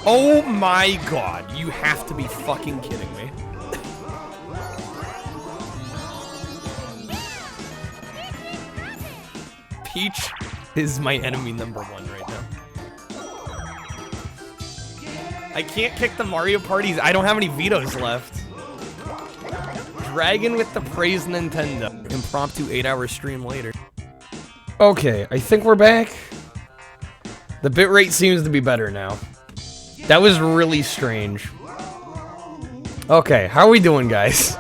Oh my god, you have to be fucking kidding me. Peach is my enemy number 1 right now. I can't kick the Mario parties. I don't have any vetoes left. Dragon with the praise Nintendo. Impromptu 8-hour stream later. Okay, I think we're back. The bitrate seems to be better now. That was really strange. Okay, how are we doing, guys?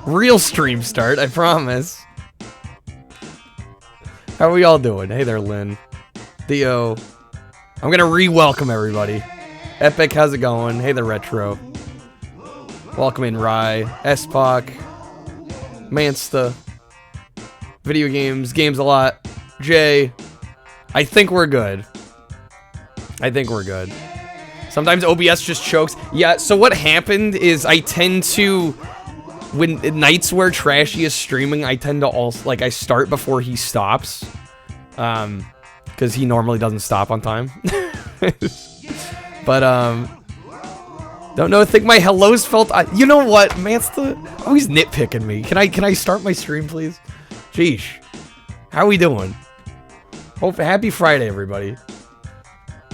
Real stream start, I promise. How are we all doing? Hey there, Lynn. Theo. I'm gonna re-welcome everybody. Epic, how's it going? Hey there, Retro. Welcome in, Rye. S-Poc. Mansta. Video games. Games a lot. Jay. I think we're good. I think we're good. Sometimes OBS just chokes. Yeah, so what happened is I tend to... When nights where Trashy is streaming, I tend to also... Like, I start before he stops. Because he normally doesn't stop on time. But, don't know, I think my hellos felt... you know what, Mansta always nitpicking me. Can I start my stream, please? Jeesh. How are we doing? Happy Friday, everybody.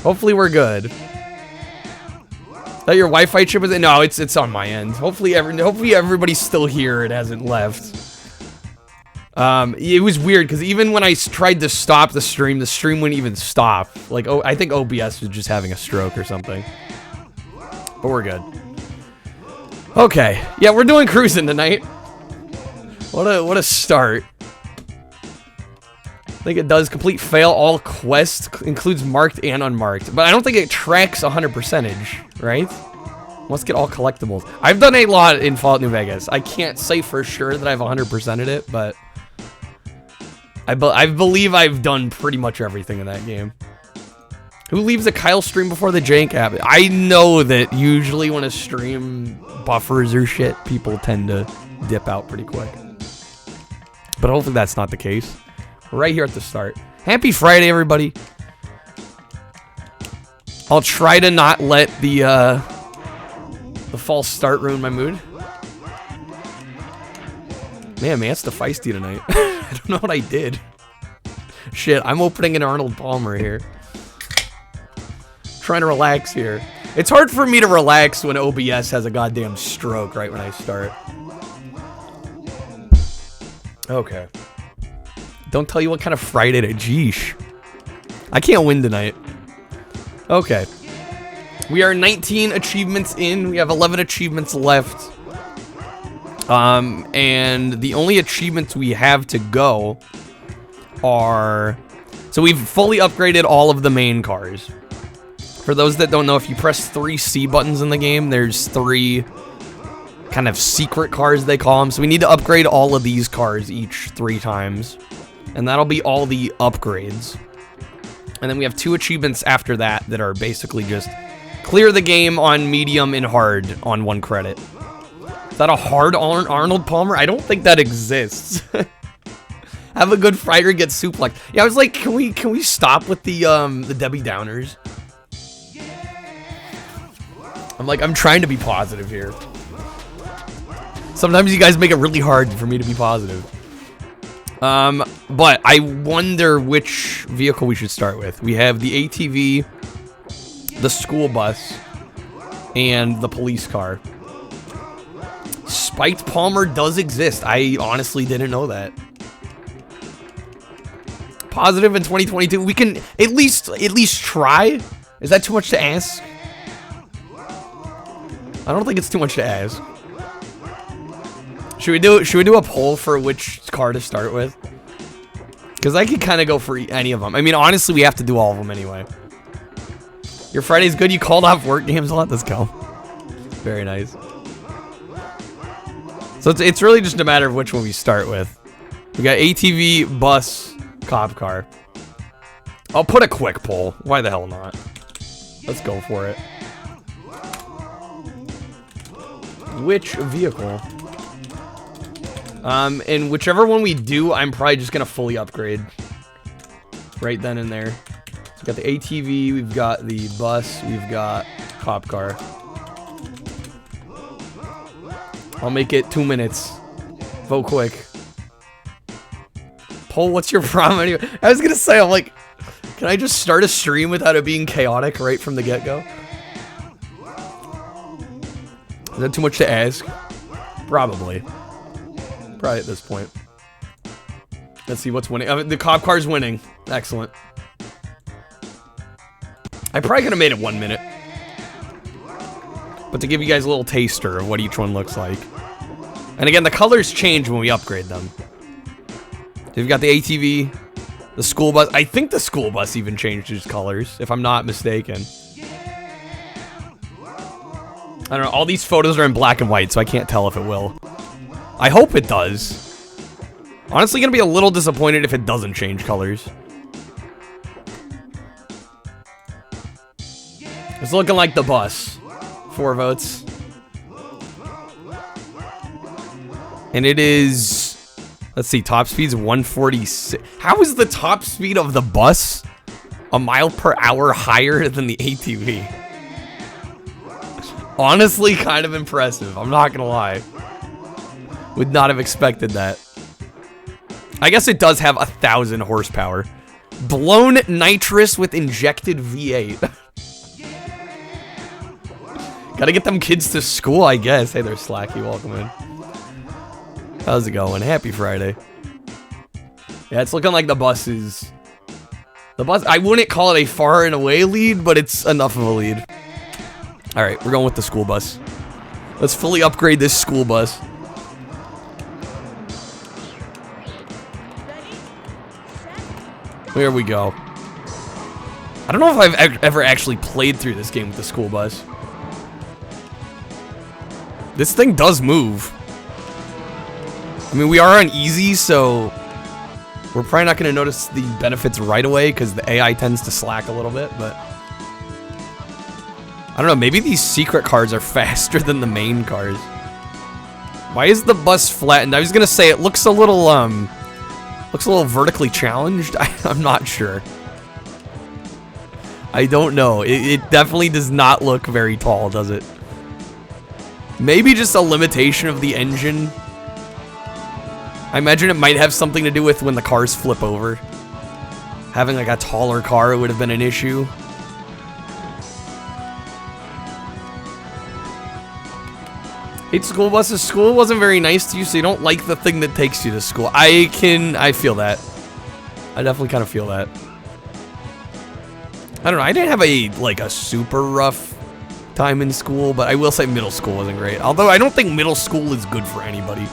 Hopefully we're good. That your Wi-Fi chip is in? No, it's on my end. Hopefully everybody's still here. It hasn't left. It was weird because even when I tried to stop the stream wouldn't even stop. Like, I think OBS was just having a stroke or something. But we're good. Okay, yeah, we're doing Cruis'n tonight. What a start. I think it does complete fail all quests, includes marked and unmarked. But I don't think it tracks 100%, right? Let's get all collectibles. I've done a lot in Fallout New Vegas. I can't say for sure that I've 100%ed it, but I believe I've done pretty much everything in that game. Who leaves a Kyle stream before the jank app? I know that usually when a stream buffers or shit, people tend to dip out pretty quick. But hopefully that's not the case. We're right here at the start. Happy Friday, everybody. I'll try to not let the false start ruin my mood. Man, it's the feisty tonight. I don't know what I did. Shit, I'm opening an Arnold Palmer here. Trying to relax here. It's hard for me to relax when OBS has a goddamn stroke right when I start. Okay. Don't tell you what kind of Friday to Jeesh. I can't win tonight. Okay. We are 19 achievements in. We have 11 achievements left. And the only achievements we have to go are... So we've fully upgraded all of the main cars. For those that don't know, if you press 3 C buttons in the game, there's 3 kind of secret cars, they call them. So we need to upgrade all of these cars each 3 times. And that'll be all the upgrades. And then we have 2 achievements after that that are basically just clear the game on medium and hard on 1 credit. Is that a hard Arnold Palmer? I don't think that exists. Have a good Friday, get suplexed. Yeah, I was like, can we stop with the Debbie Downers? I'm trying to be positive here. Sometimes you guys make it really hard for me to be positive. But I wonder which vehicle we should start with. We have the ATV, the school bus, and the police car. Spiked Palmer does exist. I honestly didn't know that. Positive in 2022. We can at least try. Is that too much to ask? I don't think it's too much to ask. Should we do a poll for which car to start with? Because I could kind of go for any of them. I mean, honestly, we have to do all of them anyway. Your Friday's good. You called off work games a lot. Let's go. Very nice. So it's really just a matter of which one we start with. We got ATV, bus, cop car. I'll put a quick poll. Why the hell not? Let's go for it. Which vehicle? And whichever one we do, I'm probably just gonna fully upgrade right then and there. Got the ATV, we've got the bus, we've got cop car. I'll make it 2 minutes. Vote quick. Poll, what's your problem anyway? I was gonna say, I'm like, can I just start a stream without it being chaotic right from the get-go? Is that too much to ask? Probably. Probably at this point. Let's see what's winning. The cop car's winning. Excellent. I probably could have made it 1 minute. But to give you guys a little taster of what each one looks like. And again, the colors change when we upgrade them. We've got the ATV, the school bus. I think the school bus even changed its colors, if I'm not mistaken. I don't know. All these photos are in black and white, so I can't tell if it will. I hope it does. Honestly, gonna be a little disappointed if it doesn't change colors. It's looking like the bus. 4 votes. And it is... Let's see, top speed's 146. How is the top speed of the bus a mile per hour higher than the ATV? Honestly, kind of impressive. I'm not gonna lie. Would not have expected that. I guess it does have 1,000 horsepower. Blown nitrous with injected V8. Gotta get them kids to school, I guess. Hey there, Slacky. Welcome in. How's it going? Happy Friday. Yeah, it's looking like the bus is... The bus... I wouldn't call it a far and away lead, but it's enough of a lead. Alright, we're going with the school bus. Let's fully upgrade this school bus. There we go. I don't know if I've ever actually played through this game with the school bus. This thing does move. I mean, we are on easy, so we're probably not going to notice the benefits right away because the AI tends to slack a little bit, but I don't know, maybe these secret cars are faster than the main cars. Why is the bus flattened? I was going to say it looks a little vertically challenged. I'm not sure. I don't know. It definitely does not look very tall, does it? Maybe just a limitation of the engine. I imagine it might have something to do with when the cars flip over. Having like a taller car would have been an issue. Hate school buses. School wasn't very nice to you, so you don't like the thing that takes you to school. I feel that. I definitely kind of feel that. I don't know. I didn't have a super rough time in school, but I will say middle school wasn't great. Although I don't think middle school is good for anybody.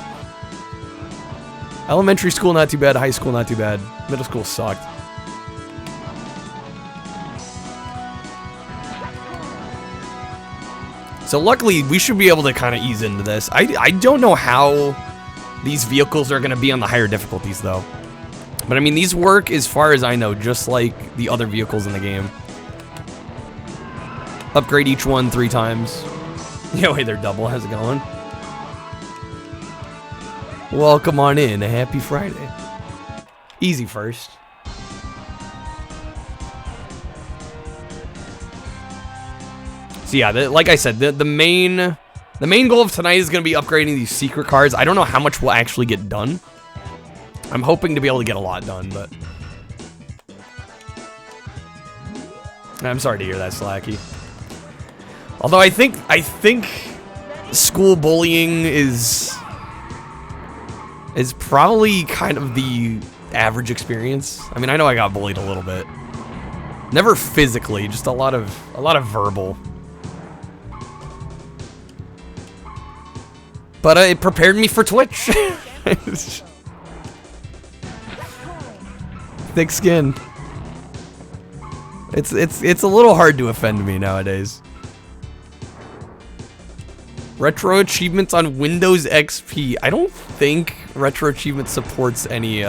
Elementary school, not too bad. High school, not too bad. Middle school sucked. So luckily, we should be able to kind of ease into this. I don't know how these vehicles are going to be on the higher difficulties, though. But I mean, these work, as far as I know, just like the other vehicles in the game. Upgrade each one 3 times. Yo, hey there, Double. How's it going? Welcome on in. Happy Friday. Easy first. So yeah, like I said, the main goal of tonight is going to be upgrading these secret cars. I don't know how much will actually get done. I'm hoping to be able to get a lot done, but I'm sorry to hear that, Slacky. Although I think school bullying is probably kind of the average experience. I mean, I know I got bullied a little bit. Never physically, just a lot of verbal. But it prepared me for Twitch. Thick skin. It's a little hard to offend me nowadays. Retro achievements on Windows XP. I don't think retro achievement supports any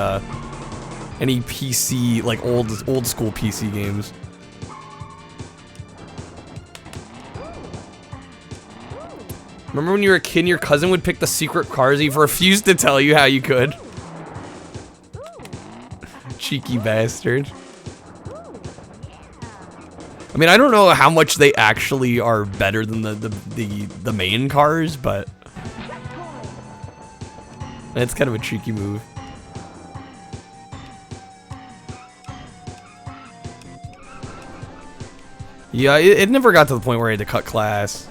PC, like old school PC games. Remember when you were a kid and your cousin would pick the secret cars? He refused to tell you how you could. Cheeky bastard. I mean, I don't know how much they actually are better than the main cars, but it's kind of a cheeky move. Yeah, it never got to the point where I had to cut class.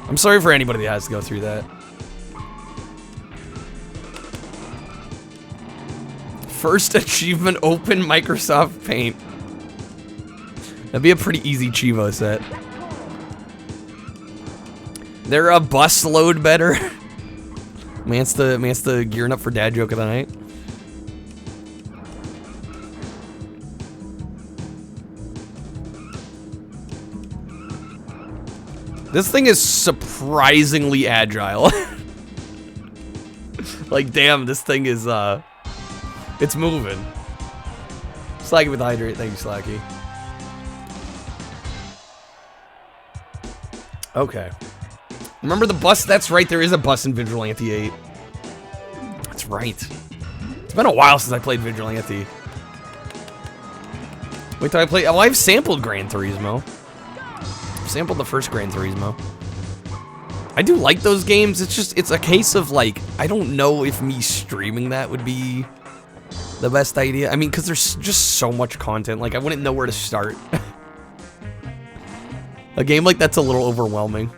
I'm sorry for anybody that has to go through that. First achievement, open Microsoft Paint. That'd be a pretty easy Chivo set. They're a bus load better. Man's the gearing up for dad joke of the night. This thing is surprisingly agile. Like, damn, this thing is, it's moving. Slacky with the hydrate. Thank you, Slacky. Okay. Remember the bus? That's right, there is a bus in Vigilante 8. That's right. It's been a while since I played Vigilante. Wait till I play. Oh, I've sampled Gran Turismo. Sampled the first Gran Turismo. I do like those games. It's just, it's a case of like, I don't know if me streaming that would be the best idea. I mean, because there's just so much content. Like, I wouldn't know where to start. A game like that's a little overwhelming.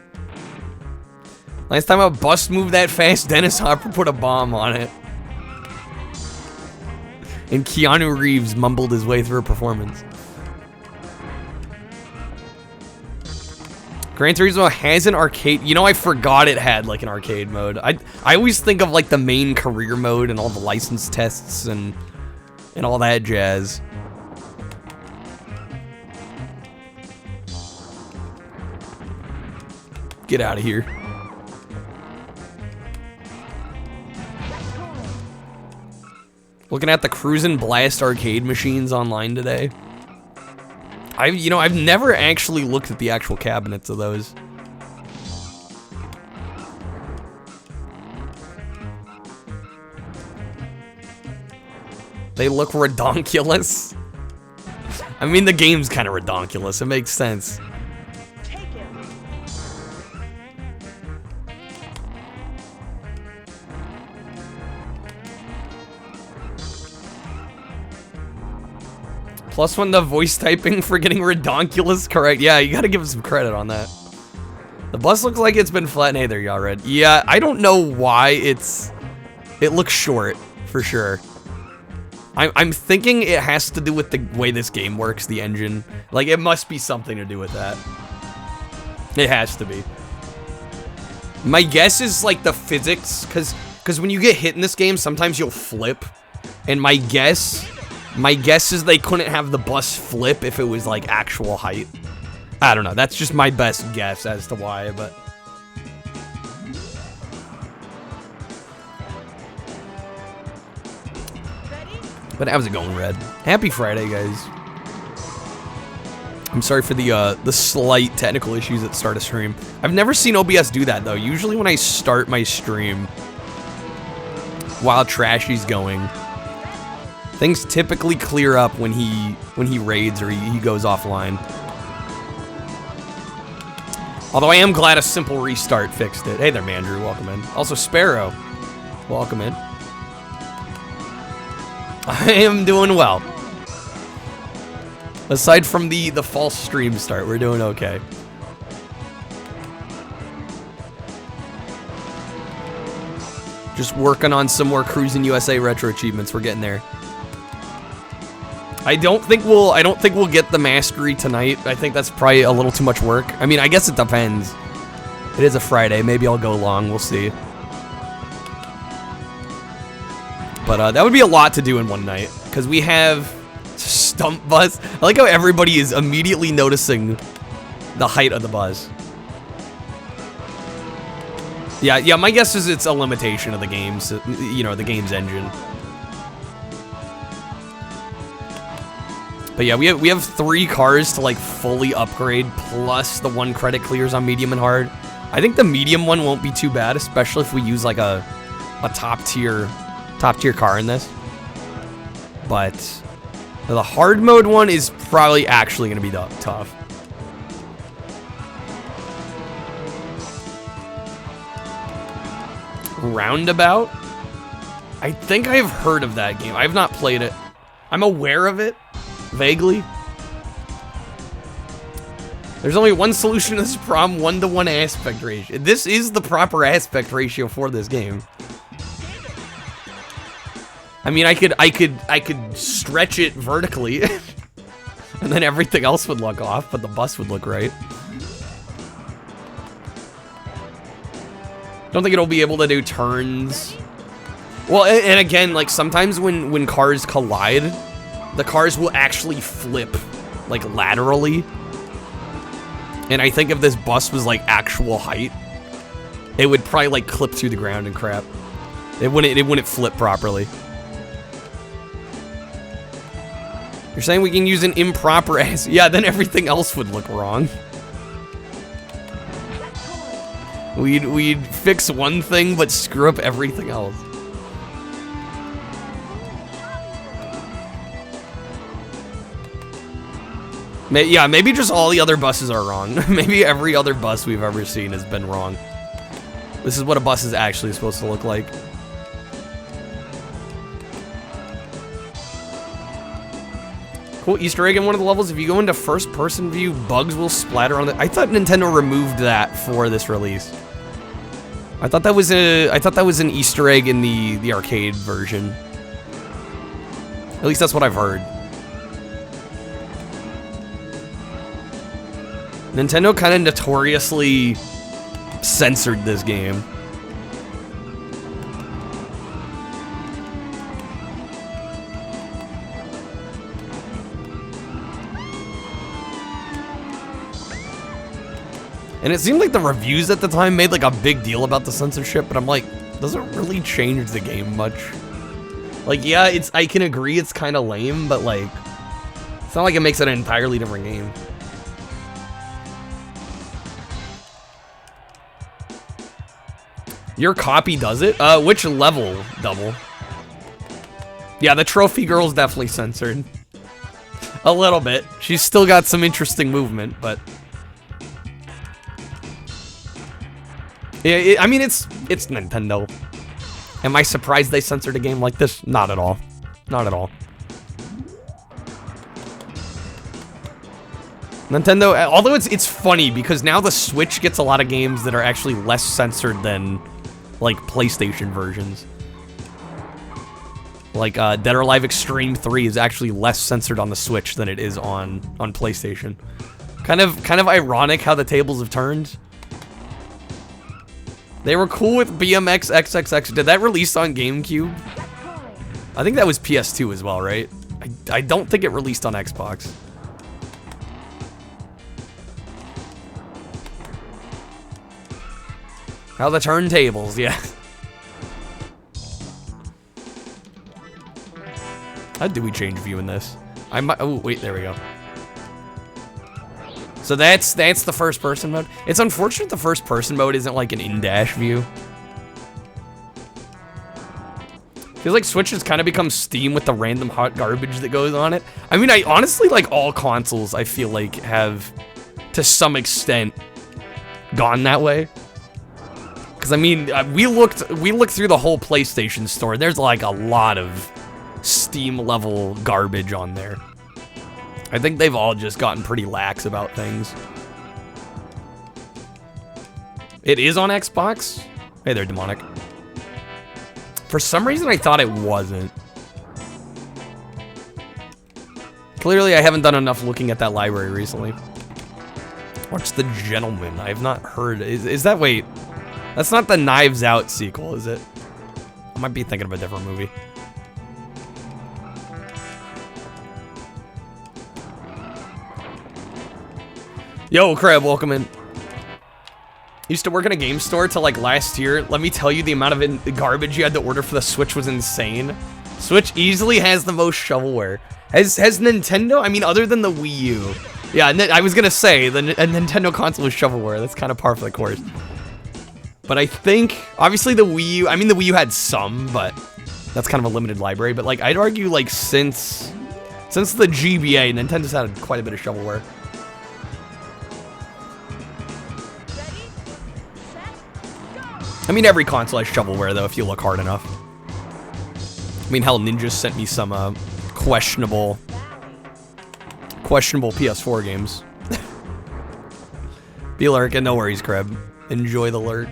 Last time a bus moved that fast, Dennis Hopper put a bomb on it. And Keanu Reeves mumbled his way through a performance. Gran Turismo has an arcade. You know, I forgot it had like an arcade mode. I always think of like the main career mode and all the license tests and all that jazz. Get out of here. Looking at the Cruis'n Blast arcade machines online today. I've never actually looked at the actual cabinets of those. They look redonkulous. I mean, the game's kind of redonkulous. It makes sense. Plus one, the voice typing for getting redonkulous correct. Yeah, you gotta give him some credit on that. The bus looks like it's been flattened. Hey there, y'all red. Yeah, I don't know why it looks short, for sure. I'm thinking it has to do with the way this game works, the engine. Like, it must be something to do with that. It has to be. My guess is, like, the physics, because when you get hit in this game, sometimes you'll flip. And my guess is they couldn't have the bus flip if it was, like, actual height. I don't know. That's just my best guess as to why, but... But how's it going, Red? Happy Friday, guys. I'm sorry for the slight technical issues at the start of stream. I've never seen OBS do that, though. Usually when I start my stream while Trashy's going, things typically clear up when he raids or he goes offline. Although I am glad a simple restart fixed it. Hey there, Mandrew. Welcome in. Also, Sparrow. Welcome in. I am doing well. Aside from the false stream start, we're doing okay. Just working on some more Cruis'n USA retro achievements. We're getting there. I don't think we'll get the Mastery tonight. I think that's probably a little too much work. I mean, I guess it depends. It is a Friday. Maybe I'll go long. We'll see. But that would be a lot to do in one night, because we have Stump Buzz. I like how everybody is immediately noticing the height of the buzz. Yeah, my guess is it's a limitation of the game's, you know, the game's engine. But yeah, we have 3 cars to, like, fully upgrade, plus the 1 credit clears on medium and hard. I think the medium one won't be too bad, especially if we use, like, a top tier car in this. But The hard mode one is probably actually going to be tough. Roundabout? I think I have heard of that game. I have not played it. I'm aware of it, vaguely. There's only one solution to this problem, 1-to-1 aspect ratio. This is the proper aspect ratio for this game. I mean, I could stretch it vertically, and then everything else would look off, but the bus would look right. Don't think it'll be able to do turns. Well, and again, like sometimes when cars collide, the cars will actually flip, like laterally. And I think if this bus was like actual height, it would probably like clip through the ground and crap. It wouldn't flip properly. You're saying we can use an improper ass? Yeah, then everything else would look wrong. We'd fix one thing but screw up everything else. Yeah, maybe just all the other buses are wrong. Maybe every other bus we've ever seen has been wrong. This is what a bus is actually supposed to look like. Cool Easter egg in one of the levels. If you go into first-person view, bugs will splatter on the... I thought Nintendo removed that for this release. I thought that was an Easter egg in the arcade version. At least that's what I've heard. Nintendo kind of notoriously censored this game. And it seemed like the reviews at the time made like a big deal about the censorship, but I'm like, doesn't really change the game much. Like, yeah, I can agree it's kind of lame, but like, it's not like it makes it an entirely different game. Your copy does it? Which level, Double? Yeah, the trophy girl's definitely censored. A little bit. She's still got some interesting movement, but... Yeah, I mean, it's Nintendo. Am I surprised they censored a game like this? Not at all. Not at all. Nintendo, although it's funny because now the Switch gets a lot of games that are actually less censored than, like, PlayStation versions. Like, Dead or Alive Extreme 3 is actually less censored on the Switch than it is on PlayStation. Kind of ironic how the tables have turned. They were cool with BMX XXX. Did that release on GameCube? I think that was PS2 as well, right? I don't think it released on Xbox. How the turntables, yeah. How do we change view in this? I might. Oh wait, there we go. So that's the first person mode. It's unfortunate the first person mode isn't like an in-dash view. Feels like Switch has kind of become Steam with the random hot garbage that goes on it. I mean, I honestly like all consoles. I feel like have, to some extent, gone that way. Because I mean, we looked through the whole PlayStation store. There's like a lot of Steam level garbage on there. I think they've all just gotten pretty lax about things. It is on Xbox? Hey there, Demonic. For some reason, I thought it wasn't. Clearly, I haven't done enough looking at that library recently. Watch The Gentleman. I have not heard. Is that, wait. That's not the Knives Out sequel, is it? I might be thinking of a different movie. Yo, Crab, welcome in. Used to work in a game store till like last year. Let me tell you, the amount of garbage you had to order for the Switch was insane. Switch easily has the most shovelware. Has Nintendo, I mean, other than the Wii U. Yeah, I was gonna say, a Nintendo console is shovelware. That's kind of par for the course. But I think, obviously the Wii U, I mean, the Wii U had some, but that's kind of a limited library. But like, I'd argue like since Since the GBA, Nintendo's had quite a bit of shovelware. I mean, every console has shovelware, though, if you look hard enough. I mean, hell, Ninja sent me some questionable PS4 games. Be lurking, no worries, Kreb. Enjoy the lurk.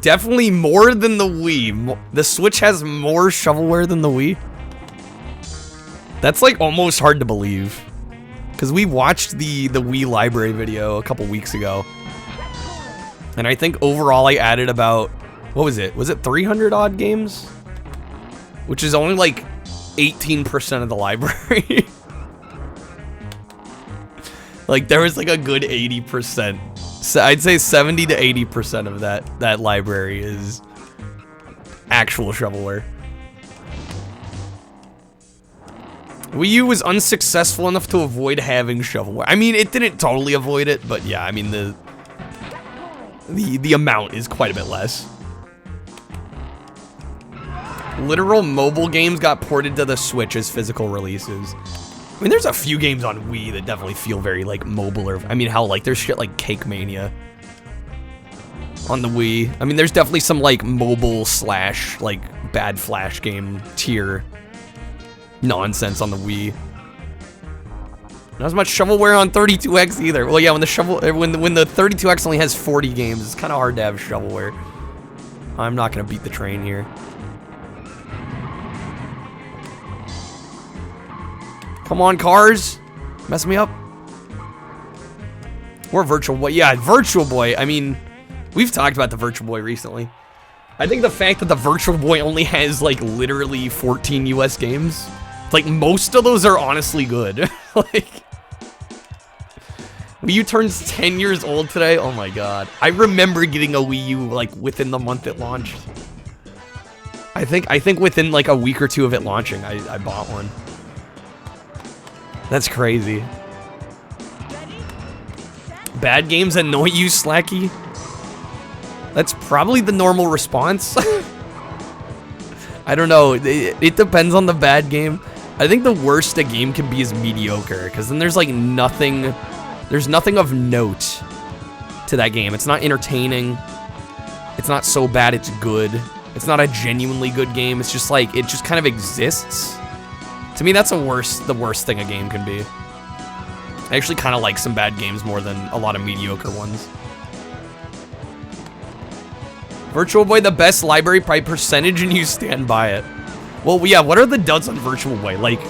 Definitely more than the Wii. The Switch has more shovelware than the Wii. That's like almost hard to believe. Because we watched the Wii library video a couple weeks ago. And I think overall I added about, what was it? Was it 300 odd games? Which is only like 18% of the library. Like there was like a good 80%. So I'd say 70 to 80% of that library is actual shovelware. Wii U was unsuccessful enough to avoid having shovelware. I mean, it didn't totally avoid it, but yeah, I mean the amount is quite a bit less. Literal mobile games got ported to the Switch as physical releases. I mean, there's a few games on Wii that definitely feel very, like, mobile, or, I mean, hell, like, there's shit like Cake Mania on the Wii. I mean, there's definitely some, like, mobile slash, like, bad Flash game tier nonsense on the Wii. Not as much shovelware on 32X either. Well, yeah, when the 32X only has 40 games, it's kind of hard to have shovelware. I'm not gonna beat the train here. Come on, cars. Mess me up. Or Virtual Boy. Yeah, Virtual Boy. I mean, we've talked about the Virtual Boy recently. I think the fact that the Virtual Boy only has, like, literally 14 US games, like, most of those are honestly good. Like, Wii U turns 10 years old today. Oh my god. I remember getting a Wii U, like, within the month it launched. I think within, like, a week or two of it launching, I bought one. That's crazy. Bad games annoy you, Slacky? That's probably the normal response. I don't know. It depends on the bad game. I think the worst a game can be is mediocre, because then there's like nothing. There's nothing of note to that game. It's not entertaining. It's not so bad it's good. It's not a genuinely good game. It's just like, it just kind of exists. To me, that's the worst thing a game can be. I actually kind of like some bad games more than a lot of mediocre ones. Virtual Boy, the best library by percentage, and you stand by it. Well, yeah, what are the duds on Virtual Boy? Like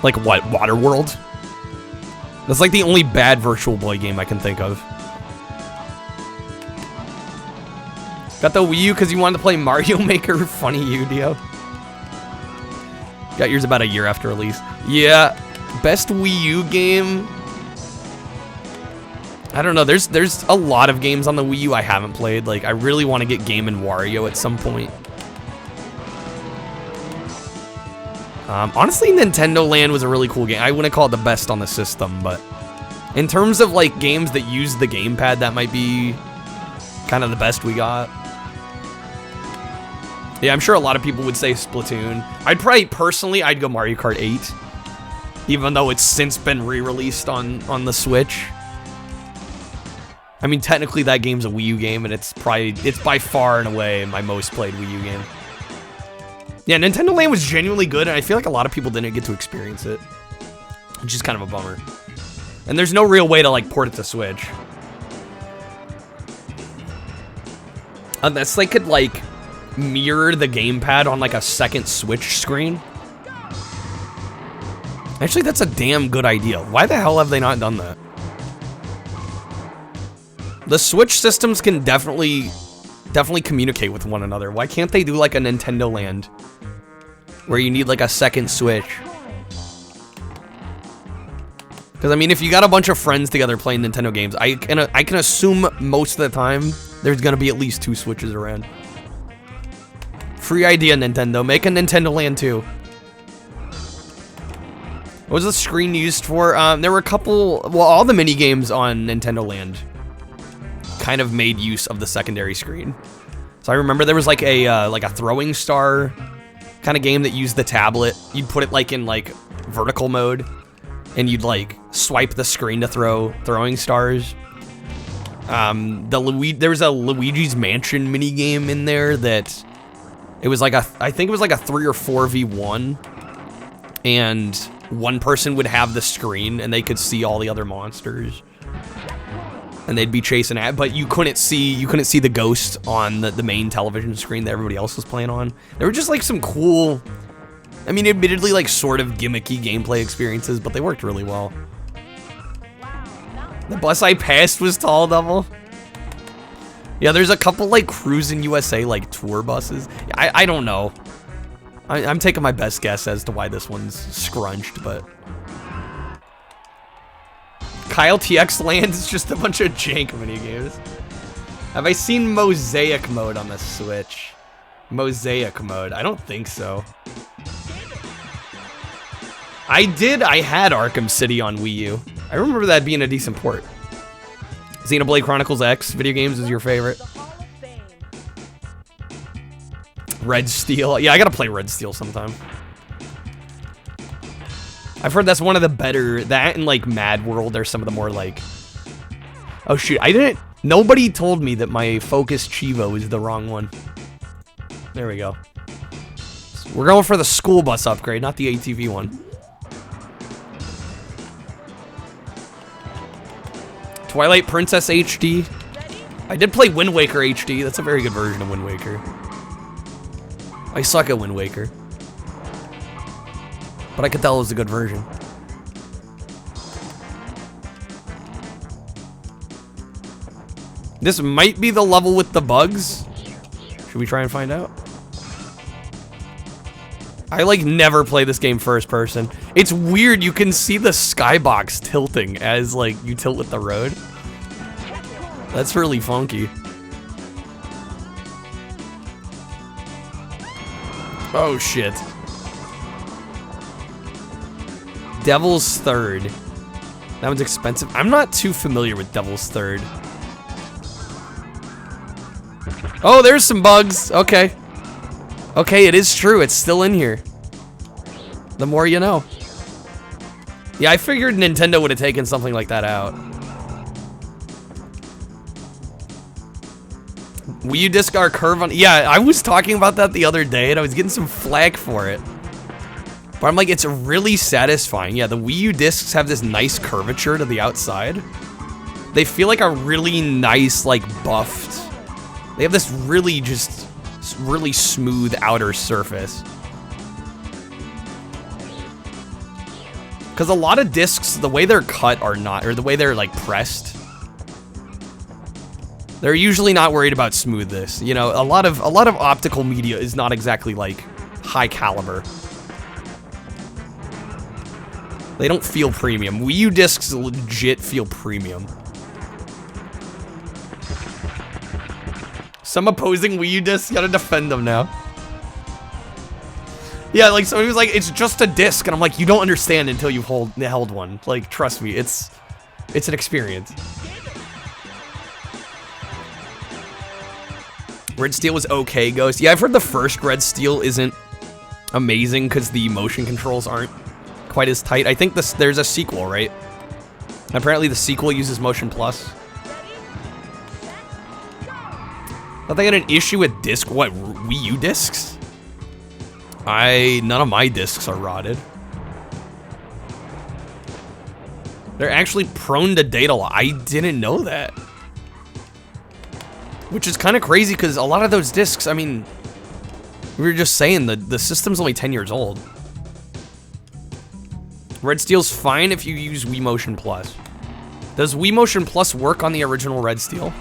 what? Waterworld? That's like the only bad Virtual Boy game I can think of. Got the Wii U because you wanted to play Mario Maker? Funny you, Dio. Got yours about a year after release. Yeah, best Wii U game. I don't know. There's a lot of games on the Wii U I haven't played. Like, I really want to get Game & Wario at some point. Honestly, Nintendo Land was a really cool game. I wouldn't call it the best on the system, but in terms of like games that use the gamepad, that might be kind of the best we got. Yeah, I'm sure a lot of people would say Splatoon. I'd go Mario Kart 8, even though it's since been re-released on the Switch. I mean, technically that game's a Wii U game, and it's by far and away my most played Wii U game. Yeah, Nintendo Land was genuinely good, and I feel like a lot of people didn't get to experience it, which is kind of a bummer. And there's no real way to like port it to Switch, unless they could like mirror the gamepad on like a second Switch screen. Actually, that's a damn good idea. Why the hell have they not done that? The Switch systems can definitely communicate with one another. Why can't they do like a Nintendo Land where you need like a second Switch? Because I mean, if you got a bunch of friends together playing Nintendo games, I can assume most of the time there's gonna be at least 2 Switches around. Free idea, Nintendo. Make a Nintendo Land 2. What was the screen used for? There were a couple. Well, all the mini games on Nintendo Land kind of made use of the secondary screen. So I remember there was like a throwing star kind of game that used the tablet. You'd put it like in like vertical mode, and you'd like swipe the screen to throw throwing stars. There was a Luigi's Mansion mini game in there that it was like I think it was like a 3 or 4v1, and one person would have the screen and they could see all the other monsters, and they'd be chasing at, but you couldn't see the ghost on the main television screen that everybody else was playing on. There were just like some cool, I mean, admittedly like sort of gimmicky gameplay experiences, but they worked really well. The bus I passed was tall double. Yeah, there's a couple like Cruis'n USA like tour buses. I don't know. I'm taking my best guess as to why this one's scrunched, but Kyle TX Land is just a bunch of jank minigames. Have I seen Mosaic mode on the Switch? Mosaic mode? I don't think so. I had Arkham City on Wii U. I remember that being a decent port. Xenoblade Chronicles X video games is your favorite? Red Steel. Yeah, I gotta play Red Steel sometime. I've heard that's one of the better, that and like Mad World are some of the more like, oh shoot, nobody told me that my Focus Chivo is the wrong one. There we go. We're going for the school bus upgrade, not the ATV one. Twilight Princess HD. I did play Wind Waker HD. That's a very good version of Wind Waker. I suck at Wind Waker, but I could tell it was a good version. This might be the level with the bugs. Should we try and find out? I like never play this game first person. It's weird, you can see the skybox tilting as like you tilt with the road. That's really funky. Oh shit. Devil's Third. That one's expensive. I'm not too familiar with Devil's Third. Oh, there's some bugs. Okay. Okay, it is true. It's still in here. The more you know. Yeah, I figured Nintendo would have taken something like that out. Wii U disc are curve on. Yeah, I was talking about that the other day and I was getting some flack for it. But I'm like, it's really satisfying. Yeah, the Wii U discs have this nice curvature to the outside. They feel like a really nice, like, buffed. They have this really just really smooth outer surface. Because a lot of discs, the way they're cut are not, or the way they're like pressed, they're usually not worried about smoothness. You know, a lot of optical media is not exactly like high caliber. They don't feel premium. Wii U discs legit feel premium. Some opposing Wii U discs, gotta defend them now. Yeah, like somebody was like, it's just a disc, and I'm like, you don't understand until you've held one. Like, trust me, it's an experience. Red Steel was okay, Ghost. Yeah, I've heard the first Red Steel isn't amazing because the motion controls aren't quite as tight. I think there's a sequel, right? Apparently the sequel uses Motion Plus. I thought they had an issue with disc, what, Wii U discs? None of my discs are rotted. They're actually prone to data loss. I didn't know that. Which is kind of crazy because a lot of those discs, I mean, we were just saying the system's only 10 years old. Red Steel's fine if you use Wii Motion Plus. Does Wii Motion Plus work on the original Red Steel?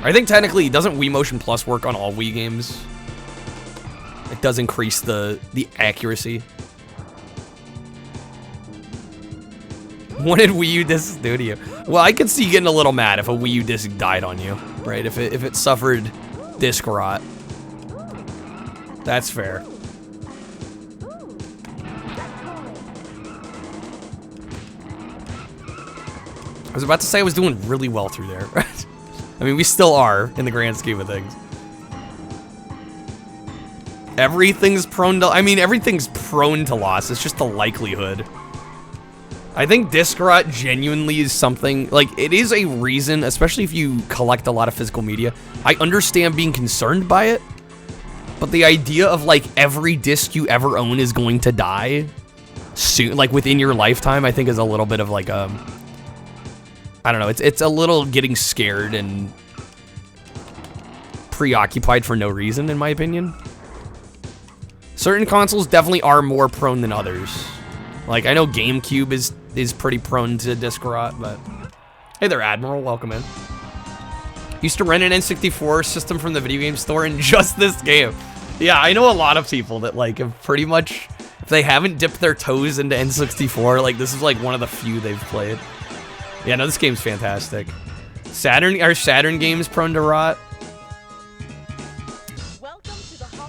I think technically, doesn't Wii Motion Plus work on all Wii games? It does increase the accuracy. Wanted Wii U discs do to you? Well, I could see you getting a little mad if a Wii U disc died on you, right? If it suffered disc rot. That's fair. I was about to say I was doing really well through there. I mean, we still are in the grand scheme of things. everything's prone to... I mean, everything's prone to loss. It's just the likelihood. I think disc rot genuinely is something... Like, it is a reason, especially if you collect a lot of physical media. I understand being concerned by it. But the idea of, like, every disc you ever own is going to die soon, like, within your lifetime, I think is a little bit of, like, I don't know. It's a little getting scared and preoccupied for no reason, in my opinion. Certain consoles definitely are more prone than others. Like, I know GameCube is pretty prone to disc rot, but... Hey there, Admiral. Welcome in. Used to rent an N64 system from the video game store in just this game. Yeah, I know a lot of people that, like, have pretty much... If they haven't dipped their toes into N64, like, this is, like, one of the few they've played. Yeah, no, this game's fantastic. Are Saturn games prone to rot?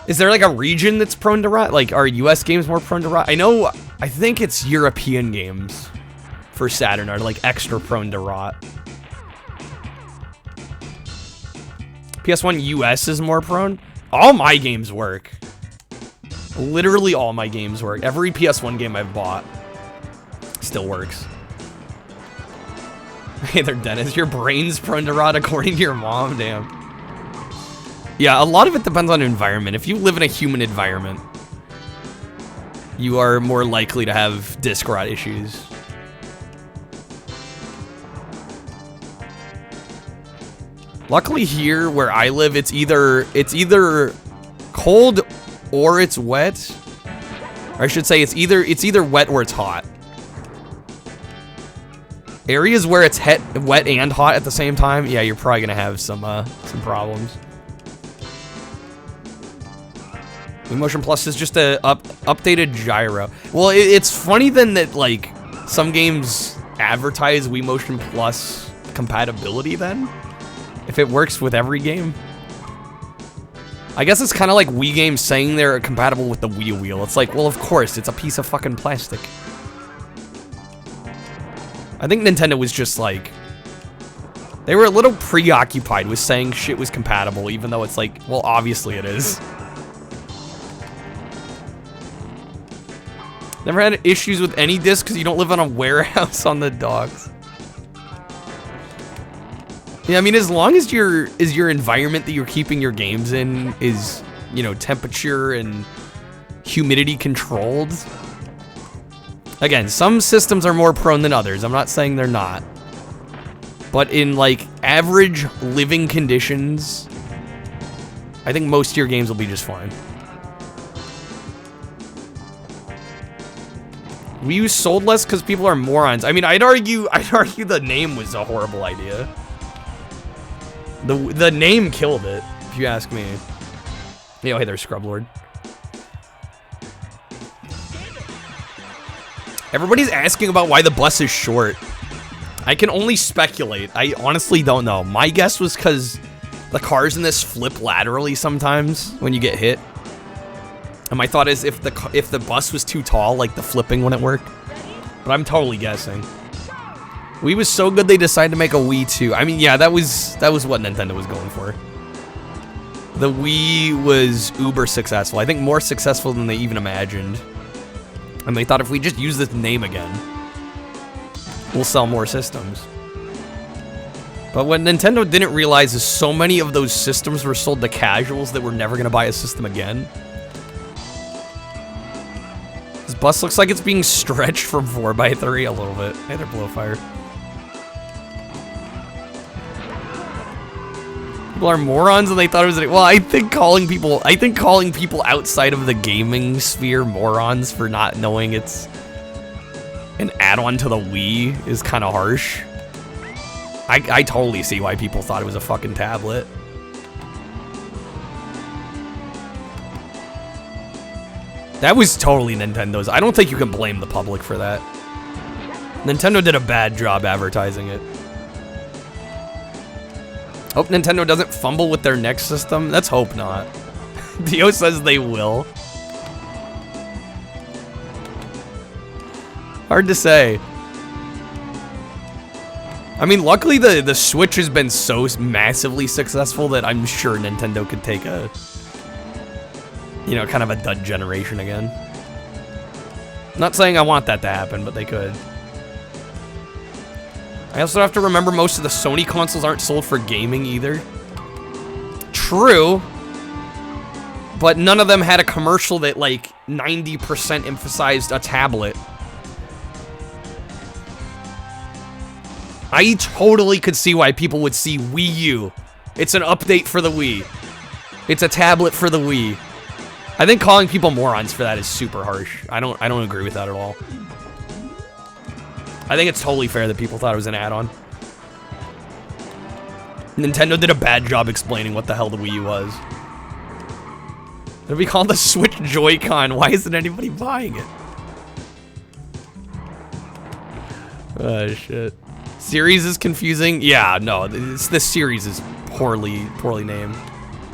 Is there, like, a region that's prone to rot? Like, are US games more prone to rot? I think it's European games for Saturn are, like, extra prone to rot. PS1 US is more prone? All my games work. Literally all my games work. Every PS1 game I've bought still works. Hey there, Dennis. Your brain's prone to rot according to your mom. Damn. Yeah, a lot of it depends on environment. If you live in a human environment, you are more likely to have disc rot issues. Luckily here where I live, it's either cold or it's wet. Or I should say it's either wet or it's hot. Areas where it's wet and hot at the same time, yeah, you're probably gonna have some problems. Emotion Plus is just a updated gyro. Well, it's funny then that, like, some games advertise Wii Motion Plus compatibility then, if it works with every game. I guess it's kind of like Wii games saying they're compatible with the Wii wheel. It's like, well, of course, it's a piece of fucking plastic. I think Nintendo was just like, they were a little preoccupied with saying shit was compatible, even though it's like, well, obviously it is. Never had issues with any disc because you don't live on a warehouse on the docks. Yeah, I mean, as long as your environment that you're keeping your games in is, you know, temperature and humidity controlled. Again, some systems are more prone than others. I'm not saying they're not. But in, like, average living conditions, I think most of your games will be just fine. Wii U sold less because people are morons. I mean, I'd argue the name was a horrible idea. The name killed it, if you ask me. Yo, hey there, Scrublord. Everybody's asking about why the bus is short. I can only speculate. I honestly don't know. My guess was because the cars in this flip laterally sometimes when you get hit. And my thought is if the bus was too tall, like the flipping wouldn't work. But I'm totally guessing. Wii was so good they decided to make a Wii 2. I mean, yeah, that was what Nintendo was going for. The Wii was uber successful. I think more successful than they even imagined. And they thought if we just use this name again, we'll sell more systems. But what Nintendo didn't realize is so many of those systems were sold to casuals that were never going to buy a system again. This bus looks like it's being stretched from 4x3 a little bit. Hey there, Blowfire. People are morons and they thought it was... Well, I think calling people outside of the gaming sphere morons for not knowing it's an add-on to the Wii is kind of harsh. I totally see why people thought it was a fucking tablet. That was totally Nintendo's. I don't think you can blame the public for that. Nintendo did a bad job advertising it. Hope Nintendo doesn't fumble with their next system. Let's hope not. Dio says they will. Hard to say. I mean, luckily the Switch has been so massively successful that I'm sure Nintendo could take you know, kind of a dud generation again. Not saying I want that to happen, but they could. I also have to remember most of the Sony consoles aren't sold for gaming either. True. But none of them had a commercial that, like, 90% emphasized a tablet. I totally could see why people would see Wii U. It's an update for the Wii. It's a tablet for the Wii. I think calling people morons for that is super harsh. I don't agree with that at all. I think it's totally fair that people thought it was an add-on. Nintendo did a bad job explaining what the hell the Wii U was. It'll be called the Switch Joy-Con. Why isn't anybody buying it? Oh, shit. Series is confusing? Yeah, no. This series is poorly named.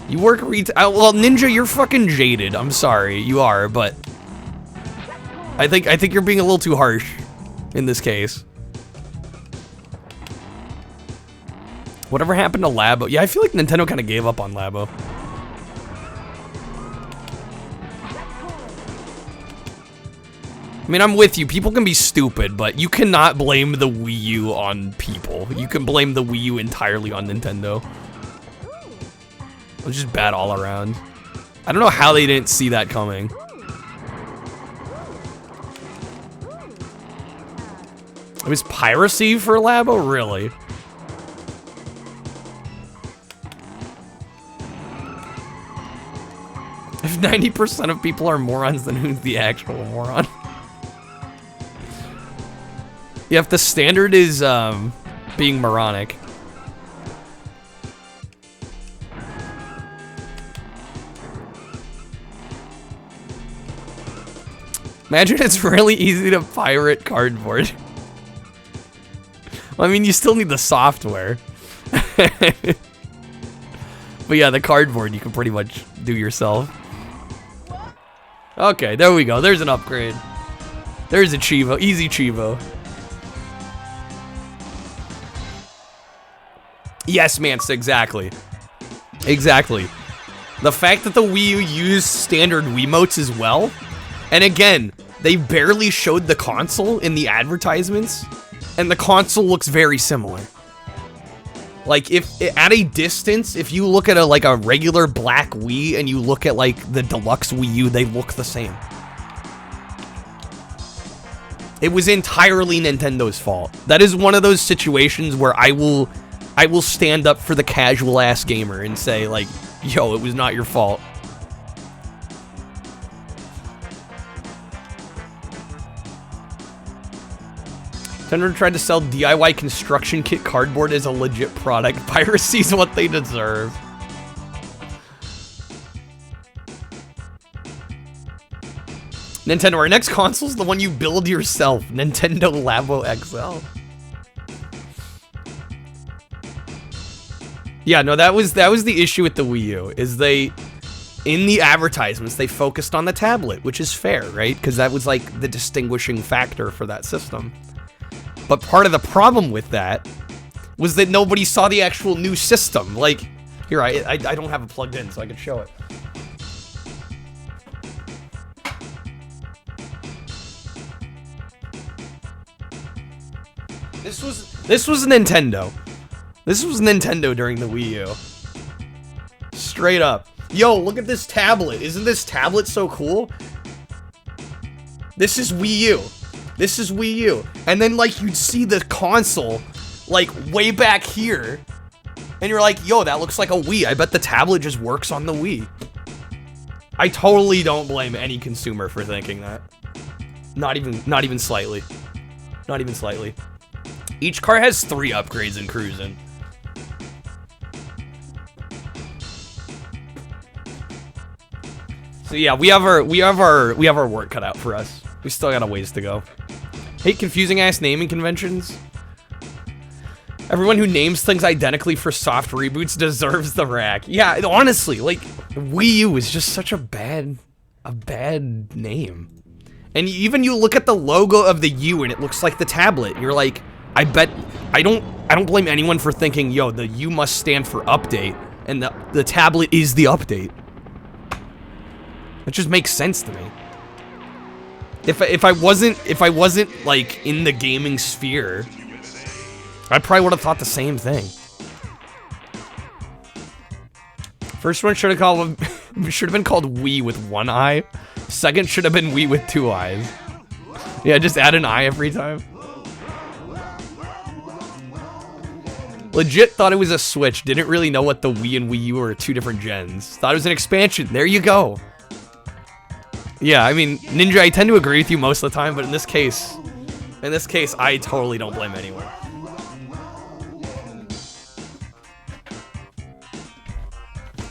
You work retail. Well, Ninja, you're fucking jaded. I'm sorry. You are, but... I think you're being a little too harsh in this case. Whatever happened to Labo? Yeah, I feel like Nintendo kind of gave up on Labo. I mean, I'm with you. People can be stupid, but you cannot blame the Wii U on people. You can blame the Wii U entirely on Nintendo. It was just bad all around. I don't know how they didn't see that coming. It was piracy for Labo? Really? If 90% of people are morons, then who's the actual moron? Yeah, if the standard is being moronic. Imagine it's really easy to pirate cardboard. Well, I mean, you still need the software. But yeah, the cardboard you can pretty much do yourself. Okay, there we go. There's an upgrade. There's a Chivo. Easy Chivo. Yes, Mance, exactly. Exactly. The fact that the Wii U used standard Wiimotes as well, and again, they barely showed the console in the advertisements, and the console looks very similar. Like, if at a distance, if you look at a regular black Wii and you look at like the deluxe Wii U, they look the same. It was entirely Nintendo's fault. That is one of those situations where I will stand up for the casual ass gamer and say like, yo, it was not your fault. Nintendo tried to sell DIY construction kit cardboard as a legit product. Piracy's what they deserve. Nintendo, our next console's the one you build yourself. Nintendo Labo XL. Yeah, no, that was the issue with the Wii U, is they, in the advertisements, they focused on the tablet, which is fair, right? Because that was like the distinguishing factor for that system. But part of the problem with that was that nobody saw the actual new system. Like, here, I don't have it plugged in, so I can show it. This was Nintendo. This was Nintendo during the Wii U. Straight up. Yo, look at this tablet. Isn't this tablet so cool? This is Wii U. This is Wii U. And then, like, you'd see the console, like, way back here. And you're like, yo, that looks like a Wii. I bet the tablet just works on the Wii. I totally don't blame any consumer for thinking that. Not even slightly. Not even slightly. Each car has 3 upgrades in Cruis'n. So yeah, we have our work cut out for us. We still got a ways to go. Hate confusing ass naming conventions. Everyone who names things identically for soft reboots deserves the rack. Yeah, honestly, like, Wii U is just such a bad name. And even you look at the logo of the U and it looks like the tablet. You're like, I don't blame anyone for thinking, yo, the U must stand for update, and the tablet is the update. It just makes sense to me. If I wasn't like in the gaming sphere, I probably would have thought the same thing. First one should have been called Wii with one eye. Second should have been Wii with two eyes. Yeah, just add an eye every time. Legit thought it was a Switch. Didn't really know what the Wii and Wii U were two different gens. Thought it was an expansion. There you go. Yeah, I mean, Ninja, I tend to agree with you most of the time, but in this case, I totally don't blame anyone.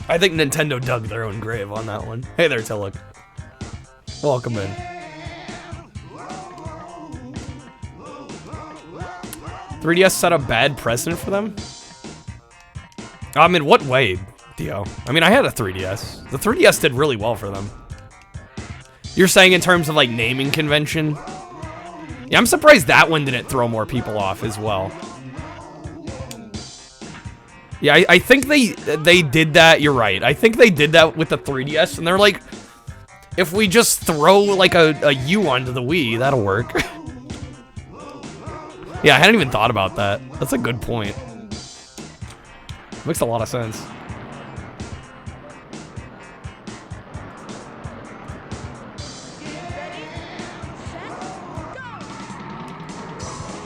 I think Nintendo dug their own grave on that one. Hey there, Tillich. Welcome in. $3DS set a bad precedent for them? In what way, Dio? I mean, I had a 3DS. The 3DS did really well for them. You're saying in terms of, like, naming convention? Yeah, I'm surprised that one didn't throw more people off as well. Yeah, I think they did that, you're right. I think they did that with the 3DS, and they're like, if we just throw, like, a U onto the Wii, that'll work. Yeah, I hadn't even thought about that. That's a good point. Makes a lot of sense.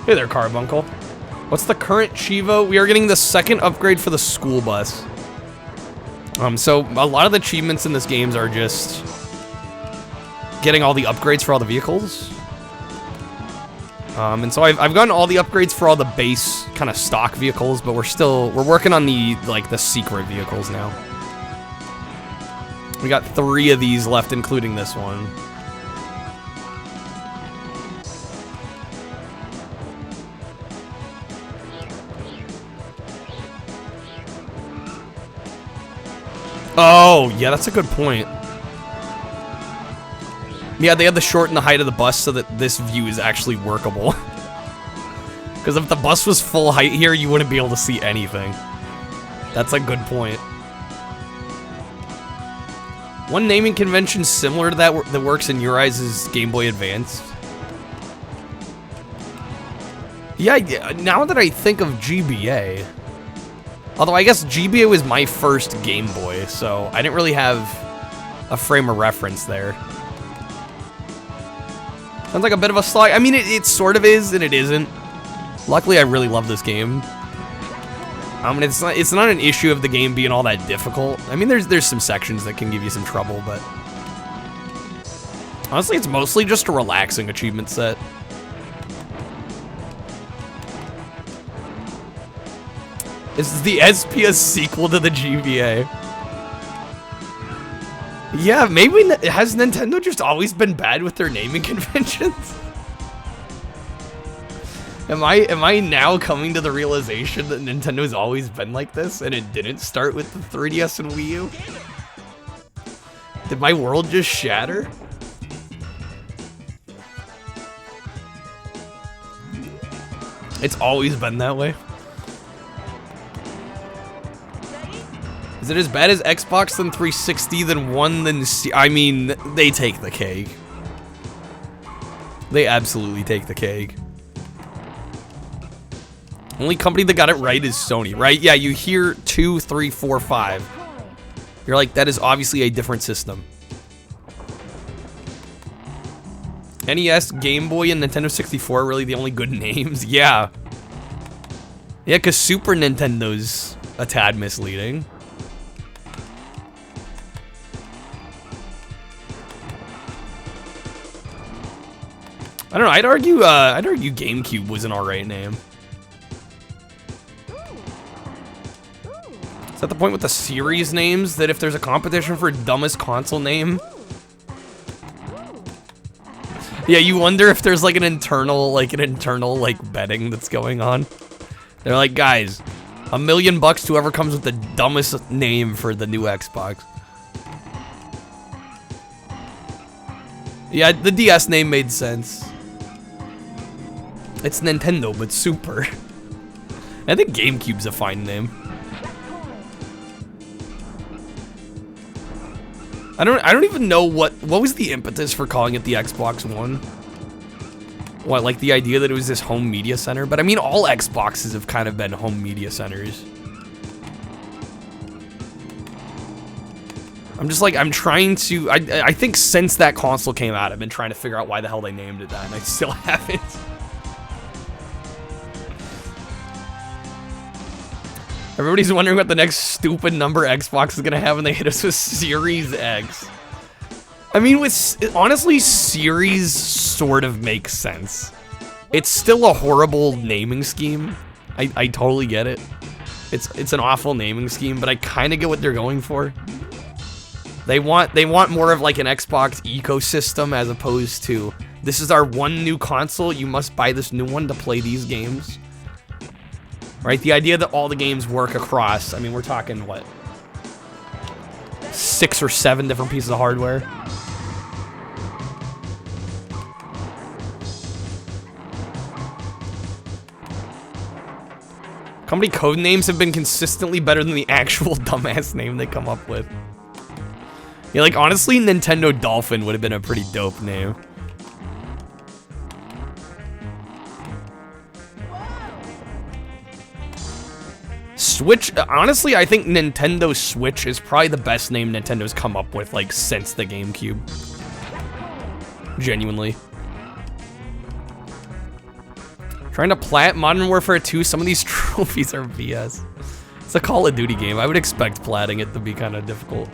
Hey there, Carbuncle. What's the current Chivo? We are getting the second upgrade for the school bus. So a lot of the achievements in this game are just getting all the upgrades for all the vehicles. And so I've gotten all the upgrades for all the base kind of stock vehicles, but we're working on the secret vehicles now. We got 3 of these left, including this one. Oh, yeah, that's a good point. Yeah, they had to shorten the height of the bus so that this view is actually workable. Because if the bus was full height here, you wouldn't be able to see anything. That's a good point. One naming convention similar to that works in your eyes is Game Boy Advance. Yeah, now that I think of GBA... Although I guess GBA was my first Game Boy, so I didn't really have a frame of reference there. Sounds like a bit of a slog. I mean, it sort of is, and it isn't. Luckily, I really love this game. It's not an issue of the game being all that difficult. I mean, there's some sections that can give you some trouble, but honestly, it's mostly just a relaxing achievement set. This is the SPS sequel to the GBA. Yeah, maybe has Nintendo just always been bad with their naming conventions? Am I now coming to the realization that Nintendo's always been like this and it didn't start with the 3DS and Wii U? Did my world just shatter? It's always been that way. Is it as bad as Xbox, then 360, then 1, then I mean, they take the cake. They absolutely take the cake. Only company that got it right is Sony, right? Yeah, you hear 2, 3, 4, 5. You're like, that is obviously a different system. NES, Game Boy, and Nintendo 64 are really the only good names. Yeah. Yeah, because Super Nintendo's a tad misleading. I don't know. I'd argue GameCube was an alright name. Is that the point with the series names? That if there's a competition for dumbest console name? Yeah, you wonder if there's like an internal betting that's going on. They're like, guys, $1 million to whoever comes with the dumbest name for the new Xbox. Yeah, the DS name made sense. It's Nintendo, but Super. I think GameCube's a fine name. I don't even know what was the impetus for calling it the Xbox One. What, like the idea that it was this home media center? But I mean, all Xboxes have kind of been home media centers. I'm just like, I'm trying to, I think since that console came out, I've been trying to figure out why the hell they named it that, and I still haven't. Everybody's wondering what the next stupid number Xbox is gonna have, and they hit us with Series X. I mean, honestly, Series sort of makes sense. It's still a horrible naming scheme. I totally get it. It's an awful naming scheme, but I kind of get what they're going for. They want more of like an Xbox ecosystem as opposed to, this is our one new console, you must buy this new one to play these games. Right? The idea that all the games work across, I mean, we're talking, what? 6 or 7 different pieces of hardware. Company code names have been consistently better than the actual dumbass name they come up with. Yeah, like, honestly, Nintendo Dolphin would have been a pretty dope name. Switch, honestly, I think Nintendo Switch is probably the best name Nintendo's come up with, like, since the GameCube. Genuinely. Trying to plat Modern Warfare 2, some of these trophies are BS. It's a Call of Duty game. I would expect platting it to be kind of difficult.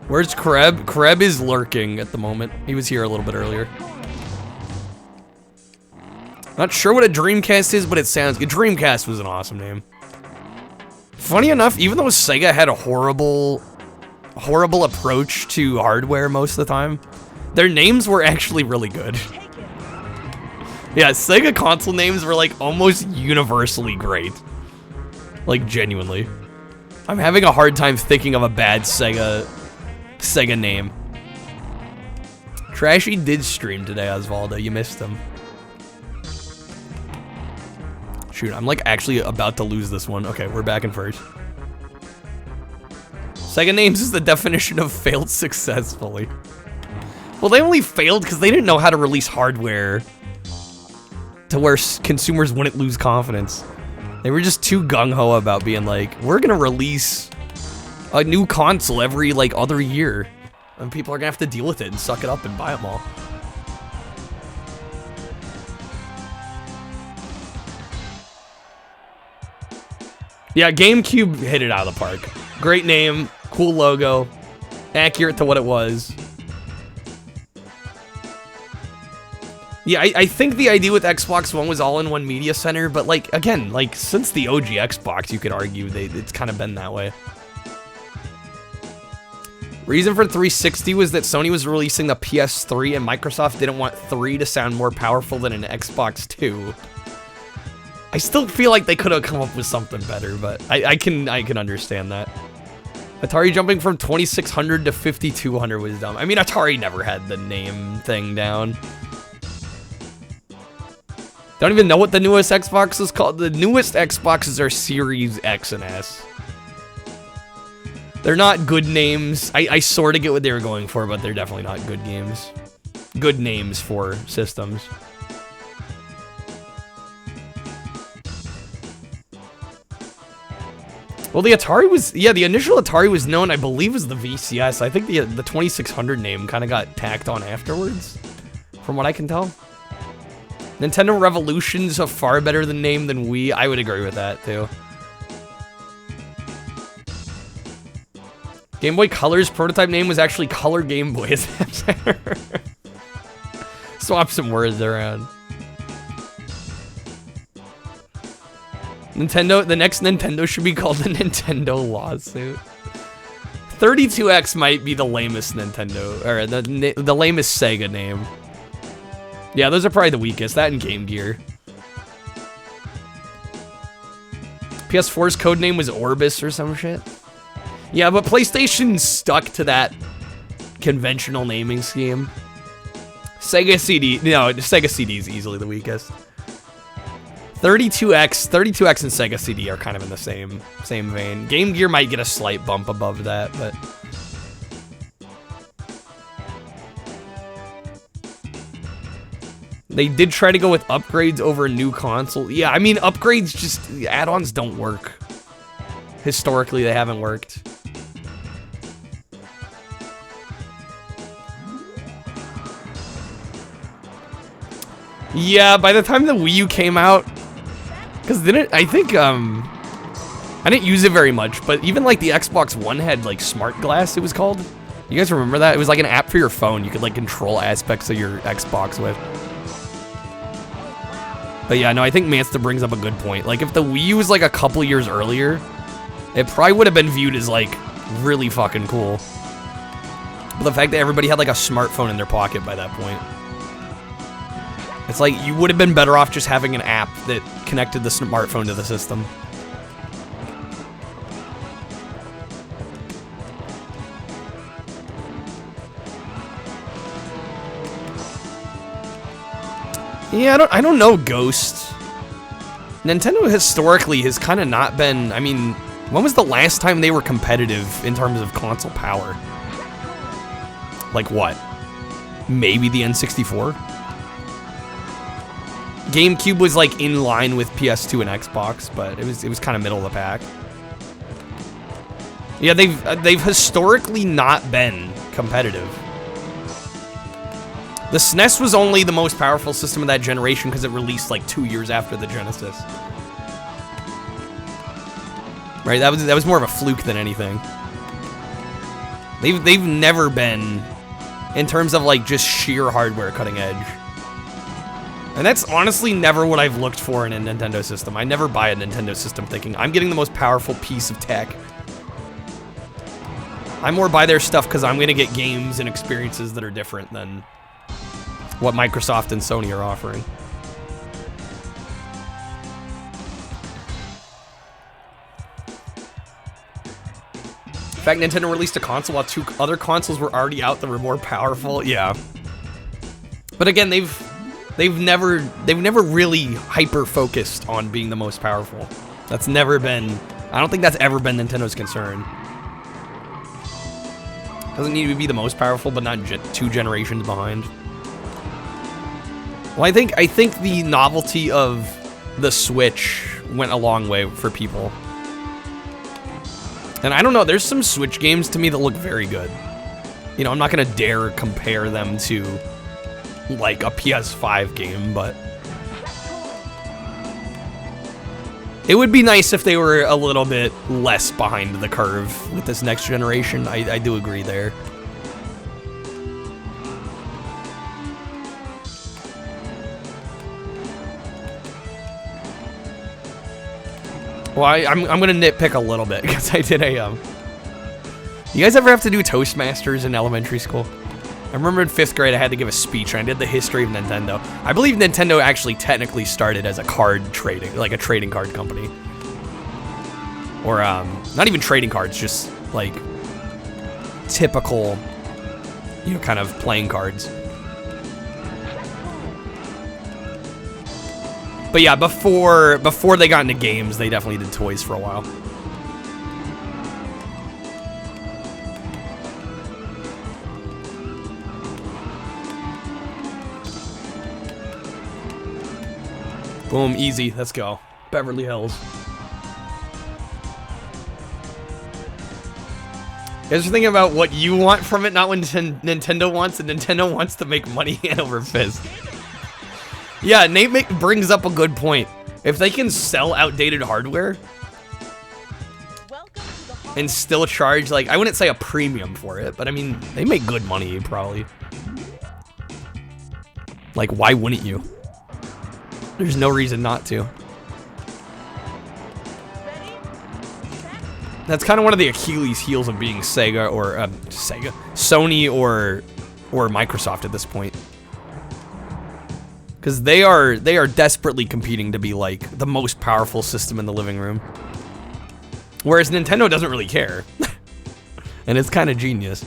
Where's Kreb? Kreb is lurking at the moment. He was here a little bit earlier. Not sure what a Dreamcast is, but it sounds good. Dreamcast was an awesome name. Funny enough, even though Sega had a horrible approach to hardware most of the time, their names were actually really good. Yeah, Sega console names were like almost universally great. Like, genuinely. I'm having a hard time thinking of a bad Sega name. Trashy did stream today, Osvaldo. You missed him. Shoot, I'm like actually about to lose this one. Okay, we're back in first. Sega names is the definition of failed successfully. Well, they only failed because they didn't know how to release hardware to where consumers wouldn't lose confidence. They were just too gung-ho about being like, we're gonna release a new console every, like, other year. And people are gonna have to deal with it and suck it up and buy them all. Yeah, GameCube hit it out of the park. Great name, cool logo, accurate to what it was. Yeah, I think the idea with Xbox One was all-in-one media center, but, like, again, like, since the OG Xbox, you could argue it's kind of been that way. Reason for 360 was that Sony was releasing the PS3 and Microsoft didn't want 3 to sound more powerful than an Xbox 2. I still feel like they could have come up with something better, but I can understand that. Atari jumping from 2600 to 5200 was dumb. I mean, Atari never had the name thing down. Don't even know what the newest Xbox is called. The newest Xboxes are Series X and S. They're not good names. I sort of get what they were going for, but they're definitely not good games. Good names for systems. Well, the Atari was, yeah, the initial Atari was known, I believe, as the VCS. I think the 2600 name kind of got tacked on afterwards, from what I can tell. Nintendo Revolution's a far better name than Wii. I would agree with that, too. Game Boy Color's prototype name was actually Color Game Boy. Swap some words around. Nintendo, the next Nintendo should be called the Nintendo Lawsuit. 32X might be the lamest Nintendo, or the lamest Sega name. Yeah, those are probably the weakest. That and Game Gear. PS4's code name was Orbis or some shit. Yeah, but PlayStation stuck to that conventional naming scheme. Sega CD, no, Sega CD is easily the weakest. 32X and Sega CD are kind of in the same vein. Game Gear might get a slight bump above that, but they did try to go with upgrades over a new console. Yeah, I mean, upgrades just, add-ons don't work. Historically, they haven't worked. Yeah, by the time the Wii U came out, because I think, I didn't use it very much, but even like the Xbox One had like Smart Glass, it was called. You guys remember that? It was like an app for your phone. You could like control aspects of your Xbox with. But yeah, no, I think Mansta brings up a good point. Like if the Wii U was like a couple years earlier, it probably would have been viewed as like really fucking cool. But the fact that everybody had like a smartphone in their pocket by that point. It's like, you would have been better off just having an app that connected the smartphone to the system. Yeah, I don't know, Ghost. Nintendo historically has kind of not been, I mean, when was the last time they were competitive in terms of console power? Like what? Maybe the N64? GameCube was like in line with PS2 and Xbox, but it was kind of middle of the pack. Yeah, they've historically not been competitive. The SNES was only the most powerful system of that generation because it released like 2 years after the Genesis. Right, that was more of a fluke than anything. They've never been, in terms of like just sheer hardware cutting edge. And that's honestly never what I've looked for in a Nintendo system. I never buy a Nintendo system thinking, I'm getting the most powerful piece of tech. I more buy their stuff because I'm going to get games and experiences that are different than what Microsoft and Sony are offering. In fact, Nintendo released a console while 2 other consoles were already out that were more powerful. Yeah. But again, they've never really hyper-focused on being the most powerful. That's never been, I don't think that's ever been Nintendo's concern. Doesn't need to be the most powerful, but not 2 generations behind. Well, I think the novelty of the Switch went a long way for people. And I don't know, there's some Switch games to me that look very good. You know, I'm not gonna dare compare them to like a PS5 game, but it would be nice if they were a little bit less behind the curve with this next generation. I do agree there. Well, I'm gonna nitpick a little bit because I did a You guys ever have to do Toastmasters in elementary school? I remember in 5th grade I had to give a speech and I did the history of Nintendo. I believe Nintendo actually technically started as a card trading, like a trading card company. Or not even trading cards, just like typical, you know, kind of playing cards. But yeah, before they got into games, they definitely did toys for a while. Boom, easy, let's go. Beverly Hills. You guys are thinking about what you want from it, not what Nintendo wants, and Nintendo wants to make money hand over fist. Yeah, Nate brings up a good point. If they can sell outdated hardware and still charge, like, I wouldn't say a premium for it, but I mean, they make good money, probably. Like, why wouldn't you? There's no reason not to. That's kind of one of the Achilles heels of being Sega or Sony or Microsoft at this point. Because they are desperately competing to be like the most powerful system in the living room. Whereas Nintendo doesn't really care. And it's kind of genius.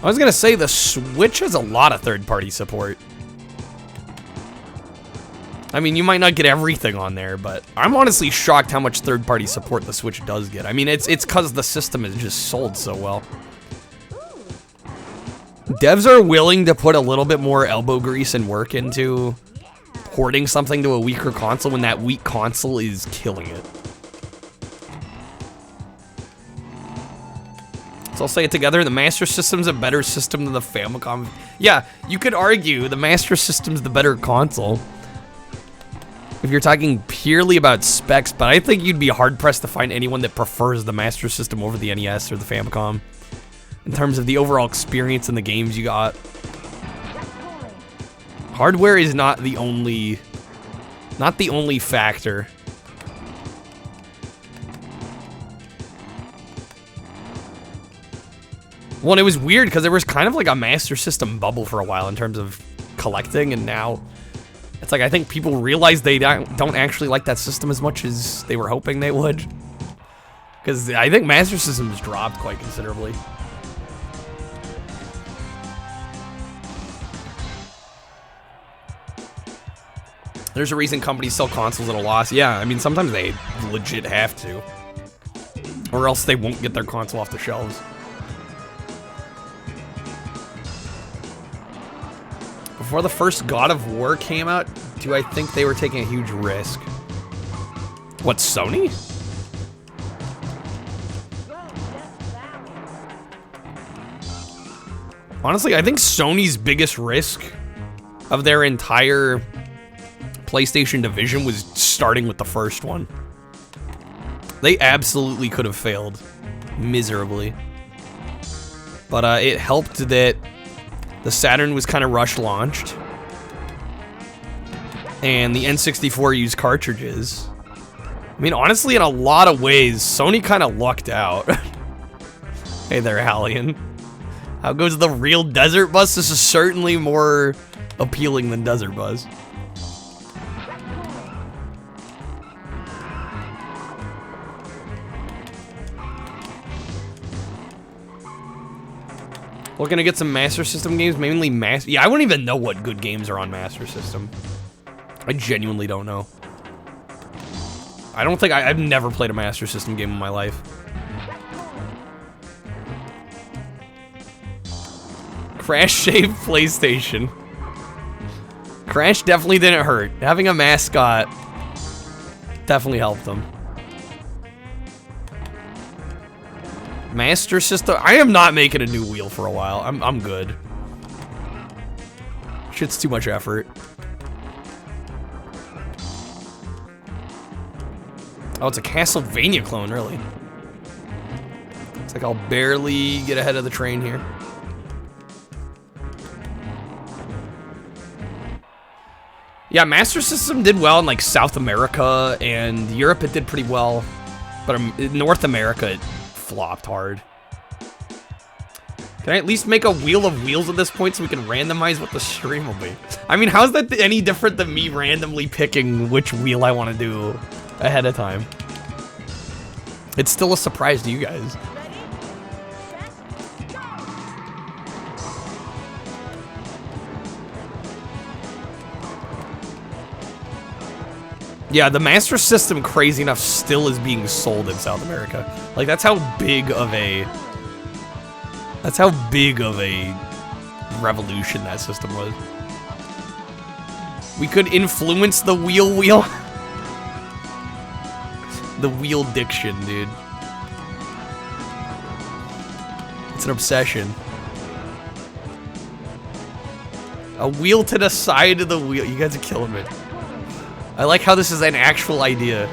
I was gonna say the Switch has a lot of third-party support. I mean, you might not get everything on there, but I'm honestly shocked how much third-party support the Switch does get. I mean, it's because the system is just sold so well. Devs are willing to put a little bit more elbow grease and work into porting something to a weaker console when that weak console is killing it. So I'll say it together, the Master System's a better system than the Famicom. Yeah, you could argue the Master System's the better console if you're talking purely about specs, but I think you'd be hard-pressed to find anyone that prefers the Master System over the NES or the Famicom in terms of the overall experience and the games you got. Hardware is not the only factor. Well, and it was weird because there was kind of like a Master System bubble for a while in terms of collecting, and now it's like I think people realize they don't actually like that system as much as they were hoping they would. Because I think Master System's dropped quite considerably. There's a reason companies sell consoles at a loss. Yeah, I mean, sometimes they legit have to. Or else they won't get their console off the shelves. Before the first God of War came out, do I think they were taking a huge risk? What, Sony? Honestly, I think Sony's biggest risk of their entire PlayStation division was starting with the first one. They absolutely could have failed miserably. But it helped that the Saturn was kind of rush launched, and the N64 used cartridges. I mean, honestly, in a lot of ways, Sony kind of lucked out. Hey there, Hallian. How goes the real Desert Bus? This is certainly more appealing than Desert Bus. Looking to get some Master System games, mainly Yeah, I wouldn't even know what good games are on Master System. I genuinely don't know. I don't think I've never played a Master System game in my life. Crash saved PlayStation. Crash definitely didn't hurt. Having a mascot definitely helped them. Master System. I am not making a new wheel for a while. I'm good. Shit's too much effort. Oh, it's a Castlevania clone, really. It's like I'll barely get ahead of the train here. Yeah, Master System did well in like South America, and Europe it did pretty well, but in North America it flopped hard. Can I at least make a wheel of wheels at this point so we can randomize what the stream will be? I mean, how's that any different than me randomly picking which wheel I want to do ahead of time? It's still a surprise to you guys. Yeah, the Master System, crazy enough, still is being sold in South America. Like, that's how big of a revolution that system was. We could influence the wheel. The wheel diction, dude. It's an obsession. A wheel to the side of the wheel. You guys are killing me. I like how this is an actual idea.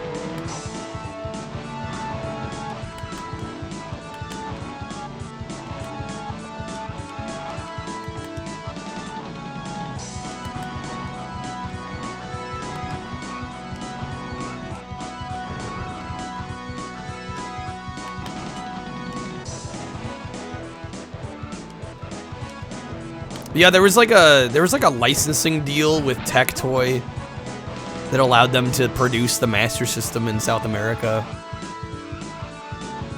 Yeah, there was like a licensing deal with Tectoy that allowed them to produce the Master System in South America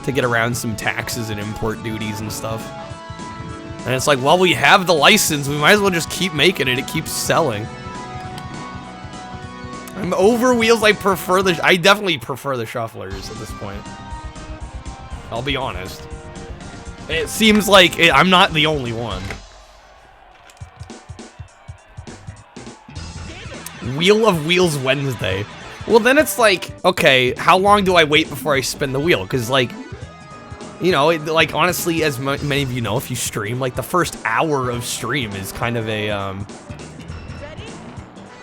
to get around some taxes and import duties and stuff. And it's like, well, we have the license. We might as well just keep making it. It keeps selling. I'm over wheels. I definitely prefer the shufflers at this point. I'll be honest. It seems like I'm not the only one. Wheel of Wheels Wednesday. Well, then it's like, okay, how long do I wait before I spin the wheel? Because, like, you know, like, honestly, as many of you know, if you stream, like, the first hour of stream is kind of a,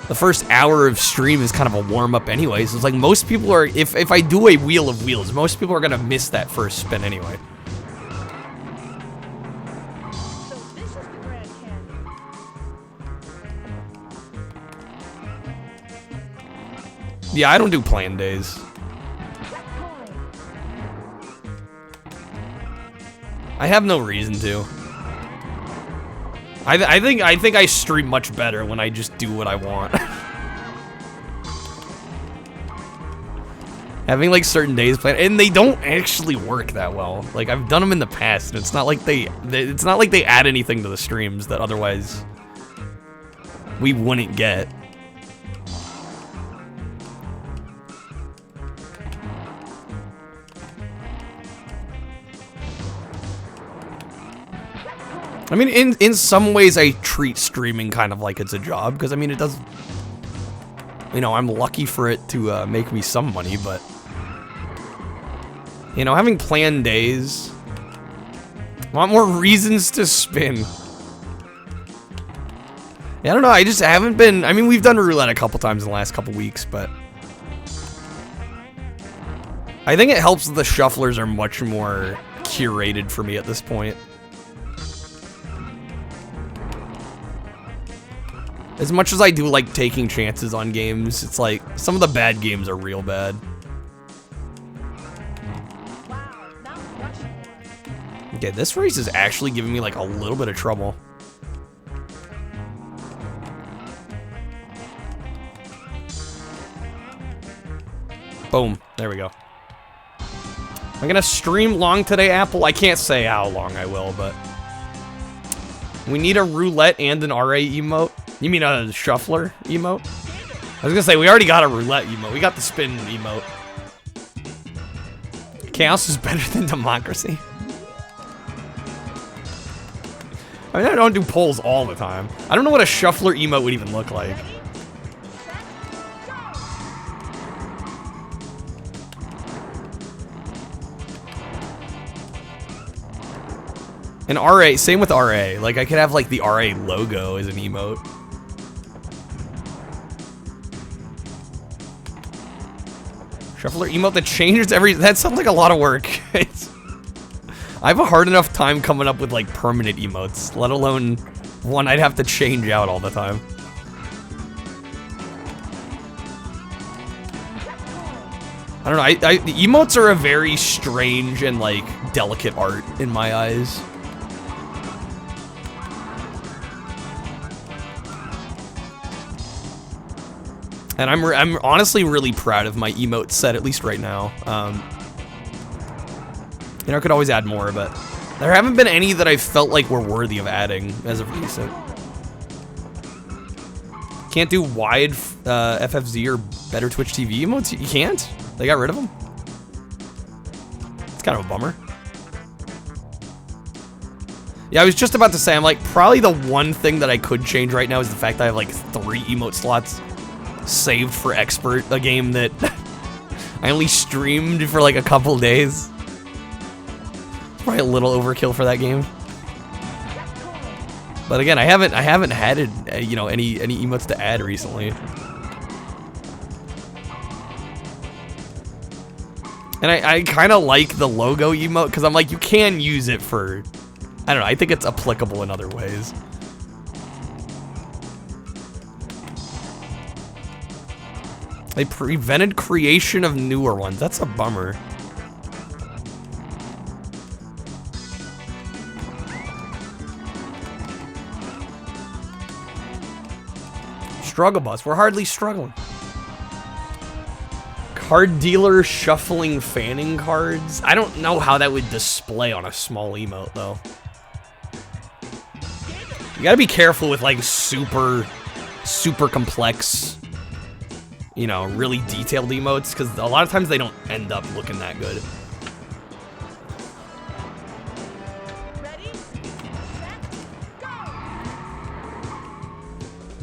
the first hour of stream is kind of a warm-up anyways. So it's like, most people are, if I do a Wheel of Wheels, most people are going to miss that first spin anyway. Yeah, I don't do planned days. I have no reason to. I think I stream much better when I just do what I want. Having like certain days planned, and they don't actually work that well. Like I've done them in the past, and it's not like they add anything to the streams that otherwise we wouldn't get. I mean, in some ways, I treat streaming kind of like it's a job, because, I mean, it does... You know, I'm lucky for it to make me some money, but... You know, having planned days... I want more reasons to spin. Yeah, I don't know, I just haven't been... I mean, we've done roulette a couple times in the last couple weeks, but... I think it helps that the shufflers are much more curated for me at this point. As much as I do like taking chances on games, it's like, some of the bad games are real bad. Okay, this race is actually giving me like a little bit of trouble. Boom, there we go. Am I gonna stream long today, Apple? I can't say how long I will, but... We need a roulette and an RA emote. You mean a shuffler emote? I was gonna say, we already got a roulette emote. We got the spin emote. Chaos is better than democracy. I mean, I don't do polls all the time. I don't know what a shuffler emote would even look like. An RA, same with RA. Like, I could have, like, the RA logo as an emote. Shuffler emote that changes every... That sounds like a lot of work. I have a hard enough time coming up with, like, permanent emotes, let alone one I'd have to change out all the time. I don't know, the emotes are a very strange and, like, delicate art in my eyes. And I'm honestly really proud of my emote set, at least right now. You know, I could always add more, but there haven't been any that I felt like were worthy of adding as of recent. Can't do wide FFZ or better Twitch TV emotes? You can't? They got rid of them? It's kind of a bummer. Yeah, I was just about to say, I'm like, probably the one thing that I could change right now is the fact that I have like 3 emote slots saved for Expert, a game that I only streamed for like a couple days. It's probably a little overkill for that game. But again, I haven't had it, you know, any emotes to add recently. And I kind of like the logo emote because I'm like, you can use it for, I don't know, I think it's applicable in other ways. They prevented creation of newer ones. That's a bummer. Struggle bus. We're hardly struggling. Card dealer shuffling fanning cards. I don't know how that would display on a small emote, though. You gotta be careful with like super complex, you know, really detailed emotes, because a lot of times they don't end up looking that good.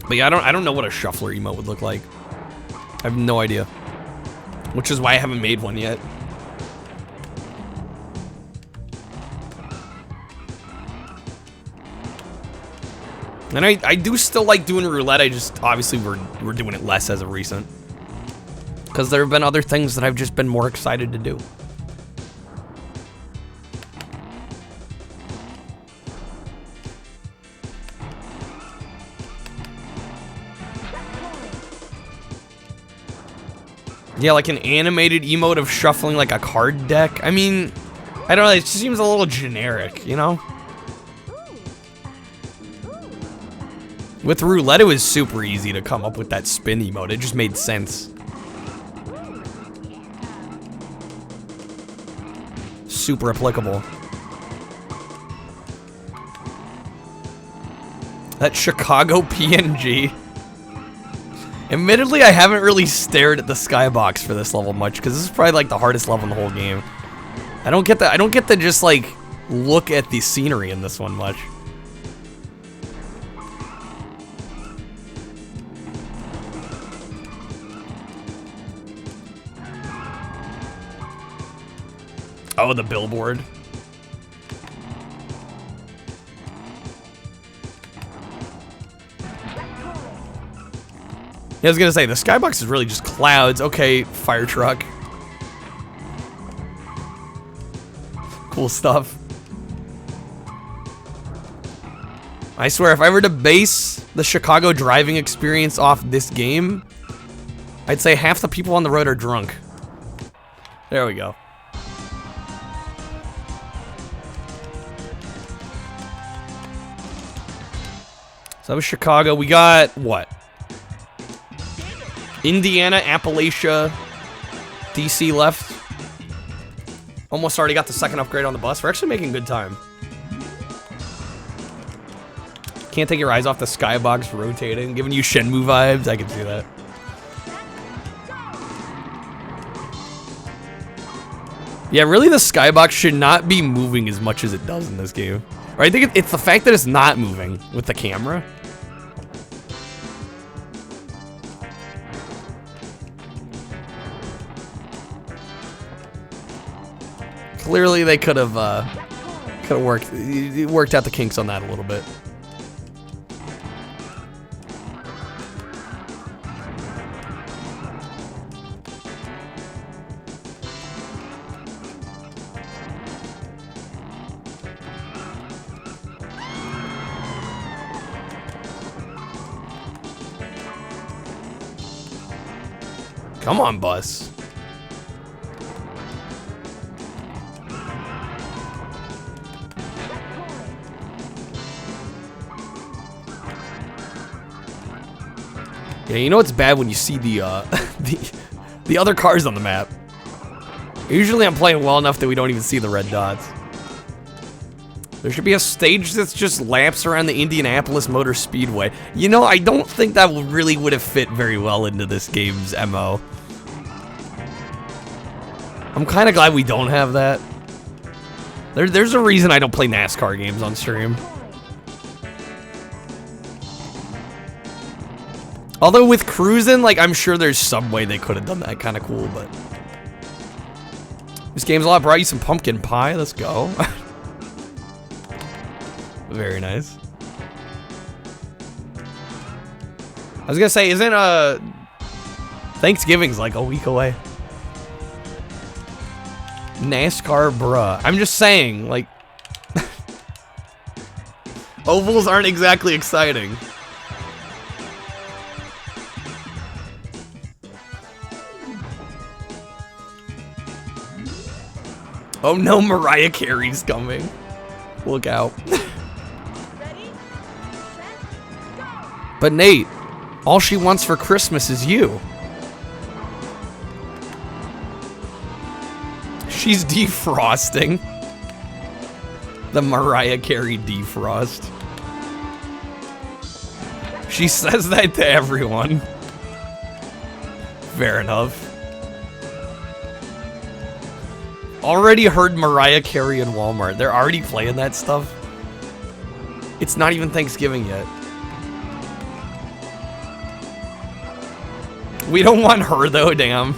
But yeah, I don't know what a shuffler emote would look like. I have no idea. Which is why I haven't made one yet. And I do still like doing roulette, I just, obviously we're doing it less as of recent. Because there have been other things that I've just been more excited to do. Yeah, like an animated emote of shuffling like a card deck. I mean, I don't know, it just seems a little generic, you know? With roulette, it was super easy to come up with that spin emote. It just made sense. Super applicable. That Chicago PNG. Admittedly, I haven't really stared at the skybox for this level much, because this is probably like the hardest level in the whole game. I don't get to just like look at the scenery in this one much. Oh, the billboard. Yeah, I was gonna say, the skybox is really just clouds. Okay, fire truck. Cool stuff. I swear, if I were to base the Chicago driving experience off this game, I'd say half the people on the road are drunk. There we go. So that was Chicago. We got, what? Indiana, Appalachia, DC left. Almost already got the second upgrade on the bus. We're actually making good time. Can't take your eyes off the skybox rotating, giving you Shenmue vibes. I can see that. Yeah, really the skybox should not be moving as much as it does in this game. Or I think it's the fact that it's not moving with the camera. Clearly, they could have worked out the kinks on that a little bit. Come on, bus. Yeah, you know it's bad when you see the the other cars on the map. Usually I'm playing well enough that we don't even see the red dots. There should be a stage that's just laps around the Indianapolis Motor Speedway. You know, I don't think that really would have fit very well into this game's MO. I'm kind of glad we don't have that. There's a reason I don't play NASCAR games on stream. Although with Cruis'n, like, I'm sure there's some way they could have done that kind of cool, but... This game's a lot. Brought you some pumpkin pie. Let's go. Very nice. I was gonna say, isn't, Thanksgiving's like a week away. NASCAR, bruh. I'm just saying, like... Ovals aren't exactly exciting. Oh no, Mariah Carey's coming. Look out. But Nate, all she wants for Christmas is you. She's defrosting. The Mariah Carey defrost. She says that to everyone. Fair enough. Already heard Mariah Carey in Walmart. They're already playing that stuff. It's not even Thanksgiving yet. We don't want her though, damn.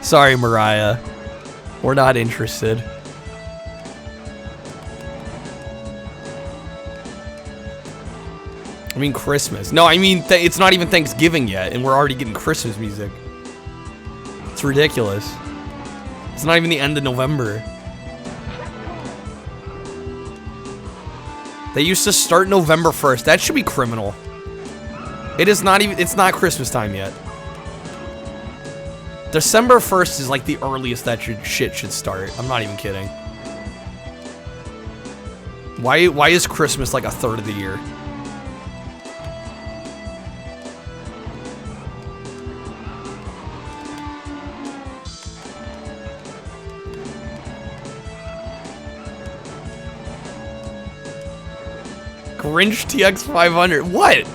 Sorry, Mariah. We're not interested. I mean Christmas. No, I mean it's not even Thanksgiving yet, and we're already getting Christmas music. It's ridiculous. It's not even the end of November. They used to start November 1st. That should be criminal. It is not even, it's not Christmas time yet. December 1st is like the earliest that shit should start. I'm not even kidding. Why is Christmas like a third of the year? Grinch TX 500. What?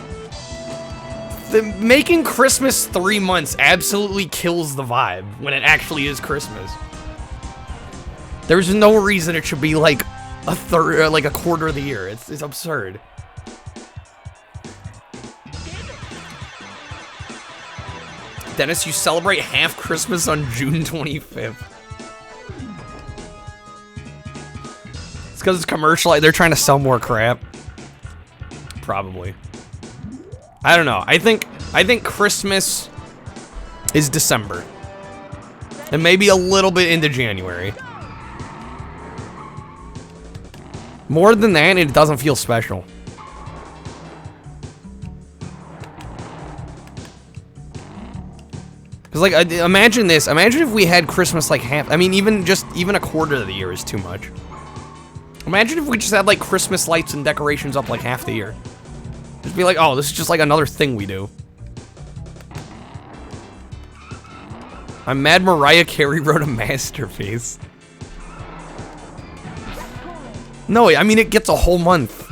Making Christmas 3 months absolutely kills the vibe when it actually is Christmas. There's no reason it should be like a third, or like a quarter of the year. It's absurd. Dennis, you celebrate half Christmas on June 25th. It's because it's commercial. They're trying to sell more crap. Probably. I don't know. I think Christmas is December. And maybe a little bit into January. More than that, it doesn't feel special. Cause like, imagine this. Imagine if we had Christmas like half. I mean, even a quarter of the year is too much. Imagine if we just had like Christmas lights and decorations up like half the year. Just be like, oh, this is just like another thing we do. I'm mad Mariah Carey wrote a masterpiece. No, I mean, it gets a whole month.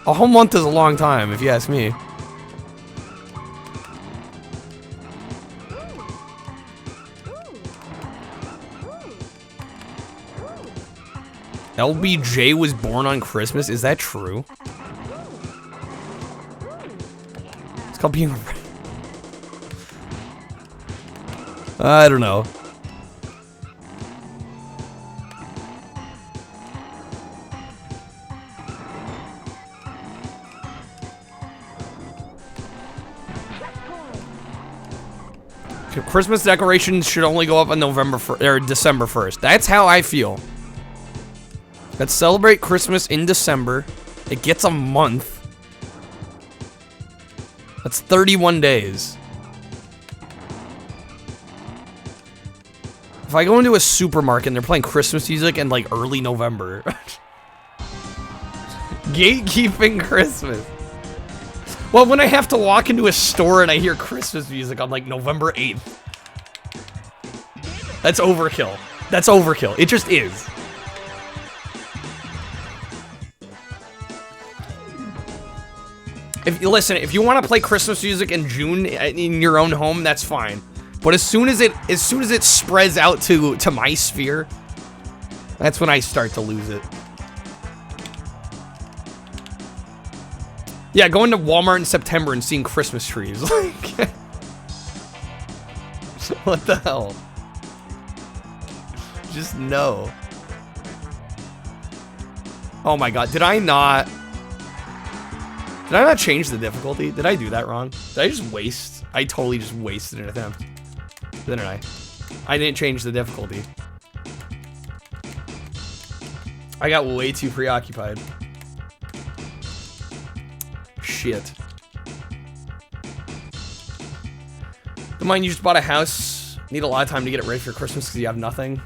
A whole month is a long time, if you ask me. LBJ was born on Christmas? Is that true? It's called being a... I don't know. Christmas decorations should only go up on December 1st. That's how I feel. Let's celebrate Christmas in December. It gets a month. That's 31 days. If I go into a supermarket and they're playing Christmas music in like early November. Gatekeeping Christmas. Well, when I have to walk into a store and I hear Christmas music on like November 8th. That's overkill. That's overkill. It just is. If you want to play Christmas music in June in your own home, that's fine. But as soon as it spreads out to my sphere, that's when I start to lose it. Yeah, going to Walmart in September and seeing Christmas trees. Like, what the hell? Just no. Oh my god, did I not change the difficulty? Did I do that wrong? Did I just waste? I totally just wasted an attempt. Didn't I? I didn't change the difficulty. I got way too preoccupied. Shit. Don't mind you just bought a house. Need a lot of time to get it ready for Christmas because you have nothing.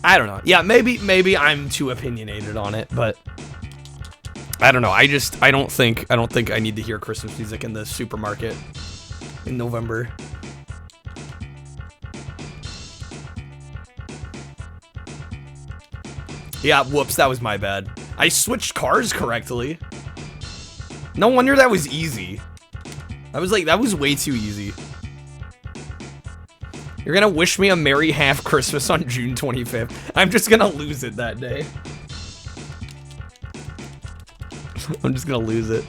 I don't know. Yeah, maybe I'm too opinionated on it, but I don't know. I don't think I need to hear Christmas music in the supermarket in November. Yeah, whoops, that was my bad. I switched cars correctly. No wonder that was easy. I was like, that was way too easy. You're gonna wish me a Merry Half Christmas on June 25th. I'm just gonna lose it that day. I'm just gonna lose it.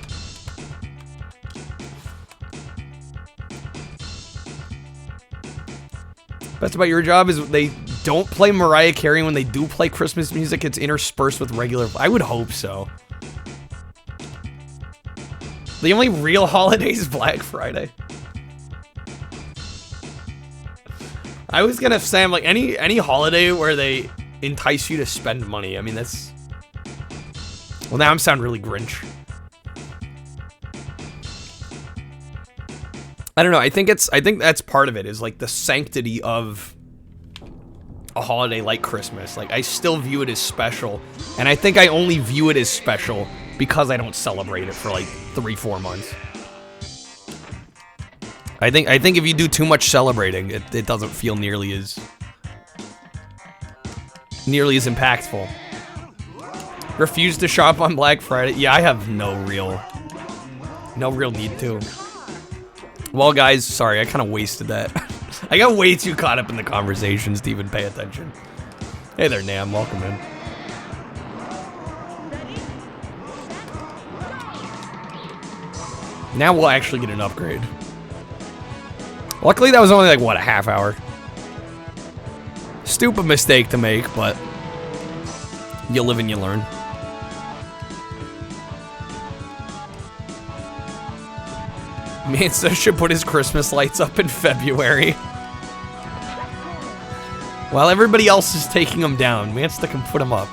Best about your job is they don't play Mariah Carey. When they do play Christmas music, it's interspersed with regular. I would hope so. The only real holiday is Black Friday. I was gonna say, I'm like, any holiday where they entice you to spend money. I mean, that's... Well, now I'm sounding really Grinch. I don't know. I think that's part of it, is like the sanctity of a holiday like Christmas. Like, I still view it as special, and I think I only view it as special because I don't celebrate it for like 3-4 months. I think if you do too much celebrating, it doesn't feel nearly as impactful. Refuse to shop on Black Friday. Yeah, I have no real need to. Well, guys, sorry, I kind of wasted that. I got way too caught up in the conversations to even pay attention. Hey there, Nam. Welcome in. Now we'll actually get an upgrade. Luckily, that was only like, what, a half hour? Stupid mistake to make, but you live and you learn. Mansa should put his Christmas lights up in February. While everybody else is taking them down, Mansa can put them up.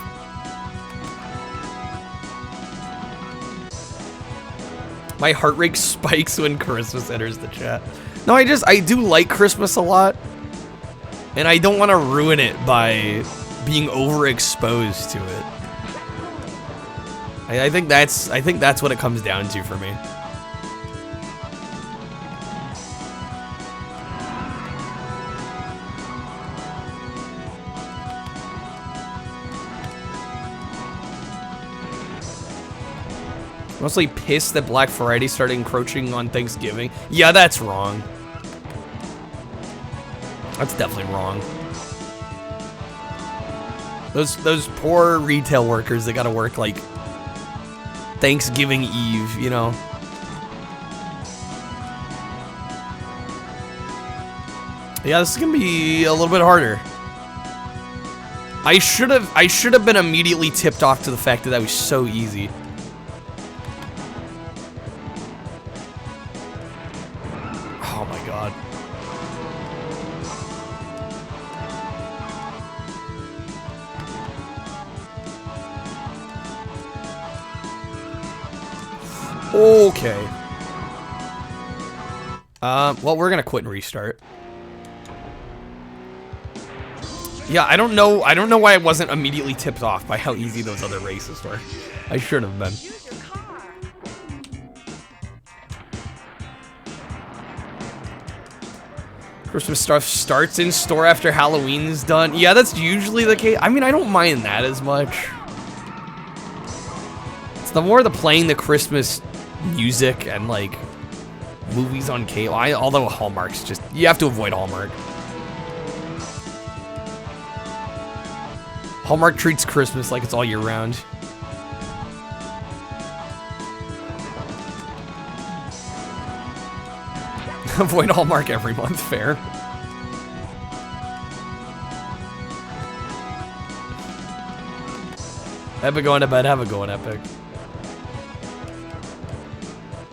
My heart rate spikes when Christmas enters the chat. No, I do like Christmas a lot. And I don't want to ruin it by being overexposed to it. I think that's what it comes down to for me. Mostly pissed that Black Friday started encroaching on Thanksgiving. Yeah, that's wrong. That's definitely wrong. Those poor retail workers that gotta work like Thanksgiving Eve, you know. Yeah, this is gonna be a little bit harder. I should have been immediately tipped off to the fact that was so easy. Oh my god. Okay. Well, we're gonna quit and restart. Yeah, I don't know why I wasn't immediately tipped off by how easy those other races were. I should have been. Christmas stuff starts in store after Halloween's done. Yeah, that's usually the case. I mean, I don't mind that as much. It's the more the playing the Christmas music and like movies on cable. Although Hallmark's just, you have to avoid Hallmark. Hallmark treats Christmas like it's all year round. Avoid Hallmark every month, fair. Epic going to bed, have a going, Epic.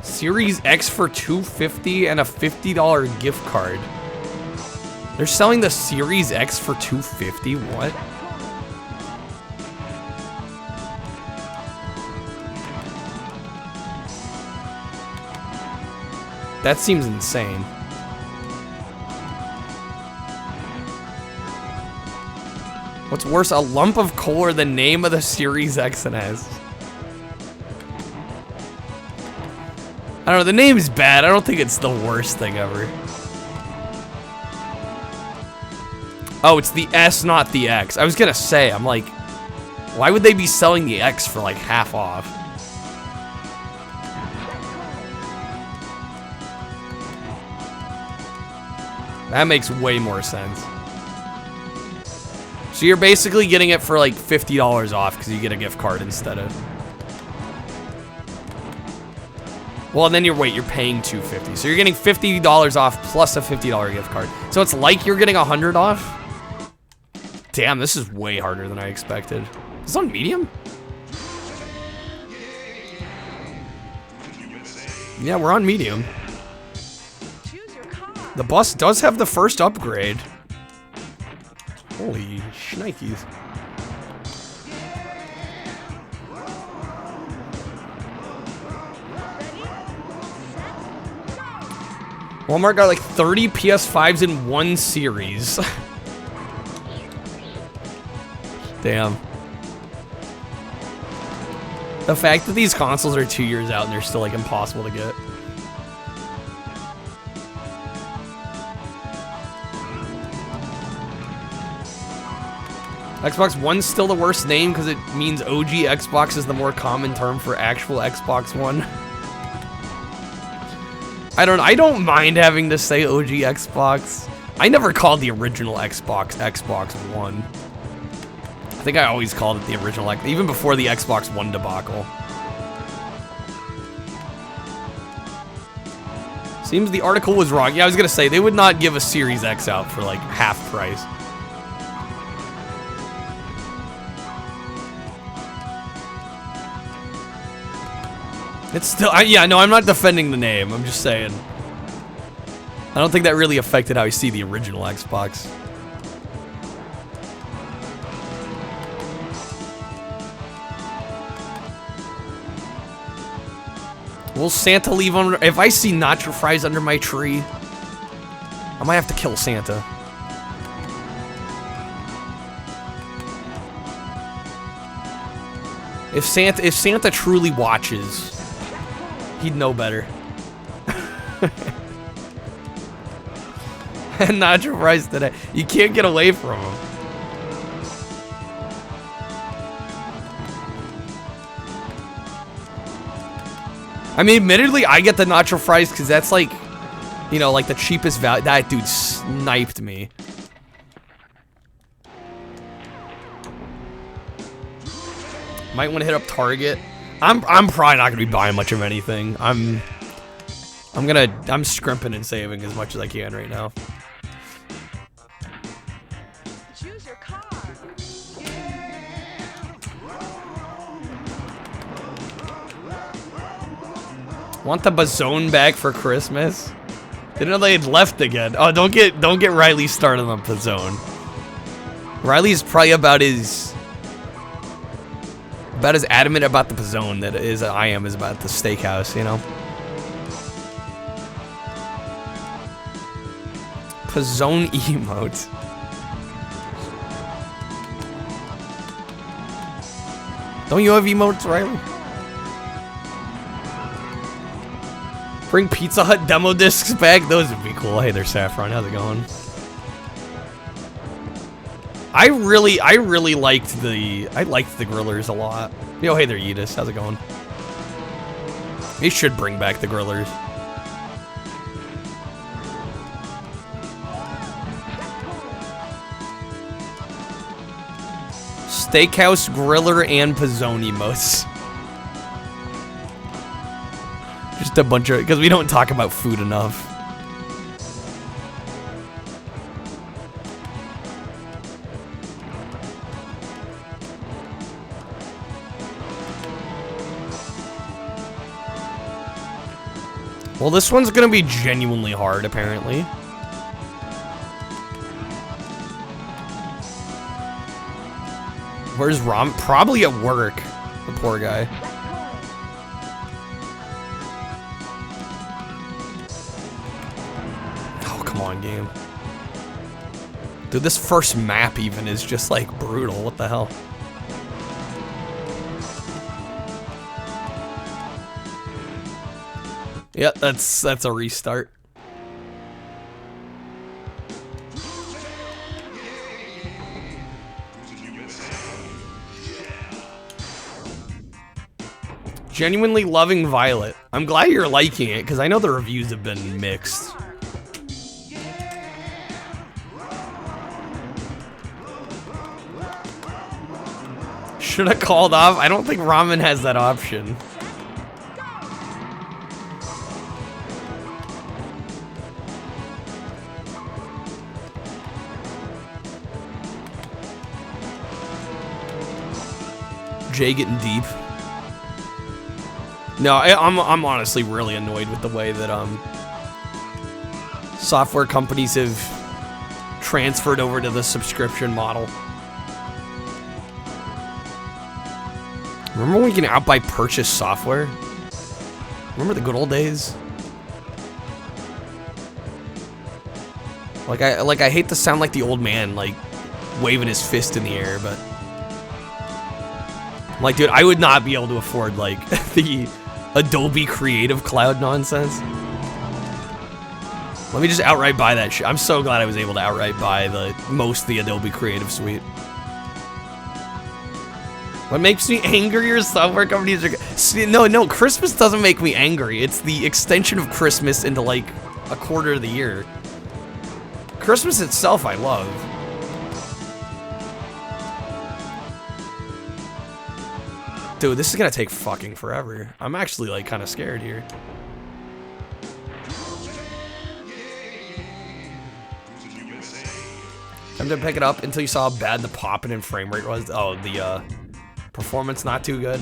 Series X for $250 and a $50 gift card. They're selling the Series X for $250? What? That seems insane. What's worse, a lump of coal or the name of the Series X and S? I don't know, the name's bad. I don't think it's the worst thing ever. Oh, it's the S, not the X. I was gonna say, I'm like, why would they be selling the X for like half off? That makes way more sense. So you're basically getting it for like $50 off because you get a gift card instead of. Well, then you're paying $250. So you're getting $50 off plus a $50 gift card. So it's like you're getting $100 off. Damn, this is way harder than I expected. Is this on medium? Yeah, we're on medium. The bus does have the first upgrade. Holy shnikes. Walmart got like 30 PS5s in one series. Damn. The fact that these consoles are 2 years out and they're still like impossible to get. Xbox One's still the worst name because it means OG Xbox is the more common term for actual Xbox One. I don't mind having to say OG Xbox. I never called the original Xbox One. I think I always called it the original, like even before the Xbox One debacle. Seems the article was wrong. Yeah, I was gonna say they would not give a Series X out for like half price. It's still, yeah, no, I'm not defending the name. I'm just saying. I don't think that really affected how you see the original Xbox. Will Santa leave on? If I see nacho fries under my tree, I might have to kill Santa. If Santa truly watches, he'd know better. And nacho fries today. You can't get away from him. I mean, admittedly, I get the nacho fries because that's like, you know, like the cheapest value. That dude sniped me. Might want to hit up Target. I'm probably not gonna be buying much of anything. I'm scrimping and saving as much as I can right now. Choose your car. Want the Bazone back for Christmas? Didn't know they had left again. Oh, don't get Riley started on Bazone. Riley's probably about as adamant about the Bazone that I am about the steakhouse, you know. Bazone emote. Don't you have emotes, Riley? Bring Pizza Hut demo discs back. Those would be cool. Hey there, Saffron. How's it going? I really liked the grillers a lot. Yo, hey there, Yedis. How's it going? They should bring back the grillers. Steakhouse, griller, and Pizzone emotes. Just a bunch of, because we don't talk about food enough. Well, this one's gonna be genuinely hard, apparently. Where's Rom? Probably at work. The poor guy. Oh, come on, game. Dude, this first map even is just like brutal. What the hell? Yep, that's a restart. Genuinely loving Violet. I'm glad you're liking it, because I know the reviews have been mixed. Should have called off. I don't think Ramen has that option. Jay getting deep. No, I'm honestly really annoyed with the way that software companies have transferred over to the subscription model. Remember when we can outbuy purchase software? Remember the good old days? Like I hate to sound like the old man, like waving his fist in the air, but like, dude, I would not be able to afford like the Adobe Creative Cloud nonsense. Let me just outright buy that shit. I'm so glad I was able to outright buy most of the Adobe Creative Suite. What makes me angrier? Software companies are... See, no, Christmas doesn't make me angry. It's the extension of Christmas into, like, a quarter of the year. Christmas itself, I love. Dude, this is gonna take fucking forever. I'm actually, like, kind of scared here. Time to pick it up until you saw how bad the popping and frame rate was. Oh, the, performance not too good.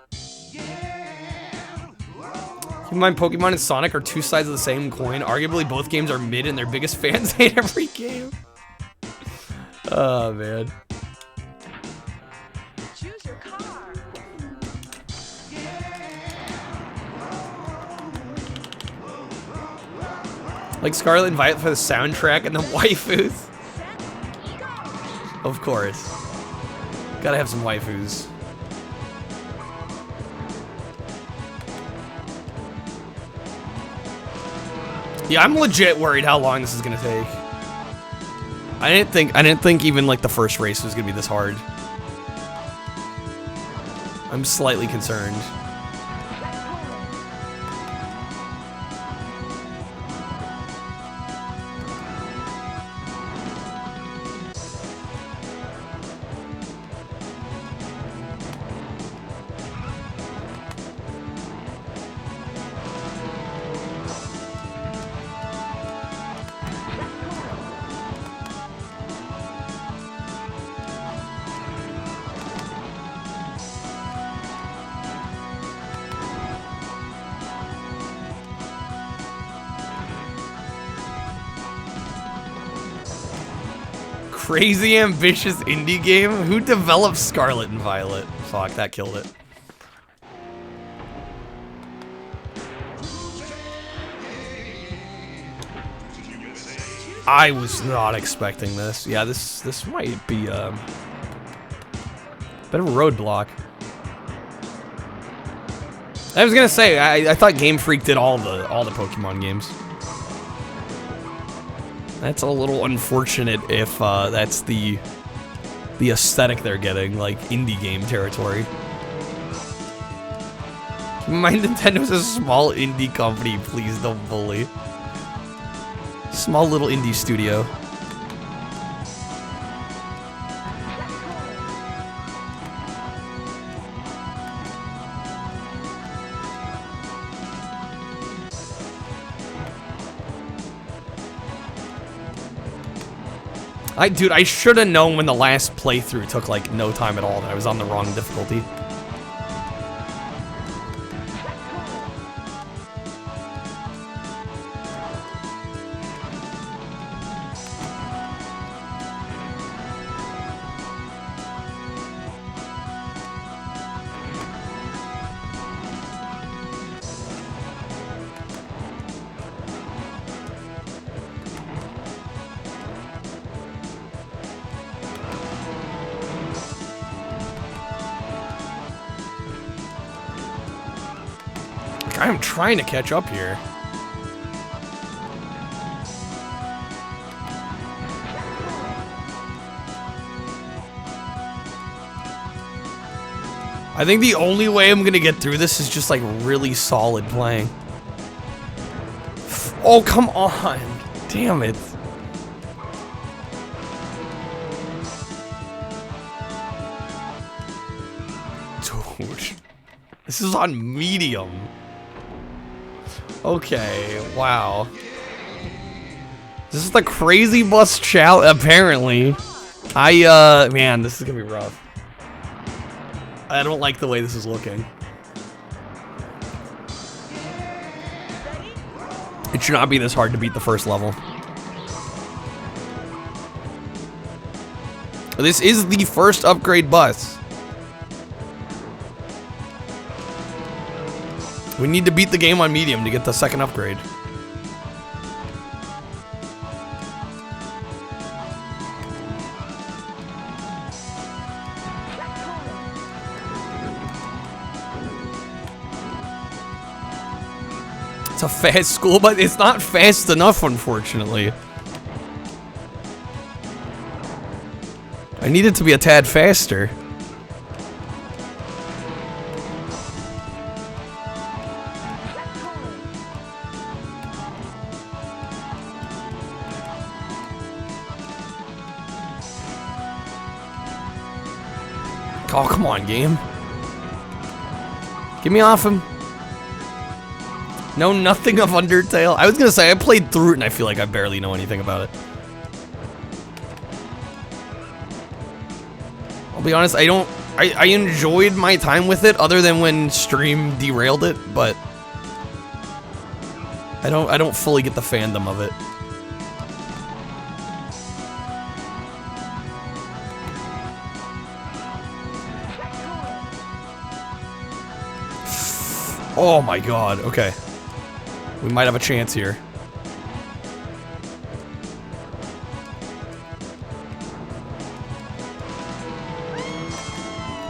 Keep in mind, Pokemon and Sonic are two sides of the same coin. Arguably, both games are mid and their biggest fans hate every game. Oh, man. Choose your car. Like Scarlet and Violet for the soundtrack and the waifus. Of course. Gotta have some waifus. Yeah, I'm legit worried how long this is gonna take. I didn't think even like the first race was gonna be this hard. I'm slightly concerned. Crazy ambitious indie game? Who developed Scarlet and Violet? Fuck, that killed it. I was not expecting this. Yeah, this might be a bit of a roadblock. I was gonna say I thought Game Freak did all the Pokemon games. That's a little unfortunate if that's the aesthetic they're getting, like indie game territory. Keep in mind, Nintendo's a small indie company, please don't bully. Small little indie studio. Dude, I should have known when the last playthrough took like no time at all that I was on the wrong difficulty. I'm trying to catch up here. I think the only way I'm gonna get through this is just like really solid playing. Oh, come on. Damn it. Dude. This is on medium. Okay, wow. This is the crazy bus challenge, apparently. Man, this is gonna be rough. I don't like the way this is looking. It should not be this hard to beat the first level. This is the first upgrade bus. We need to beat the game on medium to get the second upgrade. It's a fast school, but it's not fast enough, unfortunately. I need it to be a tad faster. Oh, come on, game. Get me off him. Know nothing of Undertale. I was gonna say, I played through it and I feel like I barely know anything about it. I'll be honest, I enjoyed my time with it other than when stream derailed it, but I don't fully get the fandom of it. Oh my god, okay. We might have a chance here.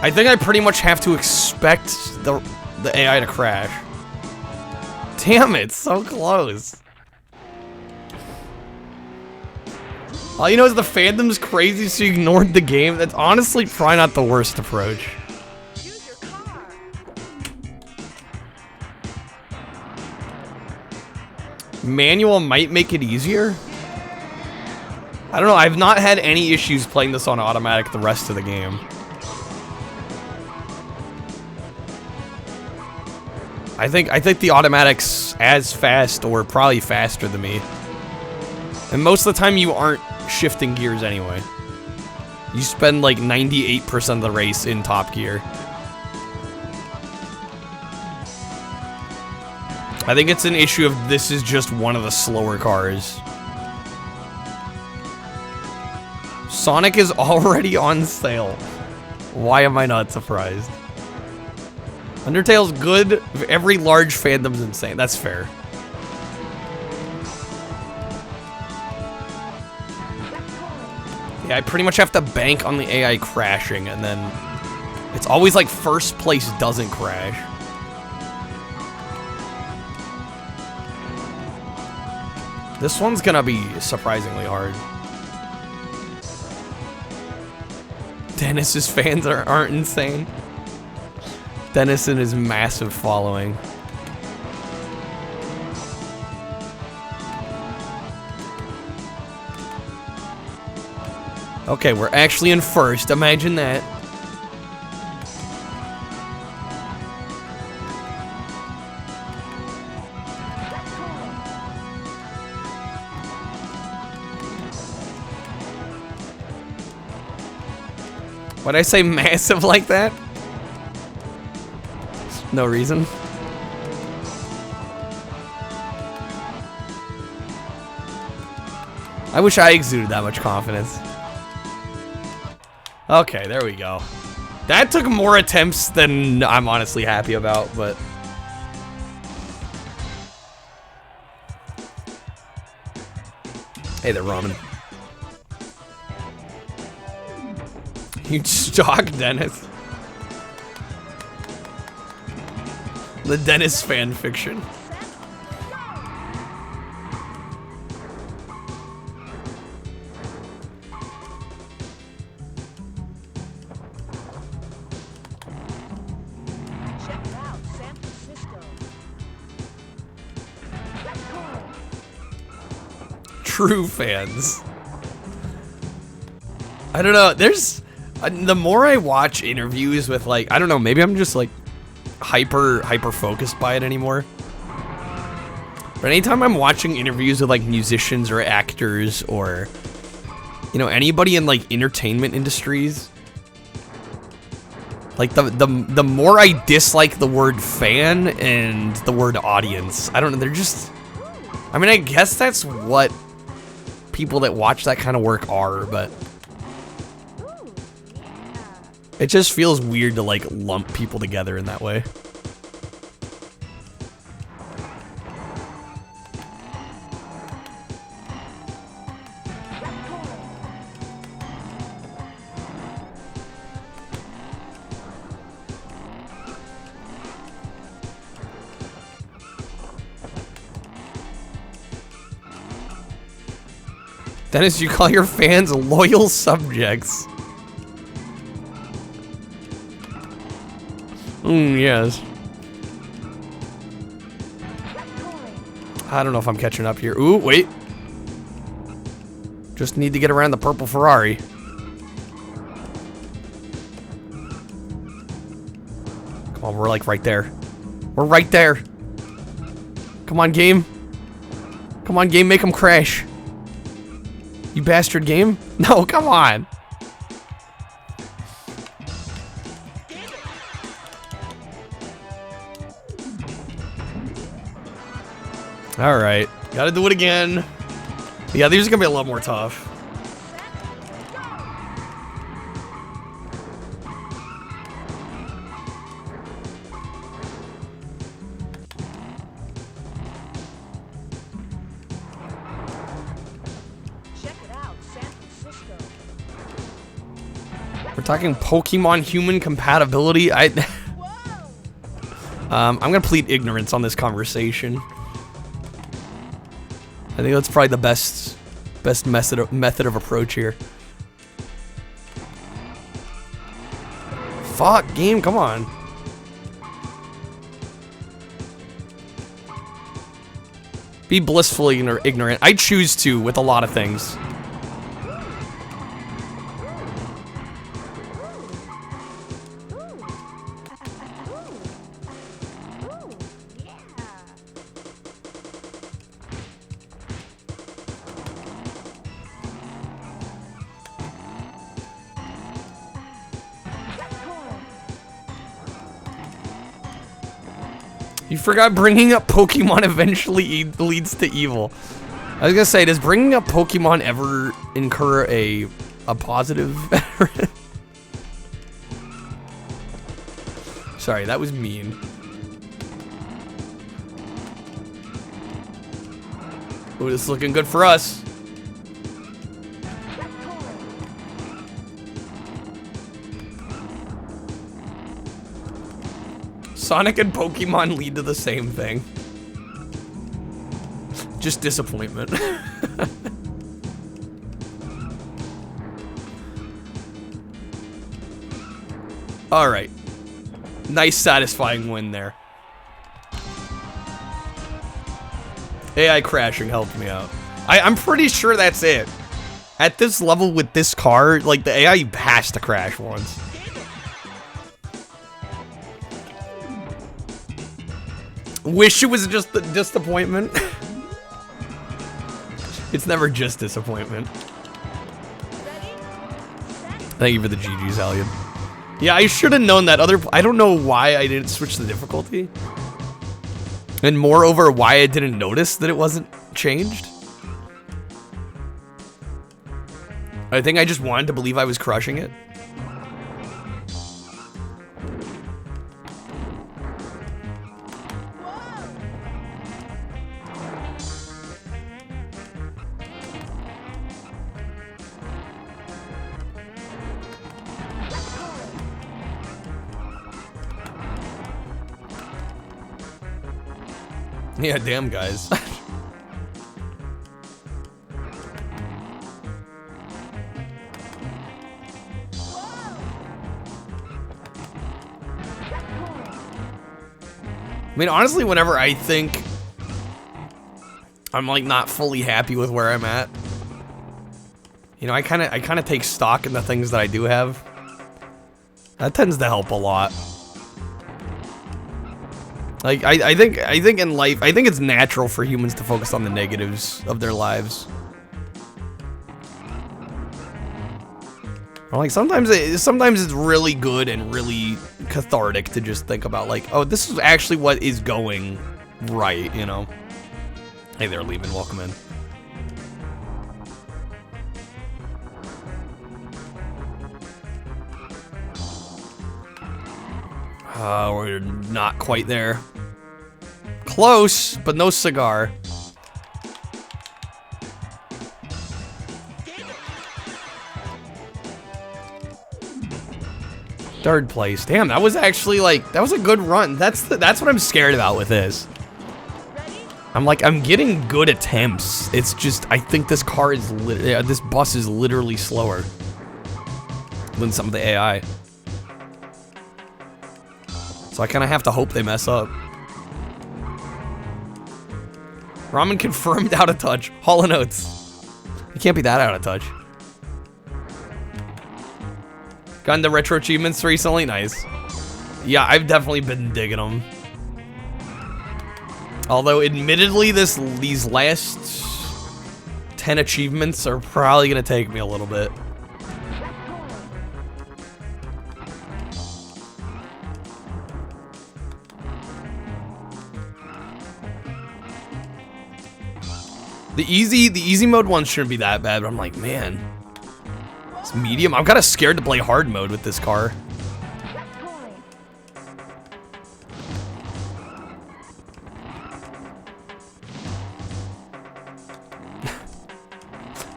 I think I pretty much have to expect the AI to crash. Damn it, so close. All you know is the fandom's crazy, so you ignored the game. That's honestly probably not the worst approach. Manual might make it easier. I don't know, I've not had any issues playing this on automatic the rest of the game. I think the automatic's as fast or probably faster than me. And most of the time you aren't shifting gears anyway. You spend like 98% of the race in top gear. I think it's an issue of this is just one of the slower cars. Sonic is already on sale. Why am I not surprised? Undertale's good. Every large fandom's insane. That's fair. Yeah, I pretty much have to bank on the AI crashing, and then it's always like first place doesn't crash. This one's gonna be surprisingly hard. Dennis's fans aren't insane. Dennis and his massive following. Okay, we're actually in first. Imagine that. Why'd I say massive like that? No reason. I wish I exuded that much confidence. Okay, there we go. That took more attempts than I'm honestly happy about, but... Hey there, Ramen. You stalk Dennis. The Dennis fan fiction. True fans. I don't know, there's... The more I watch interviews with, like, I don't know, maybe I'm just like hyper focused by it anymore. But anytime I'm watching interviews with like musicians or actors or, you know, anybody in like entertainment industries, like the more I dislike the word fan and the word audience. I don't know, they're just, I mean, I guess that's what people that watch that kind of work are, but it just feels weird to like lump people together in that way. Dennis, you call your fans loyal subjects. Yes. I don't know if I'm catching up here. Ooh, wait. Just need to get around the purple Ferrari. Come on, we're like right there. We're right there. Come on, game. Come on, game, make them crash. You bastard game? No, come on. Alright, gotta do it again. Yeah, these are gonna be a lot more tough. Check it out, San Francisco. We're talking Pokemon human compatibility. I'm gonna plead ignorance on this conversation. I think that's probably the best method of approach here. Fuck, game, come on. Be blissfully ignorant. I choose to with a lot of things. You forgot bringing up Pokemon eventually leads to evil. I was gonna say, does bringing up Pokemon ever incur a positive? Sorry, that was mean. Ooh, this is looking good for us. Sonic and Pokemon lead to the same thing. Just disappointment. Alright. Nice, satisfying win there. AI crashing helped me out. I'm pretty sure that's it. At this level with this car, like, the AI has to crash once. Wish it was just the disappointment. It's never just disappointment. Thank you for the GG's, Alien. Yeah, I should have known that other... I don't know why I didn't switch the difficulty. And moreover, why I didn't notice that it wasn't changed. I think I just wanted to believe I was crushing it. Yeah, damn, guys. I mean, honestly, whenever I think I'm like not fully happy with where I'm at, you know, I kind of take stock in the things that I do have. That tends to help a lot. Like, I think in life, I think it's natural for humans to focus on the negatives of their lives. Like, sometimes it's really good and really cathartic to just think about, like, oh, this is actually what is going right, you know? Hey, they're leaving. Welcome in. We're not quite there. Close, but no cigar. Third place. Damn, that was actually like, that was a good run. That's what I'm scared about with this. I'm getting good attempts. It's just, I think this car is, this bus is literally slower than some of the AI. So I kind of have to hope they mess up. Ramen confirmed out of touch. Hall & Oates. You can't be that out of touch. Gotten the retro achievements recently? Nice. Yeah, I've definitely been digging them. Although, admittedly, these last 10 achievements are probably going to take me a little bit. The easy mode ones shouldn't be that bad, but I'm like, man, it's medium. I'm kind of scared to play hard mode with this car.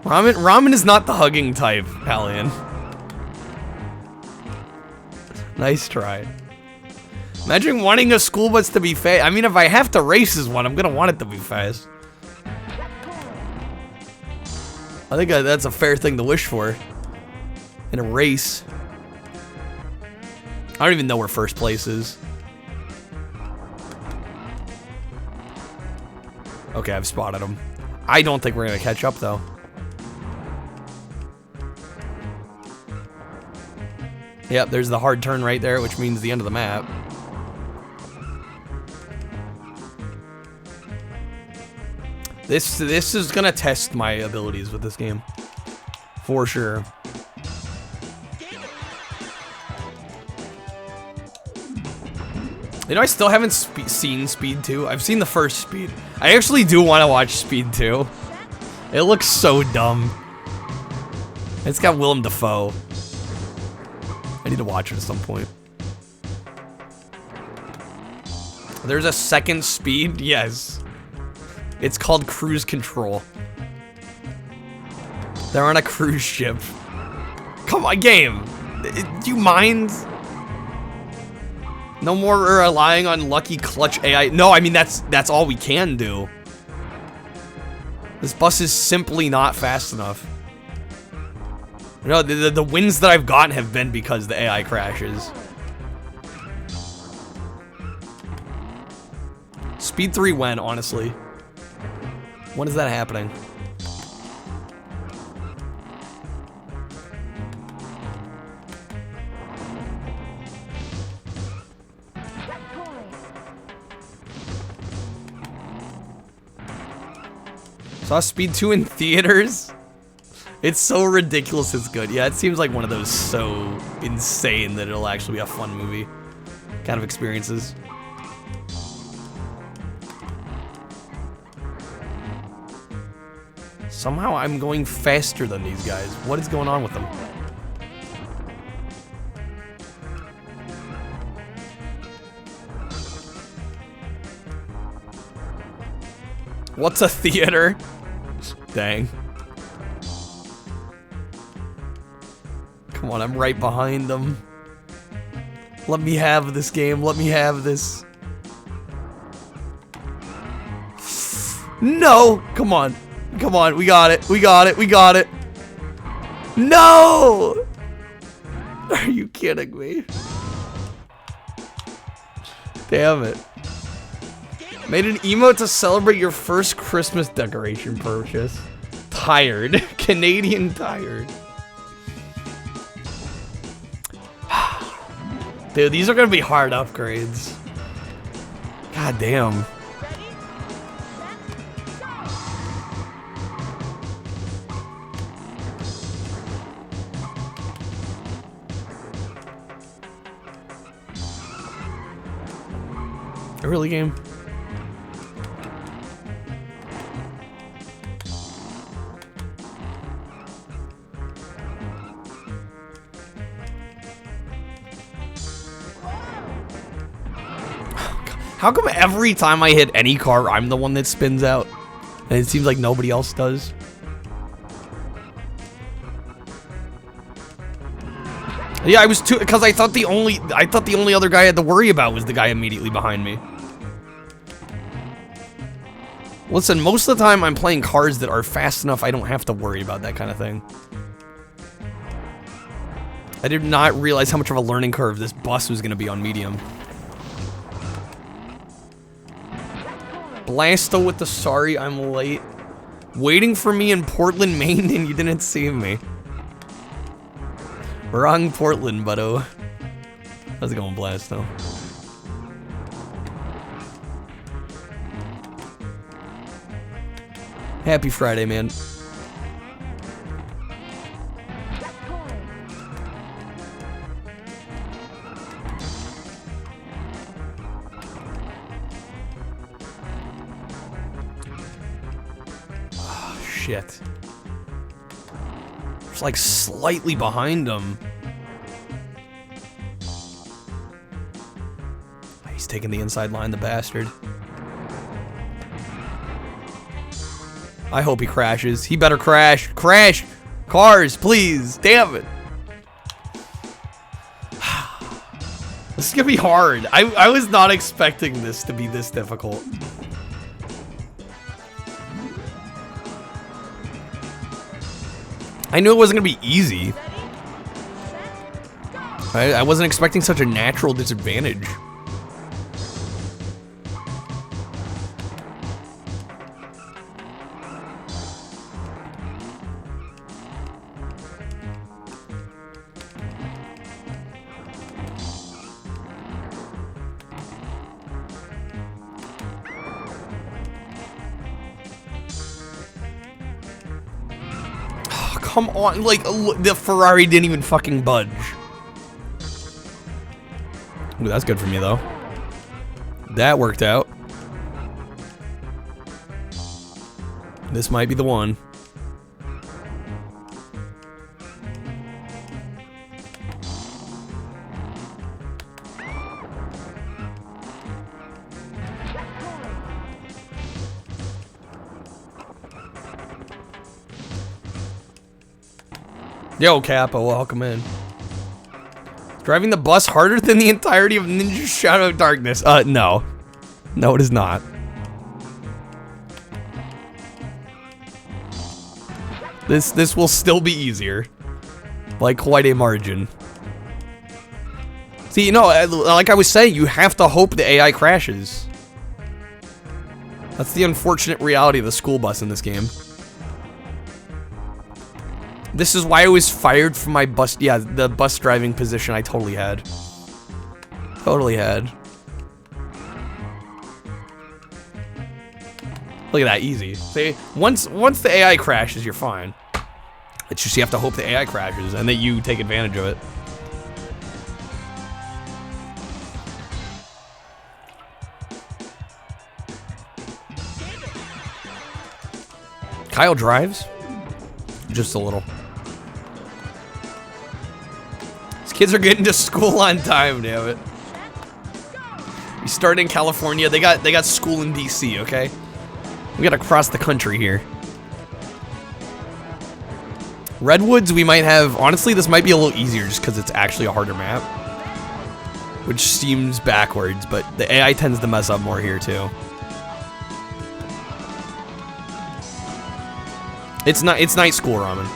Ramen is not the hugging type, Hallian. Nice try. Imagine wanting a school bus to be fast. I mean, if I have to race as one, I'm gonna want it to be fast. I think that's a fair thing to wish for in a race. I don't even know where first place is. Okay, I've spotted him. I don't think we're gonna catch up though. Yep, there's the hard turn right there, which means the end of the map. This is gonna test my abilities with this game, for sure. You know, I still haven't seen Speed 2. I've seen the first Speed. I actually do want to watch Speed 2. It looks so dumb. It's got Willem Dafoe. I need to watch it at some point. There's a second Speed? Yes. It's called Cruise Control. They're on a cruise ship. Come on, game. Do you mind? No more relying on lucky clutch AI. No, I mean, that's all we can do. This bus is simply not fast enough. No, the wins that I've gotten have been because the AI crashes. Speed 3 when, honestly? When is that happening? Saw Speed 2 in theaters? It's so ridiculous it's good. Yeah, it seems like one of those so insane that it'll actually be a fun movie kind of experiences. Somehow I'm going faster than these guys. What is going on with them? What's a theater? Dang. Come on, I'm right behind them. Let me have this game. Let me have this. No! Come on. Come on, we got it. We got it. We got it. No! Are you kidding me? Damn it. Made an emote to celebrate your first Christmas decoration purchase. Tired. Canadian tired. Dude, these are gonna be hard upgrades. God damn. Really, game? How come every time I hit any car, I'm the one that spins out? And it seems like nobody else does. Yeah, I was too, because I thought the only other guy I had to worry about was the guy immediately behind me. Listen, most of the time I'm playing cars that are fast enough I don't have to worry about that kind of thing. I did not realize how much of a learning curve this bus was going to be on medium. Blasto with the sorry I'm late. Waiting for me in Portland, Maine, and you didn't see me. Wrong Portland, buddo. How's it going, Blasto? Happy Friday, man. Oh, shit. It's like slightly behind him. He's taking the inside line, the bastard. I hope he crashes. He better crash. Crash! Cars, please. Damn it. This is gonna be hard. I was not expecting this to be this difficult. I knew it wasn't gonna be easy. I wasn't expecting such a natural disadvantage. Come on, like, the Ferrari didn't even fucking budge. Ooh, that's good for me, though. That worked out. This might be the one. Yo, Kappa, welcome in. Driving the bus harder than the entirety of Ninja Shadow of Darkness. No. No, it is not. This will still be easier. By quite a margin. See, you know, like I was saying, you have to hope the AI crashes. That's the unfortunate reality of the school bus in this game. This is why I was fired from my bus. Yeah, the bus driving position I totally had. Totally had. Look at that, easy. See, once the AI crashes, you're fine. It's just you have to hope the AI crashes and that you take advantage of it. Kyle drives? Just a little. These kids are getting to school on time, damn it. We started in California. They got school in DC, okay? We gotta cross the country here. Redwoods, we might have... Honestly, this might be a little easier just because it's actually a harder map. Which seems backwards, but the AI tends to mess up more here, too. It's night school ramen.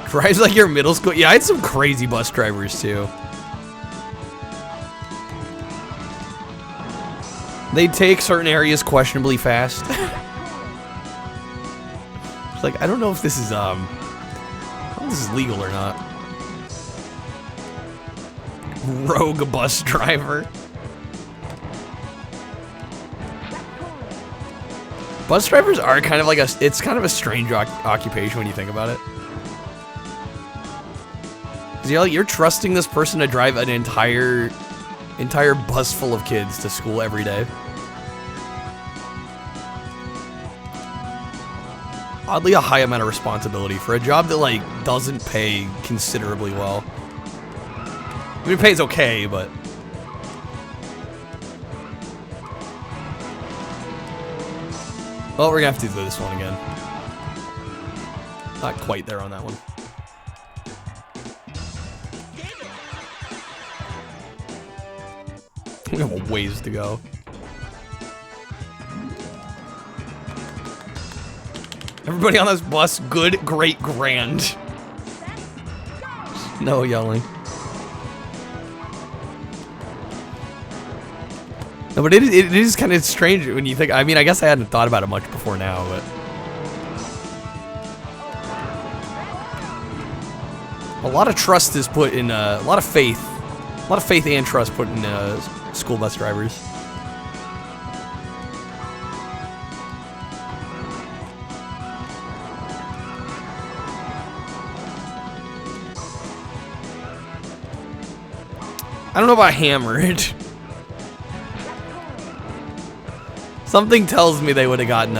Drives like your middle school. Yeah, I had some crazy bus drivers too. They take certain areas questionably fast. It's like, I don't know if this is I don't know if this is legal or not. Rogue bus driver. Bus drivers are kind of like it's kind of a strange occupation when you think about it. Cause you're trusting this person to drive an entire bus full of kids to school every day. Oddly, a high amount of responsibility for a job that like doesn't pay considerably well. I mean, it pays okay, but well, we're gonna have to do this one again. Not quite there on that one. We have a ways to go. Everybody on this bus, good, great, grand. No yelling. No, but it is kind of strange when you think. I mean, I guess I hadn't thought about it much before now, but a lot of trust is put in. A lot of faith and trust put in school bus drivers. I don't know about hammered. Something tells me they would have gotten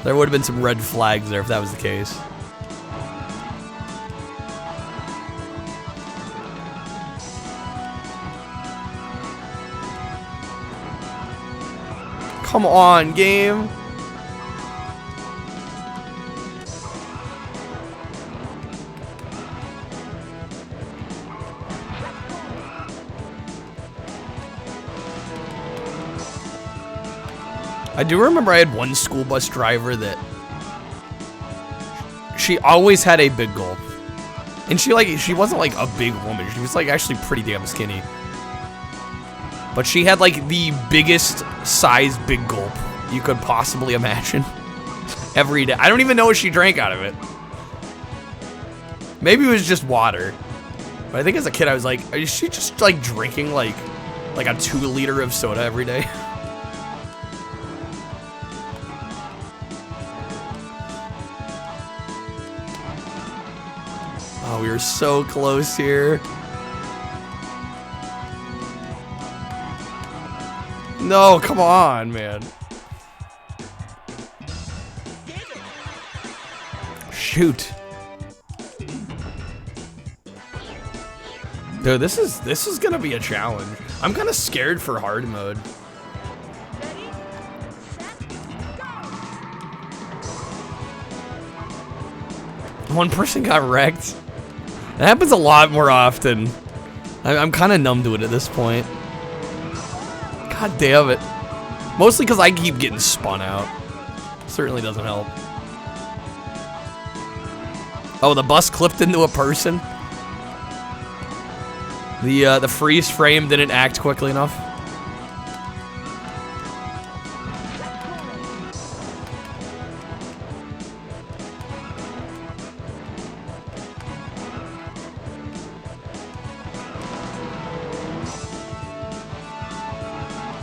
there would have been some red flags there if that was the case. Come on, game. I do remember I had one school bus driver that she always had a big gulp. And she wasn't like a big woman. She was like actually pretty damn skinny. But she had like the biggest size big gulp you could possibly imagine every day. I don't even know what she drank out of it. Maybe it was just water. But I think as a kid I was like, is she just like drinking like a 2 liter of soda every day? Oh, we were so close here. No, come on, man. Shoot. Dude, this is gonna be a challenge. I'm kind of scared for hard mode. One person got wrecked. It happens a lot more often. I'm kind of numb to it at this point. God damn it. Mostly because I keep getting spun out. Certainly doesn't help. Oh, the bus clipped into a person? The freeze frame didn't act quickly enough.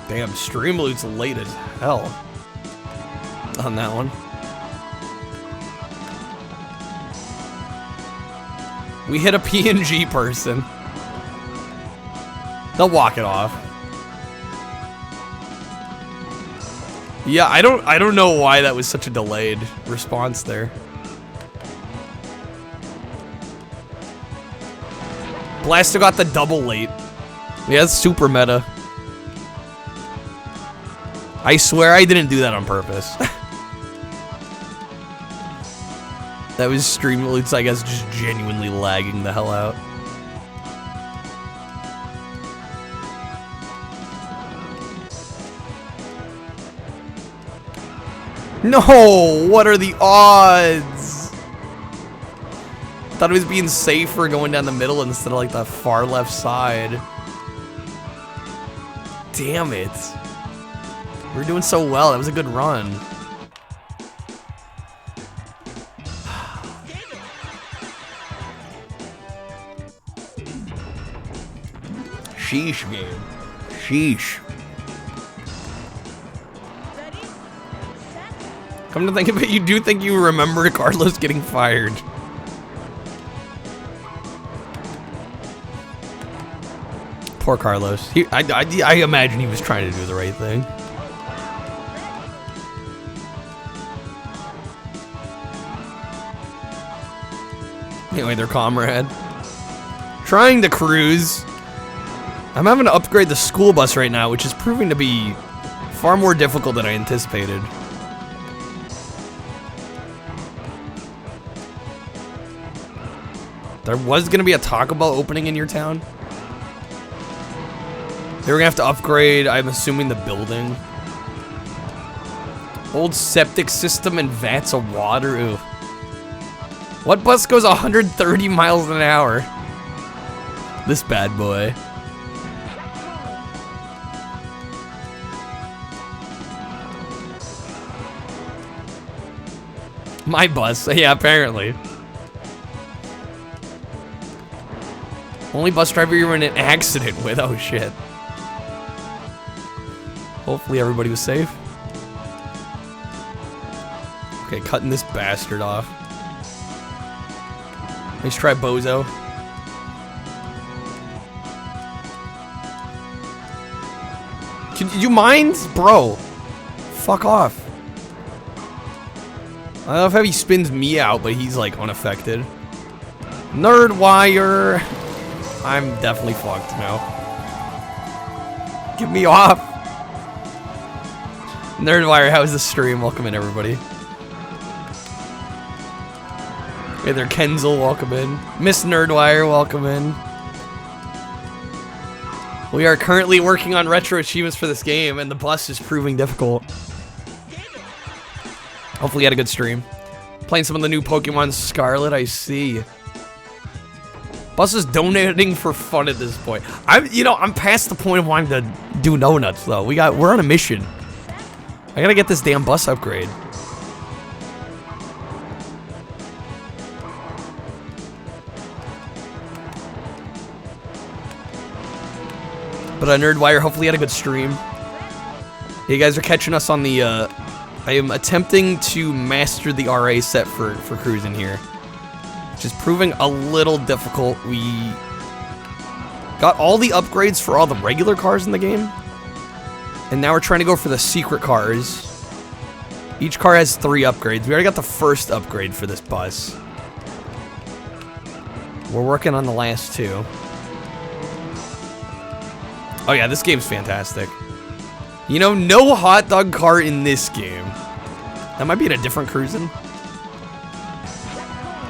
Damn, streamloots late as hell on that one. We hit a PNG person. They'll walk it off. Yeah, I don't know why that was such a delayed response there. Blaster got the double late. Yeah, it's super meta. I swear I didn't do that on purpose. That was streamloots, I guess, just genuinely lagging the hell out. No! What are the odds? Thought it was being safer going down the middle instead of like the far left side. Damn it. We were doing so well. That was a good run. Sheesh, game. Sheesh. Come to think of it, you do think you remember Carlos getting fired. Poor Carlos. I imagine he was trying to do the right thing. Anyway, their comrade. Trying to cruise. I'm having to upgrade the school bus right now, which is proving to be far more difficult than I anticipated. There was going to be a Taco Bell opening in your town. They were going to have to upgrade, I'm assuming, the building. Old septic system and vats of water. Ooh. What bus goes 130 miles an hour? This bad boy. My bus. Yeah, apparently. Only bus driver you were in an accident with. Oh, shit. Hopefully everybody was safe. Okay, cutting this bastard off. Let's try Bozo. Can you mind? Bro. Fuck off. I love how he spins me out, but he's like unaffected. Nerdwire. I'm definitely fucked now. Get me off. Nerdwire, how's the stream? Welcome in, everybody. Hey there, Kenzel, welcome in. Miss Nerdwire, welcome in. We are currently working on retro achievements for this game, and the bus is proving difficult. Hopefully you had a good stream. Playing some of the new Pokemon Scarlet, I see. Bus is donating for fun at this point. I'm past the point of wanting to do donuts though. We're on a mission. I gotta get this damn bus upgrade. But Nerdwire, hopefully you had a good stream. You guys are catching us on the, I am attempting to master the RA set for cruising here. Which is proving a little difficult. We got all the upgrades for all the regular cars in the game. And now we're trying to go for the secret cars. Each car has 3 upgrades. We already got the first upgrade for this bus. We're working on the last 2. Oh yeah, this game's fantastic. You know, no hot dog car in this game. That might be in a different Cruis'n.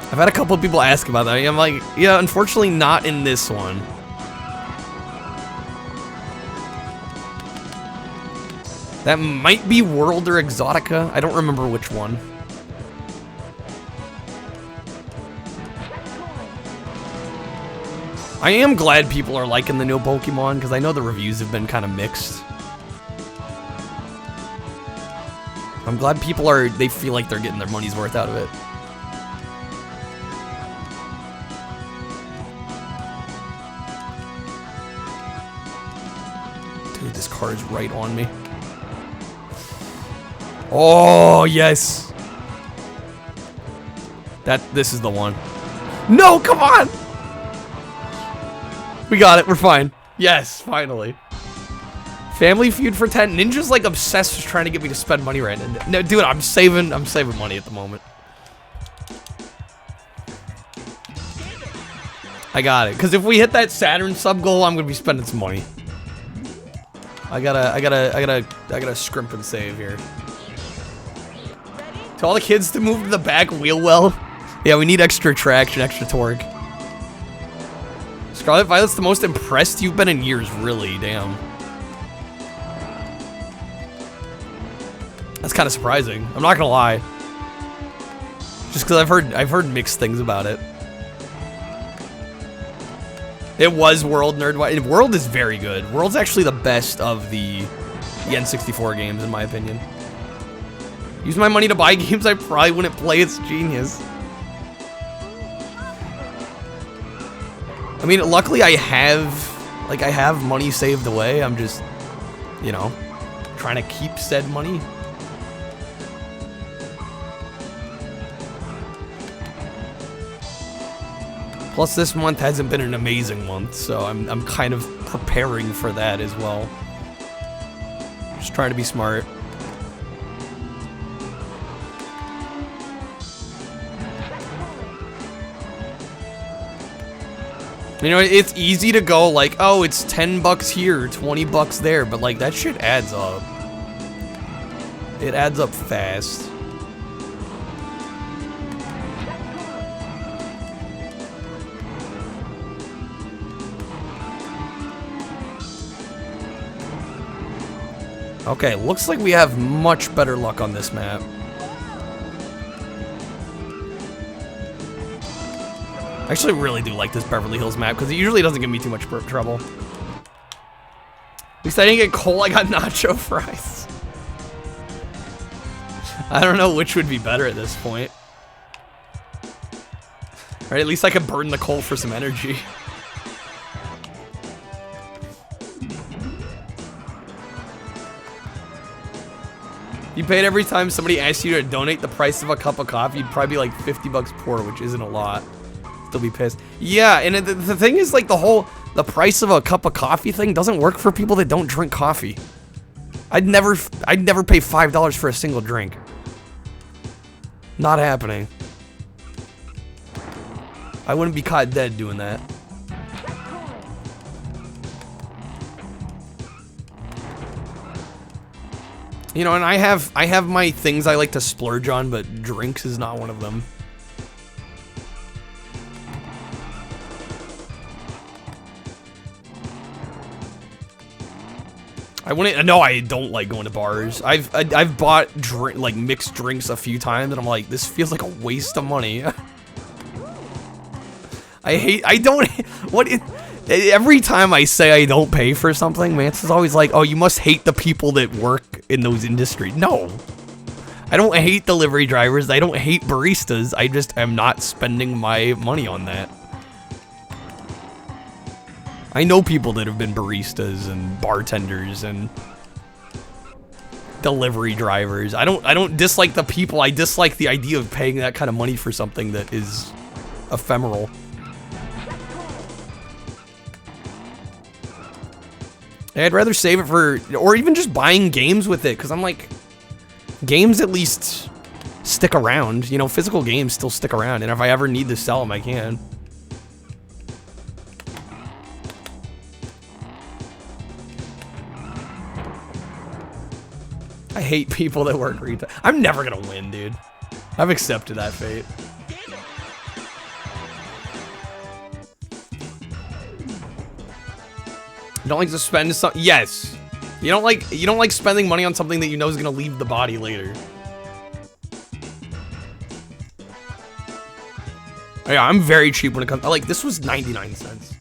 I've had a couple of people ask about that. I'm like, yeah, unfortunately not in this one. That might be World or Exotica. I don't remember which one. I am glad people are liking the new Pokemon, because I know the reviews have been kind of mixed. I'm glad people they feel like they're getting their money's worth out of it. Dude, this car is right on me. Oh, yes. This is the one. No, come on. We got it. We're fine. Yes, finally. Family Feud for 10. Ninja's like obsessed with trying to get me to spend money right now. No, dude, I'm saving money at the moment. I got it. Because if we hit that Saturn sub goal, I'm gonna be spending some money. I gotta scrimp and save here. Tell all the kids to move to the back wheel well. Yeah, we need extra traction, extra torque. Scarlet Violet's the most impressed you've been in years, really, damn. That's kind of surprising. I'm not gonna lie. Just because I've heard mixed things about it. It was World Nerd. World is very good. World's actually the best of the N64 games, in my opinion. Use my money to buy games I probably wouldn't play. It's genius. I mean, luckily I have money saved away. I'm just, you know, trying to keep said money. Plus, this month hasn't been an amazing month, so I'm kind of preparing for that as well. Just trying to be smart. You know, it's easy to go like, oh, it's 10 bucks here, 20 bucks there, but like that shit adds up. It adds up fast. Okay, looks like we have much better luck on this map. I actually really do like this Beverly Hills map because it usually doesn't give me too much trouble. At least I didn't get coal, I got nacho fries. I don't know which would be better at this point. Right, at least I could burn the coal for some energy. You paid every time somebody asked you to donate the price of a cup of coffee, you'd probably be like 50 bucks poor, which isn't a lot. Still be pissed. Yeah, and the thing is, like, the price of a cup of coffee thing doesn't work for people that don't drink coffee. I'd never pay $5 for a single drink. Not happening. I wouldn't be caught dead doing that. You know, and I have my things I like to splurge on, but drinks is not one of them. No, I don't like going to bars. I've bought like mixed drinks a few times, and I'm like, this feels like a waste of money. Every time I say I don't pay for something, Mance is always like, oh, you must hate the people that work in those industries. No. I don't hate delivery drivers. I don't hate baristas. I just am not spending my money on that. I know people that have been baristas and bartenders and delivery drivers. I don't dislike the people. I dislike the idea of paying that kind of money for something that is ephemeral. I'd rather save it for, or even just buying games with it, because I'm like, games at least stick around. You know, physical games still stick around, and if I ever need to sell them, I can. I hate people that work retail. I'm never gonna win, dude. I've accepted that fate. You don't like to spend some. Yes, you don't like spending money on something that you know is gonna leave the body later. Oh, yeah, I'm very cheap when it comes. Like, this was 99 cents.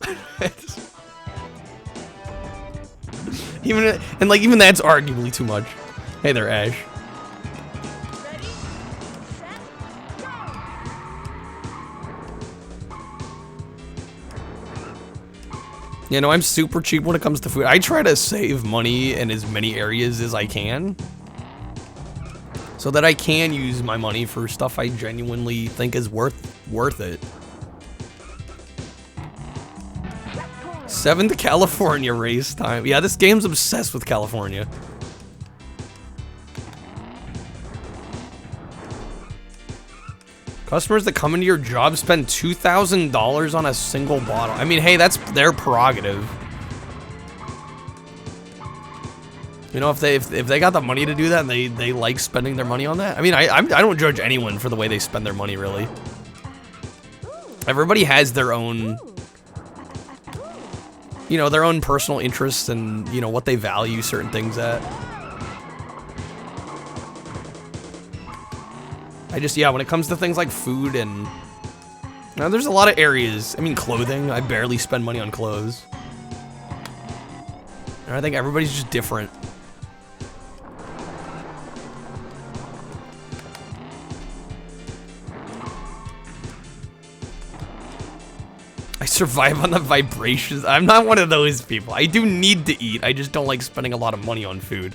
Even that's arguably too much. Hey there, Ash. You know, I'm super cheap when it comes to food. I try to save money in as many areas as I can, so that I can use my money for stuff I genuinely think is worth it. 7 to California race time. Yeah, this game's obsessed with California. Customers that come into your job spend $2,000 on a single bottle. I mean, hey, that's their prerogative. You know, if they got the money to do that and they like spending their money on that. I mean, I don't judge anyone for the way they spend their money, really. Everybody has their own, you know, their own personal interests and, you know, what they value certain things at. Yeah, when it comes to things like food and Now, there's a lot of areas. I mean, clothing. I barely spend money on clothes. And I think everybody's just different. I survive on the vibrations. I'm not one of those people. I do need to eat. I just don't like spending a lot of money on food.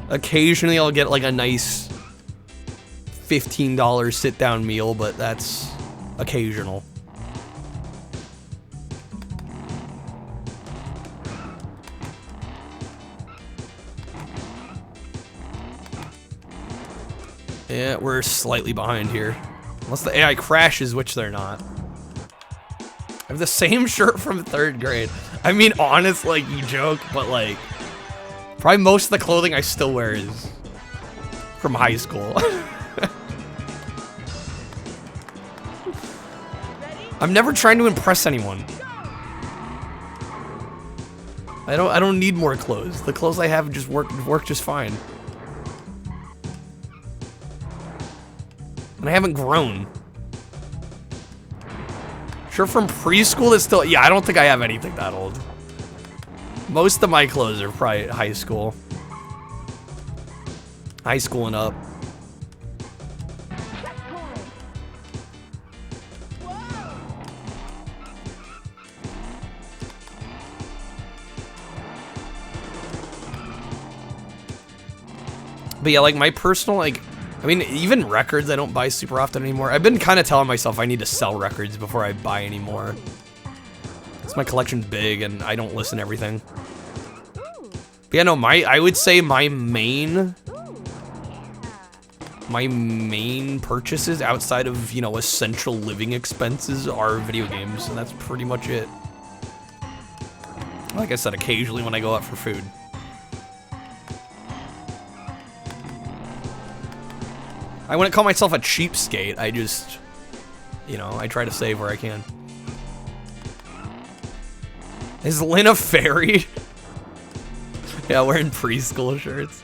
Occasionally I'll get like a nice $15 sit-down meal, but that's occasional. Yeah, we're slightly behind here. Unless the AI crashes, which they're not. I have the same shirt from 3rd grade. I mean, honest, like, you joke, but like, probably most of the clothing I still wear is from high school. I'm never trying to impress anyone. I don't need more clothes. The clothes I have just work just fine. And I haven't grown. Sure, from preschool it's still, yeah, I don't think I have anything that old. Most of my clothes are probably high school. High school and up. But yeah, like my personal, like, I mean, even records I don't buy super often anymore. I've been kind of telling myself I need to sell records before I buy anymore. Because my collection's big and I don't listen to everything. But yeah, no, I would say my main purchases outside of, you know, essential living expenses are video games, and that's pretty much it. Like I said, occasionally when I go out for food. I wouldn't call myself a cheapskate. I just, you know, I try to save where I can. Is Lynn a fairy? Yeah, wearing preschool shirts.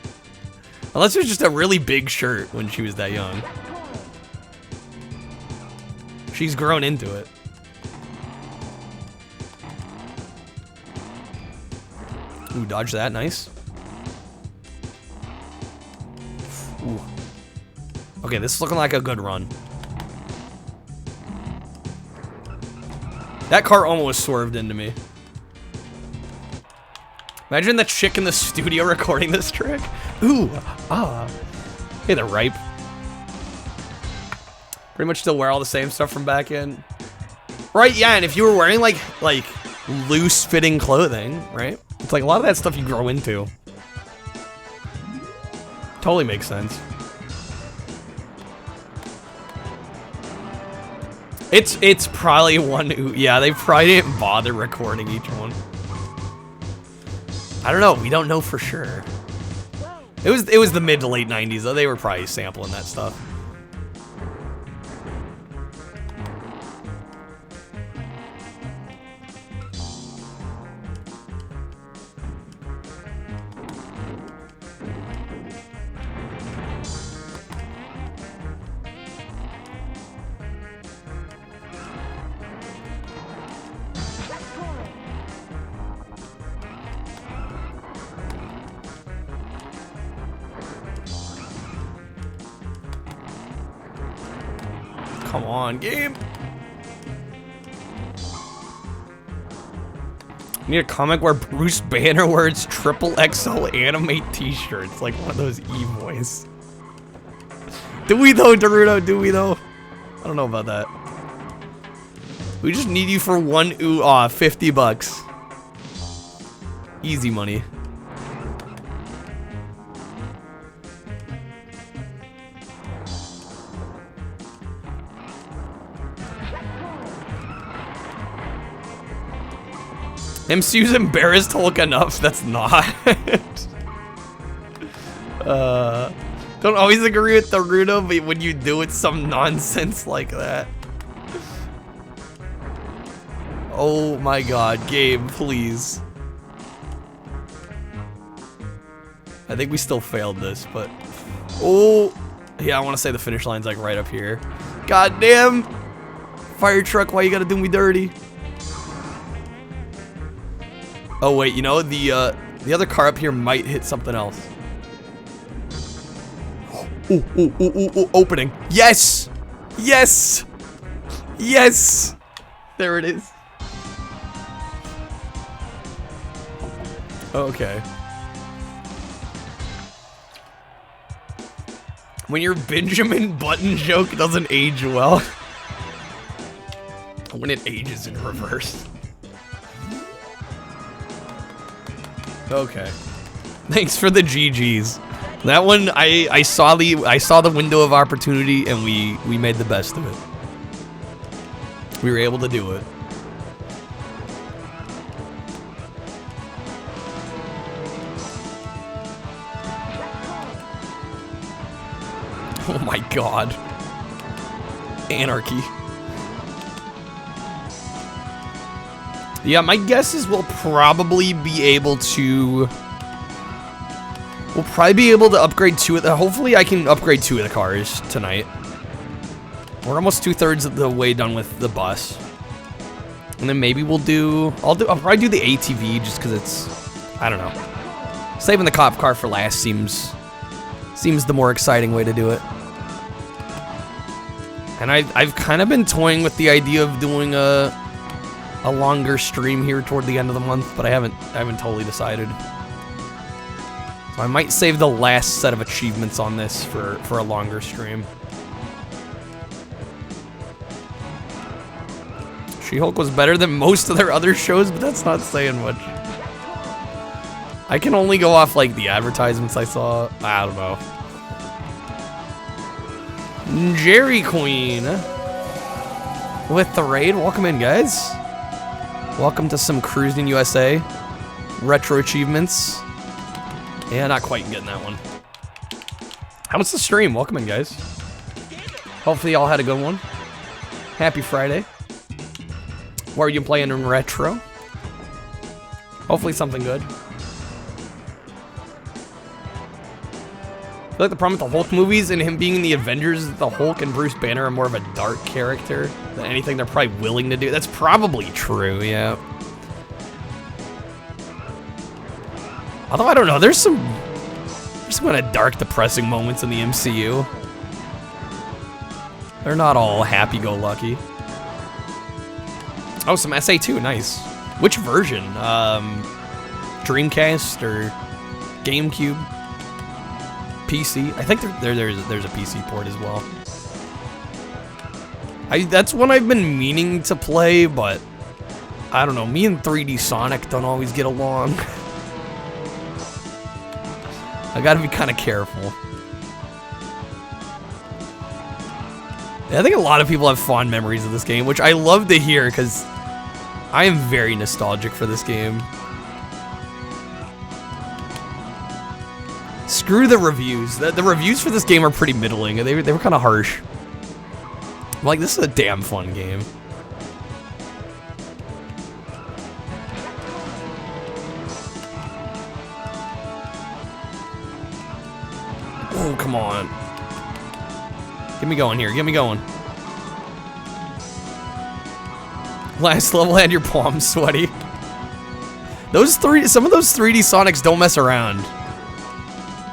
Unless it was just a really big shirt when she was that young. She's grown into it. Ooh, dodge that, nice. Ooh. Okay, this is looking like a good run. That car almost swerved into me. Imagine the chick in the studio recording this trick. Ooh, ah. Hey, they're ripe. Pretty much still wear all the same stuff from back in. Right, yeah, and if you were wearing like loose-fitting clothing, right? It's like a lot of that stuff you grow into. Totally makes sense. It's probably one who, yeah, they probably didn't bother recording each one. I don't know, we don't know for sure. It was the mid to late 90s though, they were probably sampling that stuff. Come on, game. I need a comic where Bruce Banner wears XXL anime t-shirts, like one of those E-boys. Do we though, Daruto? Do we though? I don't know about that. We just need you for one 50 bucks. Easy money. MCU's embarrassed Hulk enough, that's not. Don't always agree with Naruto, but when you do, it's some nonsense like that. Oh my god, Gabe, please. I think we still failed this, but... Oh! Yeah, I want to say the finish line's like right up here. God damn! Fire truck, why you gotta do me dirty? Oh wait, you know, the other car up here might hit something else. Ooh, opening. Yes! Yes! Yes! There it is. Okay. When your Benjamin Button joke doesn't age well. When it ages in reverse. Okay. Thanks for the GGs. That one, I saw the window of opportunity and we made the best of it. We were able to do it. Oh my god. Anarchy. Yeah, my guess is we'll probably be able to... We'll probably be able to upgrade two of the... Hopefully I can upgrade two of the cars tonight. We're almost 2/3 of the way done with the bus. And then maybe we'll do... I'll probably do the ATV just because it's... I don't know. Saving the cop car for last seems the more exciting way to do it. And I've kind of been toying with the idea of doing a longer stream here toward the end of the month, but I haven't totally decided. So I might save the last set of achievements on this for a longer stream. She-Hulk was better than most of their other shows, but that's not saying much. I can only go off like the advertisements I saw. I don't know. Jerry Queen with the raid. Welcome in, guys. Welcome to some Cruis'n USA retro achievements. Yeah, not quite getting that one. How's the stream? Welcome in, guys. Hopefully y'all had a good one. Happy Friday. What are you playing in retro? Hopefully something good. I feel like the problem with the Hulk movies and him being in the Avengers is the Hulk and Bruce Banner are more of a dark character than anything they're probably willing to do. That's probably true, yeah. Although, I don't know, there's some kind of dark, depressing moments in the MCU. They're not all happy-go-lucky. Oh, some SA2, nice. Which version? Dreamcast or GameCube? PC. I think there's a PC port as well. That's one I've been meaning to play, but I don't know. Me and 3D Sonic don't always get along. I gotta be kind of careful. Yeah, I think a lot of people have fond memories of this game, which I love to hear because I am very nostalgic for this game. Screw the reviews. The reviews for this game are pretty middling. They were kind of harsh. I'm like, this is a damn fun game. Oh, come on. Get me going here. Get me going. Last level had your palms sweaty. Some of those 3D Sonics don't mess around.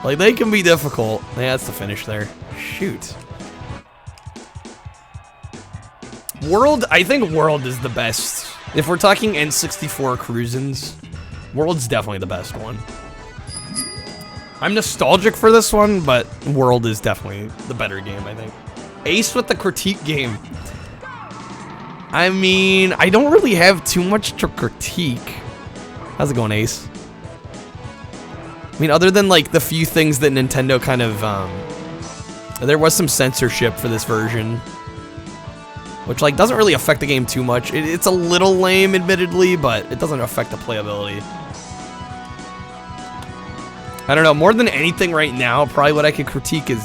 Like, they can be difficult. Yeah, that's the finish there. Shoot. World, I think World is the best. If we're talking N64 Cruis'ns, World's definitely the best one. I'm nostalgic for this one, but World is definitely the better game, I think. Ace with the critique game. I mean, I don't really have too much to critique. How's it going, Ace? I mean, other than, like, the few things that Nintendo kind of, there was some censorship for this version. Which, like, doesn't really affect the game too much. It's a little lame, admittedly, but it doesn't affect the playability. I don't know, more than anything right now, probably what I could critique is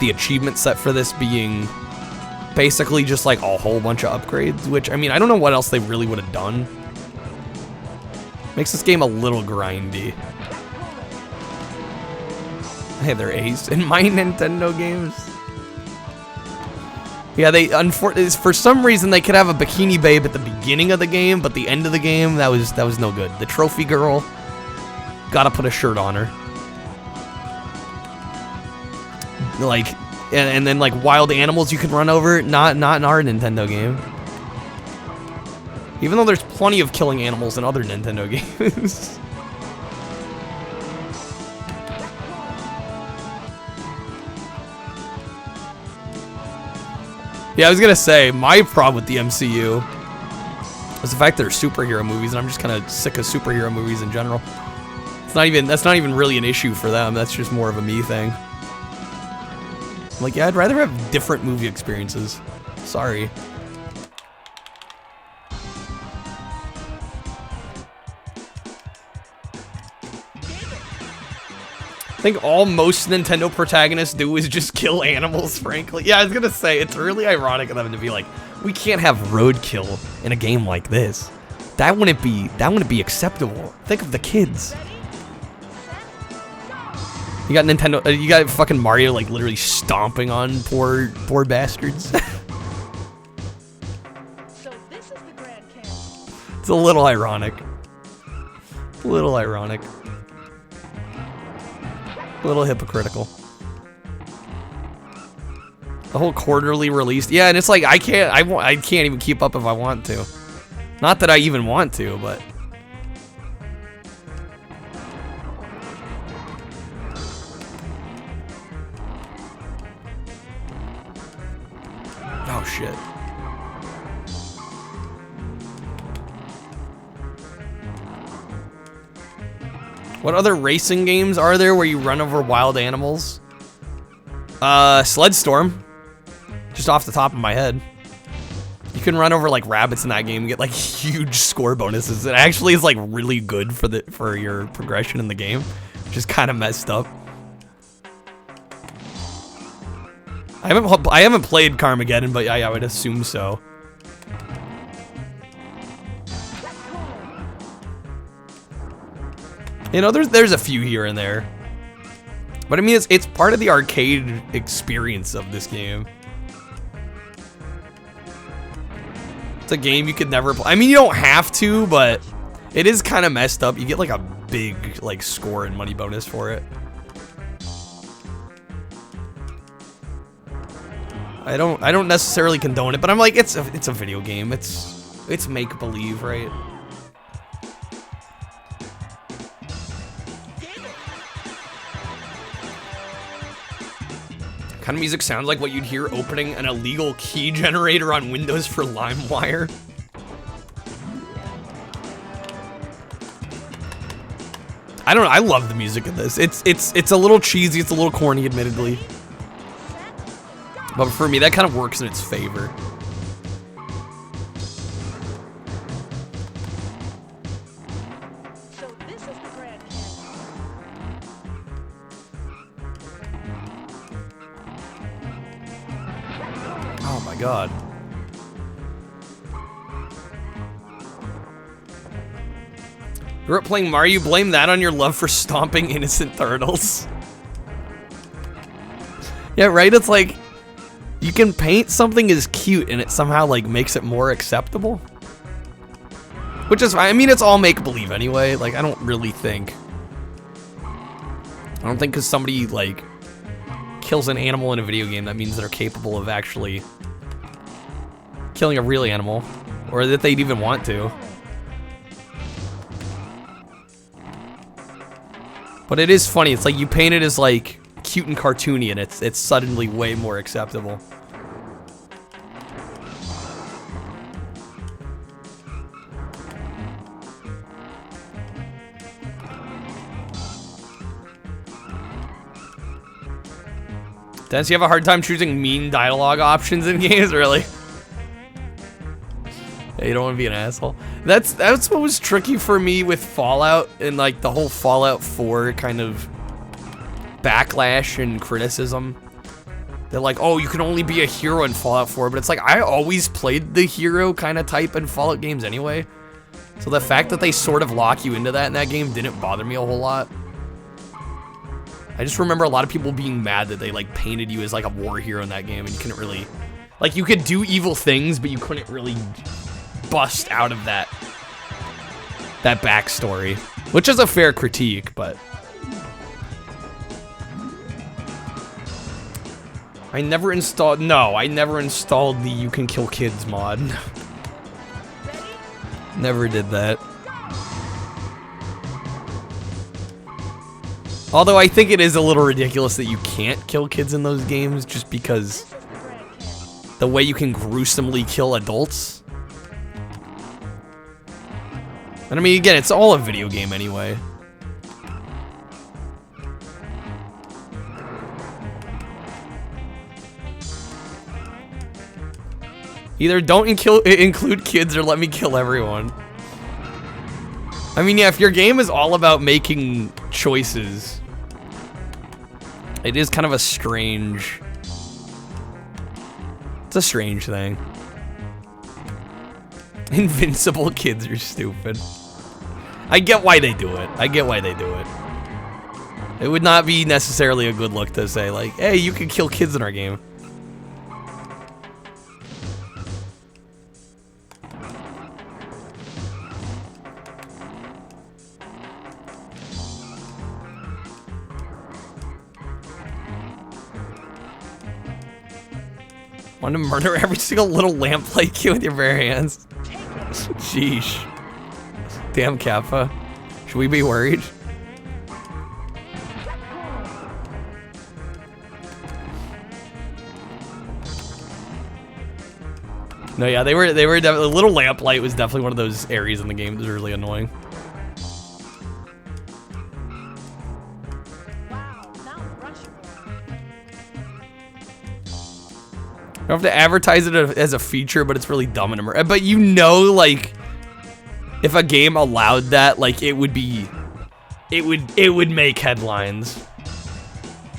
the achievement set for this being basically just, like, a whole bunch of upgrades. Which, I mean, I don't know what else they really would have done. Makes this game a little grindy. Hey, they're ace in my Nintendo games. Yeah, they for some reason they could have a bikini babe at the beginning of the game, but the end of the game that was no good. The trophy girl, gotta put a shirt on her. Like, and then like wild animals you can run over, not in our Nintendo game. Even though there's plenty of killing animals in other Nintendo games. Yeah, I was gonna say, my problem with the MCU is the fact that they're superhero movies, and I'm just kind of sick of superhero movies in general. That's not even really an issue for them. That's just more of a me thing. I'm like, yeah, I'd rather have different movie experiences. Sorry. I think all most Nintendo protagonists do is just kill animals, frankly. Yeah, I was gonna say, it's really ironic of them to be like, we can't have roadkill in a game like this. That wouldn't be acceptable. Think of the kids. You got Nintendo, you got fucking Mario like literally stomping on poor bastards. So this is the Grand Canyon. It's a little ironic. A little ironic. A little hypocritical. The whole quarterly release, yeah, and it's like I can't even keep up if I want to. Not that I even want to, but oh shit. What other racing games are there where you run over wild animals? Sledstorm. Just off the top of my head. You can run over like rabbits in that game and get like huge score bonuses. It actually is like really good for your progression in the game, which is kind of messed up. I haven't played Carmageddon, but I would assume so. You know, there's a few here and there, but I mean it's part of the arcade experience of this game. It's a game you could never play. I mean, you don't have to, but it is kind of messed up. You get like a big like score and money bonus for it. I don't necessarily condone it, but I'm like, it's a video game. It's make believe, right? Kind of music sounds like what you'd hear opening an illegal key generator on Windows for LimeWire. I don't know. I love the music of this. It's a little cheesy. It's a little corny, admittedly. But for me, that kind of works in its favor. So this is the Grand Canyon. Oh my god. Grew up playing Mario, you blame that on your love for stomping innocent turtles. Yeah, right? It's like, you can paint something as cute and it somehow like makes it more acceptable. Which is fine. I mean, it's all make-believe anyway. Like, I don't think because somebody like kills an animal in a video game that means they're capable of actually killing a real animal, or that they'd even want to. But it is funny. It's like you paint it as like cute and cartoony, and it's suddenly way more acceptable. Dennis, you have a hard time choosing mean dialogue options in games, really? You don't want to be an asshole. That's what was tricky for me with Fallout and like the whole Fallout 4 kind of backlash and criticism. They're like, oh, you can only be a hero in Fallout 4, but it's like I always played the hero kind of type in Fallout games anyway. So the fact that they sort of lock you into that in that game didn't bother me a whole lot. I just remember a lot of people being mad that they like painted you as like a war hero in that game, and you couldn't really, like, you could do evil things, but you couldn't really bust out of that backstory, which is a fair critique, but I never installed the You Can Kill Kids mod. Never did that. Although I think it is a little ridiculous that you can't kill kids in those games just because the way you can gruesomely kill adults. And I mean, again, it's all a video game anyway. Either don't include kids or let me kill everyone. I mean, yeah, if your game is all about making choices, it is kind of a strange... It's a strange thing. Invincible kids are stupid. I get why they do it. I get why they do it. It would not be necessarily a good look to say, like, hey, you can kill kids in our game. Want to murder every single little lamp like you with your bare hands? Sheesh. Damn, Kappa. Should we be worried? No, yeah, they were definitely, little lamplight was definitely one of those areas in the game that was really annoying. You don't have to advertise it as a feature, but it's really dumb and but you know, like, if a game allowed that, like, it would make headlines.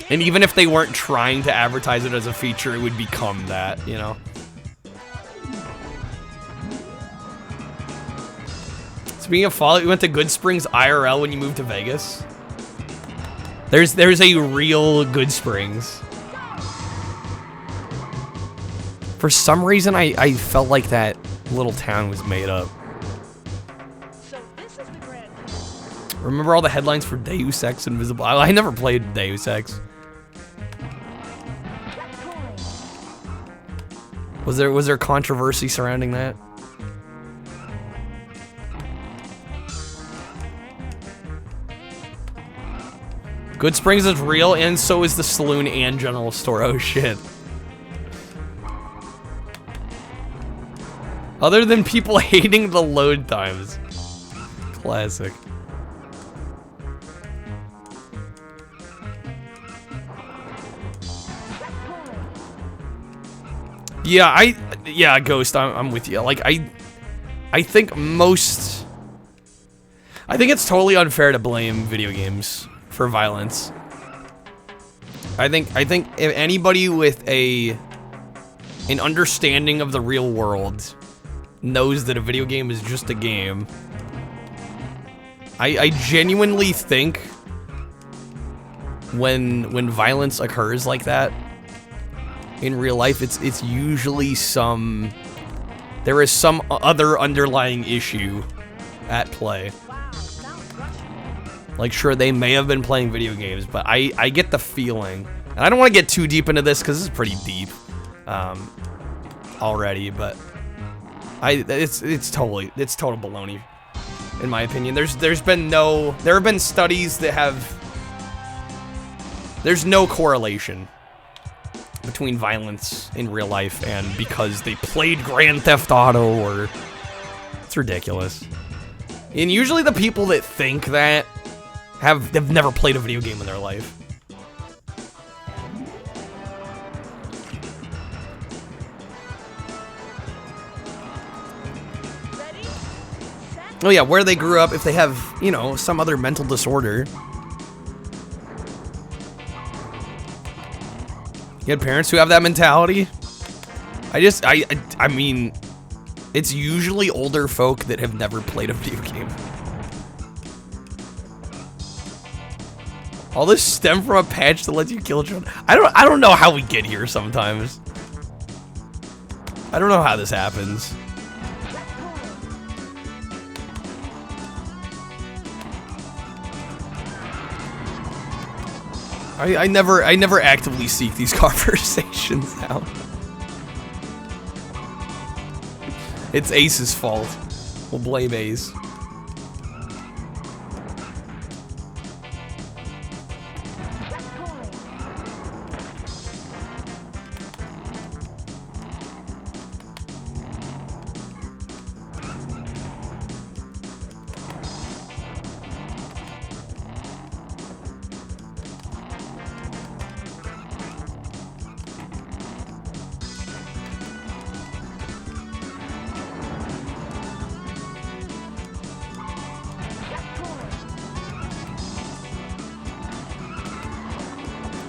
And even if they weren't trying to advertise it as a feature, it would become that, you know? Speaking of Fallout, you went to Good Springs IRL when you moved to Vegas? There's a real Good Springs. For some reason, I felt like that little town was made up. So this is the Grand Canyon. Remember all the headlines for Deus Ex Invisible? I never played Deus Ex. Was there controversy surrounding that? Good Springs is real, and so is the saloon and general store. Oh shit. Other than people hating the load times. Classic. Yeah, Ghost, I'm with you. Like, I think it's totally unfair to blame video games for violence. I think if anybody with an understanding of the real world knows that a video game is just a game, I genuinely think when violence occurs like that in real life, it's usually there is some other underlying issue at play. Like, sure, they may have been playing video games, but I get the feeling, and I don't want to get too deep into this because this is pretty deep already, but it's total baloney, in my opinion. There have been studies that there's no correlation between violence in real life and because they played Grand Theft Auto, or it's ridiculous. And usually the people that think that have never played a video game in their life. Oh yeah, where they grew up, if they have, you know, some other mental disorder. You had parents who have that mentality? I mean, it's usually older folk that have never played a video game. All this stem from a patch that lets you kill children. I don't know how we get here sometimes. I don't know how this happens. I never actively seek these conversations out. It's Ace's fault. We'll blame Ace.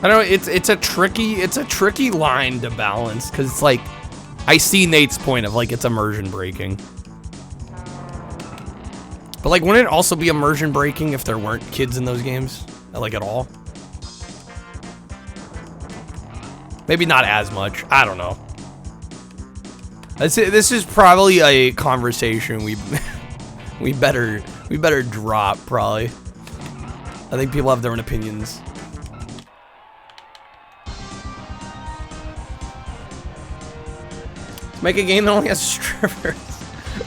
I don't know, it's a tricky line to balance, because it's like, I see Nate's point of like it's immersion breaking. But like, wouldn't it also be immersion breaking if there weren't kids in those games? Like at all? Maybe not as much. I don't know. This is probably a conversation we better drop, probably. I think people have their own opinions. Make a game that only has strippers.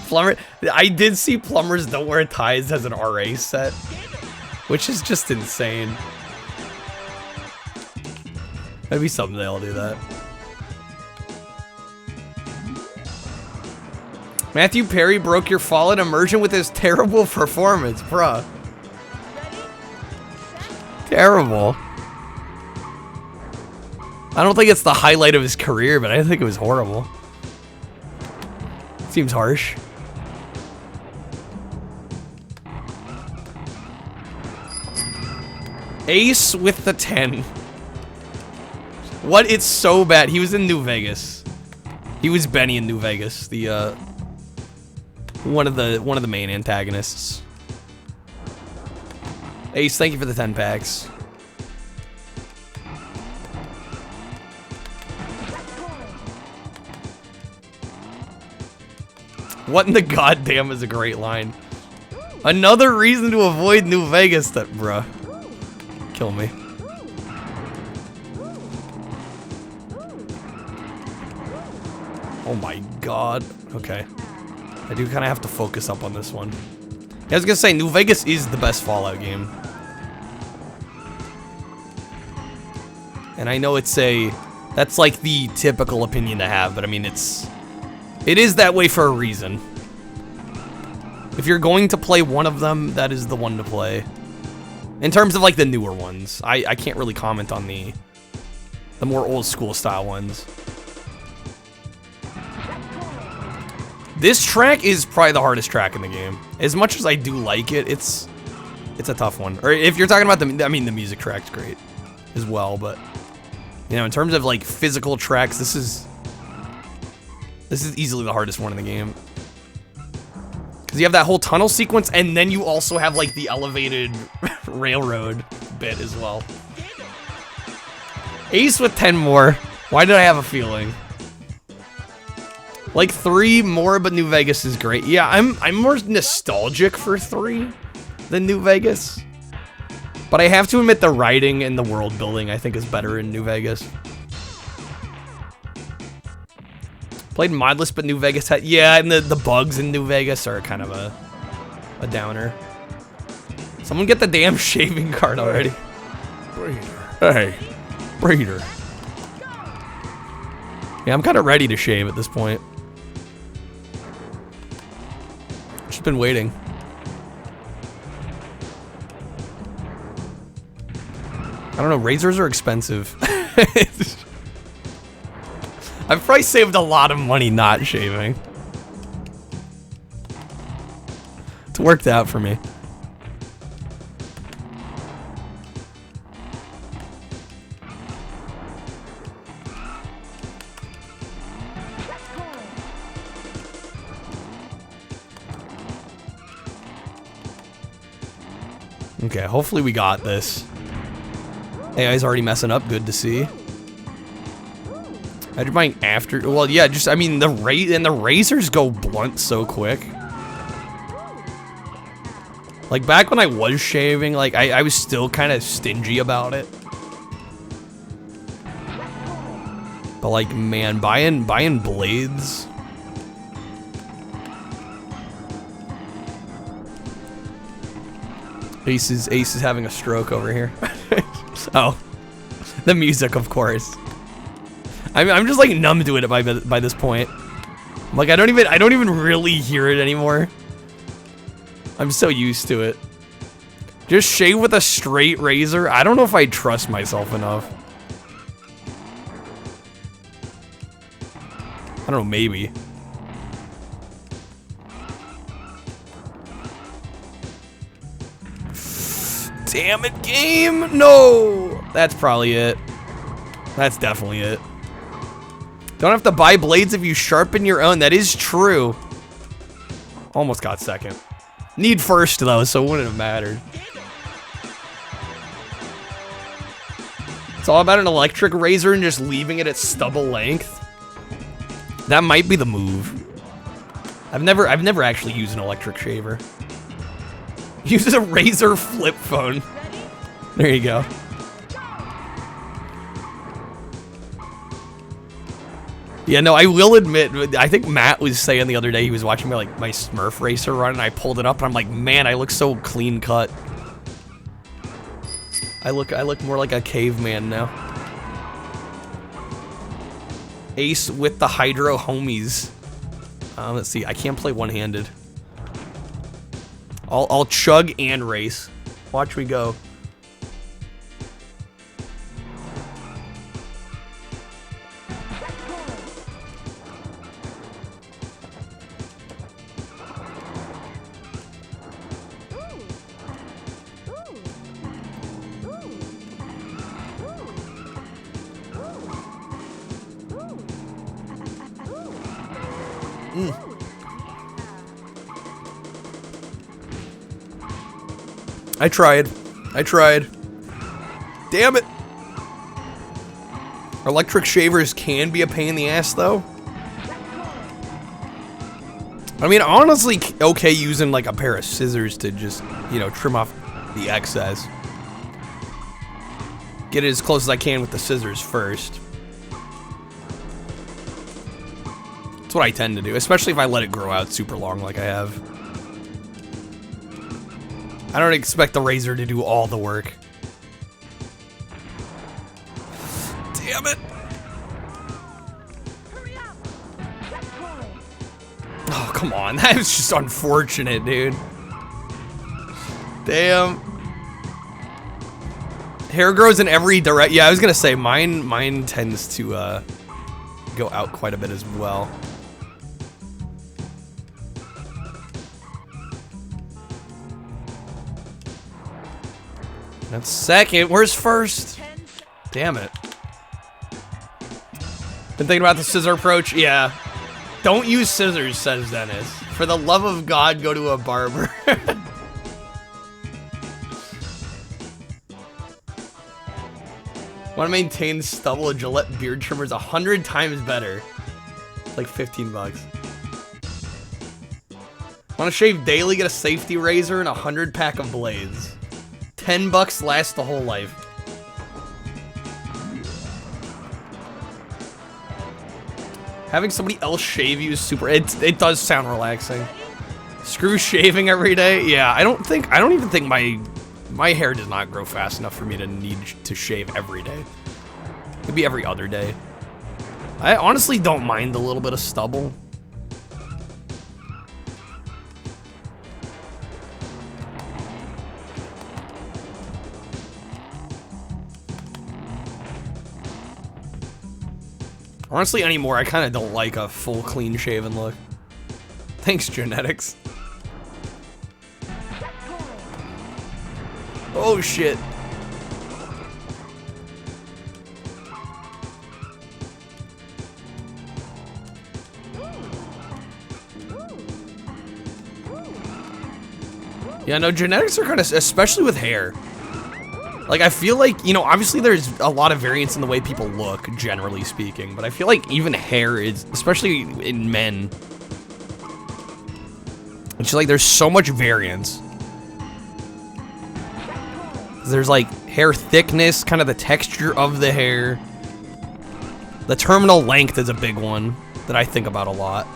Plumber. I did see Plumbers Don't Wear Ties as an RA set, which is just insane. Maybe someday I'll do that. Matthew Perry broke your Fallen immersion with his terrible performance, bruh. Terrible. I don't think it's the highlight of his career, but I think it was horrible. Seems harsh. Ace with the 10. What? It's so bad. He was in New Vegas. He was Benny in New Vegas. The one of the main antagonists. Ace, thank you for the 10 packs. What in the goddamn is a great line? Another reason to avoid New Vegas, that bruh. Kill me. Oh my god. Okay. I do kind of have to focus up on this one. I was gonna say, New Vegas is the best Fallout game. And I know that's like the typical opinion to have, but I mean, it is that way for a reason. If you're going to play one of them, that is the one to play. In terms of like the newer ones, I can't really comment on the more old school style ones. This track is probably the hardest track in the game. As much as I do like it, it's a tough one. Or if you're talking about the music track's great as well, but you know, in terms of like physical tracks, this is easily the hardest one in the game. Because you have that whole tunnel sequence, and then you also have like the elevated railroad bit as well. Ace with 10 more. Why did I have a feeling? Like 3 more, but New Vegas is great. Yeah, I'm more nostalgic for 3 than New Vegas. But I have to admit the writing and the world building I think is better in New Vegas. Played modless, but New Vegas had, yeah, and the bugs in New Vegas are kind of a downer. Someone get the damn shaving card already. Breeder. Hey, breeder. Yeah, I'm kind of ready to shave at this point. Just been waiting. I don't know, razors are expensive. I've probably saved a lot of money not shaving. It's worked out for me. Okay, hopefully we got this. AI's already messing up. Good to see. I'd buying after. Well, yeah. Just I mean the razors go blunt so quick. Like back when I was shaving, like I was still kind of stingy about it. But like, man, buying blades. Ace is having a stroke over here. Oh, the music, of course. I'm just like numb to it by this point. Like I don't even really hear it anymore. I'm so used to it. Just shave with a straight razor. I don't know if I trust myself enough. I don't know, maybe. Damn it, game! No! That's probably it. That's definitely it. Don't have to buy blades if you sharpen your own. That is true. Almost got second. Need first, though, so it wouldn't have mattered. It's all about an electric razor and just leaving it at stubble length. That might be the move. I've never actually used an electric shaver. Use a razor flip phone. There you go. Yeah, no, I will admit, I think Matt was saying the other day he was watching my Smurf racer run, and I pulled it up, and I'm like, man, I look so clean cut. I look more like a caveman now. Ace with the Hydro homies. Let's see, I can't play one-handed. I'll chug and race. Watch me go. I tried. Damn it. Electric shavers can be a pain in the ass, though. I mean, honestly, okay using like a pair of scissors to just, you know, trim off the excess. Get it as close as I can with the scissors first. That's what I tend to do, especially if I let it grow out super long like I have. I don't expect the razor to do all the work. Damn it! Oh, come on. That was just unfortunate, dude. Damn. Hair grows in every direction. Yeah, I was gonna say, mine tends to go out quite a bit as well. That's second. Where's first? Damn it. Been thinking about the scissor approach? Yeah. Don't use scissors, says Dennis. For the love of God, go to a barber. Want to maintain stubble? A Gillette beard trimmer is 100 times better. It's like 15 bucks. Want to shave daily? Get a safety razor and a 100-pack of blades. 10 bucks lasts the whole life. Having somebody else shave you is super. It does sound relaxing. Screw shaving every day. Yeah, I don't even think my hair does not grow fast enough for me to need to shave every day. It'd be every other day. I honestly don't mind a little bit of stubble. Honestly, anymore, I kind of don't like a full clean shaven look. Thanks, genetics. Oh, shit. Yeah, no, genetics are kind of, especially with hair. Like, I feel like, you know, obviously there's a lot of variance in the way people look, generally speaking, but I feel like even hair is, especially in men, it's just like there's so much variance. There's like hair thickness, kind of the texture of the hair. The terminal length is a big one that I think about a lot.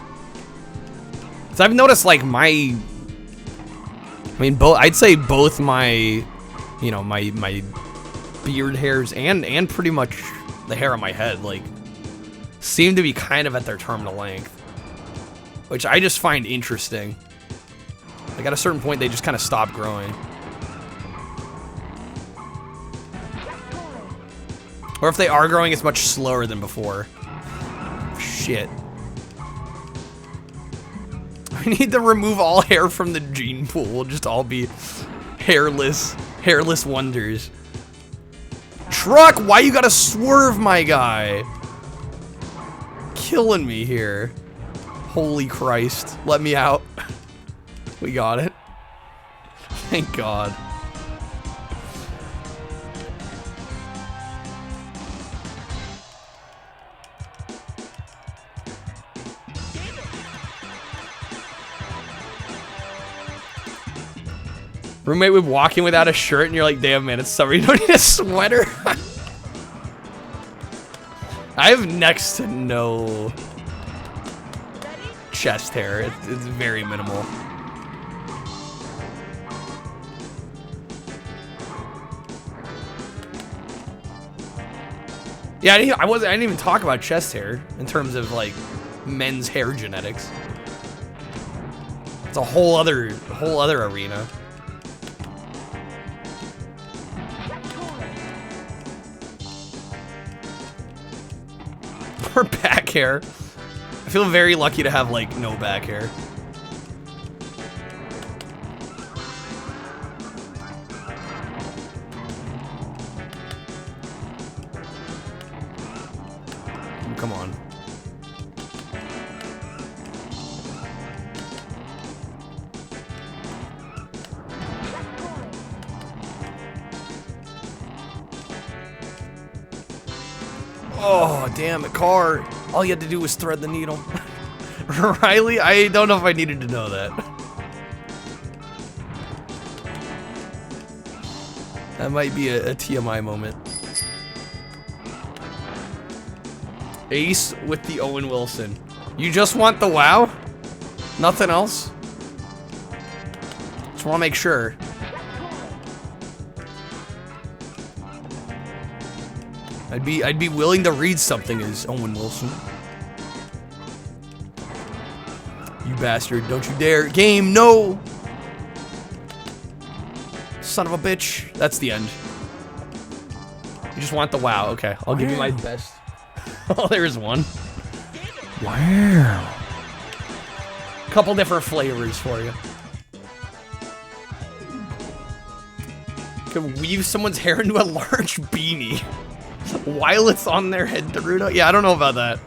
So I've noticed like I'd say both my, you know, my beard hairs and pretty much the hair on my head, like, seem to be kind of at their terminal length, which I just find interesting. Like, at a certain point, they just kind of stop growing. Or if they are growing, it's much slower than before. Shit. I need to remove all hair from the gene pool. We'll just all be hairless wonders. Truck, why you gotta swerve, my guy? Killing me here. Holy Christ. Let me out. We got it. Thank God. Roommate would walk in without a shirt and you're like, damn man, it's summer, you don't need a sweater. I have next to no chest hair. It's very minimal. Yeah, I didn't even talk about chest hair in terms of like men's hair genetics. It's a whole other arena. Or back hair. I feel very lucky to have like no back hair. Come on. Oh, damn it, car. All you had to do was thread the needle. Riley, I don't know if I needed to know that. That might be a TMI moment. Ace with the Owen Wilson. You just want the WoW? Nothing else? Just want to make sure. I'd be willing to read something as Owen Wilson. You bastard, don't you dare. Game, no! Son of a bitch. That's the end. You just want the WoW. Okay, I'll give you my best. Oh, there's one. Wow. Couple different flavors for you. Could weave someone's hair into a large beanie while it's on their head, Daruto? Yeah, I don't know about that.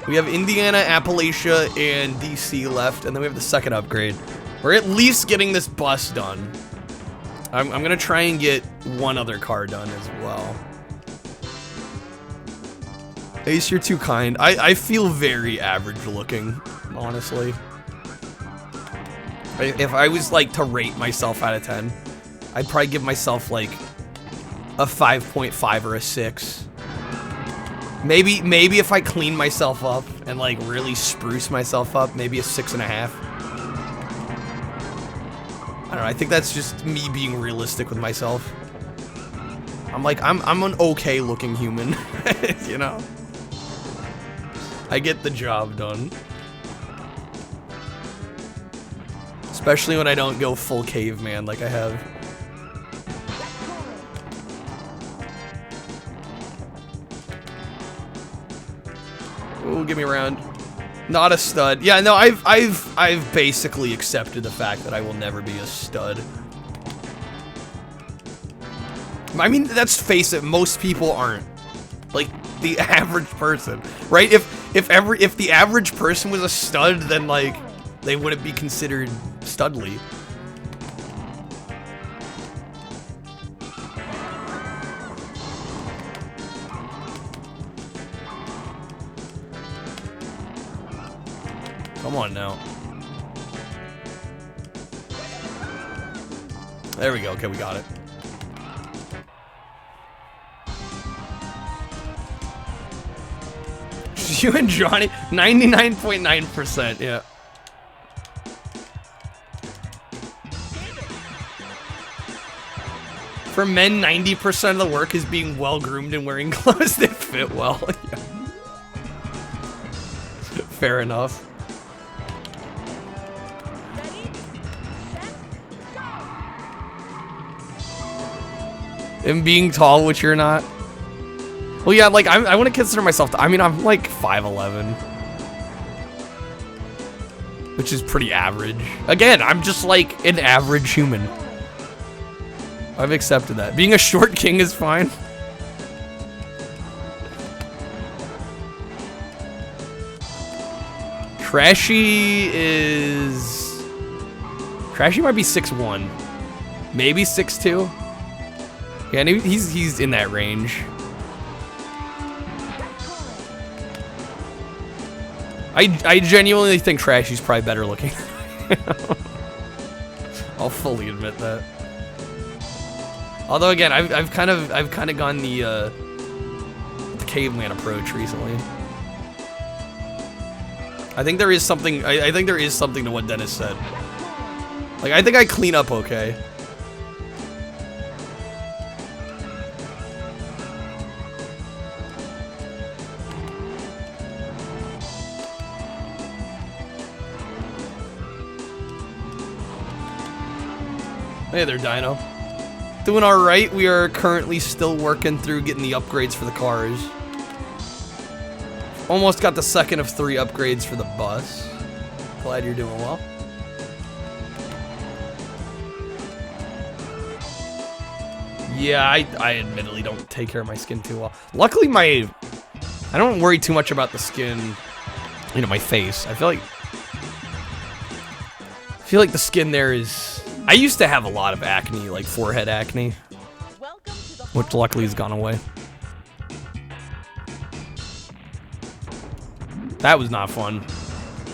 We have Indiana, Appalachia, and DC left, and then we have the second upgrade. We're at least getting this bus done. I'm gonna try and get one other car done as well. Ace, you're too kind. I feel very average looking, honestly. If I was like to rate myself out of 10, I'd probably give myself like a 5.5 or a 6. Maybe if I clean myself up and like really spruce myself up, maybe a 6.5. I don't know, I think that's just me being realistic with myself. I'm an okay looking human, you know? I get the job done. Especially when I don't go full caveman like I have. Ooh, give me a round. Not a stud. Yeah, no, I've basically accepted the fact that I will never be a stud. I mean, let's face it, most people aren't. Like the average person, right? If the average person was a stud, then like they wouldn't be considered Studley. Come on now. There we go. Okay, we got it. You and Johnny, 99.9%, yeah. For men, 90% of the work is being well-groomed and wearing clothes that fit well. Yeah. Fair enough. And being tall, which you're not. Well, yeah, like, I want to consider myself, I mean, I'm like 5'11", which is pretty average. Again, I'm just like an average human. I've accepted that. Being a short king is fine. Trashy might be 6'1", maybe 6'2". Yeah, and he's in that range. I genuinely think Trashy's probably better looking. I'll fully admit that. Although again, I've kind of gone the caveman approach recently. I think there is something. I think there is something to what Dennis said. Like, I think I clean up okay. Hey there, Dino. Doing alright. We are currently still working through getting the upgrades for the cars. Almost got the second of 3 upgrades for the bus. Glad you're doing well. Yeah, I admittedly don't take care of my skin too well. Luckily, I don't worry too much about the skin, you know, my face. I feel like the skin there is... I used to have a lot of acne, like forehead acne, which luckily has gone away. That was not fun.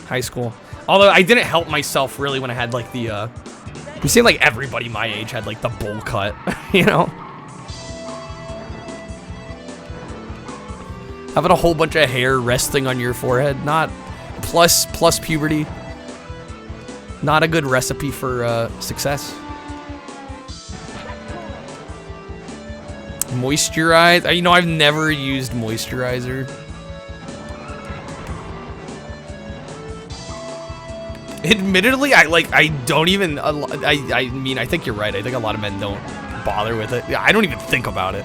High school. Although I didn't help myself really when I had like the, I'm seeing like everybody my age had like the bowl cut, you know? Having a whole bunch of hair resting on your forehead, not plus puberty. Not a good recipe for success. Moisturize. You know, I've never used moisturizer. Admittedly, I don't even. I mean, I think you're right. I think a lot of men don't bother with it. Yeah, I don't even think about it,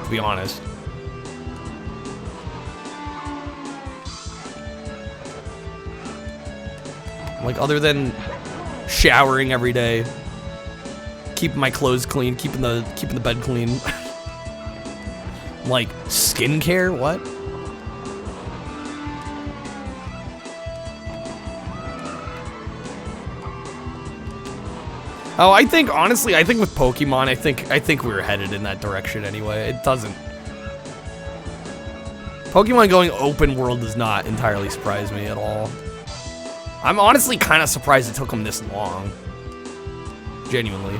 to be honest. Like, other than showering every day, keeping my clothes clean, keeping the bed clean. Like, skincare? What? Oh, I think, honestly, I think with Pokemon, I think we were headed in that direction anyway. It doesn't... Pokemon going open world does not entirely surprise me at all. I'm honestly kind of surprised it took them this long. Genuinely.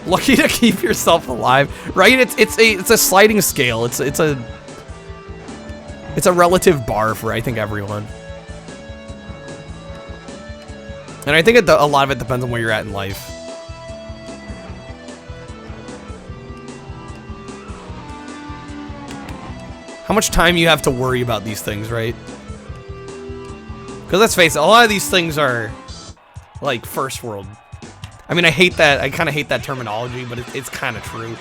Lucky to keep yourself alive, right? It's a sliding scale. It's a relative bar for, I think, everyone. And I think a lot of it depends on where you're at in life. How much time you have to worry about these things, right? Because let's face it, a lot of these things are like first world. I mean, I hate that. I kind of hate that terminology, but it's kind of true.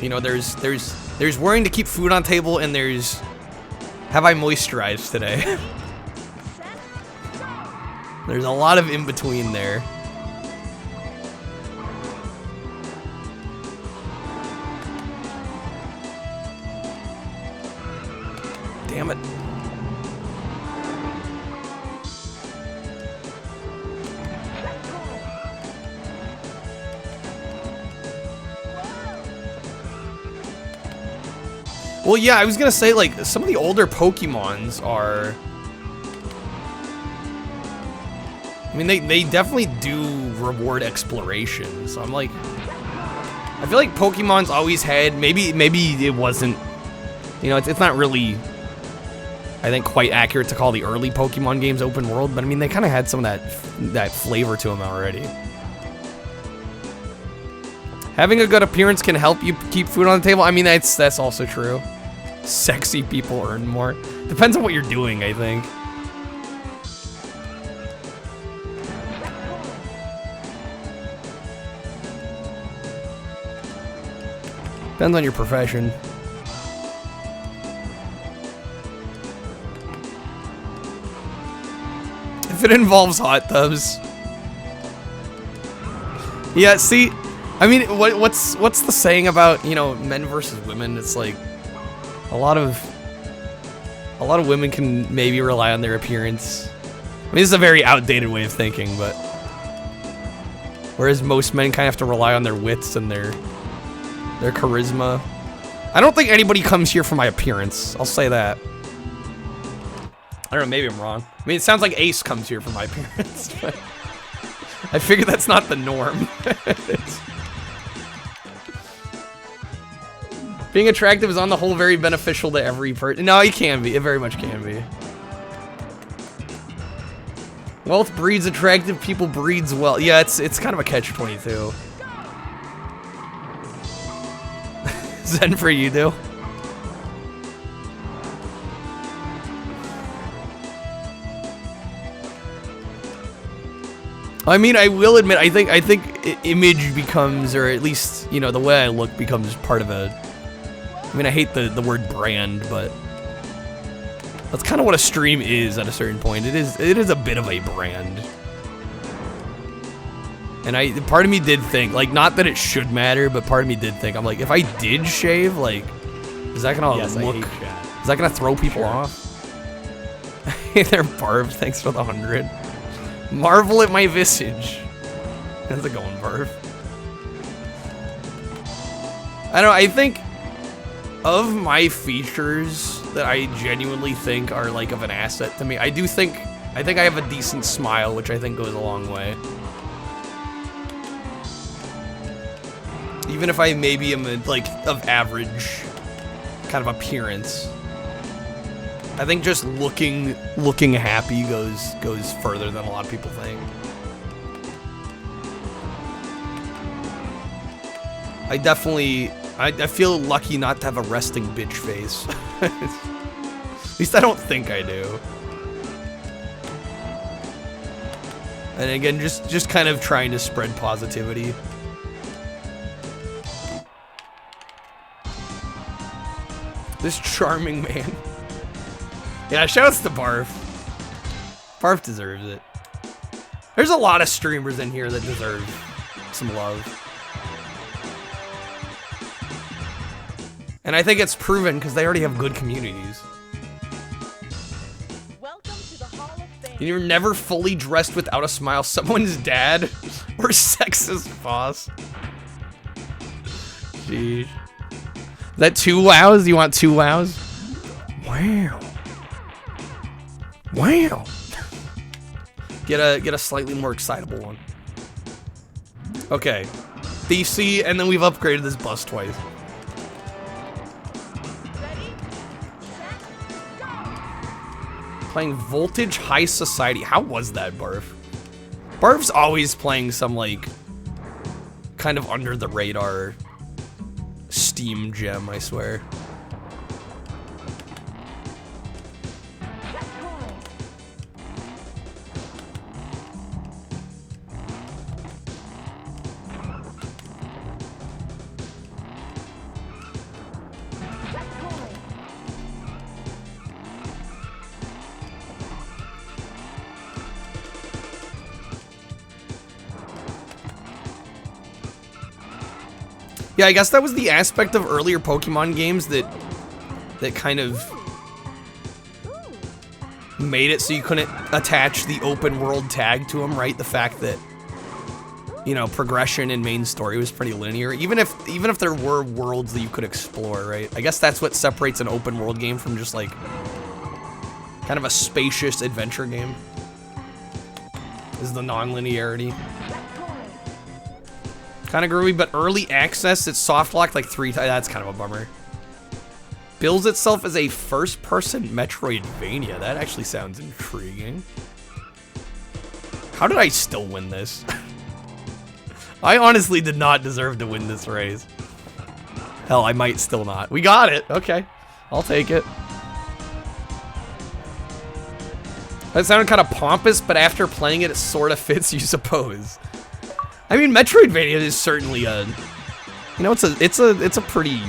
You know, there's worrying to keep food on table, and there's have I moisturized today? There's a lot of in between there. Well, yeah, I was gonna say, like, some of the older Pokemons are... I mean, they definitely do reward exploration, so I'm like... I feel like Pokemon's always had... Maybe it wasn't... You know, it's not really... I think quite accurate to call the early Pokemon games open world, but I mean, they kind of had some of that flavor to them already. Having a good appearance can help you keep food on the table. I mean, that's also true. Sexy people earn more. Depends on what you're doing, I think. Depends on your profession. If it involves hot tubs. Yeah, see, I mean, what's the saying about, you know, men versus women? It's like a lot of women can maybe rely on their appearance. I mean, this is a very outdated way of thinking, but whereas most men kind of have to rely on their wits and their charisma. I don't think anybody comes here for my appearance. I'll say that. I don't know, maybe I'm wrong. I mean, it sounds like Ace comes here for my appearance, but I figure that's not the norm. Being attractive is on the whole very beneficial to every person. No, it can be. It very much can be. Wealth breeds attractive people breeds well. Yeah, it's kind of a catch-22. Zen for you, do. I mean, I will admit, I think image becomes, or at least, you know, the way I look becomes part of a... I mean, I hate the word brand, but that's kind of what a stream is at a certain point. It is a bit of a brand. And part of me did think, like, not that it should matter, but part of me did think, I'm like, if I did shave, like, is that gonna look... Is that gonna throw people off? Hey there, Barb, thanks for the 100. Marvel at my visage. How's it going, Barb? I don't know, I think of my features that I genuinely think are like of an asset to me, I think I have a decent smile, which I think goes a long way. Even if I maybe am like of average kind of appearance, I think just looking happy goes further than a lot of people think. I feel lucky not to have a resting bitch face. At least I don't think I do. And again, just kind of trying to spread positivity. This charming man. Yeah, shoutouts to Barf. Barf deserves it. There's a lot of streamers in here that deserve some love. And I think it's proven because they already have good communities. Welcome to the Hall of Fame. You're never fully dressed without a smile. Someone's dad or sexist boss. Jeez. Is that 2 wows? You want 2 wows? Wow. Wow. Get a slightly more excitable one. Okay. DC, and then we've upgraded this bus twice. Ready, set, go. Playing Voltage High Society. How was that, Barf? Barf's always playing some, like, kind of under the radar Steam gem, I swear. Yeah, I guess that was the aspect of earlier Pokemon games that kind of made it so you couldn't attach the open world tag to them, right? The fact that you know, progression in main story was pretty linear. Even if there were worlds that you could explore, right? I guess that's what separates an open world game from just like kind of a spacious adventure game. Is the non-linearity. Kind of groovy, but early access, it's soft locked like 3 times. That's kind of a bummer. Bills itself as a first-person Metroidvania. That actually sounds intriguing. How did I still win this? I honestly did not deserve to win this race. Hell, I might still not. We got it. Okay. I'll take it. That sounded kind of pompous, but after playing it, it sort of fits, you suppose. I mean, Metroidvania is certainly a, you know, it's a pretty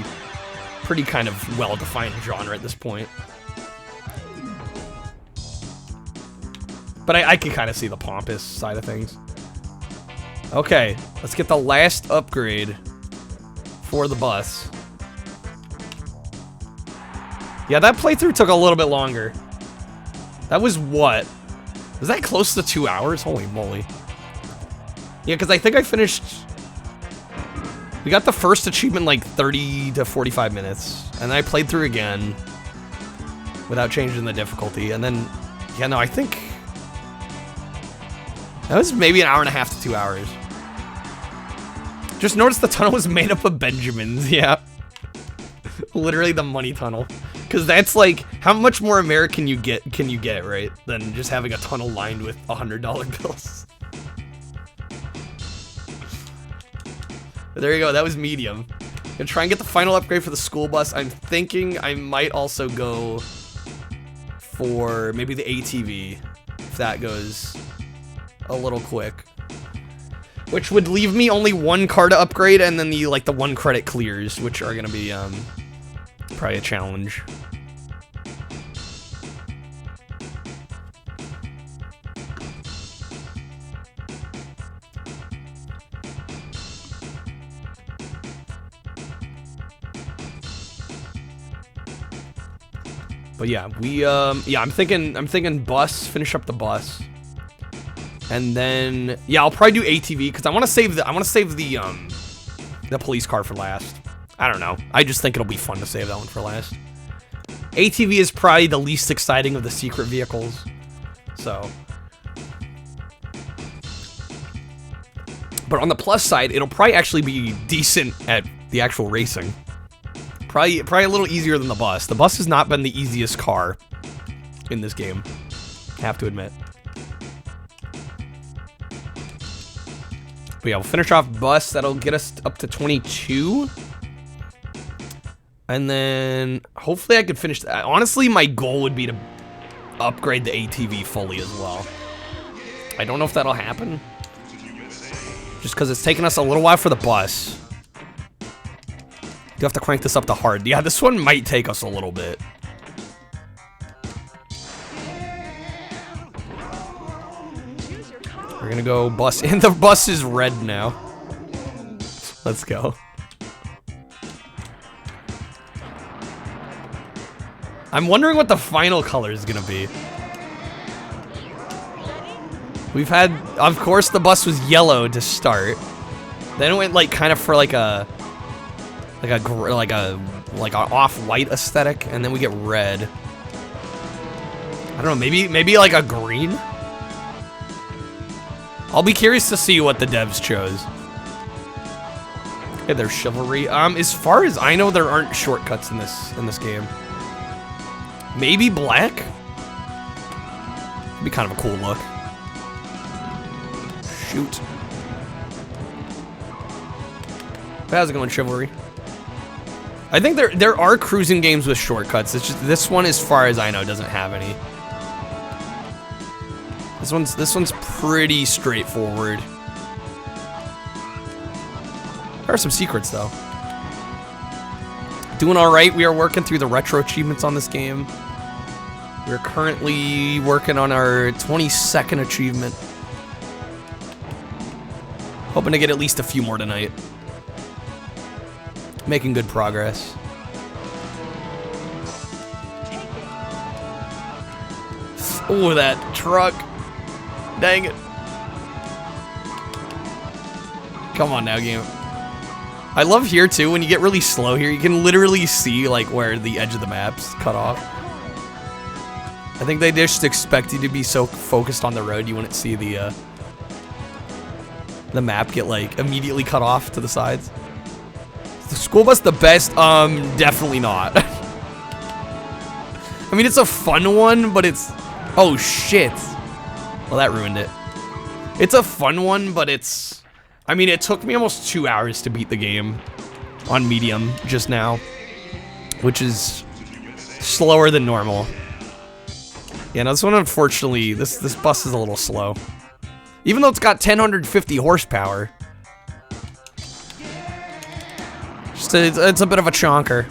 kind of well-defined genre at this point. But I can kind of see the pompous side of things. Okay, let's get the last upgrade for the bus. Yeah, that playthrough took a little bit longer. That was what? Was that close to 2 hours? Holy moly. Yeah, because I think I finished... We got the first achievement like 30 to 45 minutes. And then I played through again without changing the difficulty. And then, yeah, no, I think... That was maybe an hour and a half to 2 hours. Just noticed the tunnel was made up of Benjamins, yeah. Literally the money tunnel. Because that's like, how much more American can you get, right? Than just having a tunnel lined with $100 bills. There you go, that was medium. Gonna try and get the final upgrade for the school bus. I'm thinking I might also go for maybe the ATV, if that goes a little quick. Which would leave me only 1 car to upgrade, and then the 1 credit clears, which are gonna be probably a challenge. But yeah, yeah, I'm thinking bus, finish up the bus. And then, yeah, I'll probably do ATV because I want to save the police car for last. I don't know. I just think it'll be fun to save that one for last. ATV is probably the least exciting of the secret vehicles. So. But on the plus side, it'll probably actually be decent at the actual racing. Probably a little easier than the bus. The bus has not been the easiest car in this game, I have to admit. But yeah, we'll finish off bus. That'll get us up to 22. And then hopefully I could finish that. Honestly, my goal would be to upgrade the ATV fully as well. I don't know if that'll happen. Just because it's taken us a little while for the bus. You have to crank this up to hard. Yeah, this one might take us a little bit. We're gonna go bus, and the bus is red now. Let's go. I'm wondering what the final color is gonna be. We've had, of course, the bus was yellow to start. Then it went like kind of for like a off-white aesthetic, and then we get red. I don't know, maybe like a green. I'll be curious to see what the devs chose. Okay, there's chivalry. As far as I know, there aren't shortcuts in this game. Maybe black? It'd be kind of a cool look. Shoot. How's it going, chivalry? I think there are cruising games with shortcuts. It's just this one, as far as I know, doesn't have any. This one's pretty straightforward. There are some secrets though. Doing all right. We are working through the retro achievements on this game. We're currently working on our 22nd achievement. Hoping to get at least a few more tonight. Making good progress. Oh, that truck. Dang it. Come on now, game. I love here too, when you get really slow here, you can literally see like where the edge of the map's cut off. I think they just expect you to be so focused on the road you wouldn't see the map get like immediately cut off to the sides. Is the school bus the best? Definitely not. I mean, it's a fun one, but it's... Oh, shit. Well, that ruined it. It's a fun one, but it's... I mean, it took me almost 2 hours to beat the game on medium just now, which is slower than normal. Yeah, no, this one, unfortunately, this bus is a little slow. Even though it's got 1,050 horsepower. Just it's a bit of a chonker.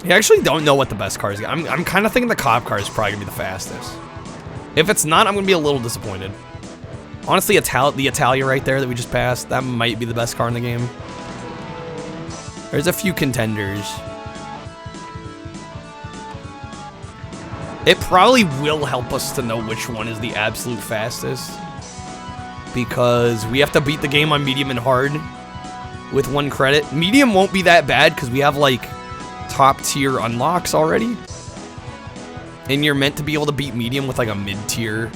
I actually don't know what the best car is. I'm kind of thinking the cop car is probably going to be the fastest. If it's not, I'm going to be a little disappointed. Honestly, the Italia right there that we just passed, that might be the best car in the game. There's a few contenders. It probably will help us to know which one is the absolute fastest. Because we have to beat the game on medium and hard with 1 credit. Medium won't be that bad because we have like top tier unlocks already. And you're meant to be able to beat medium with like a mid-tier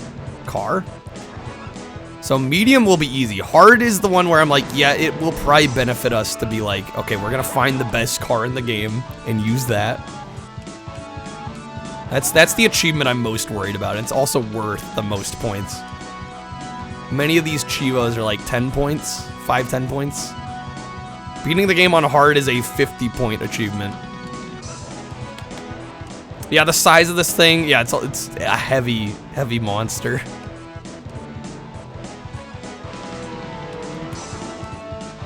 car. So medium will be easy. Hard is the one where I'm like, yeah, it will probably benefit us to be like, okay, we're gonna find the best car in the game and use that. That's the achievement I'm most worried about. It's also worth the most points. Many of these Chivos are like 10 points, 5-10 points. Beating the game on hard is a 50-point achievement. Yeah, the size of this thing, yeah, it's a heavy monster.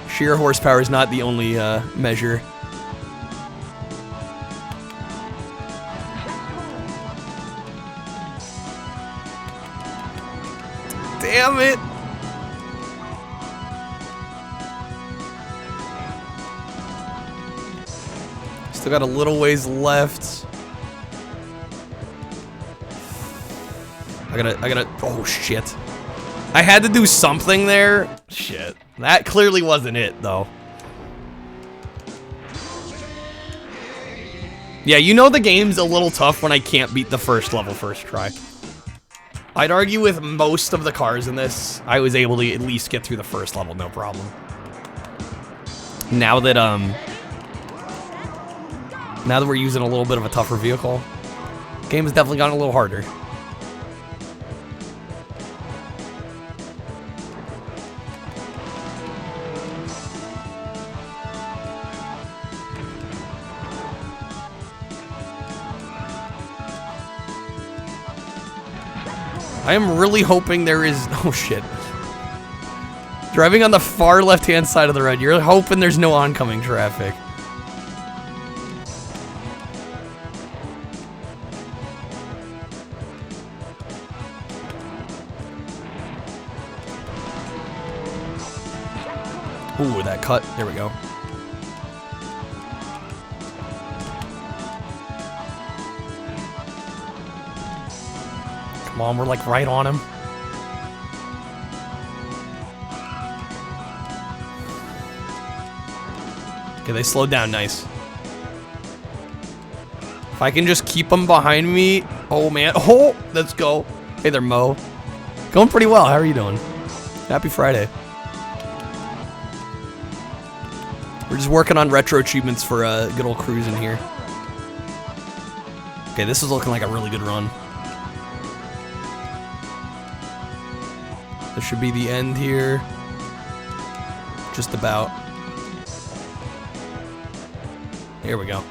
Sheer horsepower is not the only measure. Damn it! Still got a little ways left. I gotta, oh shit. I had to do something there. Shit. That clearly wasn't it, though. Yeah, you know the game's a little tough when I can't beat the first level first try. I'd argue with most of the cars in this, I was able to at least get through the first level, no problem. Now that we're using a little bit of a tougher vehicle, the game has definitely gotten a little harder. I am really hoping there is... Oh, shit. Driving on the far left-hand side of the road. You're hoping there's no oncoming traffic. Ooh, that cut. There we go. Come on, we're like right on him. Okay, they slowed down nice. If I can just keep them behind me. Oh, man. Oh, let's go. Hey there, Mo. Going pretty well. How are you doing? Happy Friday. We're just working on retro achievements for good old Cruis'n here. Okay, this is looking like a really good run. This should be the end here. Just about. Here we go.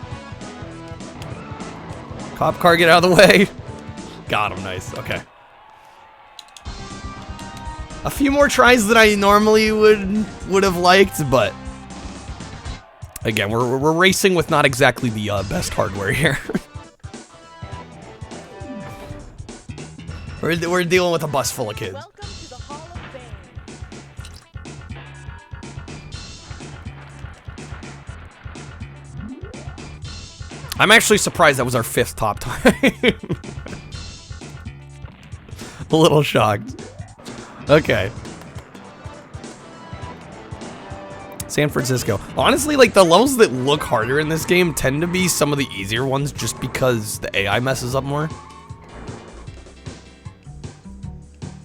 Cop car, get out of the way. Got him, nice, okay. A few more tries than I normally would have liked, but again, we're racing with not exactly the best hardware here. We're dealing with a bus full of kids. Welcome to the Hall of Fame. I'm actually surprised that was our 5th top time. A little shocked. Okay. San Francisco. Honestly, like, the levels that look harder in this game tend to be some of the easier ones just because the AI messes up more.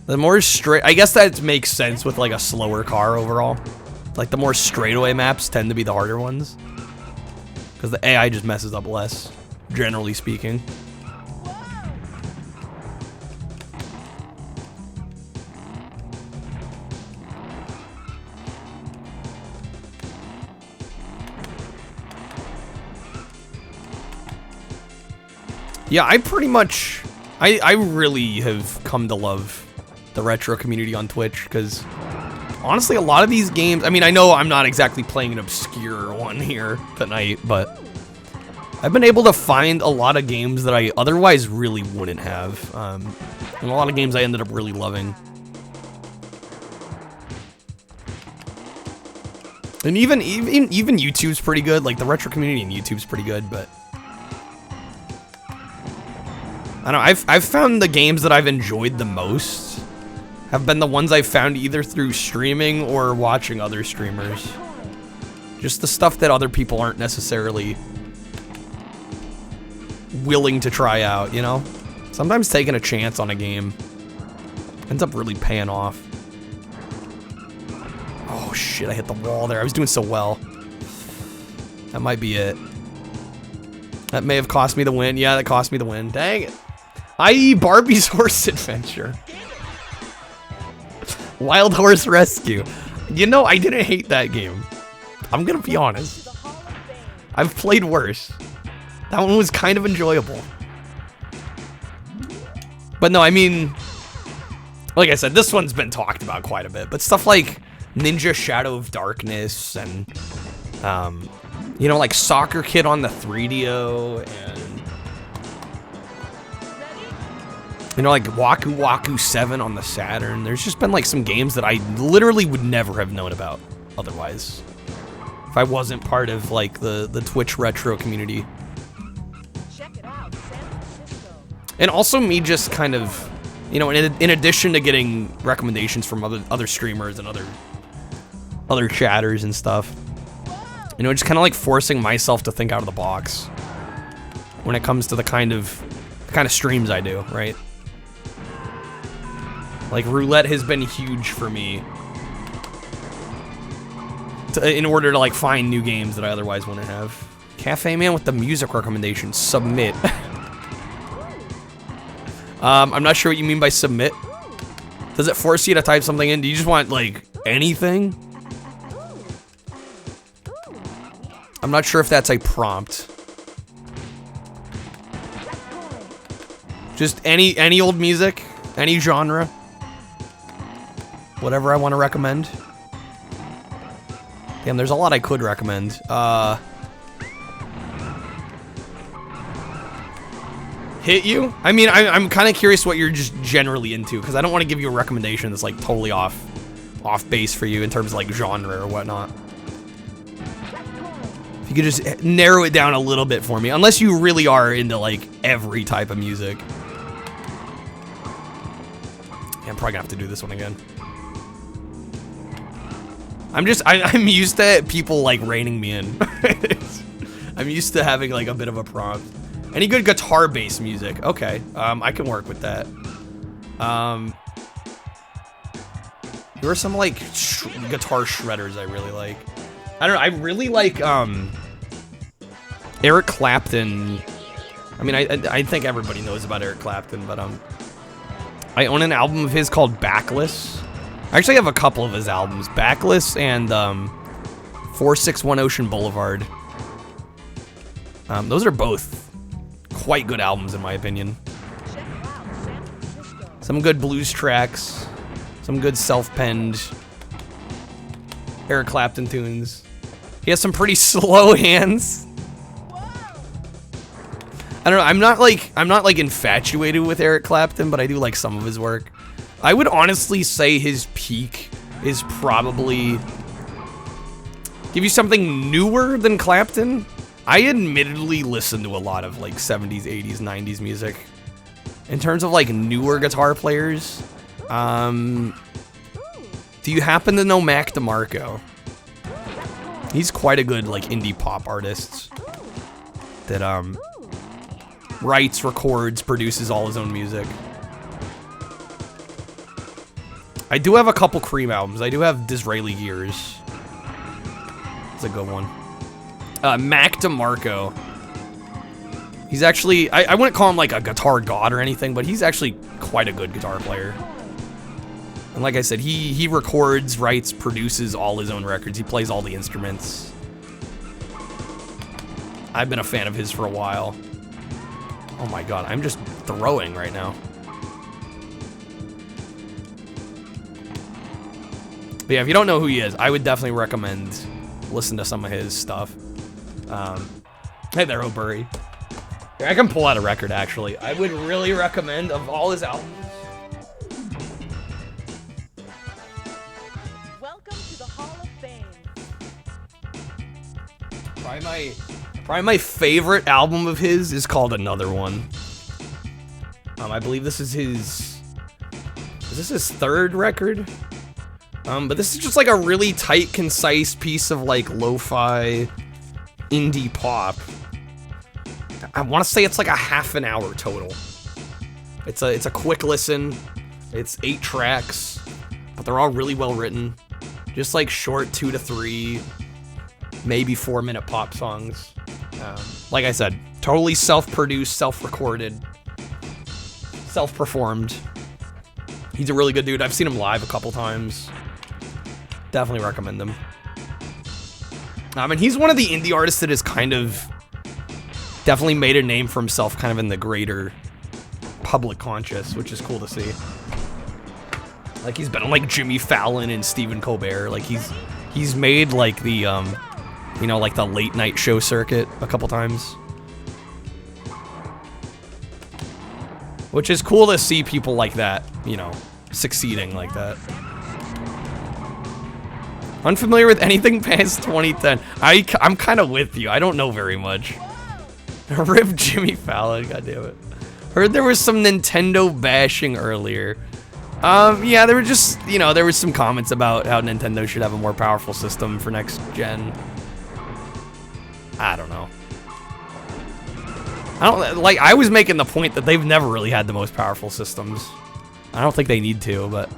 The more straight... I guess that makes sense with, like, a slower car overall. Like, the more straightaway maps tend to be the harder ones. Because the AI just messes up less, generally speaking. Yeah, I pretty much... I really have come to love the retro community on Twitch, because honestly, a lot of these games... I mean, I know I'm not exactly playing an obscure one here tonight, but I've been able to find a lot of games that I otherwise really wouldn't have. And a lot of games I ended up really loving. And even YouTube's pretty good. Like, the retro community in YouTube's pretty good, but... I don't know, I've found the games that I've enjoyed the most have been the ones I've found either through streaming or watching other streamers. Just the stuff that other people aren't necessarily willing to try out, you know? Sometimes taking a chance on a game ends up really paying off. Oh shit, I hit the wall there. I was doing so well. That might be it. That may have cost me the win. Yeah, that cost me the win. Dang it. I.e. Barbie's Horse Adventure. Wild Horse Rescue. You know, I didn't hate that game. I'm gonna be honest. I've played worse. That one was kind of enjoyable. But no, I mean... Like I said, this one's been talked about quite a bit. But stuff like Ninja Shadow of Darkness and... you know, like Soccer Kid on the 3DO and... You know, like Waku Waku 7 on the Saturn. There's just been like some games that I literally would never have known about otherwise. If I wasn't part of like the Twitch retro community. Check it out, San Francisco. And also me just kind of, you know, in addition to getting recommendations from other streamers and other chatters and stuff. You know, just kind of like forcing myself to think out of the box when it comes to the kind of streams I do, right? Like, roulette has been huge for me in order to, like, find new games that I otherwise wouldn't have. Cafe Man with the music recommendation. Submit. I'm not sure what you mean by submit. Does it force you to type something in? Do you just want, like, anything? I'm not sure if that's a prompt. Just any old music, any genre. Whatever I want to recommend. Damn, there's a lot I could recommend. Hit you? I mean, I'm kind of curious what you're just generally into, because I don't want to give you a recommendation that's like totally off base for you in terms of like genre or whatnot. If you could just narrow it down a little bit for me, unless you really are into like every type of music. Yeah, I'm probably gonna have to do this one again. I'm used to people like reining me in. I'm used to having like a bit of a prompt. Any good guitar-based music? Okay, I can work with that. There are some like guitar shredders I really like. I don't know. I really like Eric Clapton. I mean, I think everybody knows about Eric Clapton, but I own an album of his called Backless. I actually have a couple of his albums, Backless and 461 Ocean Boulevard. Those are both quite good albums in my opinion. Some good blues tracks, some good self-penned Eric Clapton tunes. He has some pretty slow hands. I don't know, I'm not like infatuated with Eric Clapton, but I do like some of his work. I would honestly say his peak is probably... Give you something newer than Clapton? I admittedly listen to a lot of like 70s, 80s, 90s music. In terms of like newer guitar players, do you happen to know Mac DeMarco? He's quite a good like indie pop artist that writes, records, produces all his own music. I do have a couple Cream albums. I do have Disraeli Gears. It's a good one. Mac DeMarco. He's actually, I wouldn't call him like a guitar god or anything, but he's actually quite a good guitar player. And like I said, he records, writes, produces all his own records. He plays all the instruments. I've been a fan of his for a while. Oh my god, I'm just throwing right now. But yeah, if you don't know who he is, I would definitely recommend listen to some of his stuff. Hey there, O'Burry. Here, I can pull out a record, actually. I would really recommend, of all his albums. Welcome to the Hall of Fame. Probably my favorite album of his is called Another One. I believe this is his... Is this his third record? But this is just like a really tight, concise piece of like lo-fi indie pop. I want to say it's like a half an hour total. It's a quick listen. It's 8 tracks, but they're all really well written. Just like short 2 to 3, maybe 4-minute pop songs. Like I said, totally self-produced, self-recorded, self-performed. He's a really good dude. I've seen him live a couple times. Definitely recommend him. And he's one of the indie artists that has kind of definitely made a name for himself kind of in the greater public conscious, which is cool to see. Like, he's been on, like, Jimmy Fallon and Stephen Colbert. Like, he's made, like, the, you know, like, the late night show circuit a couple times. Which is cool to see people like that, you know, succeeding like that. Unfamiliar with anything past 2010. I'm kind of with you. I don't know very much. Rip Jimmy Fallon, goddammit. Heard there was some Nintendo bashing earlier. Yeah, there were just, you know, there was some comments about how Nintendo should have a more powerful system for next gen. I don't know. I was making the point that they've never really had the most powerful systems. I don't think they need to, but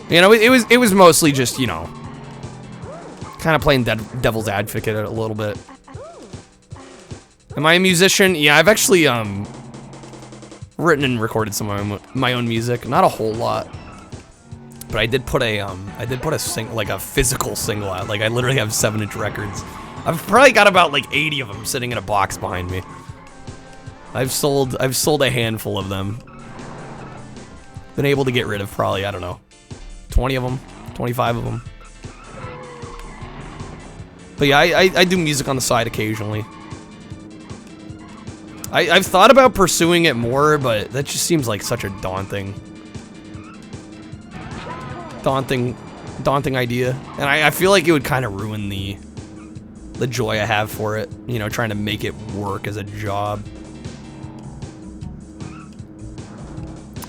you know, it was mostly just, you know, kind of playing devil's advocate a little bit. Am I a musician? Yeah, I've actually written and recorded some of my own music. Not a whole lot, but I did put a physical single out. Like, I literally have 7-inch records. I've probably got about like 80 of them sitting in a box behind me. I've sold a handful of them. Been able to get rid of probably, I don't know, 20 of them, 25 of them. But yeah, I do music on the side occasionally. I've thought about pursuing it more, but that just seems like such a daunting idea. And I feel like it would kind of ruin the joy I have for it, you know, trying to make it work as a job.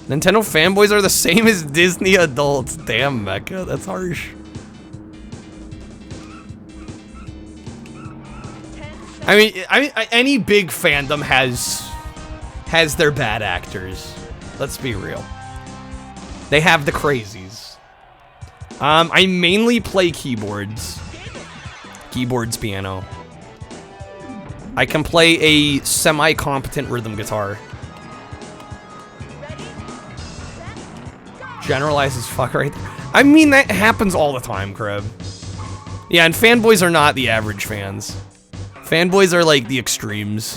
Nintendo fanboys are the same as Disney adults. Damn, Mecca, that's harsh. I mean, any big fandom has their bad actors. Let's be real. They have the crazies. I mainly play keyboards. Keyboards, piano. I can play a semi-competent rhythm guitar. Generalized as fuck right there. I mean, that happens all the time, Crib. Yeah, and fanboys are not the average fans. Fanboys are like the extremes.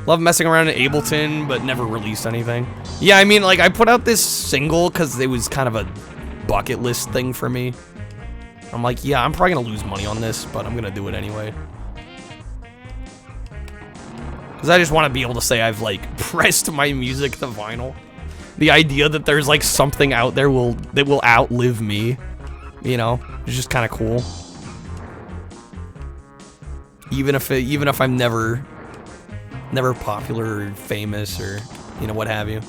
Love messing around in Ableton, but never released anything. Yeah, I mean, like, I put out this single because it was kind of a bucket list thing for me. I'm like, yeah, I'm probably gonna lose money on this, but I'm gonna do it anyway. Because I just want to be able to say I've, like, pressed my music to vinyl. The idea that there's, like, something out there that will outlive me, you know, is just kind of cool. even if I'm never popular or famous or what have you.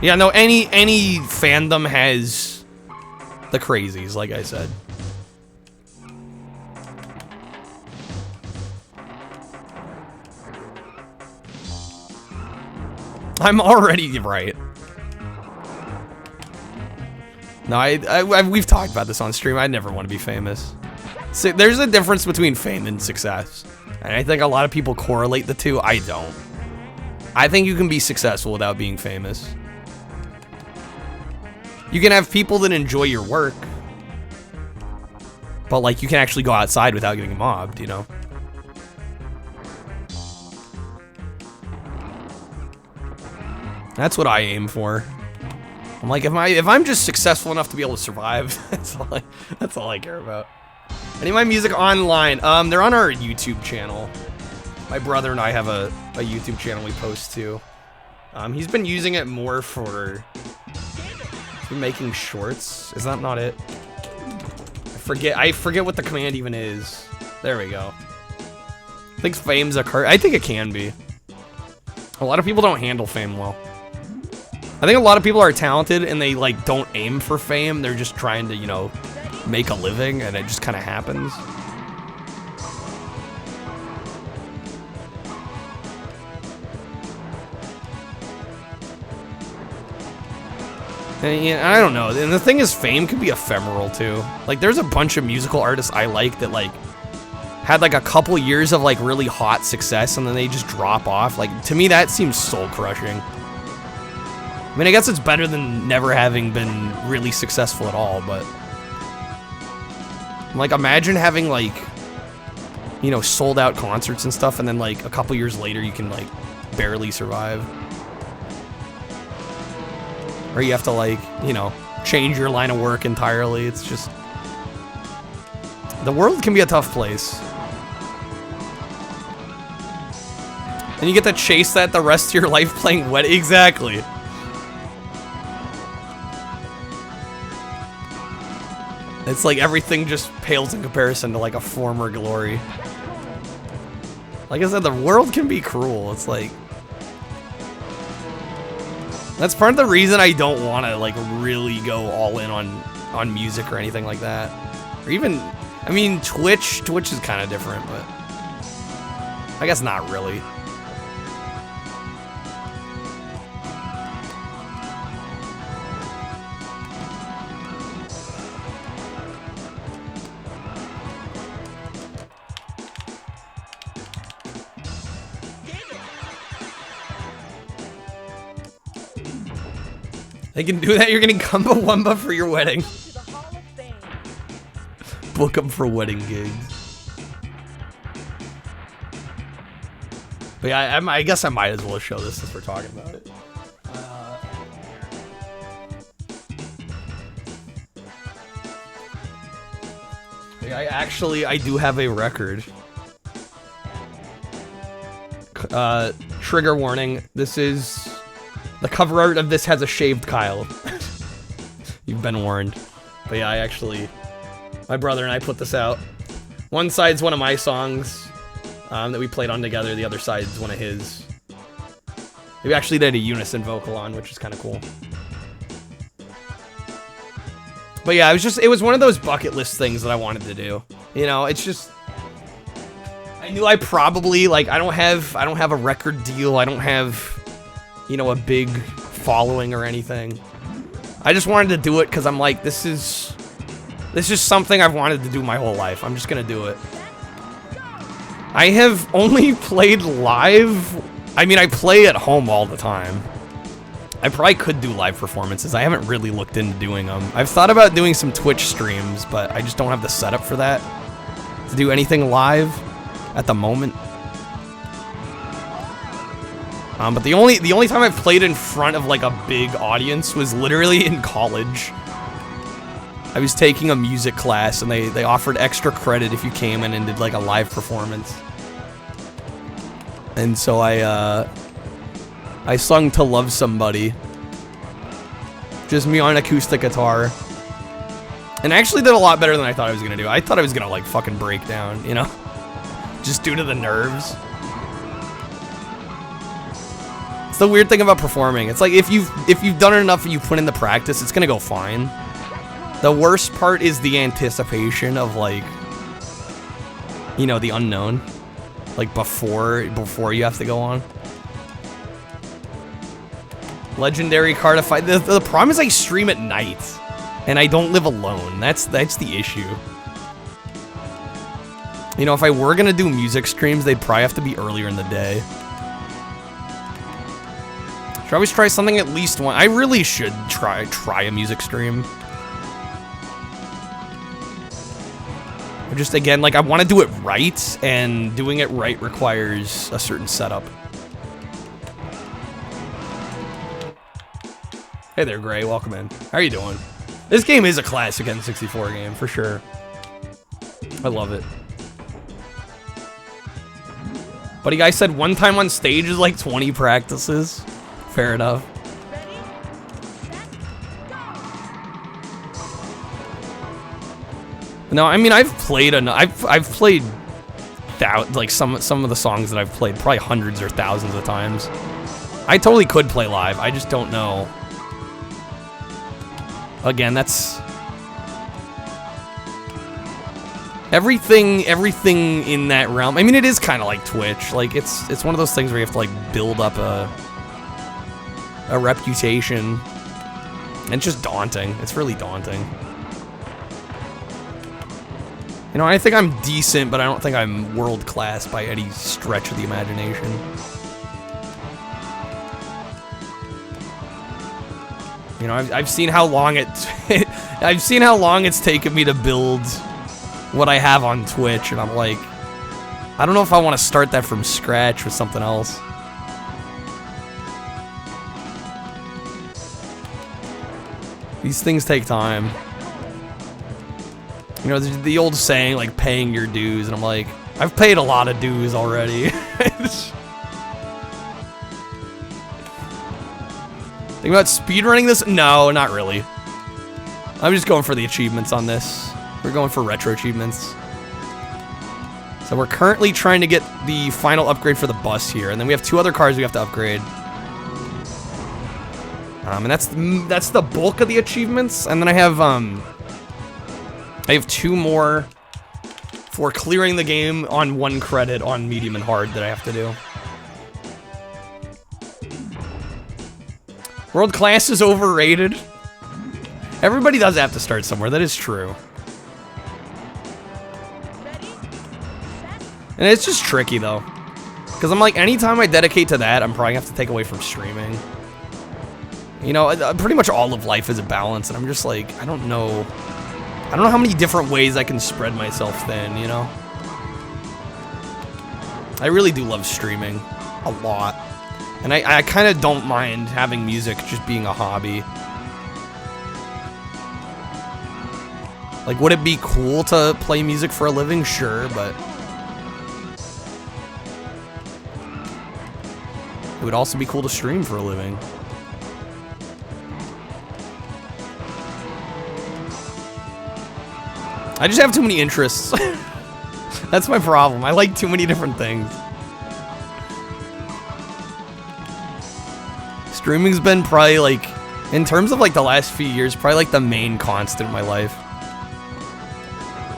Yeah, no, any fandom has the crazies, like I said. I'm already right. No, we've talked about this on stream. I never want to be famous. So there's a difference between fame and success. And I think a lot of people correlate the two. I don't. I think you can be successful without being famous. You can have people that enjoy your work. But, like, you can actually go outside without getting mobbed, you know? That's what I aim for. I'm like, if I'm just successful enough to be able to survive, that's all I care about. Any of my music online, they're on our YouTube channel. My brother and I have a YouTube channel we post to. He's been using it more for making shorts. Is that not it? I forget what the command even is. There we go. I think fame's a card. I think it can be. A lot of people don't handle fame well. I think a lot of people are talented and they like don't aim for fame. They're just trying to, make a living, and it just kind of happens. And I don't know. And the thing is, fame can be ephemeral too. Like, there's a bunch of musical artists I like that like had like a couple years of like really hot success, and then they just drop off. Like, to me, that seems soul crushing. I mean, I guess it's better than never having been really successful at all, but like, imagine having like, sold out concerts and stuff, and then like a couple years later you can like barely survive. Or you have to like, change your line of work entirely. It's just, the world can be a tough place. And you get to chase that the rest of your life playing what exactly. It's like everything just pales in comparison to like a former glory. Like I said, the world can be cruel. It's like, that's part of the reason I don't want to like really go all in on music or anything like that. Or even, I mean, Twitch is kind of different, but I guess not really. They can do that. You're getting Kumba for your wedding. Book them for wedding gigs. But yeah, I guess I might as well show this since we're talking about it. I do have a record. Trigger warning. This is... The cover art of this has a shaved Kyle. You've been warned. But yeah, my brother and I put this out. One side's one of my songs that we played on together. The other side's one of his. We actually did a unison vocal on, which is kind of cool. But yeah, it was one of those bucket list things that I wanted to do. It's just, I knew I probably, like, I don't have a record deal. I don't have, a big following or anything. I just wanted to do it because I'm like, this is something I've wanted to do my whole life. I'm just gonna do it. I have only played live. I mean, I play at home all the time. I probably could do live performances. I haven't really looked into doing them. I've thought about doing some Twitch streams, but I just don't have the setup for that to do anything live at the moment. But the only time I've played in front of like a big audience was literally in college. I was taking a music class and they offered extra credit if you came in and did like a live performance. And so I sung To Love Somebody. Just me on acoustic guitar. And I actually did a lot better than I thought I was gonna do. I thought I was gonna like fucking break down, you know? Just due to the nerves. It's the weird thing about performing. It's like if you've done it enough and you put in the practice, it's gonna go fine. The worst part is the anticipation of like, you know, the unknown. Like before you have to go on. Legendary card to fight. The problem is I stream at night. And I don't live alone. That's the issue. You know, if I were gonna do music streams, they'd probably have to be earlier in the day. Should always try something at least one. I really should try a music stream. Just again, like I want to do it right, and doing it right requires a certain setup. Hey there, Gray. Welcome in. How are you doing? This game is a classic N64 game, for sure. I love it. Buddy guy said one time on stage is like 20 practices. Fair enough. No, I mean I've played I've played like some of the songs that I've played probably hundreds or thousands of times. I totally could play live. I just don't know. Again, that's everything in that realm. I mean, it is kind of like Twitch. Like it's one of those things where you have to like build up a reputation. And it's just daunting. It's really daunting. You know, I think I'm decent, but I don't think I'm world class by any stretch of the imagination. You know, I've seen how long I've seen how long it's taken me to build what I have on Twitch, and I'm like, I don't know if I want to start that from scratch with something else. These things take time. You know, there's the old saying, like, paying your dues, and I'm like, I've paid a lot of dues already. Think about speedrunning this? No, not really. I'm just going for the achievements on this. We're going for retro achievements. So we're currently trying to get the final upgrade for the bus here, and then we have 2 other cars we have to upgrade. And that's the bulk of the achievements, and then I have 2 more for clearing the game on 1 credit on medium and hard that I have to do. World class is overrated. Everybody does have to start somewhere, that is true. And it's just tricky though. Because I'm like, anytime I dedicate to that, I'm probably gonna have to take away from streaming. You know, pretty much all of life is a balance, and I'm just like, I don't know how many different ways I can spread myself thin, you know? I really do love streaming. A lot. And I kind of don't mind having music just being a hobby. Like, would it be cool to play music for a living? Sure, but it would also be cool to stream for a living. I just have too many interests. That's my problem. I like too many different things. Streaming's been probably like, in terms of like the last few years, probably like the main constant in my life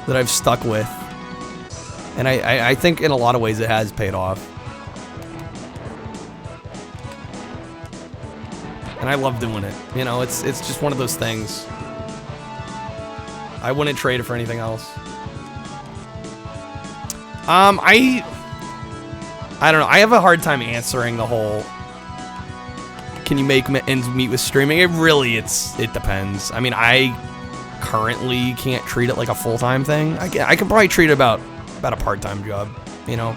that I've stuck with. And I think in a lot of ways it has paid off. And I love doing it. You know, it's just one of those things. I wouldn't trade it for anything else. I don't know. I have a hard time answering the whole, can you make ends meet with streaming? It depends. I mean, I currently can't treat it like a full-time thing. I can probably treat it about a part-time job, you know?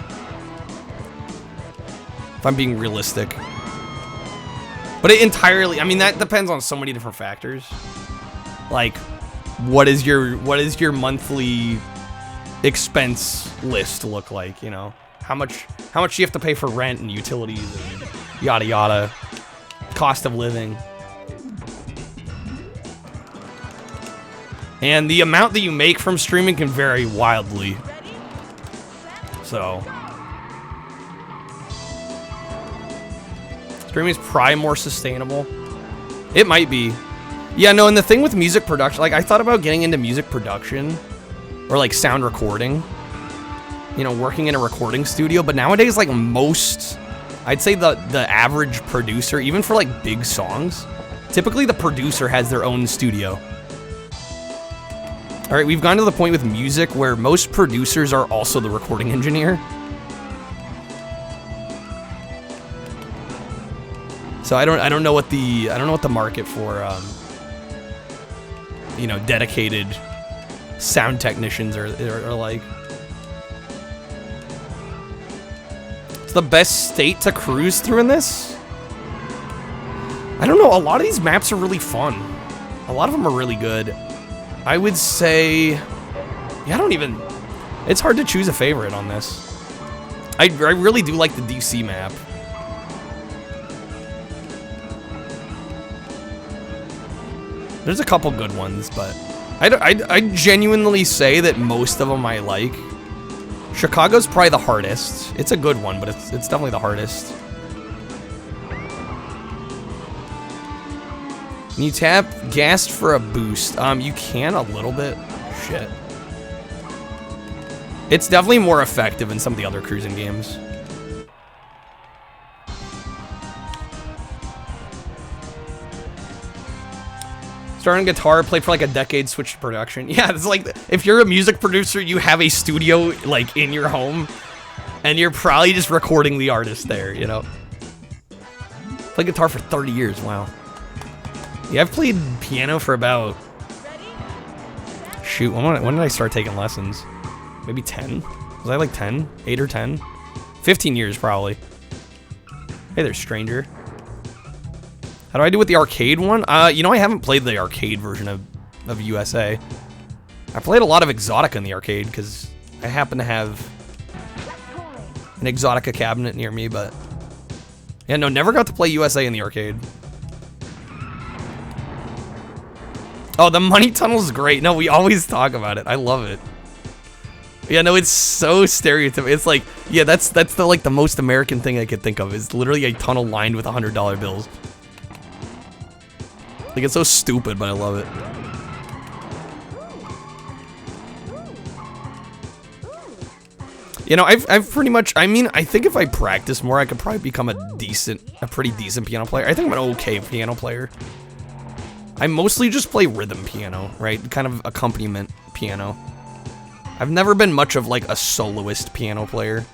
If I'm being realistic. But it entirely, I mean, that depends on so many different factors. Like, what is your monthly expense list look like, you know? How much do you have to pay for rent and utilities and yada yada? Cost of living. And the amount that you make from streaming can vary wildly. So streaming is probably more sustainable. It might be. Yeah, no, and the thing with music production, like I thought about getting into music production or like sound recording, you know, working in a recording studio, but nowadays like most, I'd say the average producer, even for like big songs, typically the producer has their own studio. All right, we've gone to the point with music where most producers are also the recording engineer. So I don't know what the market for you know, dedicated sound technicians are like. It's the best state to cruise through in this? I don't know, a lot of these maps are really fun. A lot of them are really good. I would say, yeah, it's hard to choose a favorite on this. I really do like the DC map. There's a couple good ones, but I genuinely say that most of them I like. Chicago's probably the hardest. It's a good one, but it's definitely the hardest. Can you tap gas for a boost? You can a little bit. Shit. It's definitely more effective in some of the other cruising games. Starting guitar, played for like a decade, switched to production. Yeah, it's like, if you're a music producer, you have a studio like in your home, and you're probably just recording the artist there, you know? Played guitar for 30 years, wow. Yeah, I've played piano for about, shoot, when did I start taking lessons? Maybe 10? Was I like 10? 8 or 10? 15 years, probably. Hey there, stranger. How do I do with the arcade one? You know, I haven't played the arcade version of USA. I played a lot of Exotica in the arcade, because I happen to have an Exotica cabinet near me, but... yeah, no, never got to play USA in the arcade. Oh, the money tunnel's great. No, we always talk about it. I love it. Yeah, no, it's so stereotypical. It's like, yeah, that's the like the most American thing I could think of. Is literally a tunnel lined with $100 bills. Like, it's so stupid, but I love it. You know, I've pretty much, I mean, I think if I practice more, I could probably become a pretty decent piano player. I think I'm an okay piano player. I mostly just play rhythm piano, right? Kind of accompaniment piano. I've never been much of like a soloist piano player.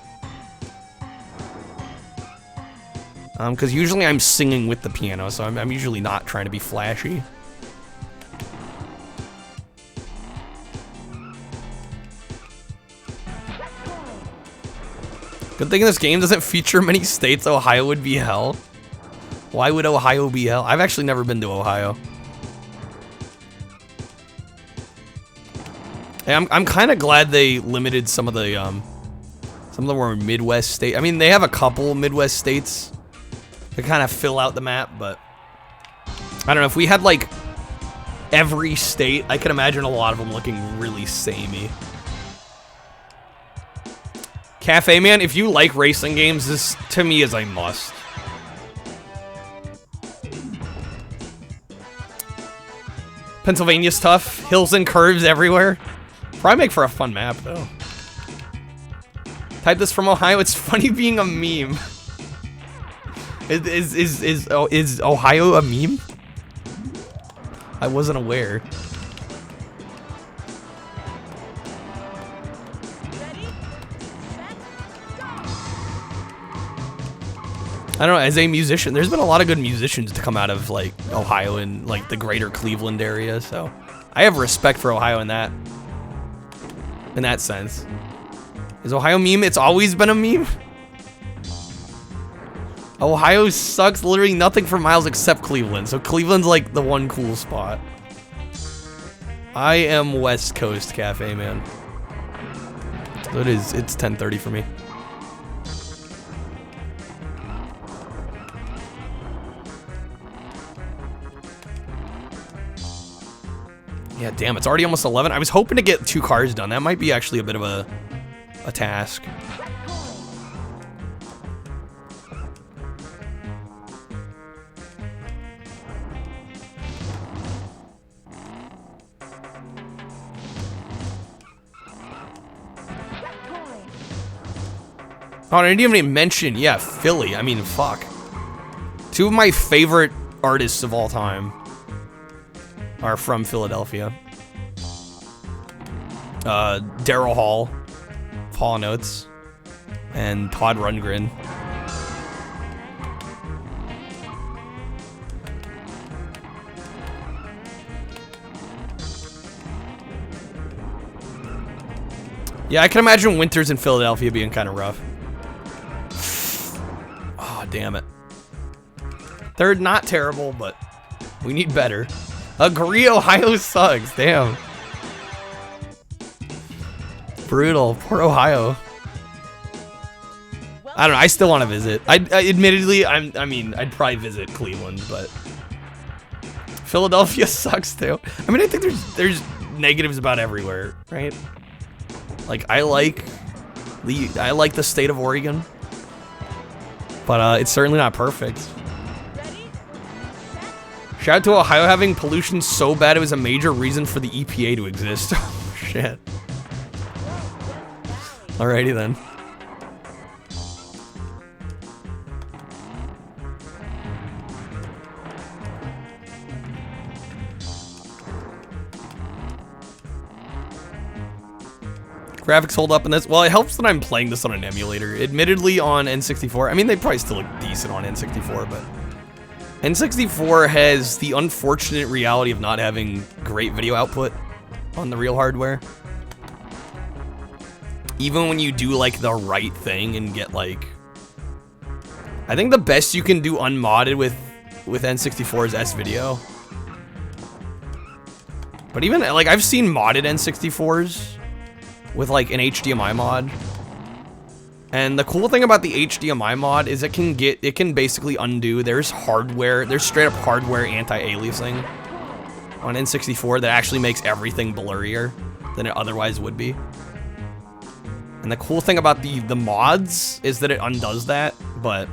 Because usually I'm singing with the piano, so I'm usually not trying to be flashy. Good thing this game doesn't feature many states. Ohio would be hell. Why would Ohio be hell? I've actually never been to Ohio. Hey, I'm kind of glad they limited some of the more Midwest states. I mean, they have a couple Midwest states to kind of fill out the map, but I don't know, if we had like every state, I can imagine a lot of them looking really samey. Cafe Man, if you like racing games, this to me is a must. Pennsylvania's tough, hills and curves everywhere. Probably make for a fun map though. Type this from Ohio, it's funny being a meme. Is Ohio a meme? I wasn't aware. I don't know, as a musician, there's been a lot of good musicians to come out of like Ohio and like the greater Cleveland area, so I have respect for Ohio in that sense. Is Ohio a meme? It's always been a meme? Ohio sucks literally nothing for miles except Cleveland, so Cleveland's like the one cool spot. I am West Coast Cafe Man. So it's 10:30 for me. Yeah, damn, it's already almost 11. I was hoping to get 2 cars done. That might be actually a bit of a task. Oh, I didn't even mention, yeah, Philly. I mean, fuck. 2 of my favorite artists of all time are from Philadelphia. Daryl Hall, Hall Notes, and Todd Rundgren. Yeah, I can imagine winters in Philadelphia being kind of rough. Oh, damn it. They're not terrible, but we need better. Agree, Ohio sucks. Damn. Brutal. Poor Ohio. I don't know. I still want to visit. I admittedly, I mean, I'd probably visit Cleveland, but Philadelphia sucks too. I mean, I think there's negatives about everywhere, right? Like I like the state of Oregon, but it's certainly not perfect. Shout out to Ohio having pollution so bad it was a major reason for the EPA to exist. Oh, shit. Alrighty then. Graphics hold up in this. Well, it helps that I'm playing this on an emulator. Admittedly on N64. I mean, they probably still look decent on N64, but N64 has the unfortunate reality of not having great video output on the real hardware. Even when you do like the right thing and get like, I think the best you can do unmodded with N64 is S-Video. But even like I've seen modded N64s with like an HDMI mod. And the cool thing about the HDMI mod is it can basically undo. There's straight up hardware anti-aliasing on N64 that actually makes everything blurrier than it otherwise would be. And the cool thing about the mods is that it undoes that, but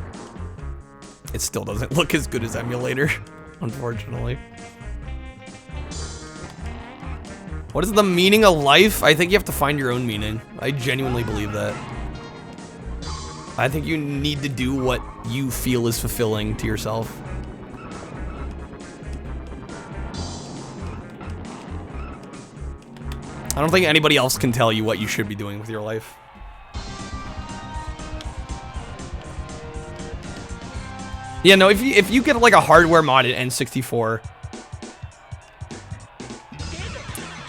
it still doesn't look as good as emulator, unfortunately. What is the meaning of life? I think you have to find your own meaning. I genuinely believe that. I think you need to do what you feel is fulfilling to yourself. I don't think anybody else can tell you what you should be doing with your life. Yeah, no, if you get like a hardware modded N64,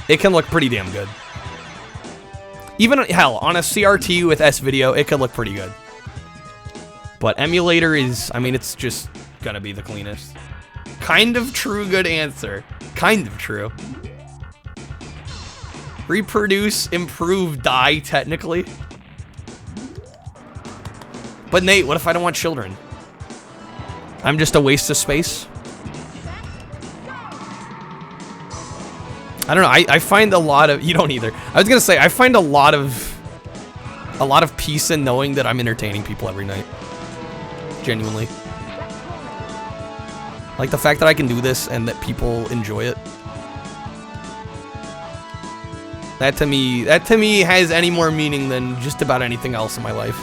it can look pretty damn good. Even, hell, on a CRT with S-Video, it could look pretty good. But emulator is, I mean, it's just gonna be the cleanest. Kind of true, good answer. Kind of true. Reproduce, improve, die, technically. But Nate, what if I don't want children? I'm just a waste of space? I don't know, I find a lot of, you don't either. I was gonna say, I find a lot of peace in knowing that I'm entertaining people every night. Genuinely. Like the fact that I can do this and that people enjoy it. That to me has any more meaning than just about anything else in my life.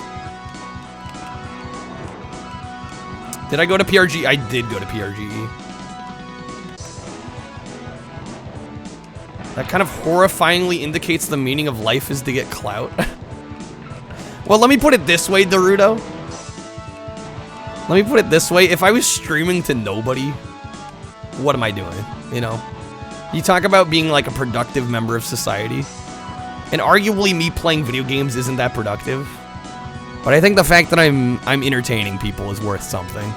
Did I go to PRG? I did go to PRGE. That kind of horrifyingly indicates the meaning of life is to get clout. Well, let me put it this way, Daruto. Let me put it this way. If I was streaming to nobody, what am I doing? You know? You talk about being like a productive member of society. And arguably me playing video games isn't that productive. But I think the fact that I'm entertaining people is worth something.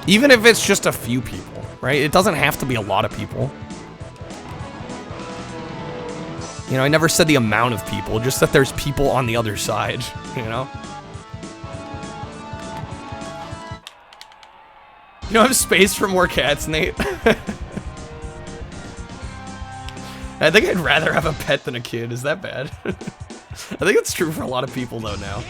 Even if it's just a few people, right? It doesn't have to be a lot of people. You know, I never said the amount of people, just that there's people on the other side, you know? You don't have space for more cats, Nate. I think I'd rather have a pet than a kid. Is that bad? I think it's true for a lot of people though now.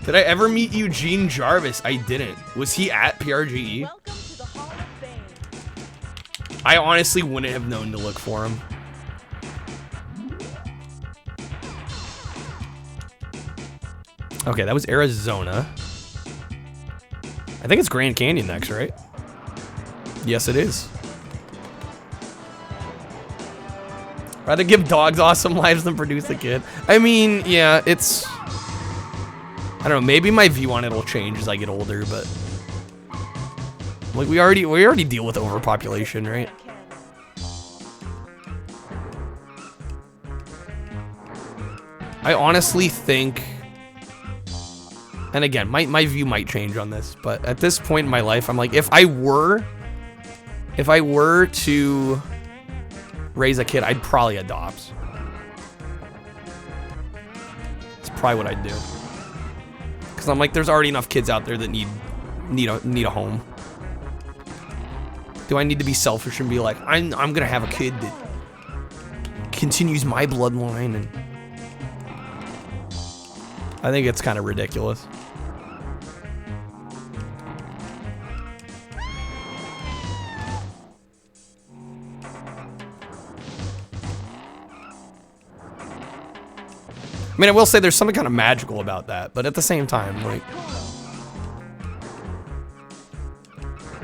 Did I ever meet Eugene Jarvis? I didn't. Was he at PRGE? Welcome to the Hall of Fame. I honestly wouldn't have known to look for him. Okay, that was Arizona. I think it's Grand Canyon next, right? Yes, it is. Rather give dogs awesome lives than produce a kid. I mean, yeah, it's... I don't know, maybe my view on it will change as I get older, but... Like, we already deal with overpopulation, right? I honestly think... And again, my view might change on this, but at this point in my life, I'm like, if I were to raise a kid, I'd probably adopt. That's probably what I'd do. Because I'm like, there's already enough kids out there that need a home. Do I need to be selfish and be like, I'm gonna have a kid that continues my bloodline? And I think it's kind of ridiculous. I mean, I will say there's something kind of magical about that, but at the same time, like,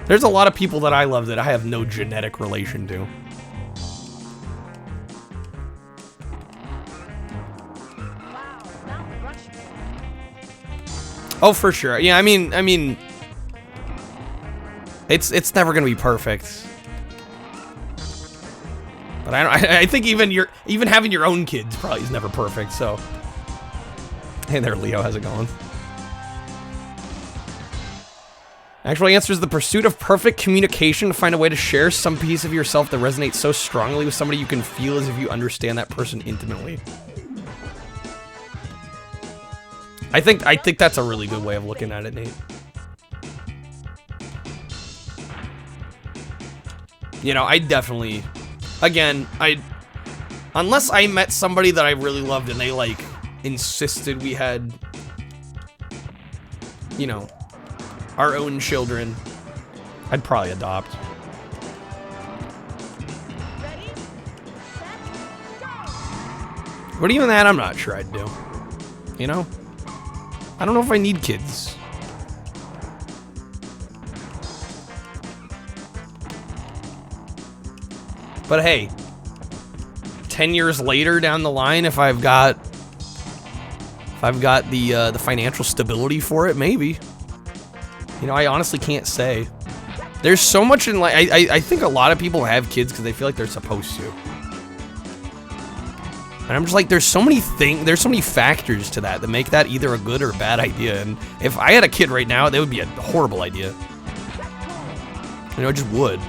there's a lot of people that I love that I have no genetic relation to. Oh, for sure. Yeah, I mean, it's never gonna be perfect. But I think even having your own kids probably is never perfect. So, hey there, Leo. How's it going? Actual answer is the pursuit of perfect communication to find a way to share some piece of yourself that resonates so strongly with somebody you can feel as if you understand that person intimately. I think that's a really good way of looking at it, Nate. You know, I definitely, again, unless I met somebody that I really loved and they like insisted we had, you know, our own children, I'd probably adopt. Ready, set, go. But even that, I'm not sure I'd do. You know? I don't know if I need kids. But hey, 10 years later down the line, if I've got the financial stability for it, maybe. You know, I honestly can't say. There's so much in life. I think a lot of people have kids because they feel like they're supposed to. And I'm just like, there's so many factors to that make that either a good or a bad idea. And if I had a kid right now, that would be a horrible idea. You know, it just would.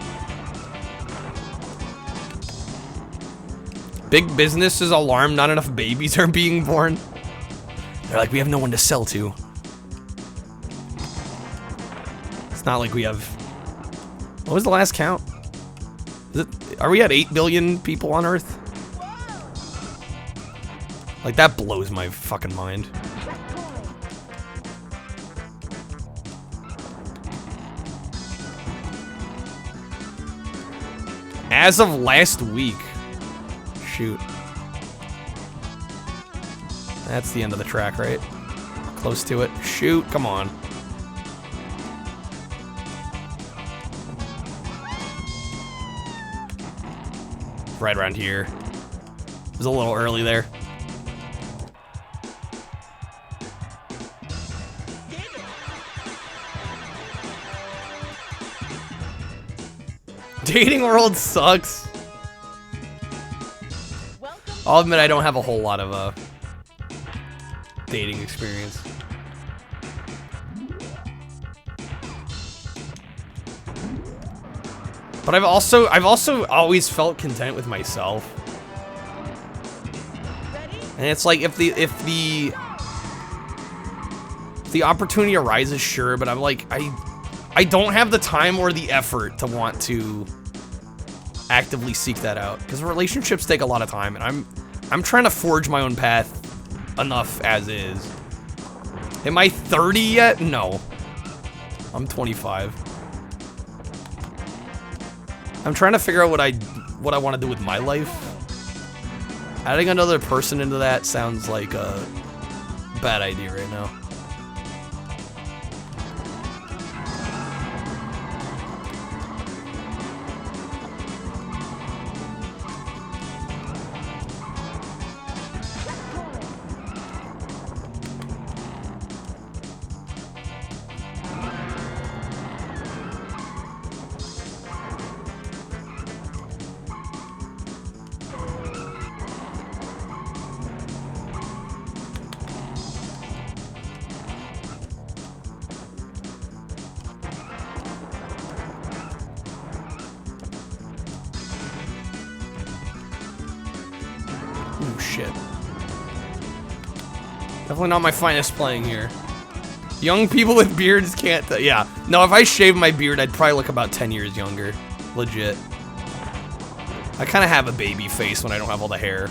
Big business is alarmed not enough babies are being born. They're like, we have no one to sell to. It's not like we have... What was the last count? Are we at 8 billion people on Earth? Like, that blows my fucking mind. As of last week. Shoot. That's the end of the track, right? Close to it. Shoot, come on. Right around here. It was a little early there. Dating world sucks. I'll admit I don't have a whole lot of dating experience. But I've also always felt content with myself. And it's like if the If the opportunity arises, sure, but I'm like, I don't have the time or the effort to want to actively seek that out, because relationships take a lot of time, and I'm trying to forge my own path enough as is. Am I 30 yet? No. I'm 25. I'm trying to figure out what I want to do with my life. Adding another person into that sounds like a bad idea right now. Oh shit. Definitely not my finest playing here. Young people with beards can't, yeah. No, if I shaved my beard, I'd probably look about 10 years younger. Legit. I kind of have a baby face when I don't have all the hair.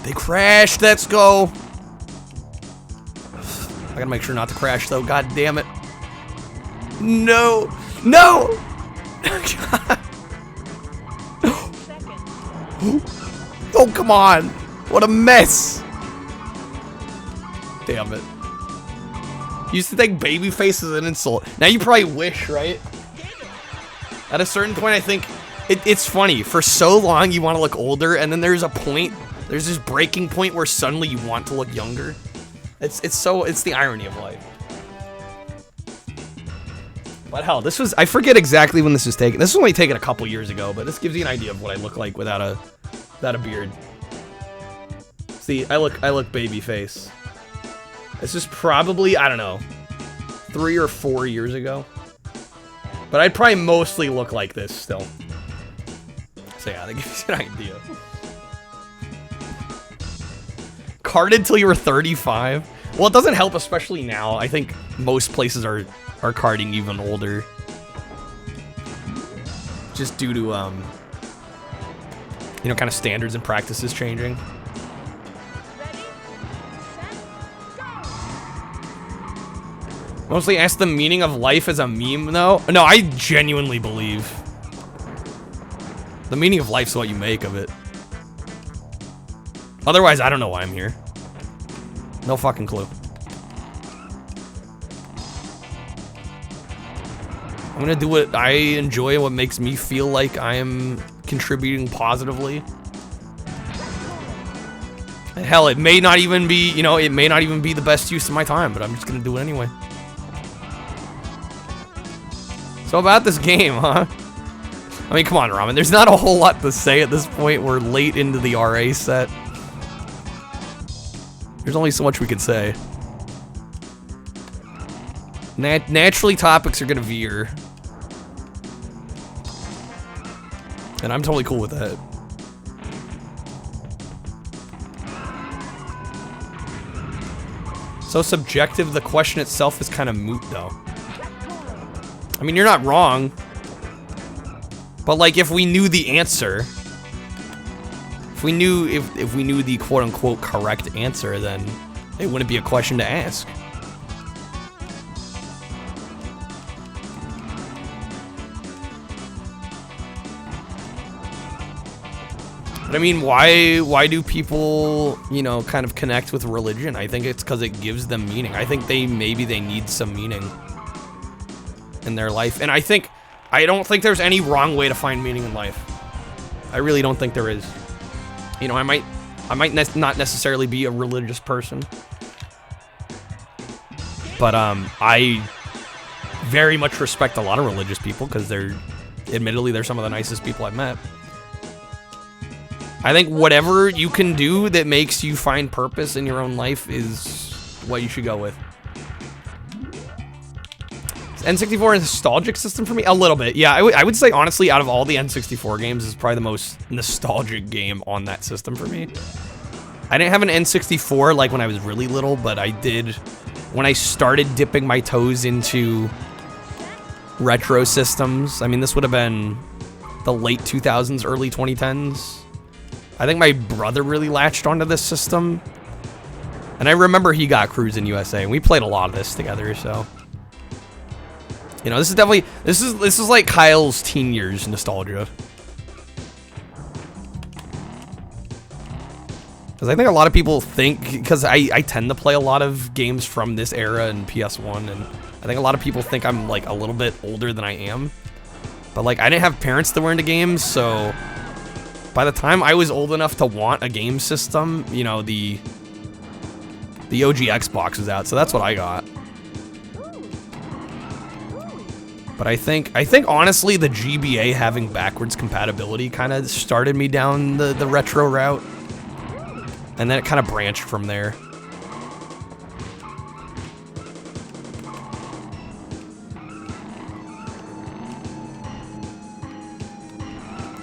They crashed, let's go. I gotta make sure not to crash though, god damn it. No! No! Oh, come on! What a mess! Damn it. Used to think babyface is an insult. Now you probably wish, right? At a certain point, I think it's funny. For so long, you want to look older, and then there's a point, there's this breaking point where suddenly you want to look younger. It's the irony of life. But hell, this was, I forget exactly when this was taken. This was only taken a couple years ago, but this gives you an idea of what I look like without a beard. See, I look baby face. This is probably, I don't know, 3 or 4 years ago. But I'd probably mostly look like this still. So yeah, that gives you an idea. Carded till you were 35? Well, it doesn't help, especially now. I think most places are carding even older. Just due to, you know, kind of standards and practices changing. Mostly ask the meaning of life as a meme, though. No, I genuinely believe the meaning of life's what you make of it. Otherwise, I don't know why I'm here. No fucking clue. I'm gonna do what I enjoy, what makes me feel like I am contributing positively. And hell, it may not even be, you know, it may not even be the best use of my time, but I'm just gonna do it anyway. So about this game, huh? I mean, come on, Ramen. There's not a whole lot to say at this point. We're late into the RA set. There's only so much we could say. Naturally, topics are gonna veer. And I'm totally cool with that. So subjective, the question itself is kind of moot, though. I mean, you're not wrong. But, like, if we knew the answer... If we knew the quote-unquote correct answer, then it wouldn't be a question to ask. But I mean, why do people, you know, kind of connect with religion? I think it's because it gives them meaning. I think maybe they need some meaning in their life. And I don't think there's any wrong way to find meaning in life. I really don't think there is. You know, I might not necessarily be a religious person, but I very much respect a lot of religious people because admittedly they're some of the nicest people I've met. I think whatever you can do that makes you find purpose in your own life is what you should go with. N64 is a nostalgic system for me? A little bit, yeah. I would say, honestly, out of all the N64 games, this is probably the most nostalgic game on that system for me. I didn't have an N64 like when I was really little, but I did when I started dipping my toes into retro systems. I mean, this would have been the late 2000s, early 2010s. I think my brother really latched onto this system. And I remember he got Cruis'n USA, and we played a lot of this together, so... You know, this is definitely, this is like Kyle's teen years nostalgia. Because I think a lot of people think, because I tend to play a lot of games from this era and PS1, and I think a lot of people think I'm like a little bit older than I am. But like, I didn't have parents that were into games, so by the time I was old enough to want a game system, you know, the OG Xbox was out, so that's what I got. But I think honestly the GBA having backwards compatibility kind of started me down the retro route. And then it kind of branched from there.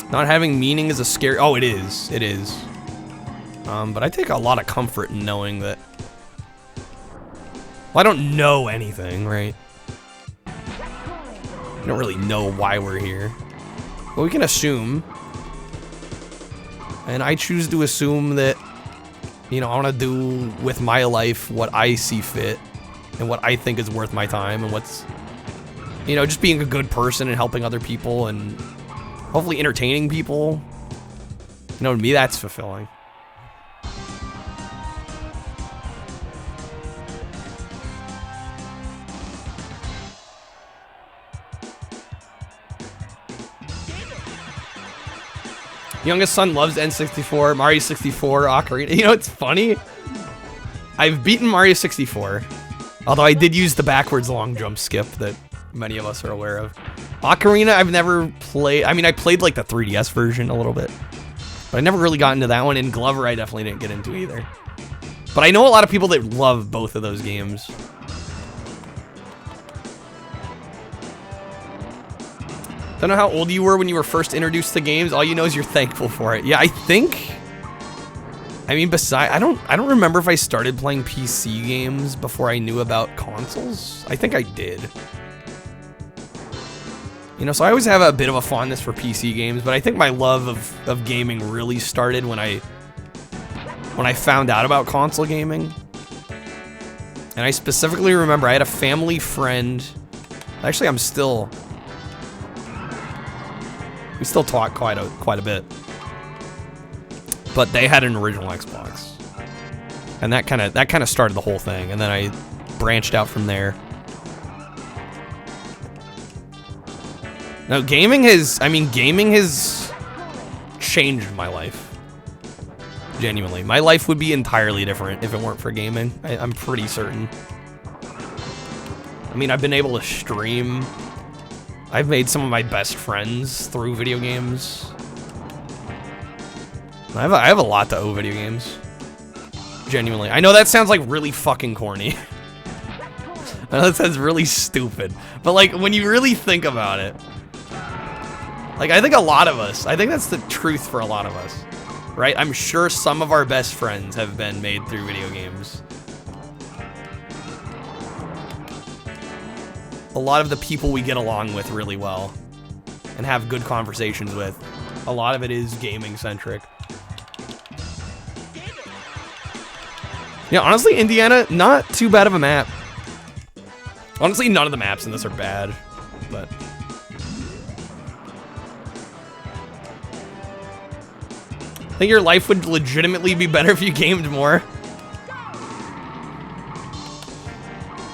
Not having meaning is a scary... Oh, it is. It is. But I take a lot of comfort in knowing that... Well, I don't know anything, right? I don't really know why we're here. But we can assume. And I choose to assume that, you know, I want to do with my life what I see fit. And what I think is worth my time. And what's, you know, just being a good person and helping other people. And hopefully entertaining people. You know, to me, that's fulfilling. Youngest son loves N64, Mario 64, Ocarina. You know, it's funny. I've beaten Mario 64. Although I did use the backwards long jump skip that many of us are aware of. Ocarina, I've never played. I mean, I played like the 3DS version a little bit. But I never really got into that one. And Glover, I definitely didn't get into either. But I know a lot of people that love both of those games. Don't know how old you were when you were first introduced to games. All you know is you're thankful for it. Yeah, I think... I mean, I don't remember if I started playing PC games before I knew about consoles. I think I did. You know, so I always have a bit of a fondness for PC games, but I think my love of gaming really started when I found out about console gaming. And I specifically remember I had a family friend... Actually, we still talk quite a bit. But they had an original Xbox. And that kind of started the whole thing, and then I branched out from there. Now, gaming has changed my life. Genuinely. My life would be entirely different if it weren't for gaming. I'm pretty certain. I mean, I've been able to stream. I've made some of my best friends through video games. I have a lot to owe video games. Genuinely. I know that sounds like really fucking corny. I know that sounds really stupid. But like, when you really think about it, like, I think a lot of us, I think that's the truth for a lot of us, right? I'm sure some of our best friends have been made through video games. A lot of the people we get along with really well and have good conversations with, a lot of it is gaming centric. Yeah, honestly, Indiana, not too bad of a map. Honestly, none of the maps in this are bad, but... I think your life would legitimately be better if you gamed more.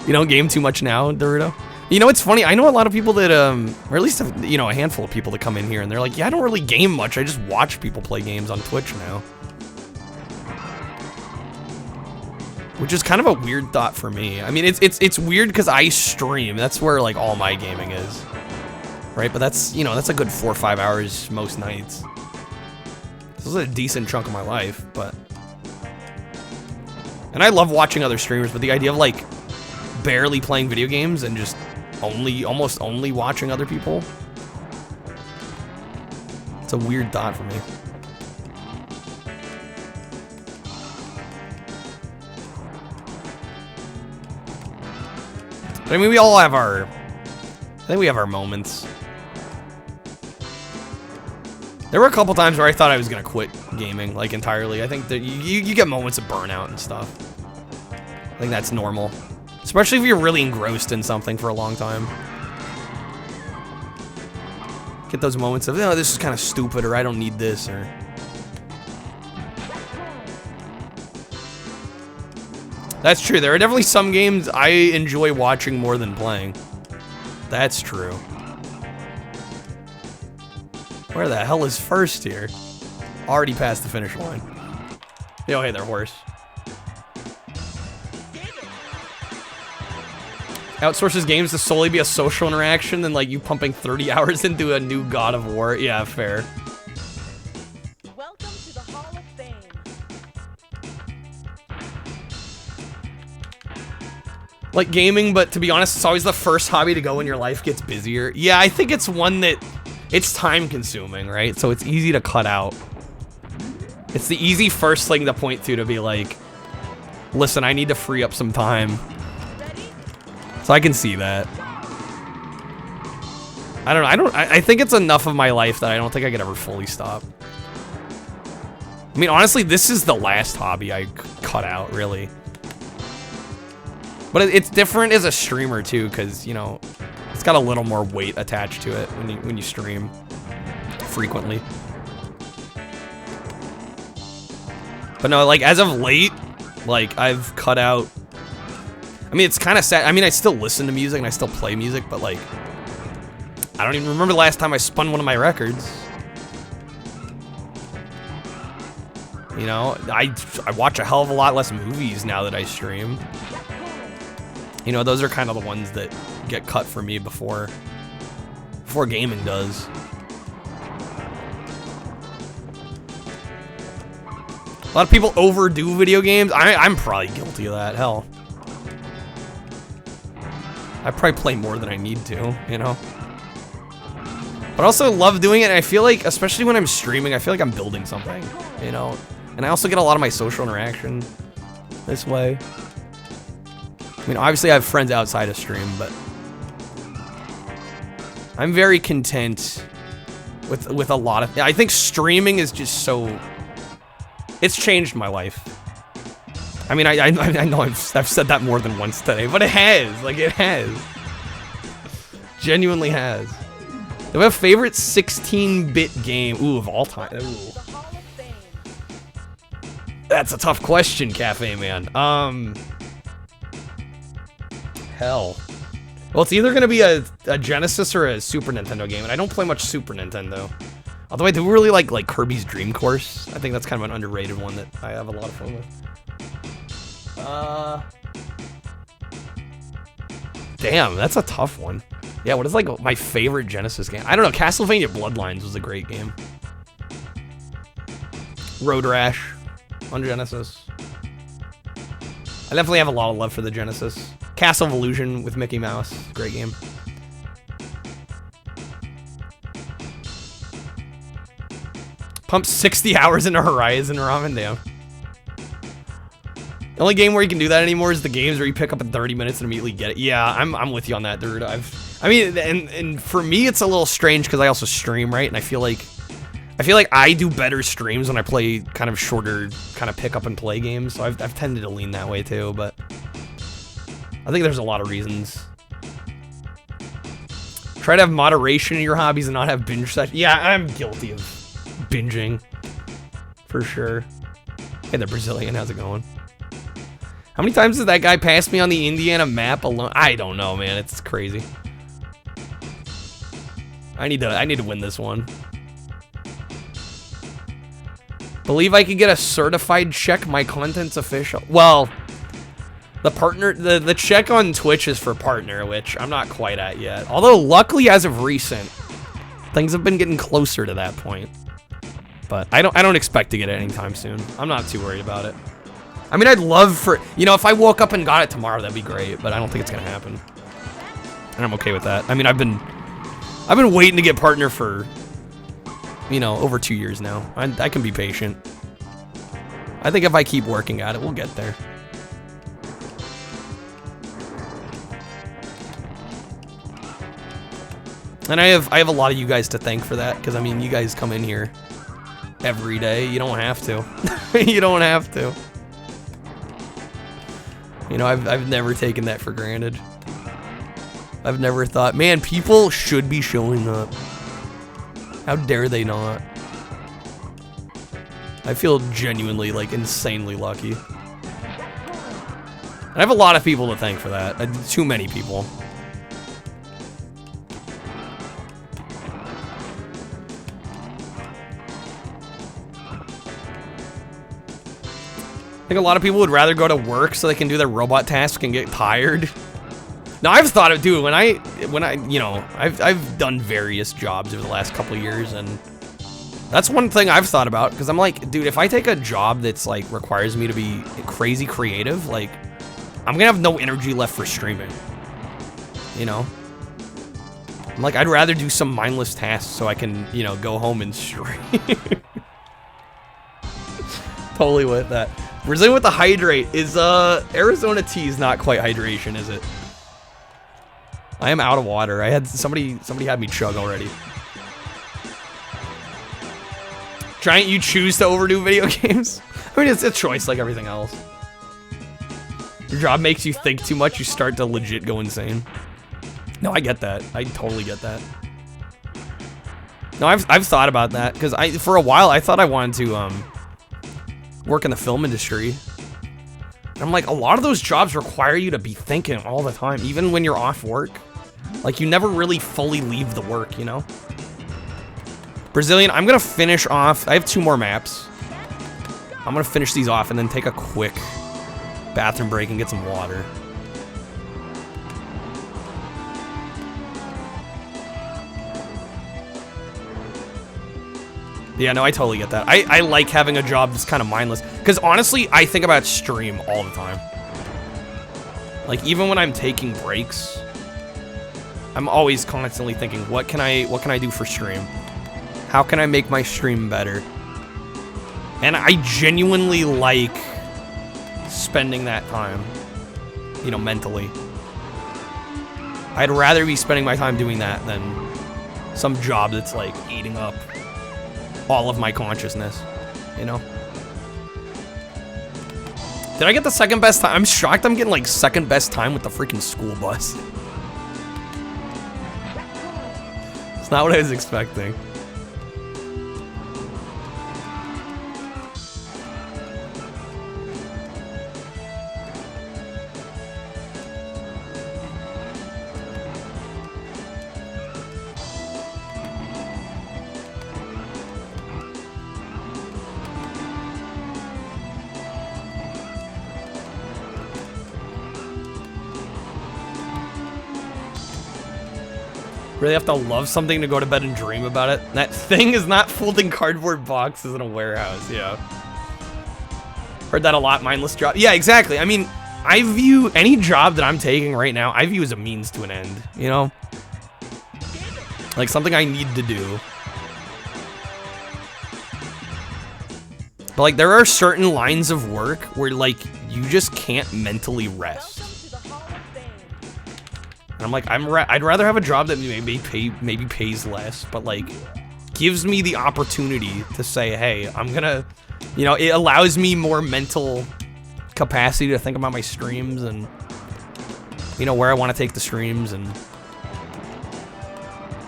You don't game too much now, Dorito? You know, it's funny, I know a lot of people that, or at least, you know, a handful of people that come in here and they're like, yeah, I don't really game much, I just watch people play games on Twitch now. Which is kind of a weird thought for me. I mean, it's weird because I stream, that's where, like, all my gaming is. Right, but that's, you know, that's a good 4 or 5 hours most nights. This is a decent chunk of my life, but... And I love watching other streamers, but the idea of, like, barely playing video games and just almost only watching other people. It's a weird thought for me. But I mean, we all have our... I think we have our moments. There were a couple times where I thought I was gonna quit gaming, like, entirely. I think that you get moments of burnout and stuff. I think that's normal. Especially if you're really engrossed in something for a long time. Get those moments of, oh, this is kind of stupid, or I don't need this, or... That's true. There are definitely some games I enjoy watching more than playing. That's true. Where the hell is first here? Already past the finish line. Oh, hey there, horse. Outsources games to solely be a social interaction and like you pumping 30 hours into a new God of War. Yeah, fair. Welcome to the Hall of Fame. Like gaming, but to be honest, it's always the first hobby to go when your life gets busier. Yeah, I think it's one that it's time consuming, right? So it's easy to cut out. It's the easy first thing to point to be like, listen, I need to free up some time. So I can see that. I don't know. I think it's enough of my life that I don't think I could ever fully stop. I mean, honestly, this is the last hobby I cut out, really. But it's different as a streamer too, because you know, it's got a little more weight attached to it when you stream frequently. But no, like as of late, like I've cut out. I mean, it's kind of sad. I mean, I still listen to music and I still play music, but like, I don't even remember the last time I spun one of my records. You know, I watch a hell of a lot less movies now that I stream. You know, those are kind of the ones that get cut for me before gaming does. A lot of people overdo video games. I'm probably guilty of that. Hell. I probably play more than I need to, you know? But I also love doing it, and I feel like, especially when I'm streaming, I feel like I'm building something, you know? And I also get a lot of my social interaction this way. I mean, obviously I have friends outside of stream, but I'm very content with a lot of... I think streaming is just so... It's changed my life. I mean, I know I've said that more than once today, but it has. Like, it has. Genuinely has. Do we have a favorite 16-bit game? Ooh, of all time. Ooh. That's a tough question, Cafe Man. Hell. Well, it's either going to be a Genesis or a Super Nintendo game, and I don't play much Super Nintendo. Although I do really like Kirby's Dream Course. I think that's kind of an underrated one that I have a lot of fun with. Damn, that's a tough one. Yeah, what is like my favorite Genesis game? I don't know. Castlevania Bloodlines was a great game. Road Rash on Genesis. I definitely have a lot of love for the Genesis. Castle of Illusion with Mickey Mouse, great game. Pump 60 hours into Horizon Ramen, damn. The only game where you can do that anymore is the games where you pick up in 30 minutes and immediately get it. Yeah, I'm with you on that, dude. I mean, and for me, it's a little strange because I also stream, right? And I feel like I do better streams when I play kind of shorter, kind of pick up and play games. So I've tended to lean that way too, but I think there's a lot of reasons. Try to have moderation in your hobbies and not have binge sessions. Yeah, I'm guilty of binging for sure. Hey, the Brazilian, how's it going? How many times has that guy passed me on the Indiana map alone? I don't know, man. It's crazy. I need to win this one. Believe I could get a certified check. My content's official. Well, the partner, the check on Twitch is for partner, which I'm not quite at yet. Although luckily, as of recent, things have been getting closer to that point. But I don't expect to get it anytime soon. I'm not too worried about it. I mean, I'd love for, you know, if I woke up and got it tomorrow, that'd be great, but I don't think it's gonna happen. and I'm okay with that. I mean, I've been waiting to get partner for, you know, over 2 years now. I can be patient. I think if I keep working at it, we'll get there. And I have a lot of you guys to thank for that, because I mean, you guys come in here every day. You don't have to. You don't have to. You know, I've never taken that for granted. I've never thought, man, people should be showing up. How dare they not? I feel genuinely, like, insanely lucky. And I have a lot of people to thank for that. Too many people. I think a lot of people would rather go to work so they can do their robot task and get tired. Now, I've thought of, dude, when I, you know, I've done various jobs over the last couple of years, and that's one thing I've thought about, because I'm like, dude, if I take a job that's, like, requires me to be crazy creative, like, I'm gonna have no energy left for streaming. You know? I'm like, I'd rather do some mindless tasks so I can, you know, go home and stream. Totally with that. Brazilian with the hydrate. Is Arizona tea is not quite hydration, is it? I am out of water. I had somebody had me chug already. Giant, you choose to overdo video games? I mean, it's a choice like everything else. Your job makes you think too much, you start to legit go insane. No, I get that. I totally get that. No, I've thought about that, because for a while I thought I wanted to work in the film industry. And I'm like, a lot of those jobs require you to be thinking all the time, even when you're off work. Like, you never really fully leave the work, you know? Brazilian, I'm gonna finish off. I have 2 more maps. I'm gonna finish these off and then take a quick bathroom break and get some water. Yeah, no, I totally get that. I like having a job that's kind of mindless. Because honestly, I think about stream all the time. Like, even when I'm taking breaks, I'm always constantly thinking, what can I do for stream? How can I make my stream better? And I genuinely like spending that time, you know, mentally. I'd rather be spending my time doing that than some job that's like eating up all of my consciousness, you know? Did I get the second best time? I'm shocked I'm getting like second best time with the freaking school bus. It's not what I was expecting. Really have to love something to go to bed and dream about it. That thing is not folding cardboard boxes in a warehouse, yeah. Heard that a lot, mindless job. Yeah, exactly. I mean, I view any job that I'm taking right now, I view as a means to an end, you know? Like something I need to do. But like, there are certain lines of work where like, you just can't mentally rest. And I'm like, I'd rather have a job that maybe pays less, but like gives me the opportunity to say, hey, I'm gonna, you know, it allows me more mental capacity to think about my streams and, you know, where I want to take the streams and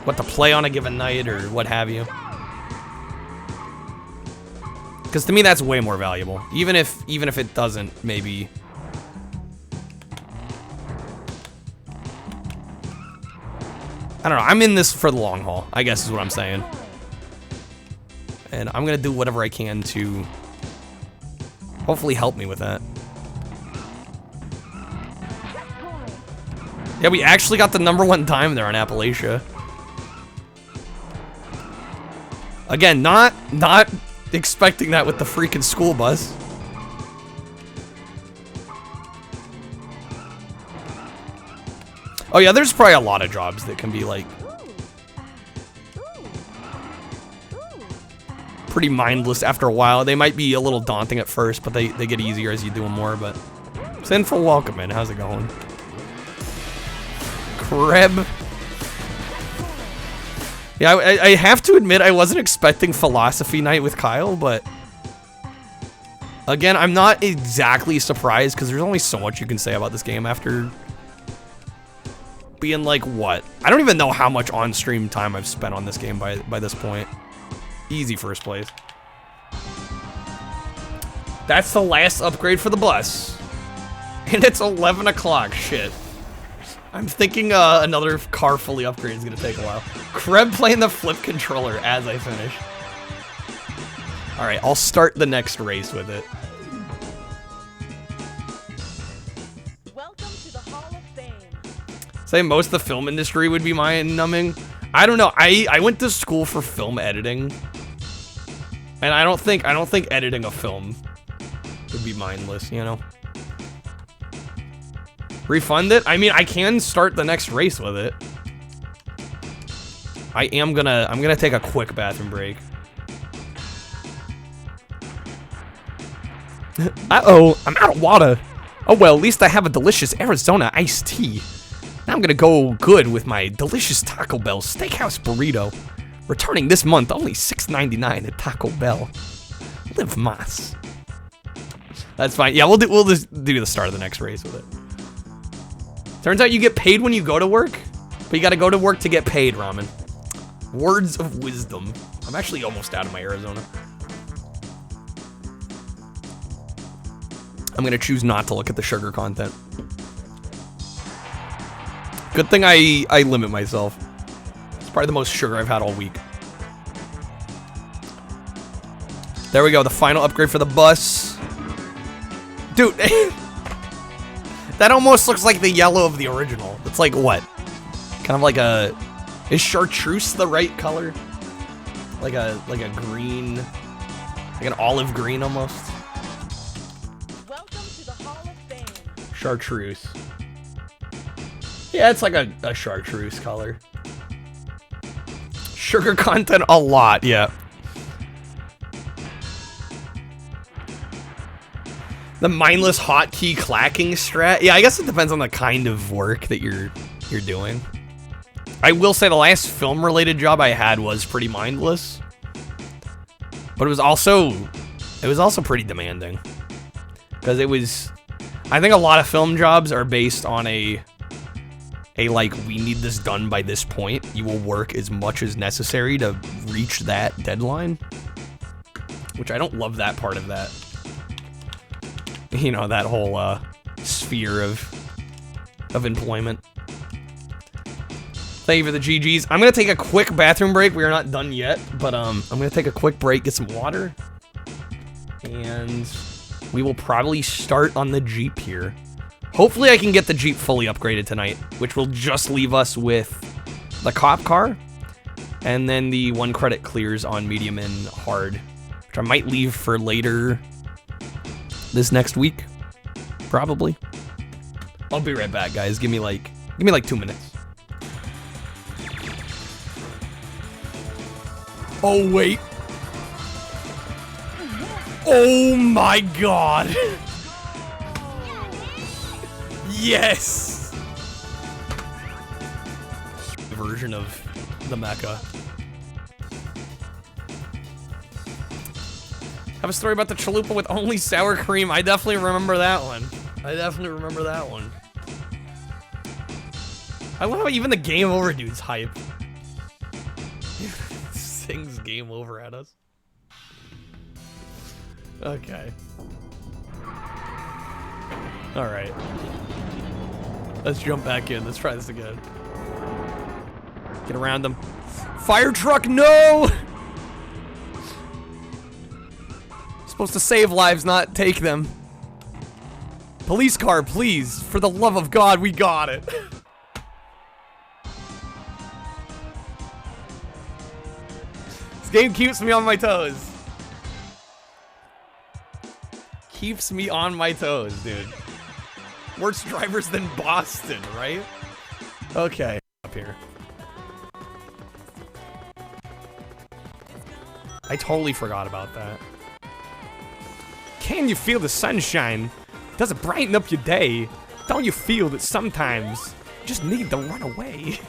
what to play on a given night or what have you. Because to me, that's way more valuable, even if it doesn't maybe. I don't know, I'm in this for the long haul, I guess is what I'm saying. And I'm gonna do whatever I can to hopefully help me with that. Yeah, we actually got the #1 time there on Appalachia. Again, not expecting that with the freaking school bus. Oh yeah, there's probably a lot of jobs that can be like pretty mindless after a while. They might be a little daunting at first, but they get easier as you do them more. But Sinful welcome, man. How's it going? Kreb. Yeah, I have to admit I wasn't expecting Philosophy Night with Kyle, but again, I'm not exactly surprised because there's only so much you can say about this game after being like, what? I don't even know how much on-stream time I've spent on this game by this point. Easy first place. That's the last upgrade for the bus. And it's 11 o'clock, shit. I'm thinking another car fully upgrade is gonna take a while. Kreb playing the flip controller as I finish. Alright, I'll start the next race with it. Welcome to the Hall of Fame. Say most of the film industry would be mind-numbing. I don't know. I went to school for film editing. And I don't think editing a film would be mindless, you know? Refund it? I mean, I can start the next race with it. I'm gonna take a quick bathroom break. Uh-oh, I'm out of water. Oh well, at least I have a delicious Arizona iced tea. Now I'm gonna go good with my delicious Taco Bell Steakhouse burrito. Returning this month, only $6.99 at Taco Bell. Live mas. That's fine. Yeah, we'll just do the start of the next race with it. Turns out you get paid when you go to work, but you gotta go to work to get paid, Ramen. Words of wisdom. I'm actually almost out of my Arizona. I'm gonna choose not to look at the sugar content. Good thing I limit myself. It's probably the most sugar I've had all week. There we go, the final upgrade for the bus. Dude, that almost looks like the yellow of the original. It's like what? Kind of like a... Is chartreuse the right color? Like a green... Like an olive green almost? Welcome to the Hall of Fame. Chartreuse. Yeah, it's like a chartreuse color. Sugar content a lot, yeah. The mindless hotkey clacking strat. Yeah, I guess it depends on the kind of work that you're doing. I will say the last film-related job I had was pretty mindless, but it was also pretty demanding because it was. I think a lot of film jobs are based on a like, we need this done by this point. You will work as much as necessary to reach that deadline, which I don't love that part of that. You know, that whole sphere of employment. Thank you for the GGs. I'm gonna take a quick bathroom break. We are not done yet, but I'm gonna take a quick break, get some water, and we will probably start on the Jeep here. Hopefully I can get the Jeep fully upgraded tonight, which will just leave us with the cop car, and then the 1 credit clears on medium and hard, which I might leave for later this next week, probably. I'll be right back, guys. Give me like 2 minutes. Oh wait. Oh my god. Yes. Version of the mecha. Have a story about the chalupa with only sour cream. I definitely remember that one. I love how even the Game Over dude's hype. Sings Game Over at us. Okay. Alright. Let's jump back in. Let's try this again. Get around them. Fire truck, no! Supposed to save lives, not take them. Police car, please. For the love of God, we got it. This game keeps me on my toes. Keeps me on my toes, dude. Worse drivers than Boston, right? Okay, up here. I totally forgot about that. Can you feel the sunshine? Does it brighten up your day? Don't you feel that sometimes you just need to run away?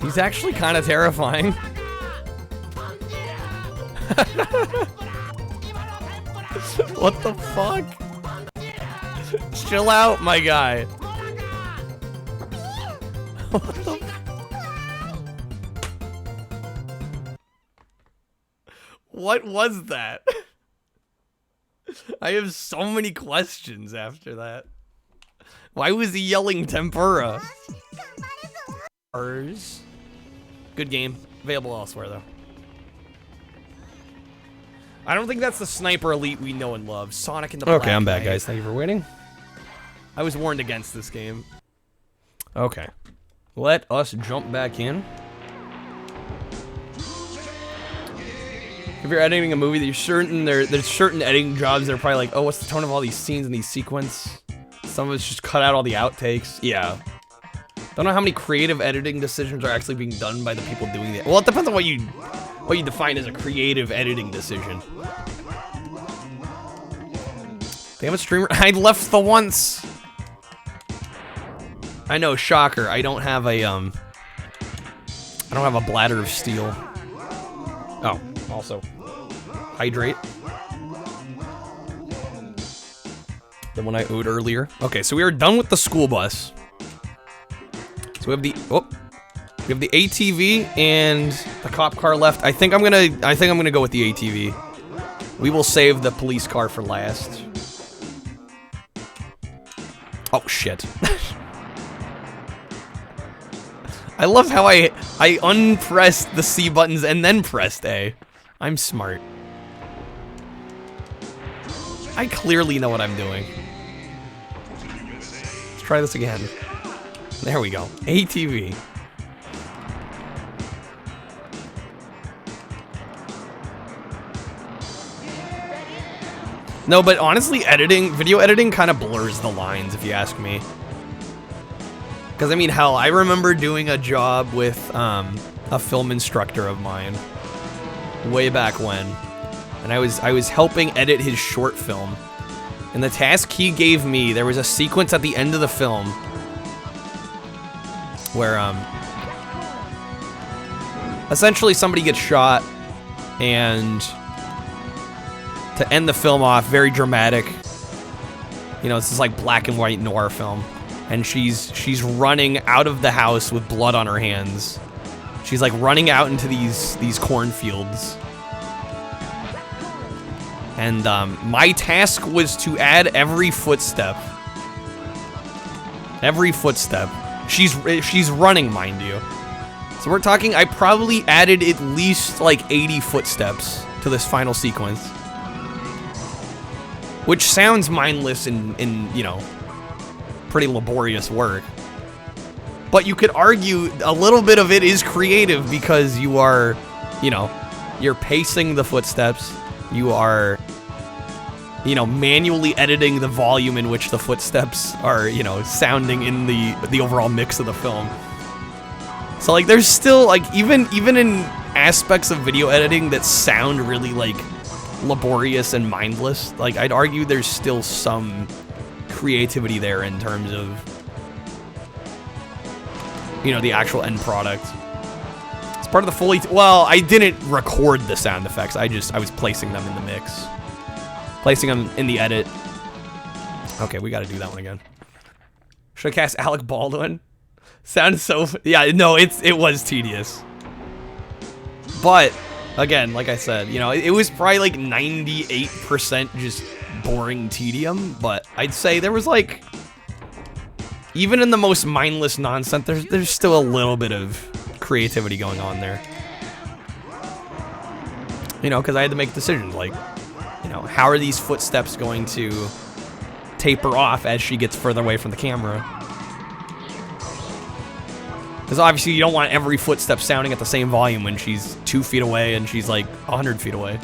He's actually kind of terrifying. What the fuck? Chill out, my guy. What the? What was that? I have so many questions after that. Why was he yelling tempura? Good game. Available elsewhere, though. I don't think that's the Sniper Elite we know and love. Sonic and the Black Okay, I'm back, Knight. guys. Thank you for waiting. I was warned against this game. Okay. Let us jump back in. If you're editing a movie that you're certain there's certain editing jobs that are probably like, oh, what's the tone of all these scenes in these sequence? Some of it's just cut out all the outtakes. Yeah. Don't know how many creative editing decisions are actually being done by the people doing it. Well, it depends on what you define as a creative editing decision. Damn it, streamer! I left the once. I know, shocker. I don't have a bladder of steel. Oh, also hydrate. The one I owed earlier. Okay, so we are done with the school bus. So we have the ATV and the cop car left. I think I'm gonna go with the ATV. We will save the police car for last. Oh shit. I love how I unpressed the C buttons and then pressed A. I'm smart. I clearly know what I'm doing. Let's try this again. There we go. ATV. No, but honestly, video editing kind of blurs the lines, if you ask me. Because, I mean, hell, I remember doing a job with a film instructor of mine way back when. And I was helping edit his short film. And the task he gave me, there was a sequence at the end of the film where essentially somebody gets shot, and to end the film off, very dramatic. You know, it's this like black and white noir film. And she's running out of the house with blood on her hands. She's like running out into these cornfields. And my task was to add every footstep. Every footstep. She's running, mind you. So we're talking, I probably added at least like 80 footsteps to this final sequence. Which sounds mindless and you know, pretty laborious work. But you could argue a little bit of it is creative because you are, you know, you're pacing the footsteps. You are, you know, manually editing the volume in which the footsteps are, you know, sounding in the overall mix of the film. So like there's still like even in aspects of video editing that sound really like laborious and mindless, like I'd argue there's still some creativity there in terms of, you know, the actual end product. It's part of the fully, well, I didn't record the sound effects. I was placing them in the mix. Placing them in the edit. Okay, we gotta do that one again. Should I cast Alec Baldwin? Sounds so, yeah, no, it was tedious. But, again, like I said, you know, it was probably like 98% just boring tedium, but I'd say there was like, even in the most mindless nonsense, there's still a little bit of creativity going on there. You know, because I had to make decisions like, you know, how are these footsteps going to taper off as she gets further away from the camera? Because obviously you don't want every footstep sounding at the same volume when she's 2 feet away and she's like 100 feet away.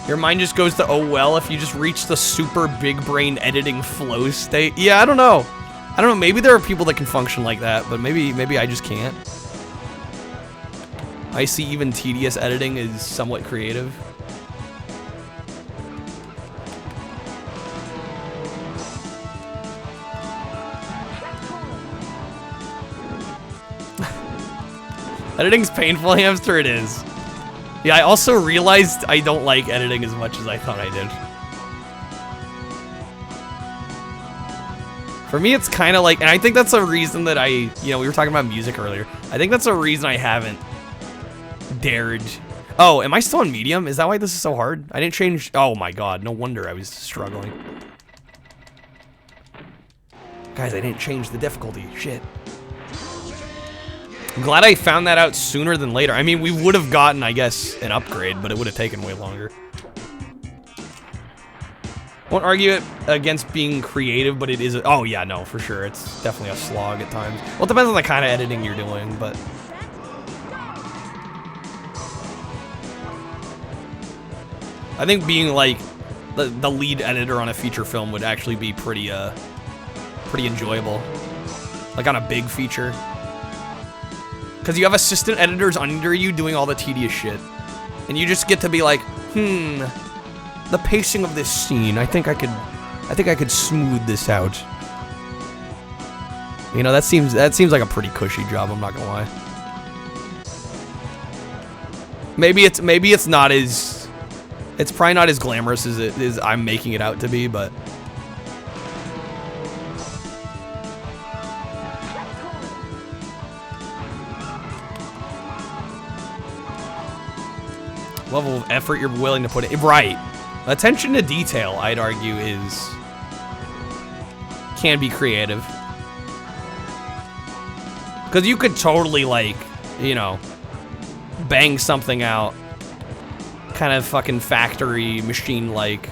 Your mind just goes to, oh well, if you just reach the super big brain editing flow state. Yeah, I don't know. I don't know, maybe there are people that can function like that, but maybe I just can't. I see even tedious editing is somewhat creative. Editing's painful, hamster, it is. Yeah, I also realized I don't like editing as much as I thought I did. For me, it's kind of like, and I think that's a reason that we were talking about music earlier. I think that's a reason I haven't dared. Oh, am I still on medium? Is that why this is so hard? I didn't change. Oh my god, no wonder I was struggling. Guys, I didn't change the difficulty. Shit. I'm glad I found that out sooner than later. I mean, we would have gotten, I guess, an upgrade, but it would have taken way longer. Won't argue it against being creative, but it is. Oh yeah, no, for sure. It's definitely a slog at times. Well, it depends on the kind of editing you're doing, but. I think being like the lead editor on a feature film would actually be pretty enjoyable. Like on a big feature. Because you have assistant editors under you doing all the tedious shit. And you just get to be like, the pacing of this scene, I think I could smooth this out. You know, that seems like a pretty cushy job, I'm not gonna lie. Maybe it's not as, it's probably not as glamorous as it is I'm making it out to be, but level of effort you're willing to put in. Right. Attention to detail, I'd argue, can be creative. Because you could totally, like, you know, bang something out kind of fucking factory machine-like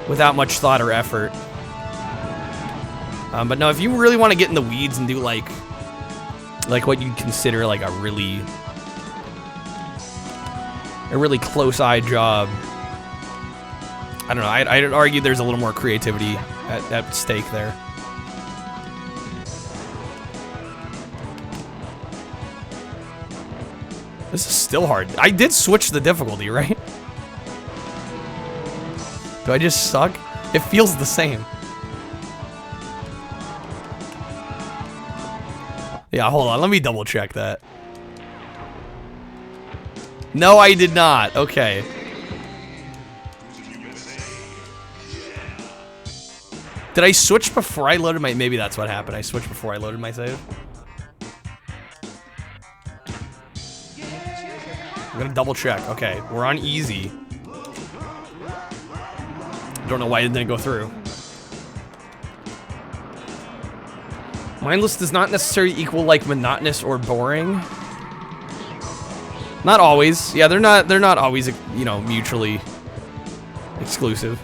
without much thought or effort. But no, if you really want to get in the weeds and do, like what you'd consider, like, a really close-eye job. I don't know, I'd argue there's a little more creativity at stake there. This is still hard. I did switch the difficulty, right? Do I just suck? It feels the same. Yeah, hold on, let me double check that. No, I did not. Okay. Did I switch before I loaded my... Maybe that's what happened. I switched before I loaded my save. I'm gonna double check. Okay, we're on easy. Don't know why it didn't go through. Mindless does not necessarily equal, like, monotonous or boring. Not always. Yeah, they're not always, you know, mutually exclusive.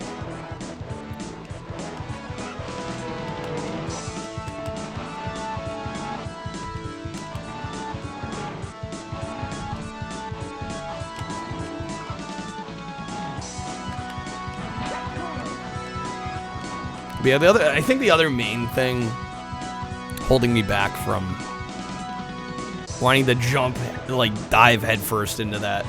But yeah, I think the other main thing holding me back from wanting to jump, like, dive headfirst into that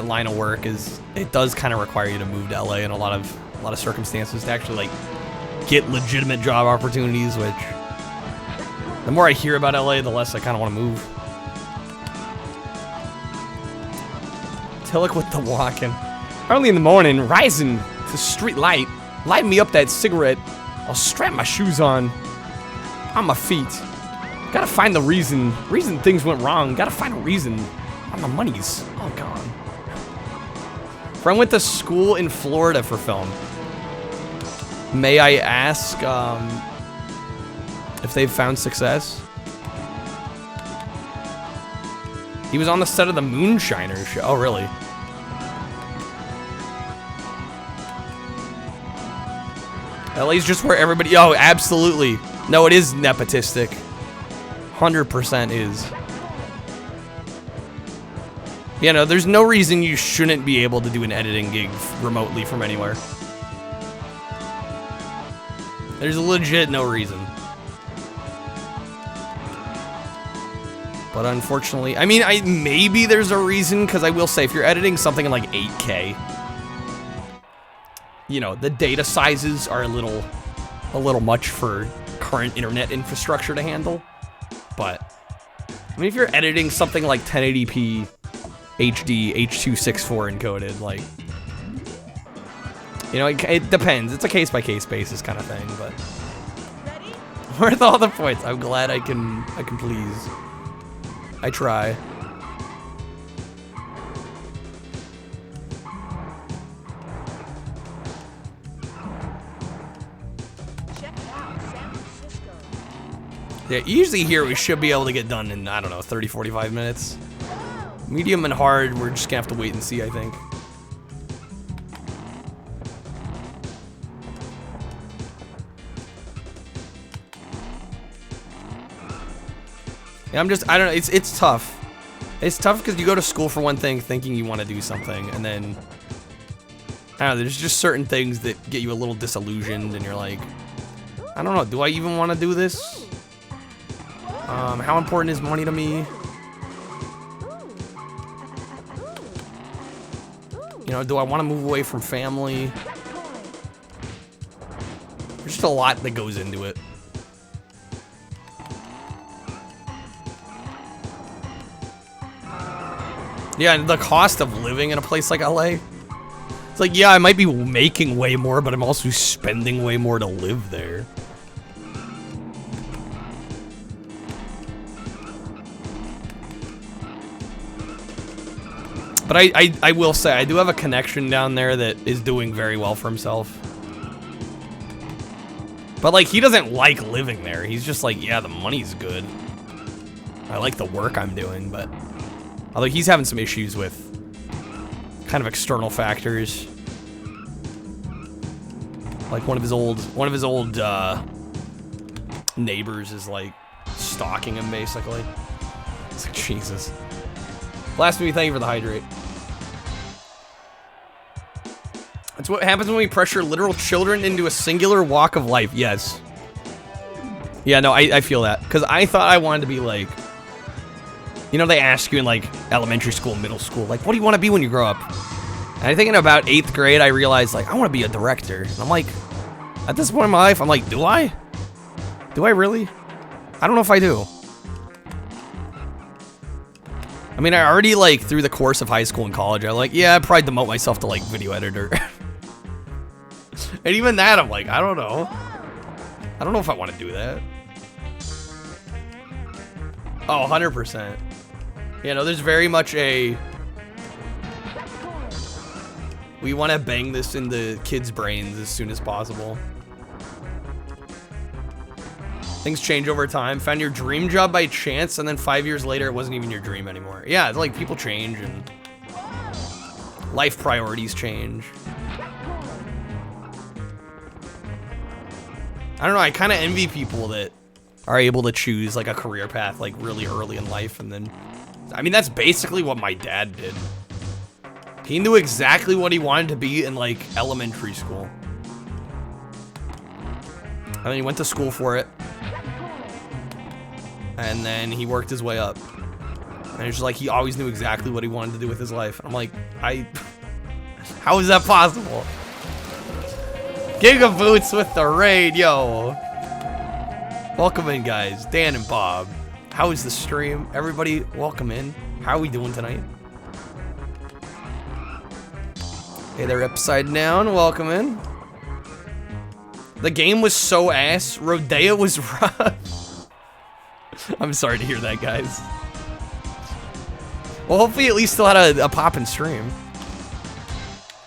line of work is it does kind of require you to move to LA in a lot of circumstances to actually, like, get legitimate job opportunities, which the more I hear about LA, the less I kind of want to move. Tillich with the walking. Early in the morning, rising to street light, light me up that cigarette. I'll strap my shoes on my feet. Gotta find the reason things went wrong. Gotta find a reason why my money's all gone. Friend went to school in Florida for film. May I ask if they've found success? He was on the set of the Moonshiners show. Oh, really? LA's just where everybody... Oh, absolutely. No, it is nepotistic. 100% is. You know, there's no reason you shouldn't be able to do an editing gig remotely from anywhere. There's legit no reason. But unfortunately, I mean, maybe there's a reason, because I will say, if you're editing something in like 8K, you know, the data sizes are a little much for current internet infrastructure to handle. But I mean, if you're editing something like 1080p HD H.264 encoded, like, you know, it depends. It's a case-by-case basis kind of thing, but worth all the points. I'm glad I can please. I try. Check it out, San Francisco. Yeah, easy here we should be able to get done in, I don't know, 30, 45 minutes. Medium and hard, we're just gonna have to wait and see, I think. Yeah, I don't know, it's tough. It's tough because you go to school for one thing thinking you want to do something, and then, I don't know, there's just certain things that get you a little disillusioned, and you're like, I don't know, do I even want to do this? How important is money to me? You know, do I want to move away from family? There's just a lot that goes into it. Yeah, and the cost of living in a place like LA. It's like, yeah, I might be making way more, but I'm also spending way more to live there. But I will say, I do have a connection down there that is doing very well for himself. But, like, he doesn't like living there. He's just like, yeah, the money's good. I like the work I'm doing, but... Although he's having some issues with kind of external factors. Like, one of his old neighbors is, like, stalking him, basically. It's like, Jesus. Blasphemy, thank you for the hydrate. That's what happens when we pressure literal children into a singular walk of life. Yes. Yeah, no, I feel that. Because I thought I wanted to be like... You know, they ask you in, like, elementary school, middle school, like, what do you want to be when you grow up? And I think in about 8th grade, I realized, like, I want to be a director. And I'm like, at this point in my life, I'm like, do I? Do I really? I don't know if I do. I mean, I already, like, through the course of high school and college, I'm like, yeah, I'd probably demote myself to, like, video editor. And even that, I'm like, I don't know. I don't know if I want to do that. Oh, 100%. You know, there's very much a... We want to bang this into kids' brains as soon as possible. Things change over time. Found your dream job by chance, and then 5 years later, it wasn't even your dream anymore. Yeah, it's like people change, and life priorities change. I don't know, I kind of envy people that are able to choose, like, a career path, like, really early in life, and then... I mean, that's basically what my dad did. He knew exactly what he wanted to be in, like, elementary school. And then he went to school for it. And then he worked his way up. And it's just like, he always knew exactly what he wanted to do with his life. I'm like, how is that possible? Giga Boots with the raid, yo. Welcome in, guys. Dan and Bob. How is the stream? Everybody, welcome in. How are we doing tonight? Hey there, Upside Down. Welcome in. The game was so ass. Rodea was rough. I'm sorry to hear that, guys. Well, hopefully at least still had a poppin' stream.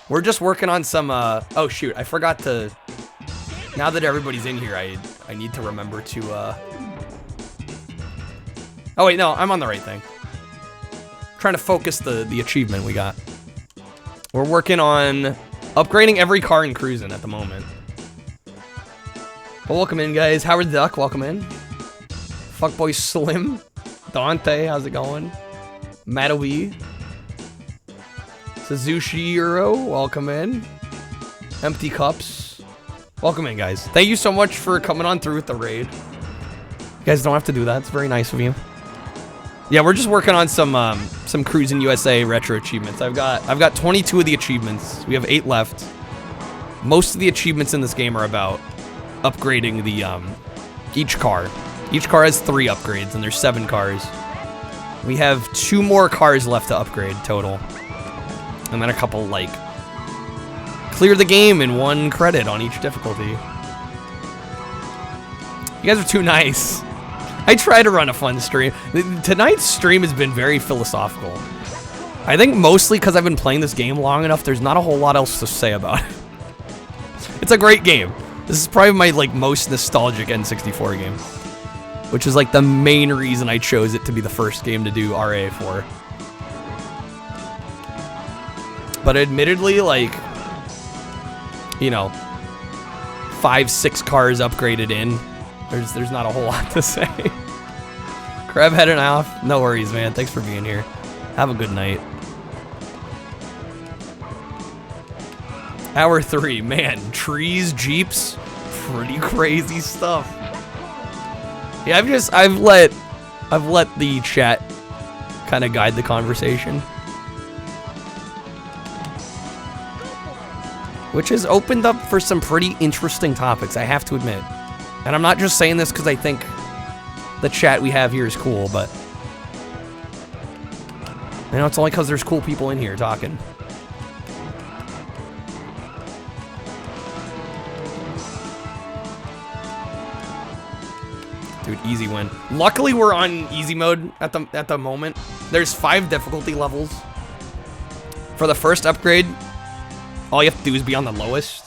We're just working on some, oh shoot, I forgot to, now that everybody's in here, I need to remember to, oh wait, no, I'm on the right thing. Trying to focus the achievement we got. We're working on upgrading every car in Cruis'n at the moment. But welcome in, guys. Howard Duck, welcome in. Fuckboy Slim. Dante, how's it going? Madovi. Suzushiro, welcome in. Empty Cups, welcome in, guys. Thank you so much for coming on through with the raid. You guys don't have to do that. It's very nice of you. Yeah, we're just working on some Cruis'n USA retro achievements. I've got 22 of the achievements. We have 8 left. Most of the achievements in this game are about upgrading the each car. Each car has 3 upgrades, and there's 7 cars. We have 2 more cars left to upgrade total, and then a couple like clear the game in 1 credit on each difficulty. You guys are too nice. I try to run a fun stream. Tonight's stream has been very philosophical. I think mostly because I've been playing this game long enough, there's not a whole lot else to say about it. It's a great game. This is probably my like most nostalgic N64 game, which is like the main reason I chose it to be the first game to do RA for. But admittedly, like, you know, 5-6 cars upgraded in, there's not a whole lot to say. Crab heading off. No worries, man. Thanks for being here. Have a good night. Hour 3, man. Trees, jeeps, pretty crazy stuff. Yeah, I've let the chat kind of guide the conversation, which has opened up for some pretty interesting topics, I have to admit. And I'm not just saying this because I think the chat we have here is cool, but you know, it's only because there's cool people in here talking. Dude, easy win. Luckily, we're on easy mode at the moment. There's 5 difficulty levels. For the first upgrade, all you have to do is be on the lowest.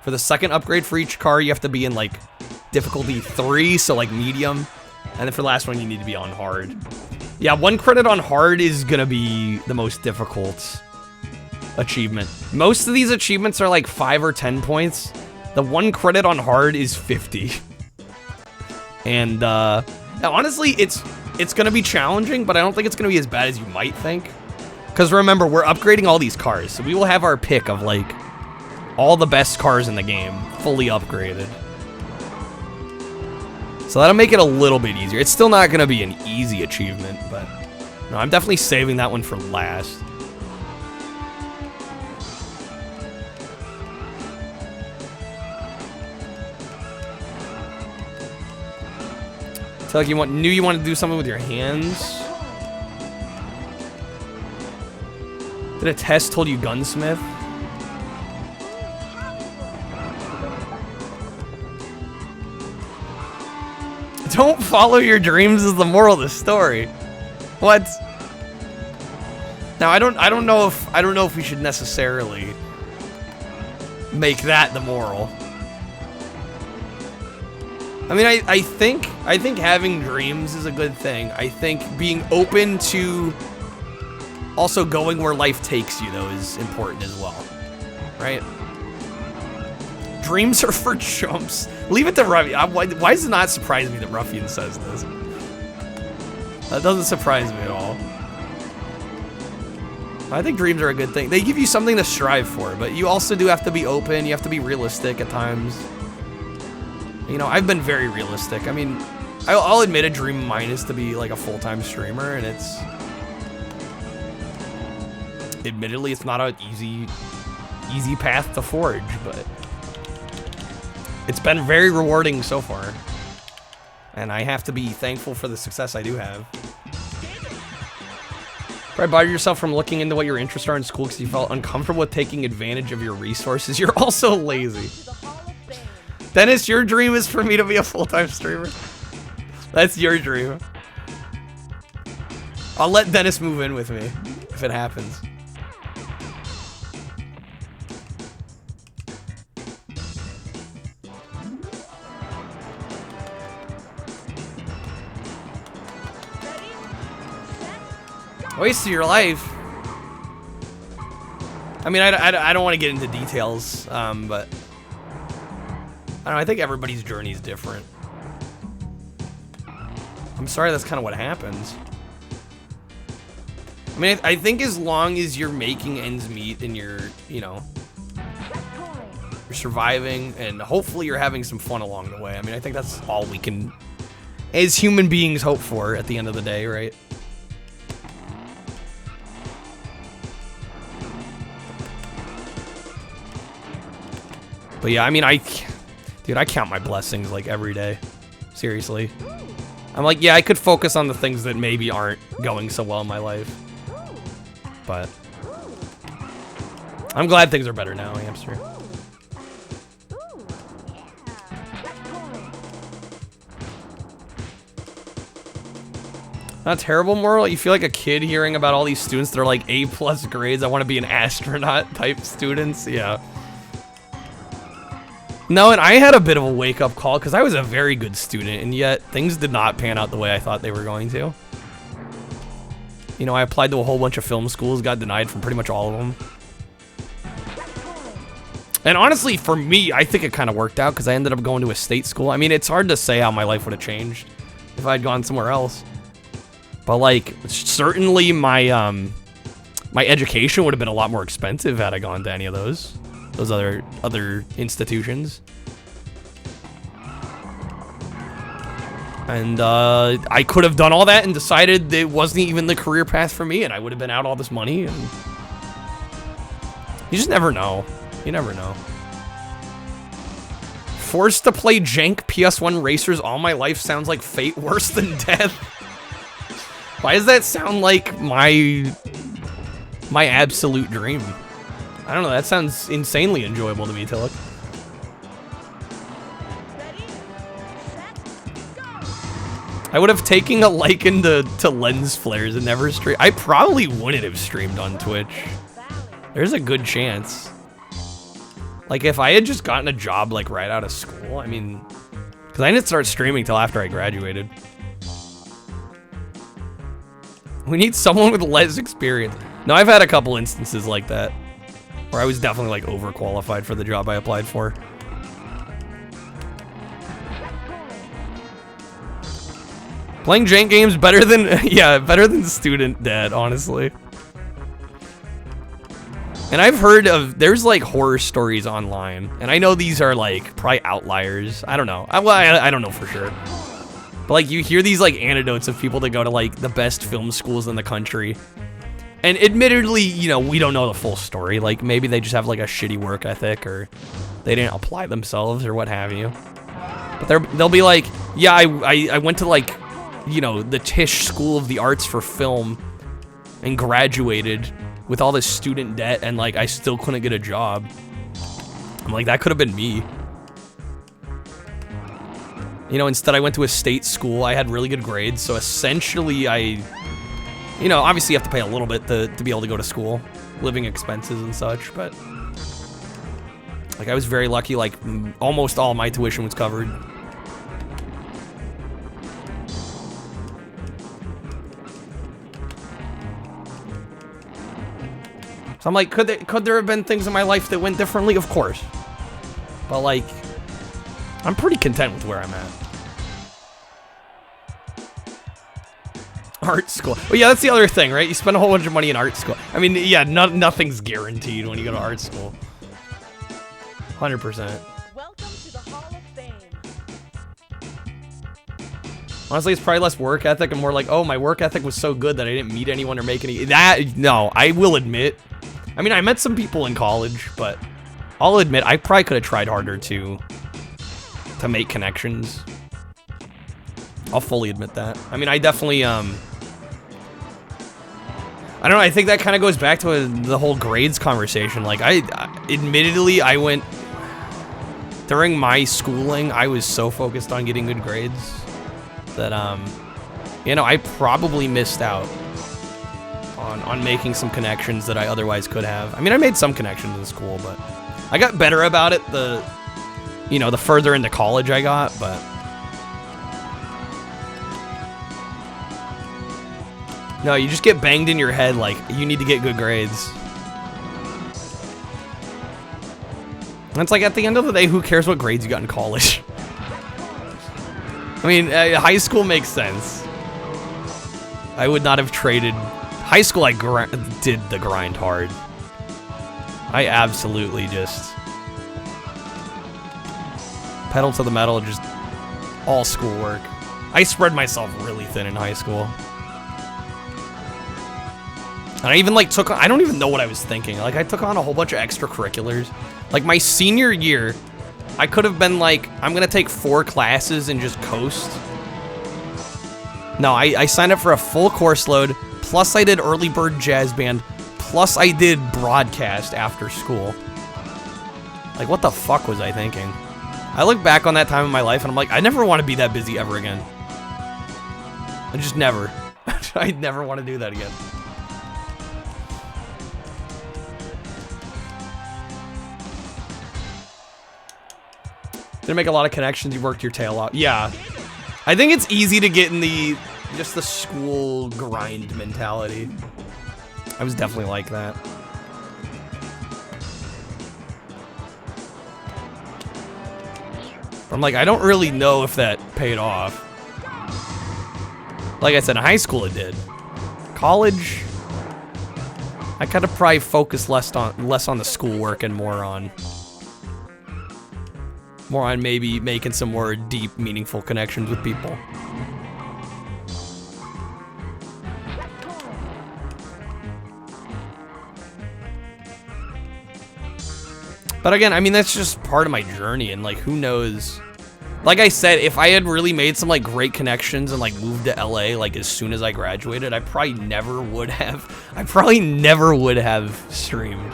For the second upgrade for each car, you have to be in like difficulty 3, so like medium. And then for the last one, you need to be on hard. Yeah, 1 credit on hard is gonna be the most difficult achievement. Most of these achievements are like 5 or 10 points. The 1 credit on hard is 50. And now, honestly, it's gonna be challenging, but I don't think it's gonna be as bad as you might think. Because remember, we're upgrading all these cars, so we will have our pick of like all the best cars in the game fully upgraded. So that'll make it a little bit easier. It's still not gonna be an easy achievement, but no, I'm definitely saving that one for last. So like you want to do something with your hands. Did a test told you gunsmith? Don't follow your dreams is the moral of the story. What? Now I don't know if we should necessarily make that the moral. I mean, I think having dreams is a good thing. I think being open to also going where life takes you, though, is important as well, right? Dreams are for chumps. Leave it to Ruffian. Why does it not surprise me that Ruffian says this? That doesn't surprise me at all. I think dreams are a good thing. They give you something to strive for, but you also do have to be open. You have to be realistic at times. You know, I've been very realistic. I mean, I'll admit a dream of mine is to be like a full-time streamer, and it's... Admittedly, it's not an easy path to forge, but... It's been very rewarding so far. And I have to be thankful for the success I do have. Probably bothered yourself from looking into what your interests are in school because you felt uncomfortable with taking advantage of your resources. You're also lazy. Dennis, your dream is for me to be a full-time streamer. That's your dream. I'll let Dennis move in with me if it happens. Waste of your life. I mean, I don't want to get into details, but I don't know, I think everybody's journey is different. I'm sorry, that's kind of what happens. I mean, I think as long as you're making ends meet and you're, you know, you're surviving and hopefully you're having some fun along the way. I mean, I think that's all we can, as human beings, hope for at the end of the day, right? But yeah, I mean, dude, I count my blessings like every day. Seriously. I'm like, yeah, I could focus on the things that maybe aren't going so well in my life. But I'm glad things are better now, Hamster. Not terrible, Moral. You feel like a kid hearing about all these students that are like A+ grades. I want to be an astronaut type students. Yeah. No, and I had a bit of a wake-up call because I was a very good student, and yet things did not pan out the way I thought they were going to. You know, I applied to a whole bunch of film schools, got denied from pretty much all of them. And honestly, for me, I think it kind of worked out because I ended up going to a state school. I mean, it's hard to say how my life would have changed if I'd gone somewhere else. But, like, certainly my my education would have been a lot more expensive had I gone to any of those other institutions. And I could have done all that and decided that it wasn't even the career path for me, and I would have been out all this money. And you just never know. You never know. Forced to play jank PS1 racers all my life sounds like fate worse than death. Why does that sound like my absolute dream? I don't know, that sounds insanely enjoyable to me, Tillich. I would have taken a liking to lens flares and never stream. I probably wouldn't have streamed on Twitch. There's a good chance. Like, if I had just gotten a job, like, right out of school, I mean... Because I didn't start streaming till after I graduated. We need someone with less experience. No, I've had a couple instances like that. Where I was definitely, like, overqualified for the job I applied for. Playing jank games better than... yeah, better than Student Dad, honestly. And I've heard of... There's, like, horror stories online. And I know these are, like, probably outliers. I don't know. I don't know for sure. But, like, you hear these, like, anecdotes of people that go to, like, the best film schools in the country. And admittedly, you know, we don't know the full story. Like, maybe they just have, like, a shitty work ethic, or they didn't apply themselves, or what have you. But they'll be like, yeah, I went to, like, you know, the Tisch School of the Arts for Film and graduated with all this student debt, and, like, I still couldn't get a job. I'm like, that could have been me. You know, instead I went to a state school. I had really good grades, so essentially you know, obviously you have to pay a little bit to be able to go to school, living expenses and such, but like, I was very lucky, like, almost all my tuition was covered. So I'm like, could there have been things in my life that went differently? Of course. But, like, I'm pretty content with where I'm at. Art school. Well, yeah, that's the other thing, right? You spend a whole bunch of money in art school. I mean, yeah, nothing's guaranteed when you go to art school. 100%. Welcome to the Hall of Fame. Honestly, it's probably less work ethic and more like, oh, my work ethic was so good that I didn't meet anyone or make any... No, I will admit. I mean, I met some people in college, but I'll admit I probably could have tried harder to make connections. I'll fully admit that. I mean, I definitely, I don't know, I think that kind of goes back to the whole grades conversation. Like, admittedly, I went, during my schooling, I was so focused on getting good grades that, you know, I probably missed out on making some connections that I otherwise could have. I mean, I made some connections in school, but I got better about it you know, the further into college I got, but... No, you just get banged in your head like, you need to get good grades. And it's like, at the end of the day, who cares what grades you got in college? I mean, high school makes sense. I would not have traded High school, I did the grind hard. I absolutely just pedal to the metal, just all schoolwork. I spread myself really thin in high school. And I even like I don't even know what I was thinking. Like I took on a whole bunch of extracurriculars. Like my senior year, I could have been like, I'm gonna take 4 classes and just coast. No, I signed up for a full course load, plus I did early bird jazz band, plus I did broadcast after school. Like what the fuck was I thinking? I look back on that time in my life and I'm like, I never want to be that busy ever again. I just never. I never want to do that again. Didn't make a lot of connections, you worked your tail off. Yeah. I think it's easy to get in just the school grind mentality. I was definitely like that. I'm like, I don't really know if that paid off. Like I said, in high school it did. College, I kind of probably focused less on the schoolwork and more on maybe making some more deep, meaningful connections with people. But again, I mean, that's just part of my journey, and like, who knows? Like I said, if I had really made some like great connections and like moved to LA like as soon as I graduated, I probably never would have streamed.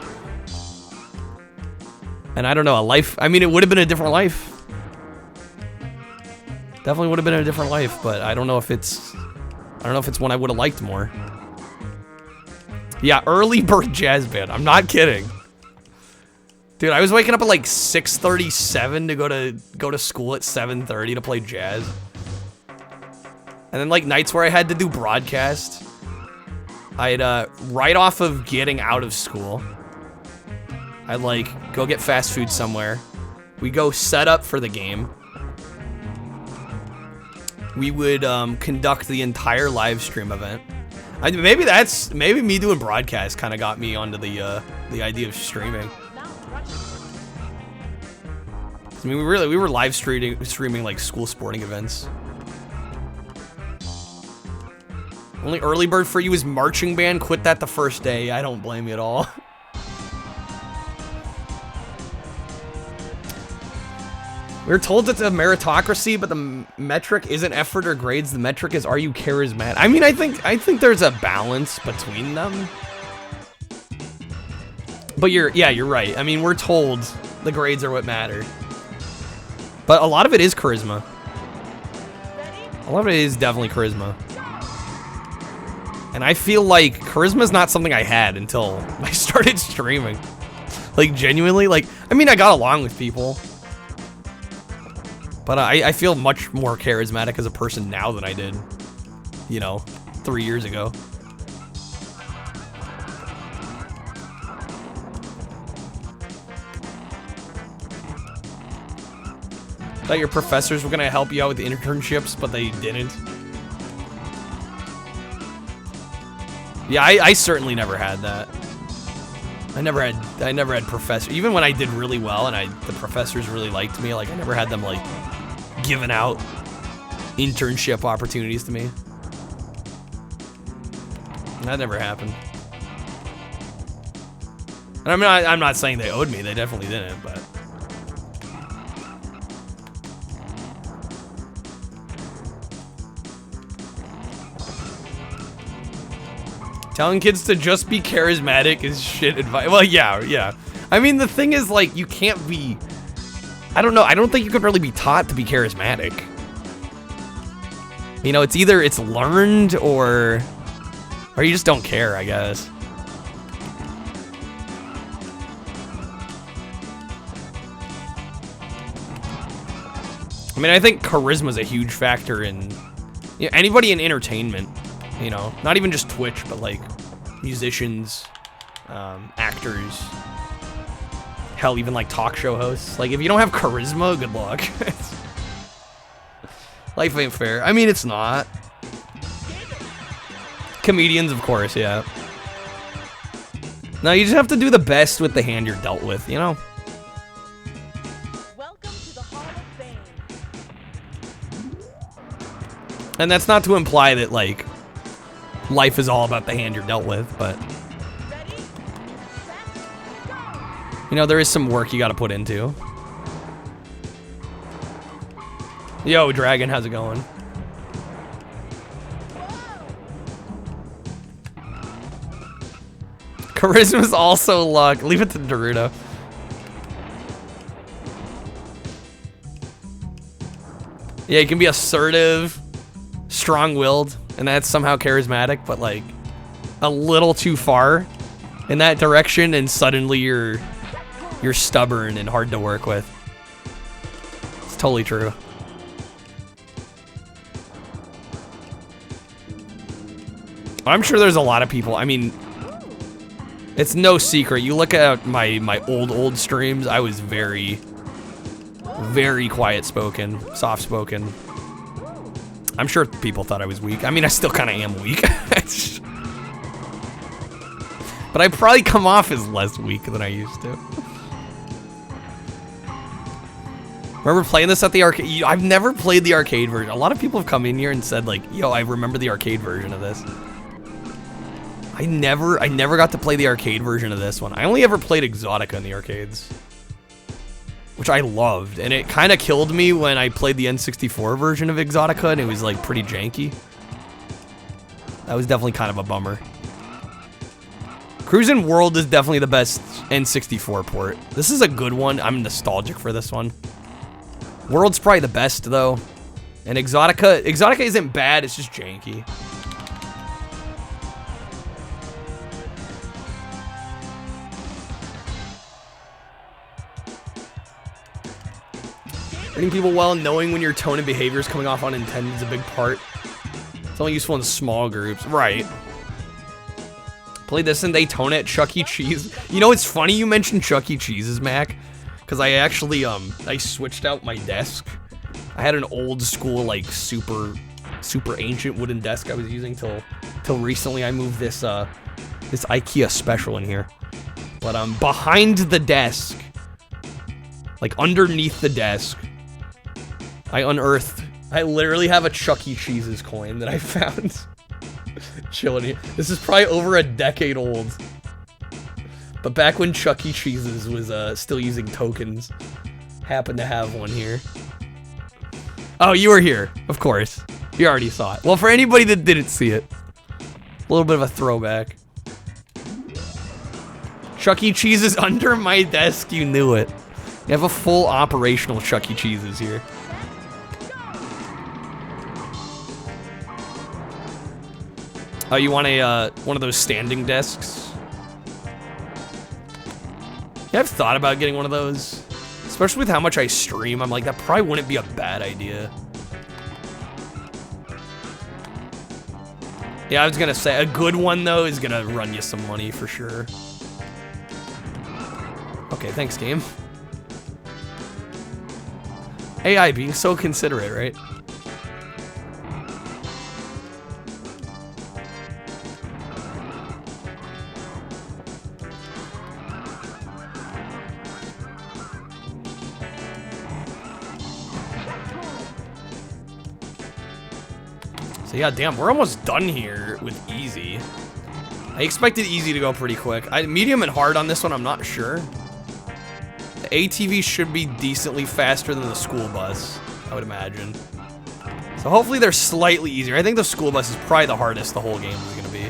And I don't know, I mean, it would have been a different life. Definitely would have been a different life, but I don't know if it's one I would have liked more. Yeah, early bird jazz band. I'm not kidding. Dude, I was waking up at like 6:37 to go to school at 7:30 to play jazz. And then like nights where I had to do broadcast, I'd right off of getting out of school, I'd like go get fast food somewhere. We go set up for the game. We would conduct the entire live stream event. Maybe me doing broadcast kind of got me onto the idea of streaming. I mean, we were live streaming like school sporting events. Only early bird for you is marching band. Quit that the first day. I don't blame you at all. We were told it's a meritocracy, but the metric isn't effort or grades. The metric is, are you charismatic? I mean, I think there's a balance between them. But you're right. I mean, we're told the grades are what matter. But a lot of it is charisma. A lot of it is definitely charisma. And I feel like charisma is not something I had until I started streaming. Like, genuinely, like, I mean, I got along with people. But I feel much more charismatic as a person now than I did, 3 years ago. Thought your professors were gonna help you out with the internships, but they didn't. Yeah, I certainly never had that. I never had professors. Even when I did really well and the professors really liked me, like I never had them like giving out internship opportunities to me. That never happened. And I'm not saying they owed me. They definitely didn't, but. Telling kids to just be charismatic is shit advice. Well, yeah. I mean, the thing is, like, you can't be... I don't know. I don't think you could really be taught to be charismatic. It's either it's learned or you just don't care, I guess. I mean, I think charisma is a huge factor in anybody in entertainment. Not even just Twitch, but like musicians, actors, hell, even like talk show hosts. Like, if you don't have charisma, good luck. Life ain't fair. I mean, it's not. Comedians, of course, yeah. No, you just have to do the best with the hand you're dealt with, you know? Welcome to the Hall of Fame. And that's not to imply that, like, life is all about the hand you're dealt with, but... Ready, set, go! You know, there is some work you gotta put into. Yo, Dragon, how's it going? Charisma's also luck. Leave it to Naruto. Yeah, you can be assertive, strong-willed, and that's somehow charismatic, but like a little too far in that direction, and suddenly you're stubborn and hard to work with. It's totally true. I'm sure there's a lot of people. I mean, it's no secret. You look at my old streams, I was very quiet-spoken, soft-spoken. I'm sure people thought I was weak. I mean, I still kind of am weak. But I probably come off as less weak than I used to. Remember playing this at the arcade? I've never played the arcade version. A lot of people have come in here and said, like, yo, I remember the arcade version of this. I never got to play the arcade version of this one. I only ever played Exotica in the arcades, which I loved, and it kind of killed me when I played the N64 version of Exotica, and it was like pretty janky. That was definitely kind of a bummer. Cruis'n World is definitely the best N64 port. This is a good one. I'm nostalgic for this one. World's probably the best though, and Exotica isn't bad. It's just janky. Reading people well and knowing when your tone and behavior is coming off unintended is a big part. It's only useful in small groups. Right. Played this in Daytona at Chuck E. Cheese. You know, it's funny you mentioned Chuck E. Cheese's, Mac. Because I actually, I switched out my desk. I had an old school, like, super ancient wooden desk I was using till recently. I moved this IKEA special in here. But, behind the desk, like, underneath the desk, I literally have a Chuck E. Cheese's coin that I found. Chilling here. This is probably over a decade old. But back when Chuck E. Cheese's was still using tokens, happened to have one here. Oh, you were here, of course. You already saw it. Well, for anybody that didn't see it, a little bit of a throwback. Chuck E. Cheese is under my desk, you knew it. You have a full operational Chuck E. Cheese's here. Oh, you want one of those standing desks? Yeah, I've thought about getting one of those. Especially with how much I stream, I'm like, that probably wouldn't be a bad idea. Yeah, I was gonna say, a good one, though, is gonna run you some money for sure. Okay, thanks, game. AI being so considerate, right? So yeah, damn, we're almost done here with easy. I expected easy to go pretty quick. Medium and hard on this one, I'm not sure. The ATV should be decently faster than the school bus, I would imagine. So hopefully they're slightly easier. I think the school bus is probably the hardest the whole game is gonna be.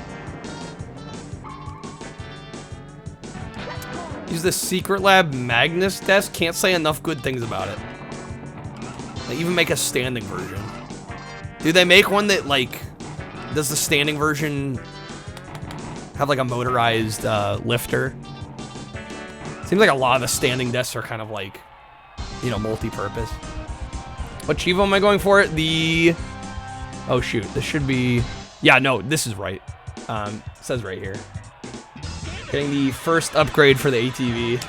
Use the Secret Lab Magnus desk. Can't say enough good things about it. They even make a standing version. Do they make one that, like, does the standing version have, like, a motorized lifter? Seems like a lot of the standing desks are kind of, like, you know, multi-purpose. What Chivo am I going for? Oh, shoot. This should be... Yeah, no, this is right. It says right here. Getting the first upgrade for the ATV.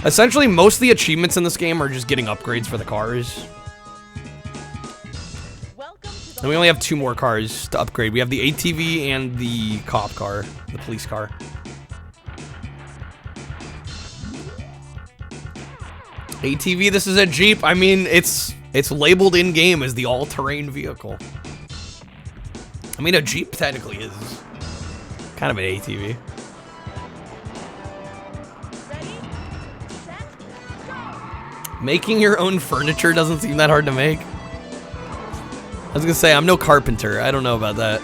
Essentially, most of the achievements in this game are just getting upgrades for the cars. And we only have 2 more cars to upgrade. We have the ATV and the cop car, the police car. ATV, this is a Jeep. I mean, it's labeled in-game as the all-terrain vehicle. I mean, a Jeep technically is kind of an ATV. Making your own furniture doesn't seem that hard to make. I was gonna say, I'm no carpenter. I don't know about that.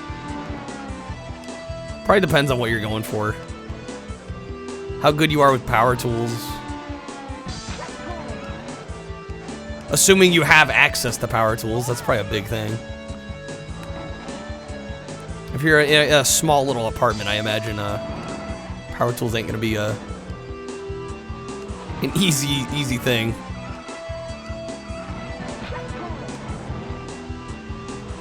Probably depends on what you're going for. How good you are with power tools. Assuming you have access to power tools, that's probably a big thing. If you're in a small little apartment, I imagine power tools ain't gonna be an easy thing.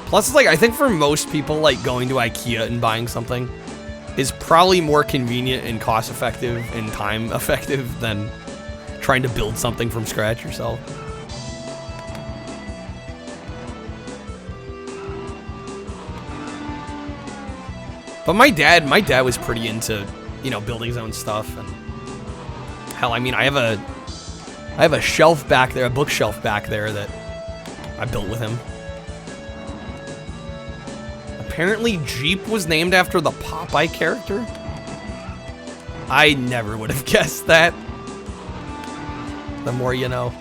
Plus, it's like, I think for most people, like, going to IKEA and buying something is probably more convenient and cost-effective and time-effective than trying to build something from scratch yourself. But my dad was pretty into, you know, building his own stuff, and hell, I mean, I have a shelf back there, a bookshelf back there that I built with him. Apparently, Jeep was named after the Popeye character. I never would have guessed that. The more you know.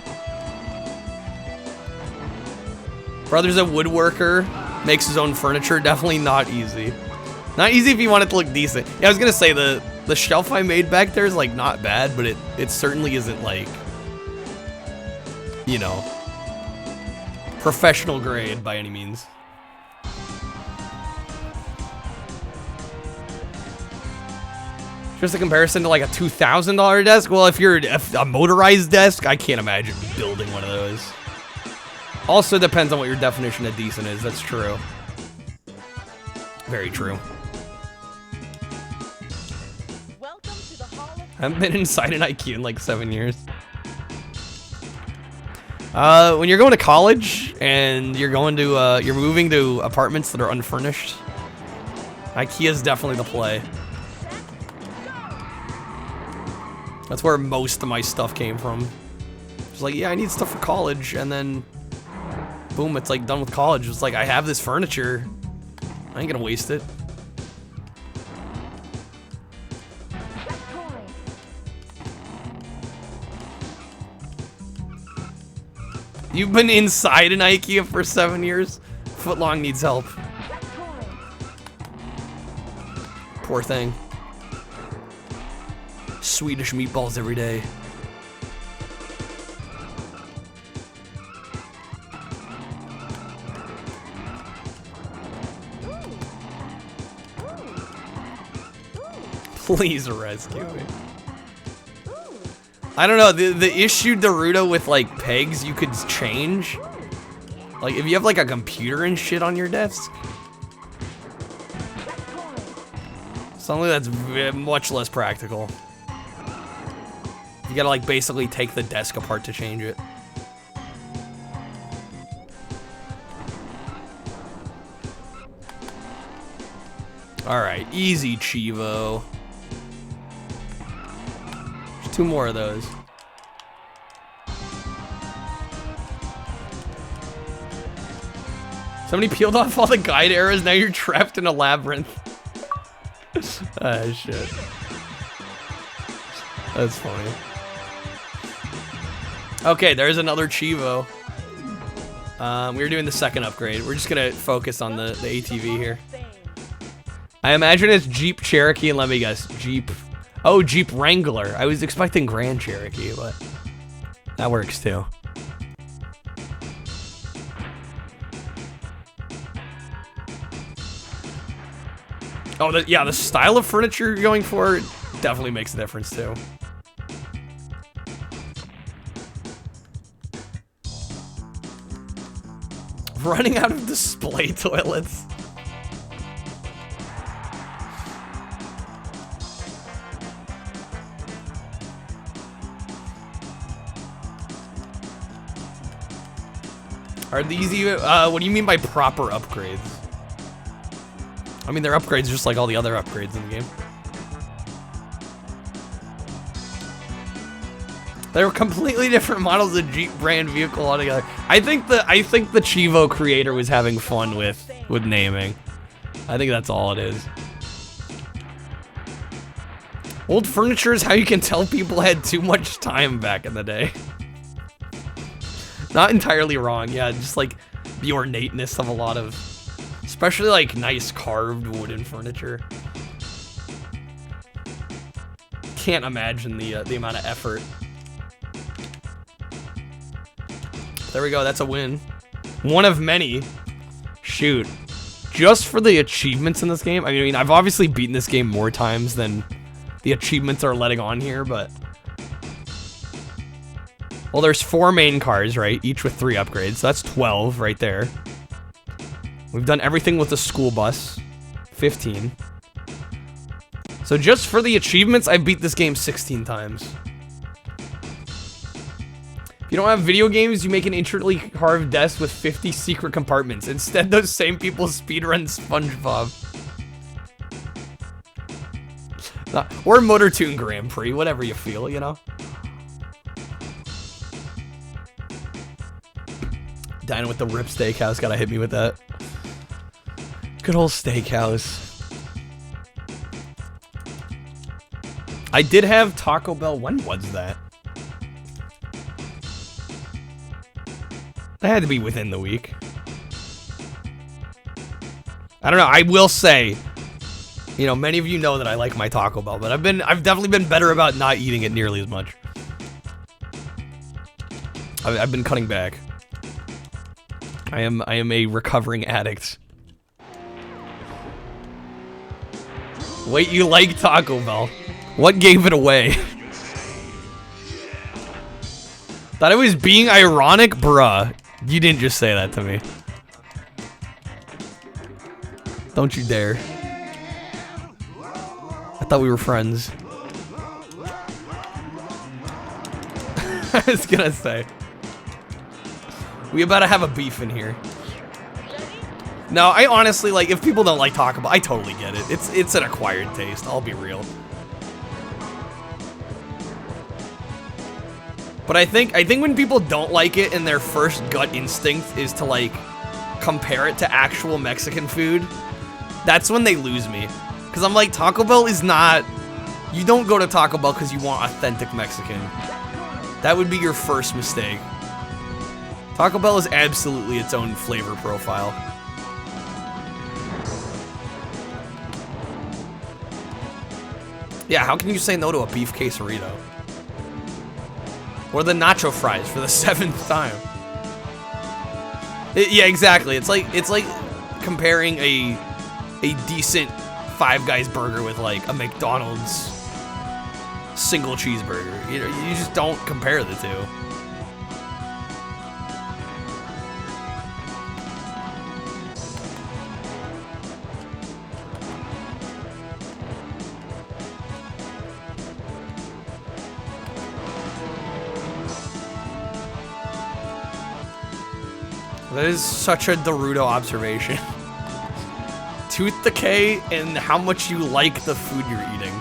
Brother's a woodworker, makes his own furniture. Definitely not easy. Not easy if you want it to look decent. Yeah, I was gonna say the shelf I made back there is like not bad, but it certainly isn't like, you know, professional grade by any means. Just a comparison to like a $2,000 desk. Well, if you're a motorized desk, I can't imagine building one of those. Also depends on what your definition of decent is. That's true. Very true. Welcome to the Hall of I haven't been inside an IKEA in like 7 years. When you're going to college and you're going to you're moving to apartments that are unfurnished, IKEA is definitely the play. That's where most of my stuff came from. It's like, yeah, I need stuff for college, and then boom, it's like done with college. It's like, I have this furniture. I ain't gonna waste it. You've been inside an IKEA for 7 years? Footlong needs help. Poor thing. Swedish meatballs every day. Please rescue me. I don't know, the issue, Daruto, with like pegs you could change. Like if you have like a computer and shit on your desk. Something that's much less practical. You gotta like basically take the desk apart to change it. Alright, easy, Chivo. There's 2 more of those. Somebody peeled off all the guide arrows, now you're trapped in a labyrinth. Ah, shit. That's funny. Okay, there's another Chivo. We were doing the second upgrade. We're just gonna focus on the ATV here. I imagine it's Jeep Cherokee, and let me guess, Jeep... Oh, Jeep Wrangler. I was expecting Grand Cherokee, but that works too. Oh, yeah, the style of furniture you're going for definitely makes a difference too. Running out of display toilets. Are these even, what do you mean by proper upgrades? I mean, they're upgrades just like all the other upgrades in the game. They're completely different models of Jeep brand vehicle altogether. I think the Chivo creator was having fun with naming. I think that's all it is. Old furniture is how you can tell people had too much time back in the day. Not entirely wrong, yeah, just like the ornateness of a lot of, especially like nice carved wooden furniture. Can't imagine the amount of effort. There we go, that's a win. One of many. Shoot. Just for the achievements in this game, I mean, I've obviously beaten this game more times than the achievements are letting on here, but... Well, there's 4 main cars, right? Each with 3 upgrades, so that's 12 right there. We've done everything with the school bus. 15. So just for the achievements, I beat this game 16 times. If you don't have video games, you make an intricately carved desk with 50 secret compartments. Instead, those same people speedrun SpongeBob. Or Motor Tune Grand Prix, whatever you feel, you know? Dining with the Rip Steakhouse, gotta hit me with that. Good old steakhouse. I did have Taco Bell, when was that? That had to be within the week. I don't know, I will say, you know, many of you know that I like my Taco Bell, but I've definitely been better about not eating it nearly as much. I've been cutting back. I am a recovering addict. Wait, you like Taco Bell? What gave it away? Thought I was being ironic? Bruh. You didn't just say that to me. Don't you dare. I thought we were friends. I was gonna say. We about to have a beef in here. No, I honestly, like, if people don't like Taco Bell, I totally get it. It's an acquired taste, I'll be real. But I think when people don't like it and their first gut instinct is to, like, compare it to actual Mexican food, that's when they lose me. Because I'm like, Taco Bell is not... You don't go to Taco Bell because you want authentic Mexican. That would be your first mistake. Taco Bell is absolutely its own flavor profile. Yeah, how can you say no to a beef quesarito? Or the nacho fries for the 7th time. Yeah, exactly. It's like comparing a decent Five Guys burger with like a McDonald's single cheeseburger. You know, you just don't compare the two. That is such a Naruto observation. Tooth decay and how much you like the food you're eating.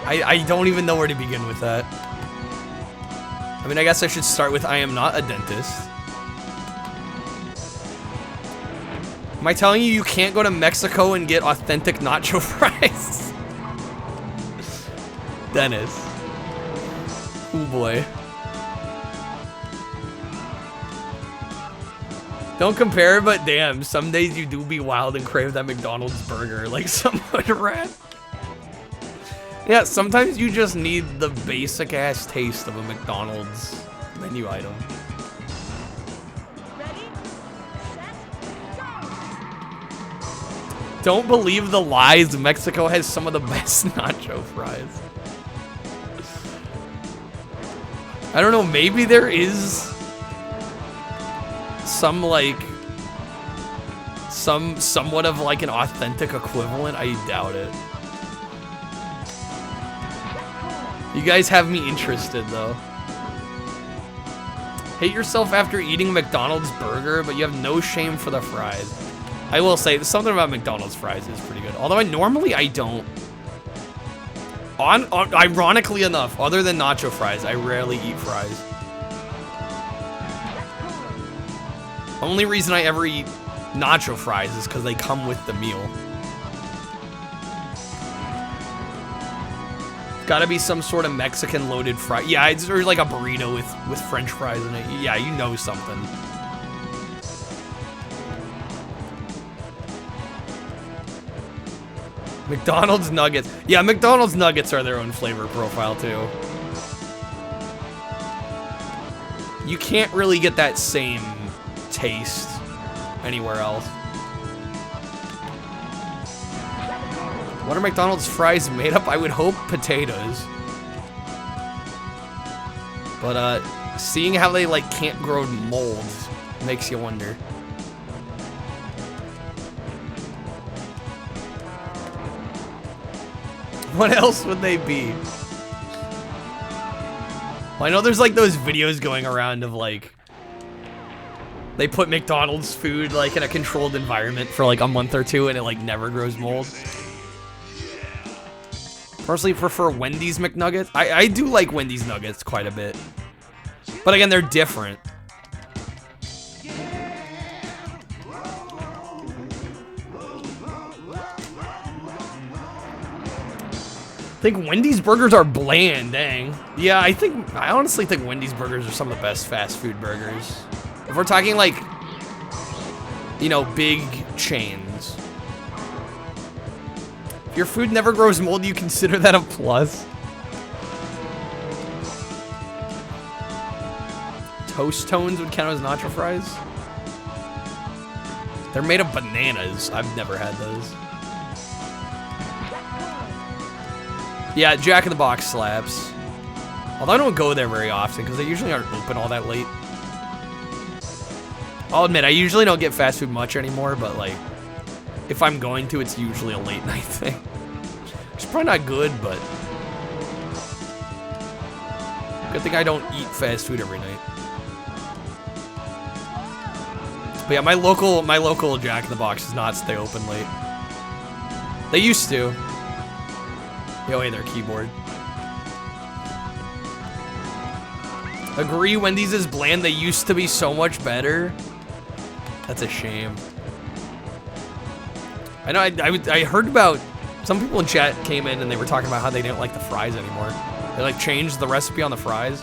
I don't even know where to begin with that. I mean, I guess I should start with I am not a dentist. Am I telling you can't go to Mexico and get authentic nacho fries? Dennis. Oh boy. Don't compare, but damn, some days you do be wild and crave that McDonald's burger like some hood rat. Yeah, sometimes you just need the basic ass taste of a McDonald's menu item. Ready, set, go! Don't believe the lies. Mexico has some of the best nacho fries. I don't know, maybe there is some like somewhat of like an authentic equivalent. I doubt it. You guys have me interested though. Hate yourself after eating a McDonald's burger, but you have no shame for the fries. I will say, something about McDonald's fries is pretty good. Although normally I don't. Ironically enough, other than nacho fries, I rarely eat fries. Only reason I ever eat nacho fries is because they come with the meal. Gotta be some sort of Mexican loaded fry. Yeah, it's or like a burrito with French fries in it. Yeah, you know something. McDonald's nuggets. Yeah, McDonald's nuggets are their own flavor profile too. You can't really get that same taste anywhere else. What are McDonald's fries made up? I would hope potatoes. But seeing how they like can't grow mold makes you wonder. What else would they be? Well, I know there's like those videos going around of like they put McDonald's food like in a controlled environment for like a month or two and it like never grows mold. Personally prefer Wendy's McNuggets. I do like Wendy's nuggets quite a bit. But again, they're different. I think Wendy's burgers are bland, dang. Yeah, I honestly think Wendy's burgers are some of the best fast food burgers. If we're talking like, you know, big chains. If your food never grows mold, you consider that a plus? Toast Tones would count as nacho fries? They're made of bananas. I've never had those. Yeah, Jack in the Box slaps. Although I don't go there very often because they usually aren't open all that late. I'll admit, I usually don't get fast food much anymore, but like, if I'm going to, it's usually a late night thing. It's probably not good, but good thing I don't eat fast food every night. But yeah, my local Jack in the Box does not stay open late. They used to. Yo, hey there, keyboard. Agree, Wendy's is bland. They used to be so much better. That's a shame. I know, I heard about, some people in chat came in and they were talking about how they didn't like the fries anymore. They like changed the recipe on the fries.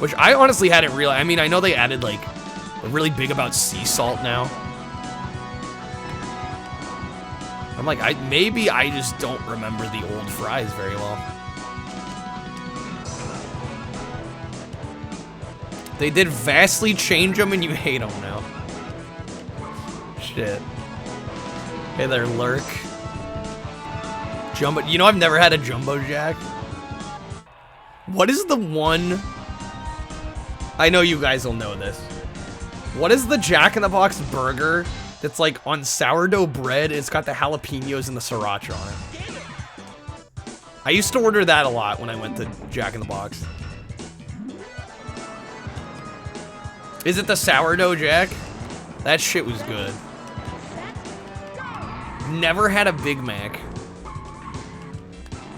Which I honestly hadn't realized. I mean, I know they added like, they're really big about sea salt now. I'm like, maybe I just don't remember the old fries very well. They did vastly change them and you hate them now. Shit. Hey there, Lurk. Jumbo, you know I've never had a Jumbo Jack. What is the one? I know you guys will know this. What is the Jack in the Box burger that's like on sourdough bread and it's got the jalapenos and the sriracha on it? I used to order that a lot when I went to Jack in the Box. Is it the sourdough Jack? That shit was good. Never had a Big Mac.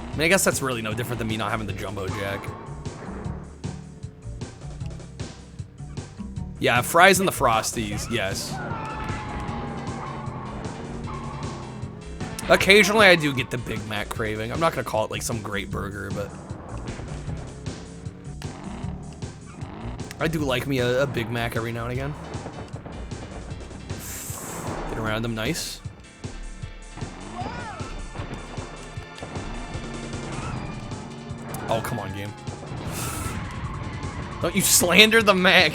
I mean, I guess that's really no different than me not having the Jumbo Jack. Yeah, fries and the Frosties, yes. Occasionally I do get the Big Mac craving. I'm not gonna call it like some great burger, but I do like me a Big Mac every now and again. Get around them nice. Oh, come on, game. Don't you slander the Mac.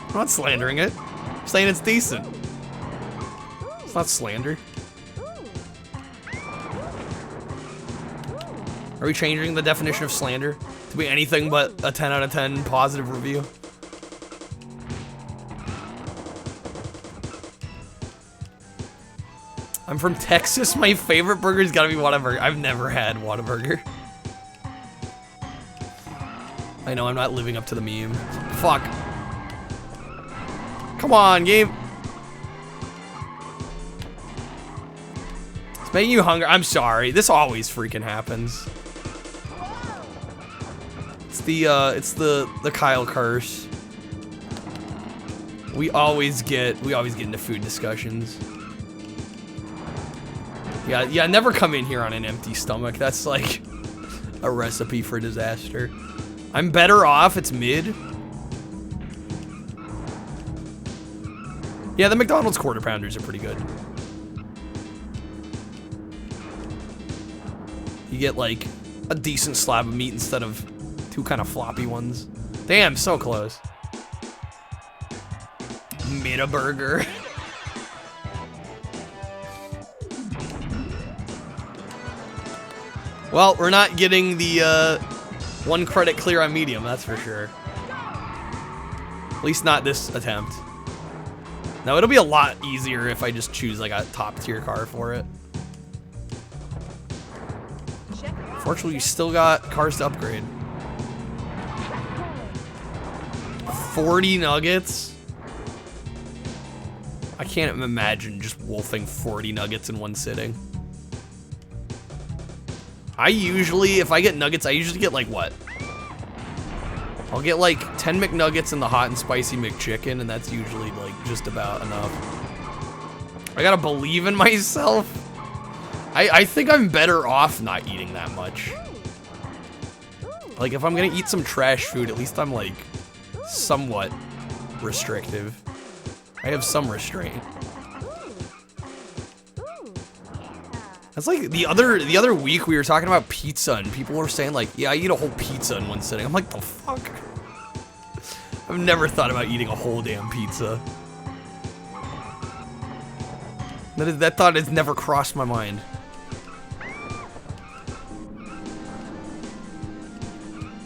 I'm not slandering it. I'm saying it's decent. It's not slander. Are we changing the definition of slander to be anything but a 10 out of 10 positive review? I'm from Texas. My favorite burger's gotta be Whataburger. I've never had Whataburger. I know I'm not living up to the meme. Fuck. Come on, game. It's making you hungry. I'm sorry. This always freaking happens. It's the Kyle curse. We always get into food discussions. Yeah, never come in here on an empty stomach. That's like a recipe for disaster. I'm better off, it's mid. Yeah, the McDonald's quarter pounders are pretty good. You get like a decent slab of meat instead of two kind of floppy ones. Damn, so close. Mid-a burger. Well, we're not getting the 1 credit clear on medium, that's for sure. At least not this attempt. Now, it'll be a lot easier if I just choose like a top tier car for it. Fortunately, you still got cars to upgrade. 40 nuggets? I can't imagine just wolfing 40 nuggets in one sitting. I usually, if I get nuggets, I usually get like what? I'll get like 10 McNuggets and the hot and spicy McChicken, and that's usually like just about enough. I gotta believe in myself. I think I'm better off not eating that much. Like if I'm gonna eat some trash food, at least I'm like somewhat restrictive. I have some restraint. That's like the other week we were talking about pizza and people were saying like, yeah, I eat a whole pizza in one sitting. I'm like, the fuck? I've never thought about eating a whole damn pizza. That thought has never crossed my mind.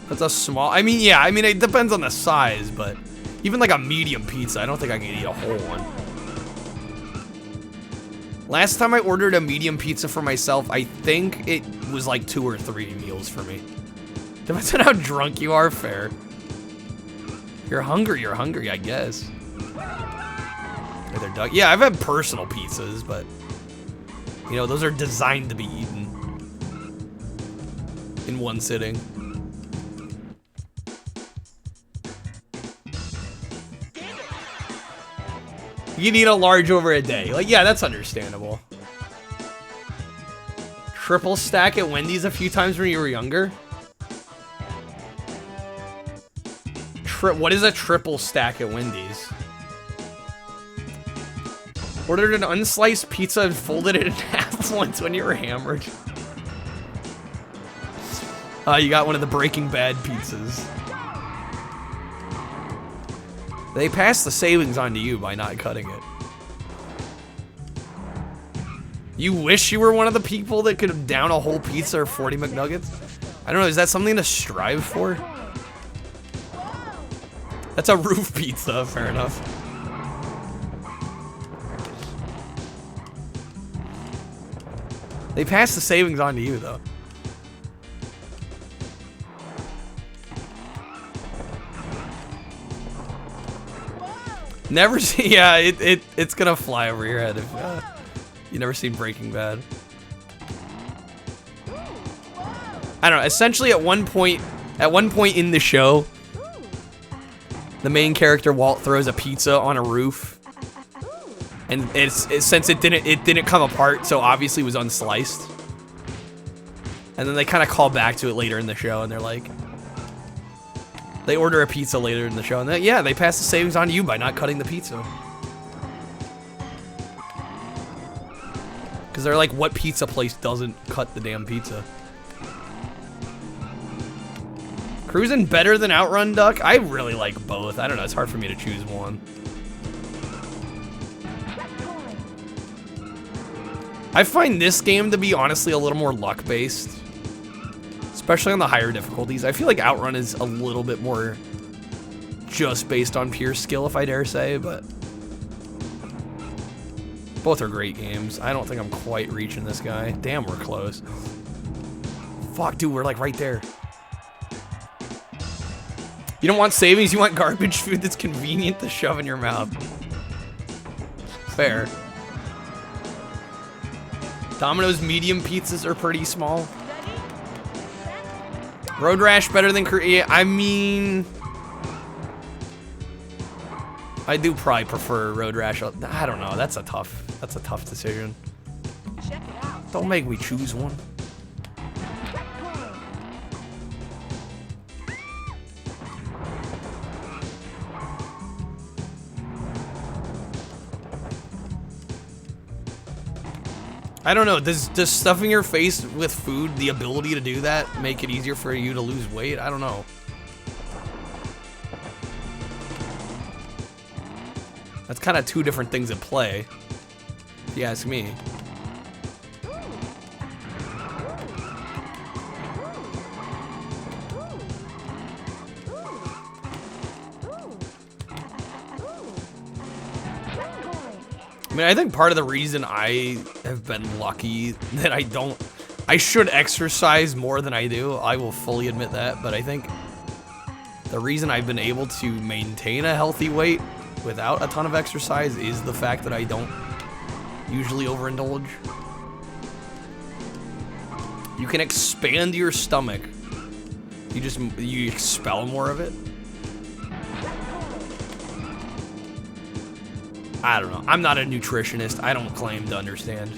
That's a small, I mean, yeah, I mean, it depends on the size, but even like a medium pizza, I don't think I can eat a whole one. Last time I ordered a medium pizza for myself, I think it was like 2 or 3 meals for me. Depends on how drunk you are, fair. You're hungry, I guess. Yeah, I've had personal pizzas, but you know, those are designed to be eaten in one sitting. You need a large over a day. Like, yeah, that's understandable. Triple stack at Wendy's a few times when you were younger? What is a triple stack at Wendy's? Ordered an unsliced pizza and folded it in half once when you were hammered. You got one of the Breaking Bad pizzas. They passed the savings on to you by not cutting it. You wish you were one of the people that could down a whole pizza or 40 McNuggets? I don't know, is that something to strive for? That's a roof pizza, fair enough. They passed the savings on to you, though. Never see, yeah, it's gonna fly over your head if you never seen Breaking Bad. I don't know, essentially at one point in the show, the main character, Walt, throws a pizza on a roof. And since it didn't come apart, so obviously it was unsliced. And then they kind of call back to it later in the show, and they're like, they order a pizza later in the show, and yeah, they pass the savings on to you by not cutting the pizza. Because they're like, what pizza place doesn't cut the damn pizza? Cruis'n better than Outrun, Duck? I really like both. I don't know, it's hard for me to choose one. I find this game to be honestly a little more luck-based. Especially on the higher difficulties. I feel like Outrun is a little bit more just based on pure skill, if I dare say, but both are great games. I don't think I'm quite reaching this guy. Damn, we're close. Fuck, dude, we're like right there. You don't want savings, you want garbage food that's convenient to shove in your mouth. Fair. Domino's medium pizzas are pretty small. Road Rash better than Korea. I mean, I do probably prefer Road Rash. I don't know. That's a tough decision. Check it out. Don't make me choose one. I don't know, does stuffing your face with food, the ability to do that, make it easier for you to lose weight? I don't know. That's kind of two different things at play, if you ask me. I mean, I think part of the reason I have been lucky that I should exercise more than I do, I will fully admit that, but I think the reason I've been able to maintain a healthy weight without a ton of exercise is the fact that I don't usually overindulge. You can expand your stomach. You expel more of it. I don't know. I'm not a nutritionist. I don't claim to understand.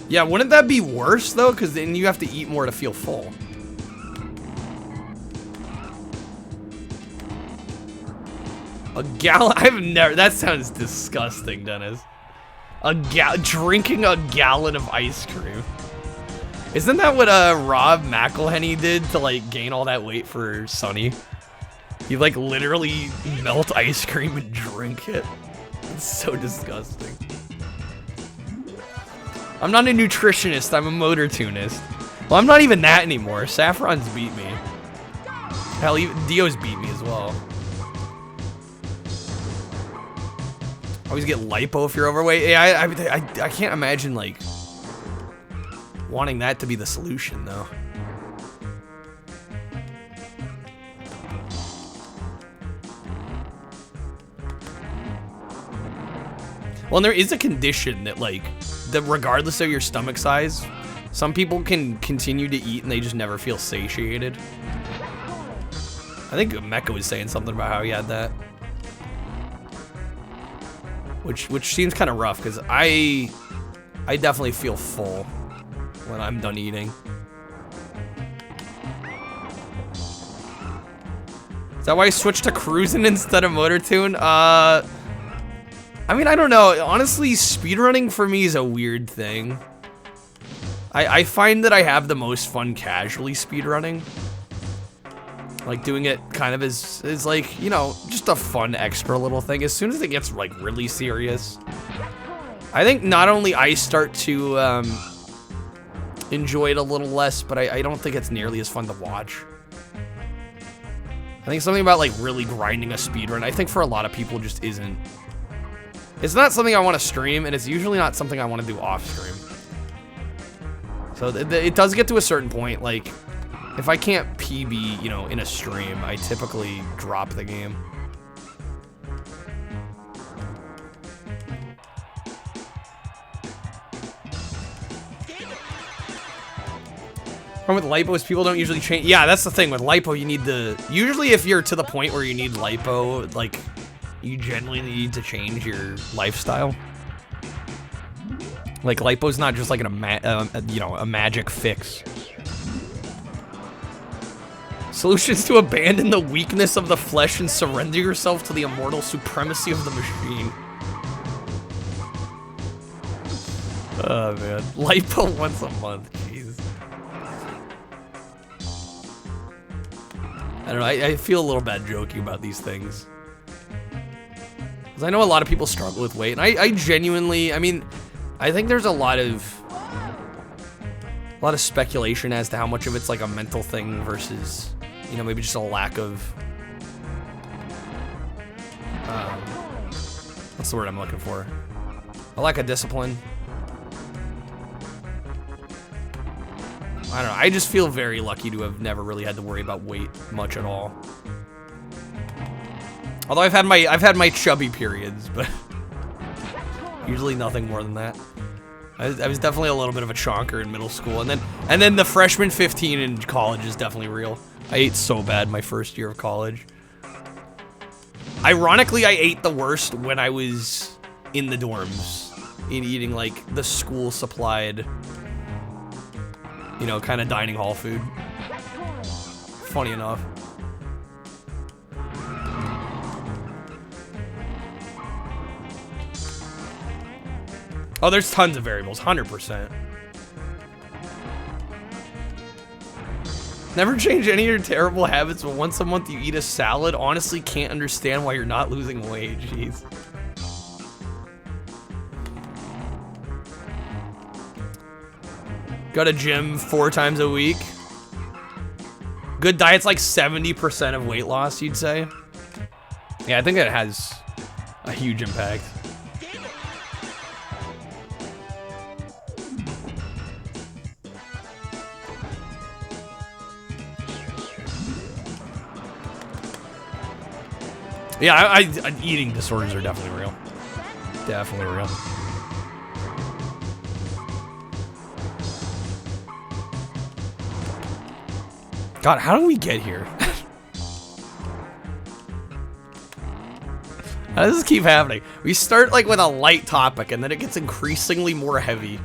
Yeah, wouldn't that be worse, though? Because then you have to eat more to feel full. A gallon? I've never... That sounds disgusting, Dennis. Drinking a gallon of ice cream. Isn't that what Rob McElhenney did to, like, gain all that weight for Sonny? You, like, literally melt ice cream and drink it. It's so disgusting. I'm not a nutritionist, I'm a motor tunist. Well, I'm not even that anymore. Saffron's beat me. Hell, even Dio's beat me as well. Always get lipo if you're overweight. Yeah, I can't imagine, like, wanting that to be the solution, though. Well, and there is a condition that, like, that regardless of your stomach size, some people can continue to eat and they just never feel satiated. I think Mecca was saying something about how he had that. Which seems kind of rough, because I definitely feel full when I'm done eating. Is that why I switched to Cruis'n instead of Motor Tune? I mean, I don't know. Honestly, speedrunning for me is a weird thing. I find that I have the most fun casually speedrunning. Like, doing it kind of is like, you know, just a fun extra little thing. As soon as it gets, like, really serious, I think not only I start to enjoy it a little less, but I don't think it's nearly as fun to watch. I think something about, like, really grinding a speedrun, I think for a lot of people just isn't. It's not something I want to stream, and it's usually not something I want to do off stream. So it does get to a certain point, like, if I can't PB, you know, in a stream, I typically drop the game. With lipos, people don't usually change. Yeah, that's the thing. With lipo, you need the... Usually if you're to the point where you need lipo, like, you generally need to change your lifestyle. Like, lipo's not just like you know, a magic fix. Solutions to abandon the weakness of the flesh and surrender yourself to the immortal supremacy of the machine. Oh, man. Lipo once a month. Jeez. I don't know. I feel a little bad joking about these things. Because I know a lot of people struggle with weight. And I genuinely, I mean, I think there's a lot of speculation as to how much of it's like a mental thing versus, you know, maybe just a lack of, what's the word I'm looking for? A lack of discipline. I don't know. I just feel very lucky to have never really had to worry about weight much at all. Although I've had my chubby periods, but usually nothing more than that. I was definitely a little bit of a chonker in middle school, and then the freshman 15 in college is definitely real. I ate so bad my first year of college. Ironically, I ate the worst when I was in the dorms, eating like the school supplied, you know, kind of dining hall food. Funny enough. Oh, there's tons of variables, 100%. Never change any of your terrible habits, but once a month you eat a salad. Honestly, can't understand why you're not losing weight. Jeez. Go to gym 4 times a week. Good diet's like 70% of weight loss, you'd say. Yeah, I think it has a huge impact. Yeah, eating disorders are definitely real. Definitely real. God, how do we get here? How does this keep happening? We start like with a light topic and then it gets increasingly more heavy.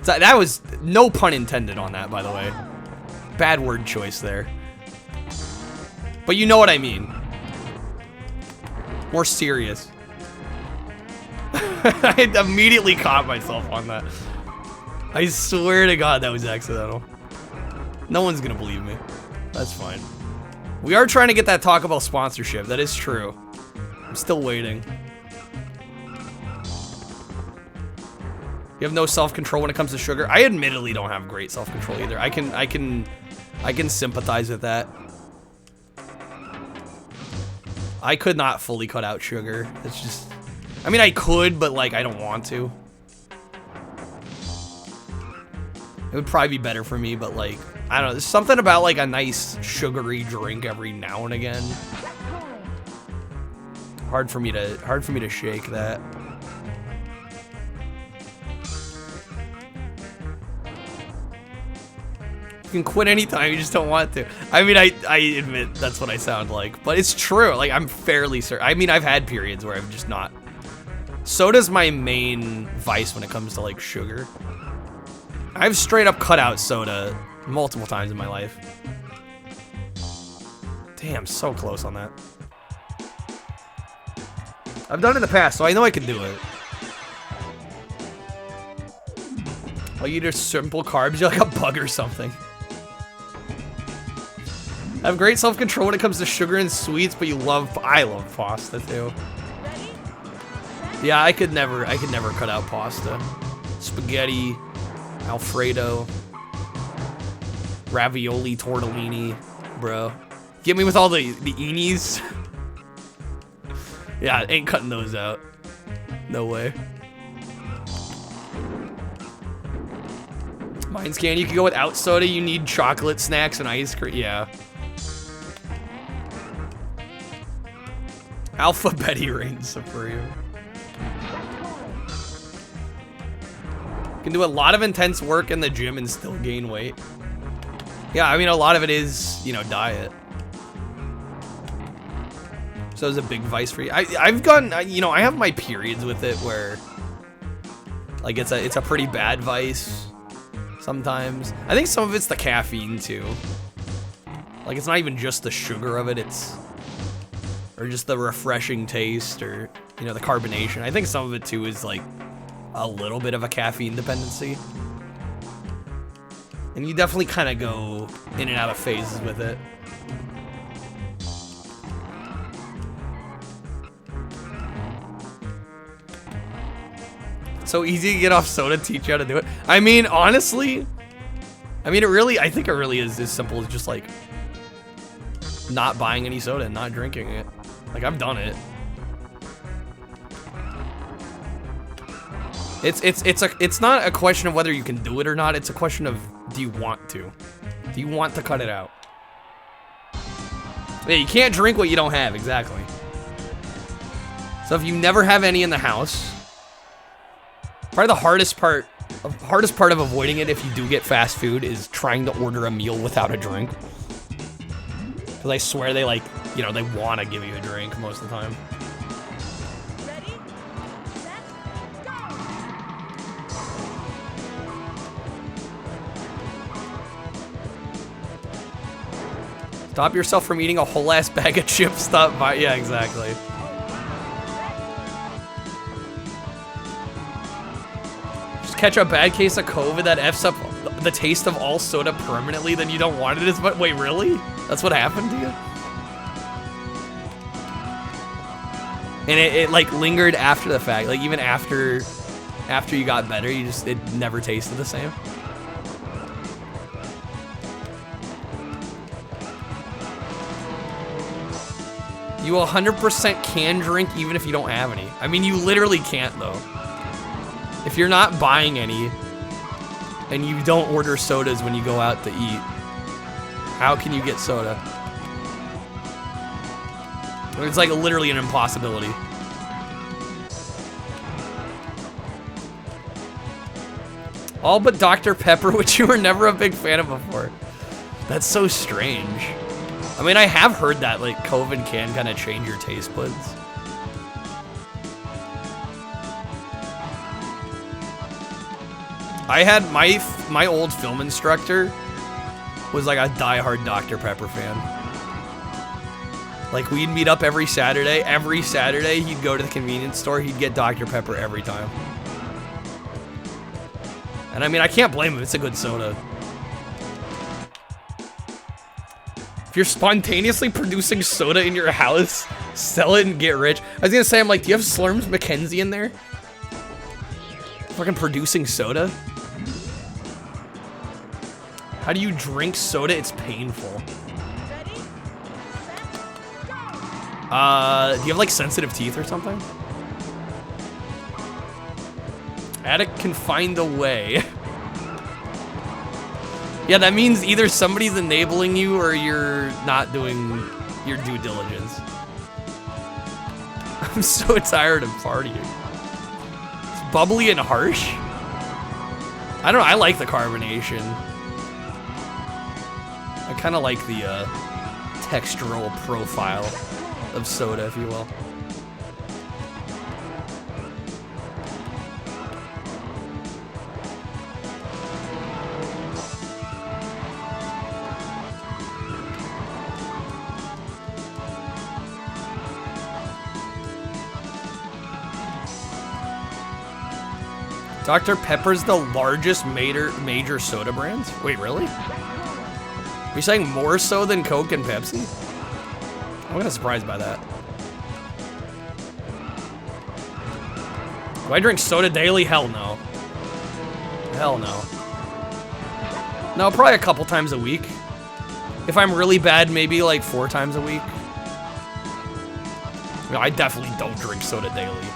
So that was no pun intended on that, by the way. Bad word choice there. But you know what I mean. More serious. I immediately caught myself on that. I swear to God that was accidental. No one's gonna believe me. That's fine. We are trying to get that Taco Bell sponsorship. That is true. I'm still waiting. You have no self-control when it comes to sugar. I admittedly don't have great self-control either. I can sympathize with that. I could not fully cut out sugar. It's just, I mean, I could, but like, I don't want to. It would probably be better for me, but like, I don't know. There's something about like a nice sugary drink every now and again. Hard for me to shake that. You can quit anytime, you just don't want to. I mean, I admit that's what I sound like, but it's true. Like, I'm fairly certain. I mean, I've had periods where I'm just not. Soda's my main vice when it comes to like sugar. I've straight up cut out soda multiple times in my life. Damn, so close on that. I've done it in the past, so I know I can do it. I'll eat a simple carbs, you're like a bug or something. I have great self-control when it comes to sugar and sweets, but I love pasta too. Yeah, I could never cut out pasta. Spaghetti, Alfredo, ravioli, tortellini, bro. Get me with all the eenies. Yeah, ain't cutting those out. No way. Mine's candy. You can go without soda. You need chocolate snacks and ice cream. Yeah. Alphabeti reigns supreme. Can do a lot of intense work in the gym and still gain weight. Yeah, I mean, a lot of it is, you know, diet. So it's a big vice for you. I've gone, you know, I have my periods with it where, like, it's a pretty bad vice sometimes. I think some of it's the caffeine too. Like, it's not even just the sugar of it, or just the refreshing taste, or, you know, the carbonation. I think some of it too is like a little bit of a caffeine dependency. And you definitely kind of go in and out of phases with it. So easy to get off soda, teach you how to do it. I mean, honestly, I think it really is as simple as just like not buying any soda and not drinking it. Like, I've done it. It's not a question of whether you can do it or not. It's a question of, do you want to? Do you want to cut it out? Yeah, you can't drink what you don't have, exactly. So if you never have any in the house, probably the hardest part of avoiding it if you do get fast food is trying to order a meal without a drink. Because I swear they like, you know, they want to give you a drink most of the time. Ready, set, go! Stop yourself from eating a whole ass bag of chips. Stop by. Yeah, exactly. Just catch a bad case of COVID that F's up the taste of all soda permanently, then you don't want it as much. Wait, really? That's what happened to you? And it like lingered after the fact, like even after you got better, it never tasted the same. You 100% can drink even if you don't have any. I mean, you literally can't though. If you're not buying any and you don't order sodas when you go out to eat, how can you get soda? It's like literally an impossibility. All but Dr. Pepper, which you were never a big fan of before. That's so strange. I mean, I have heard that like COVID can kind of change your taste buds. I had my old film instructor was like a diehard Dr. Pepper fan. Like we'd meet up every Saturday. Every Saturday he'd go to the convenience store. He'd get Dr. Pepper every time. And I mean, I can't blame him. It's a good soda. If you're spontaneously producing soda in your house, sell it and get rich. I was gonna say, I'm like, do you have Slurms McKenzie in there? Fucking producing soda? How do you drink soda? It's painful. Ready, set, go! Do you have like sensitive teeth or something? Addict can find a way. Yeah, that means either somebody's enabling you or you're not doing your due diligence. I'm so tired of partying. It's bubbly and harsh. I don't know, I like the carbonation. I kind of like the textural profile of soda, if you will. Dr. Pepper's the largest major soda brands? Wait, really? Are you saying more so than Coke and Pepsi? I'm kind of surprised by that. Do I drink soda daily? Hell no. Hell no. No, probably a couple times a week. If I'm really bad, maybe like 4 times a week. No, I definitely don't drink soda daily.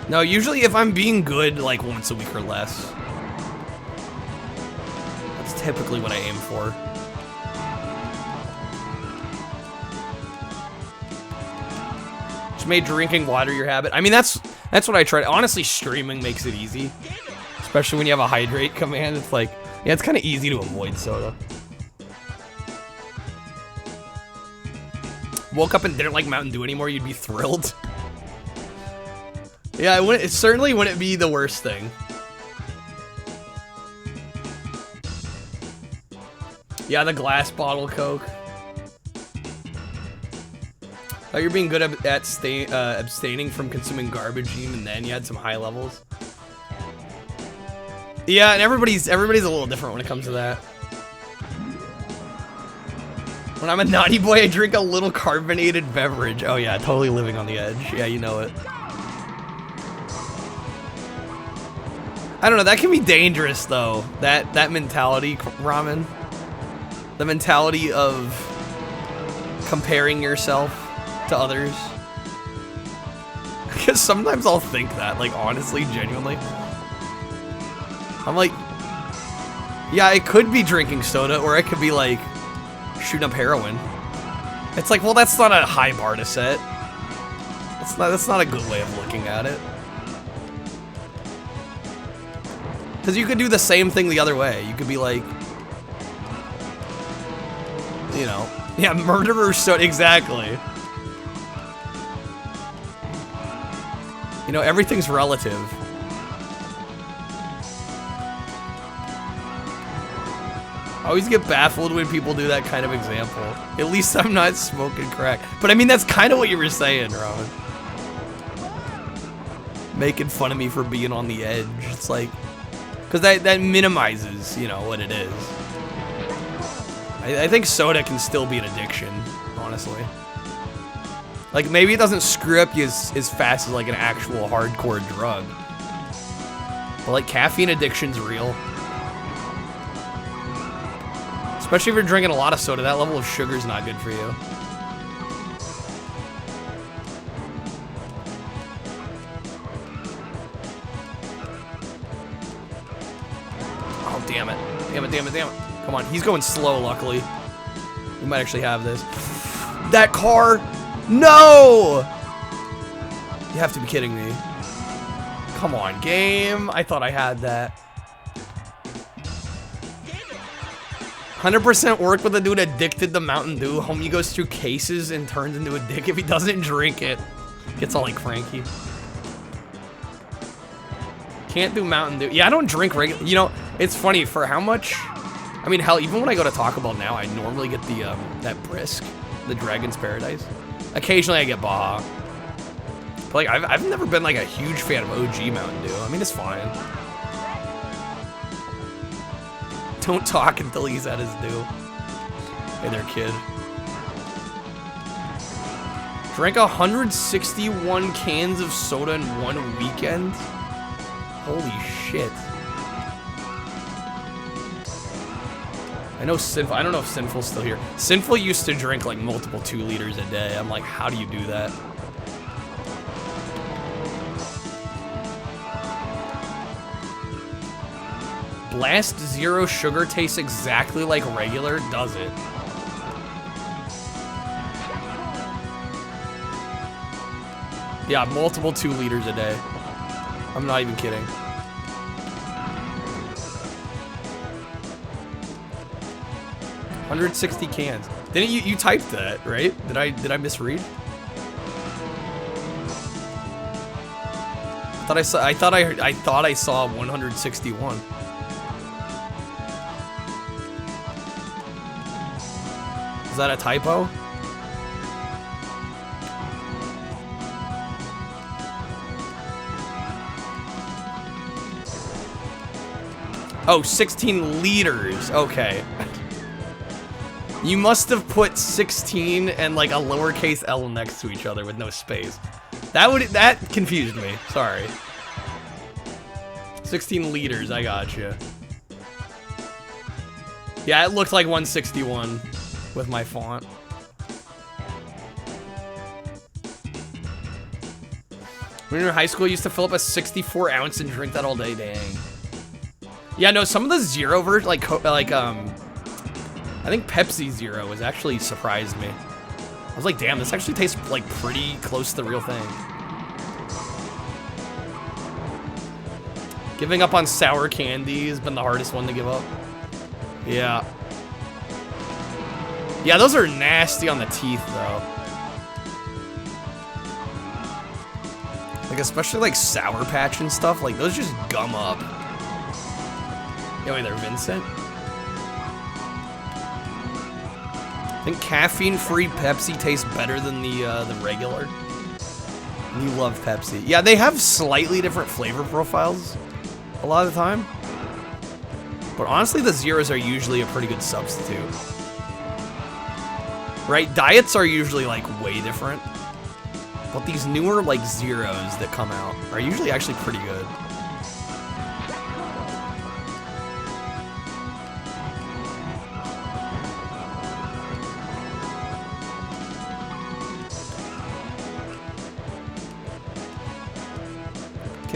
No, usually if I'm being good, like once a week or less. That's typically what I aim for. Just made drinking water your habit. I mean, that's what I try. Honestly, streaming makes it easy. Especially when you have a hydrate command. It's like, yeah, it's kind of easy to avoid soda. Woke up and didn't like Mountain Dew anymore, you'd be thrilled. Yeah, it certainly wouldn't be the worst thing. Yeah, the glass bottle Coke. Oh, you're being good at abstaining from consuming garbage, even then you had some high levels. Yeah, and everybody's a little different when it comes to that. When I'm a naughty boy, I drink a little carbonated beverage. Oh yeah, totally living on the edge. Yeah, you know it. I don't know, that can be dangerous though. That mentality, ramen. The mentality of comparing yourself to others. Because sometimes I'll think that, like honestly, genuinely. I'm like, yeah, it could be drinking soda, or it could be like shooting up heroin. It's like, well, that's not a high bar to set. That's not a good way of looking at it. Because you could do the same thing the other way. You could be like, you know, yeah, murderer soda, exactly. You know, everything's relative. I always get baffled when people do that kind of example. At least I'm not smoking crack. But I mean, that's kind of what you were saying, Rowan. Making fun of me for being on the edge. It's like, because that minimizes, you know, what it is. I think soda can still be an addiction, honestly. Like, maybe it doesn't screw up you as fast as, like, an actual hardcore drug. But, like, caffeine addiction's real. Especially if you're drinking a lot of soda, that level of sugar is not good for you. Oh, damn it. Damn it, damn it, damn it. Come on, he's going slow, luckily. We might actually have this. That car! No! You have to be kidding me. Come on, game. I thought I had that. 100% work with a dude addicted to Mountain Dew. Homie goes through cases and turns into a dick if he doesn't drink it. Gets all like cranky. Can't do Mountain Dew. Yeah, I don't drink regular. You know, it's funny for how much. I mean, hell, even when I go to Taco Bell now, I normally get the that brisk, the Dragon's Paradise. Occasionally, I get Baja. But like, I've never been like a huge fan of OG Mountain Dew. I mean, it's fine. Don't talk until he's at his due. Hey there, kid. Drank 161 cans of soda in one weekend? Holy shit. I know Sinful, I don't know if Sinful's still here. Sinful used to drink like multiple 2 liters a day. I'm like, how do you do that? Blast Zero sugar tastes exactly like regular, does it? Yeah, multiple 2 liters a day. I'm not even kidding. 160 cans. Didn't you typed that, right? Did I misread? I thought I saw 161. Is that a typo? Oh, 16 liters. Okay. You must have put 16 and like a lowercase L next to each other with no space. That confused me. Sorry. 16 liters, I gotcha. Yeah, it looked like 161 with my font. When you were in high school, you used to fill up a 64 ounce and drink that all day. Dang. Yeah, no, some of the Zero version, I think Pepsi Zero has actually surprised me. I was like, damn, this actually tastes like pretty close to the real thing. Giving up on sour candy has been the hardest one to give up. Yeah. Yeah, those are nasty on the teeth, though. Like, especially like Sour Patch and stuff, like those just gum up. Yeah, wait there, Vincent? I think caffeine-free Pepsi tastes better than the regular. And you love Pepsi. Yeah, they have slightly different flavor profiles a lot of the time. But honestly, the Zeros are usually a pretty good substitute. Right? Diets are usually like way different. But these newer like Zeros that come out are usually actually pretty good.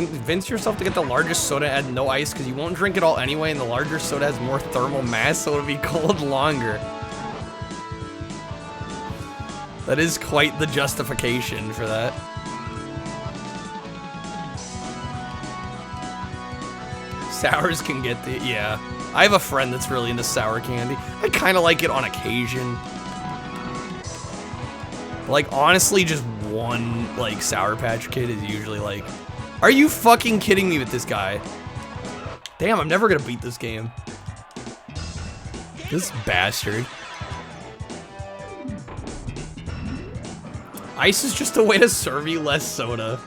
Convince yourself to get the largest soda and add no ice because you won't drink it all anyway, and the larger soda has more thermal mass, so it'll be cold longer. That is quite the justification for that. Sours can get the, yeah. I have a friend that's really into sour candy. I kind of like it on occasion. Like, honestly, just one, like, Sour Patch Kid is usually like, are you fucking kidding me with this guy? Damn, I'm never gonna beat this game. This bastard. Ice is just a way to serve you less soda.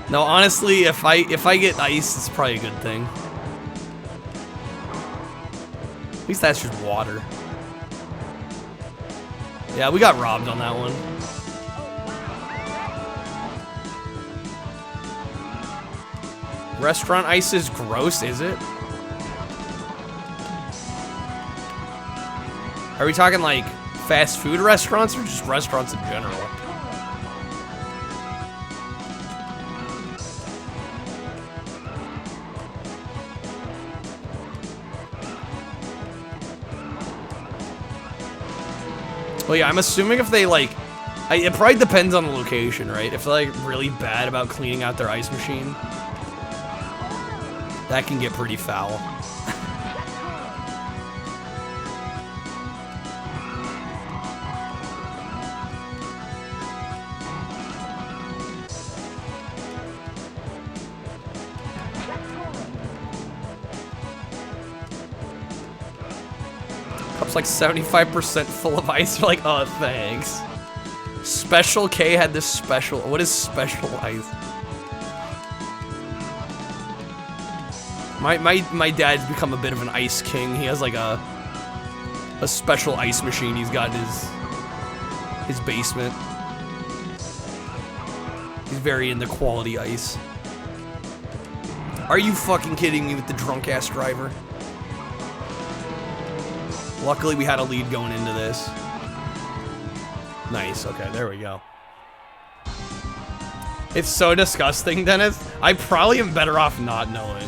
No, honestly, if I get ice, it's probably a good thing. At least that's just water. Yeah, we got robbed on that one. Restaurant ice is gross, is it? Are we talking like fast food restaurants or just restaurants in general? Well, yeah, I'm assuming if they, like, it probably depends on the location, right? If they're, like, really bad about cleaning out their ice machine, that can get pretty foul. Cup's like 75% full of ice. You're like, oh, thanks. Special K had this special. What is special ice? My dad's become a bit of an ice king. He has like a special ice machine he's got in his basement. He's very into quality ice. Are you fucking kidding me with the drunk ass driver? Luckily, we had a lead going into this. Nice. Okay, there we go. It's so disgusting, Dennis. I probably am better off not knowing.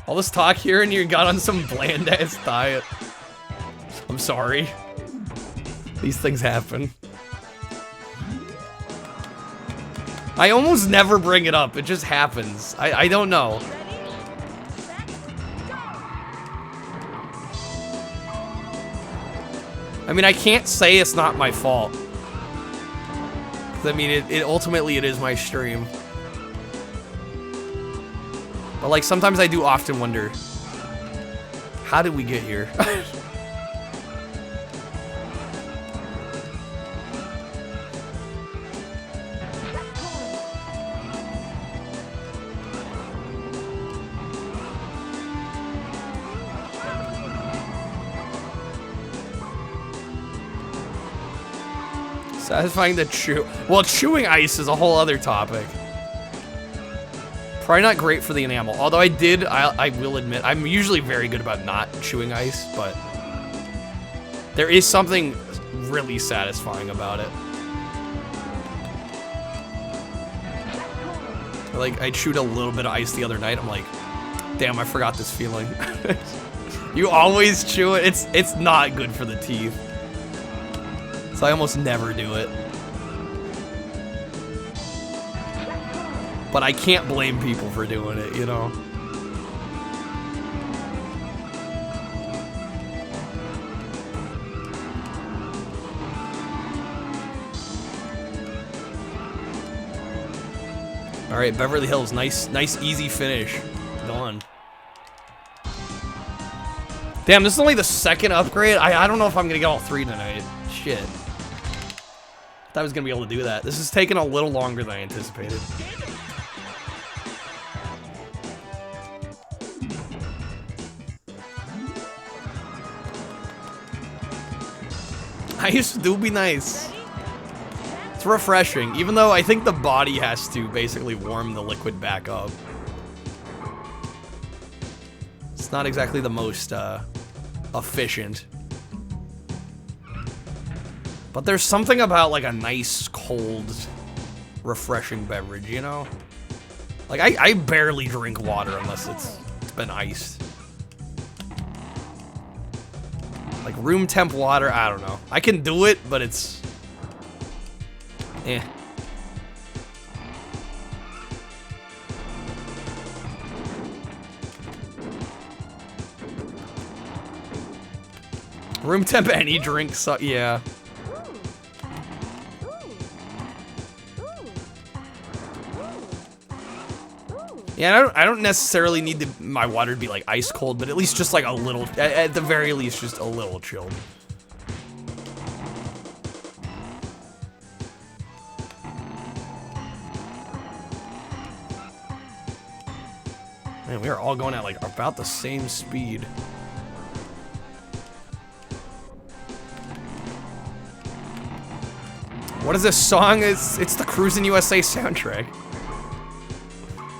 All this talk here and you got on some bland-ass diet. I'm sorry. These things happen. I almost never bring it up. It just happens. I don't know. I mean, I can't say it's not my fault. 'Cause, I mean, ultimately it is my stream. But like, sometimes I do often wonder, how did we get here? Satisfying the chew. Well, chewing ice is a whole other topic. Probably not great for the enamel. Although I will admit, I'm usually very good about not chewing ice, but there is something really satisfying about it. Like, I chewed a little bit of ice the other night. I'm like, damn, I forgot this feeling. You always chew it. It's not good for the teeth. So I almost never do it. But I can't blame people for doing it, you know? Alright, Beverly Hills, nice easy finish. Done. Damn, this is only the second upgrade? I don't know if I'm gonna get all three tonight. Shit. Thought I was gonna be able to do that. This is taking a little longer than I anticipated. Ice do be nice. It's refreshing, even though I think the body has to basically warm the liquid back up. It's not exactly the most efficient. But there's something about like a nice, cold, refreshing beverage, you know? Like I barely drink water unless it's been iced. Like room temp water, I don't know. I can do it, but it's eh. Room temp any drink, so yeah. Yeah, I don't necessarily need my water to be like ice cold, but at least just like a little, at the very least, just a little chilled. Man, we are all going at like about the same speed. What is this song? It's the Cruis'n USA soundtrack.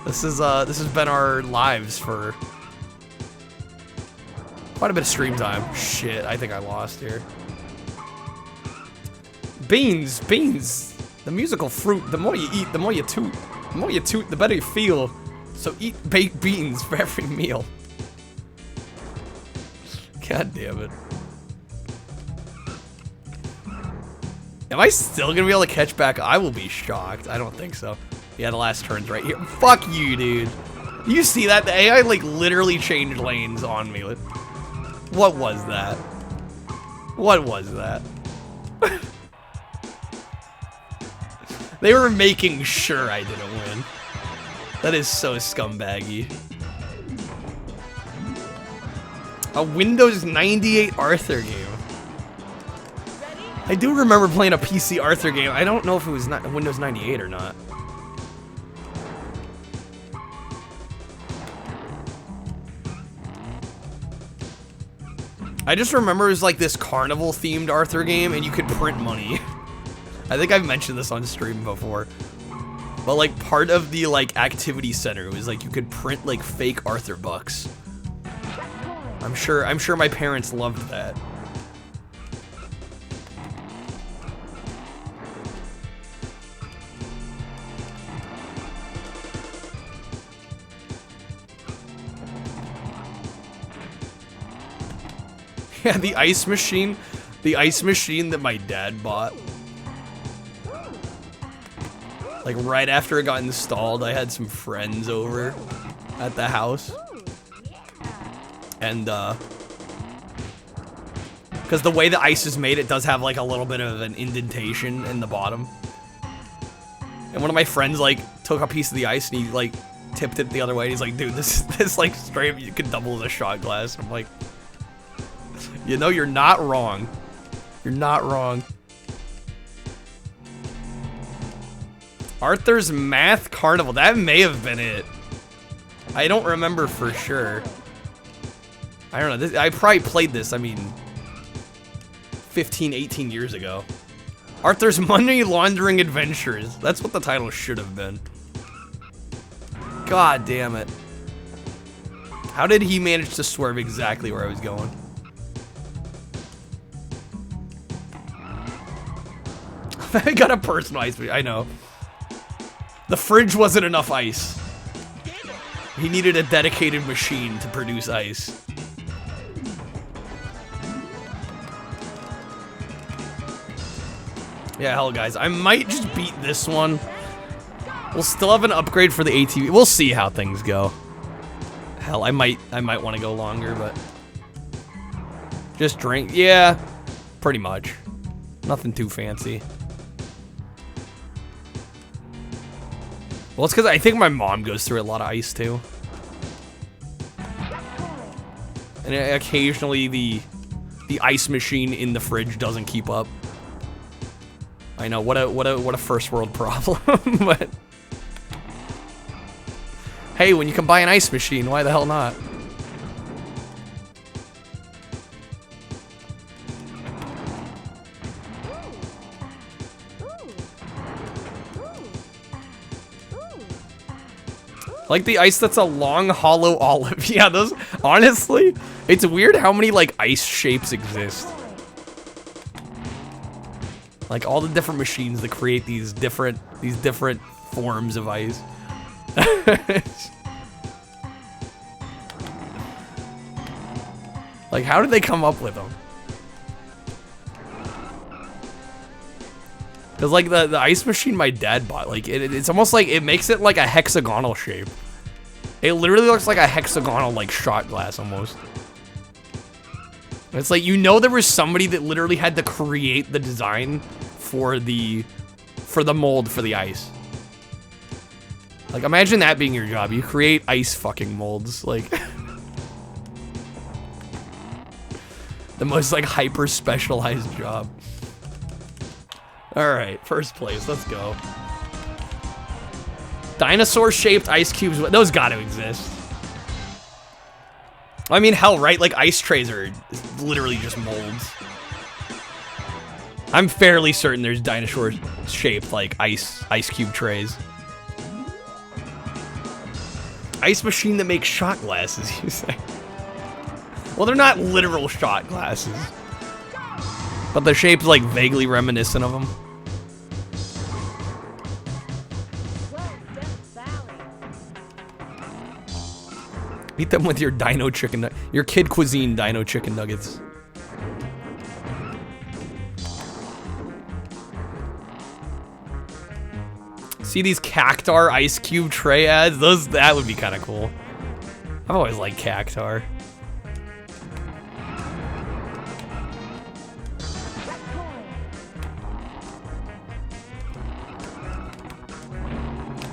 This has been our lives for quite a bit of stream time. Shit, I think I lost here. Beans, beans. The musical fruit. The more you eat, the more you toot. The more you toot, the better you feel. So eat baked beans for every meal. God damn it. Am I still gonna be able to catch back? I will be shocked. I don't think so. Yeah, the last turn's right here. Fuck you, dude. You see that? The AI, like, literally changed lanes on me. What was that? What was that? They were making sure I didn't win. That is so scumbaggy. A Windows 98 Arthur game. I do remember playing a PC Arthur game. I don't know if it was not Windows 98 or not. I just remember it was like this carnival themed Arthur game and you could print money. I think I've mentioned this on stream before. But like part of the like activity center was like you could print like fake Arthur bucks. I'm sure my parents loved that. Yeah, the ice machine that my dad bought. Like right after it got installed, I had some friends over at the house. And because the way the ice is made, it does have like a little bit of an indentation in the bottom. And one of my friends like took a piece of the ice and he like tipped it the other way. And he's like, dude, this like straight, you could double as a shot glass. I'm like, you know, you're not wrong. You're not wrong. Arthur's Math Carnival. That may have been it. I don't remember for sure. I don't know. I probably played this, I mean, 15, 18 years ago. Arthur's Money Laundering Adventures. That's what the title should have been. God damn it. How did he manage to swerve exactly where I was going? I got a personalized me. I know. The fridge wasn't enough ice. He needed a dedicated machine to produce ice. Yeah, hell, guys. I might just beat this one. We'll still have an upgrade for the ATV. We'll see how things go. Hell, I might want to go longer, but just drink. Yeah, pretty much. Nothing too fancy. Well, it's because I think my mom goes through a lot of ice too, and occasionally the ice machine in the fridge doesn't keep up. I know, what a first world problem, but hey, when you can buy an ice machine, why the hell not? Like the ice that's a long, hollow olive. Yeah, those, honestly, it's weird how many, like, ice shapes exist. Like all the different machines that create these different forms of ice. Like, how did they come up with them? Because, like, the ice machine my dad bought, like, it's almost like, it makes it like a hexagonal shape. It literally looks like a hexagonal, like, shot glass, almost. It's like, you know there was somebody that literally had to create the design for the mold for the ice. Like, imagine that being your job. You create ice fucking molds, like... the most, like, hyper-specialized job. Alright, first place, let's go. Dinosaur-shaped ice cubes, those gotta exist. I mean, hell, right? Like, ice trays are literally just molds. I'm fairly certain there's dinosaur-shaped, like, ice cube trays. Ice machine that makes shot glasses, you say? Well, they're not literal shot glasses. But the shape's, like, vaguely reminiscent of them. Eat them with your dino chicken, your kid cuisine dino chicken nuggets. See these Cactar ice cube tray ads? That would be kind of cool. I've always liked Cactar.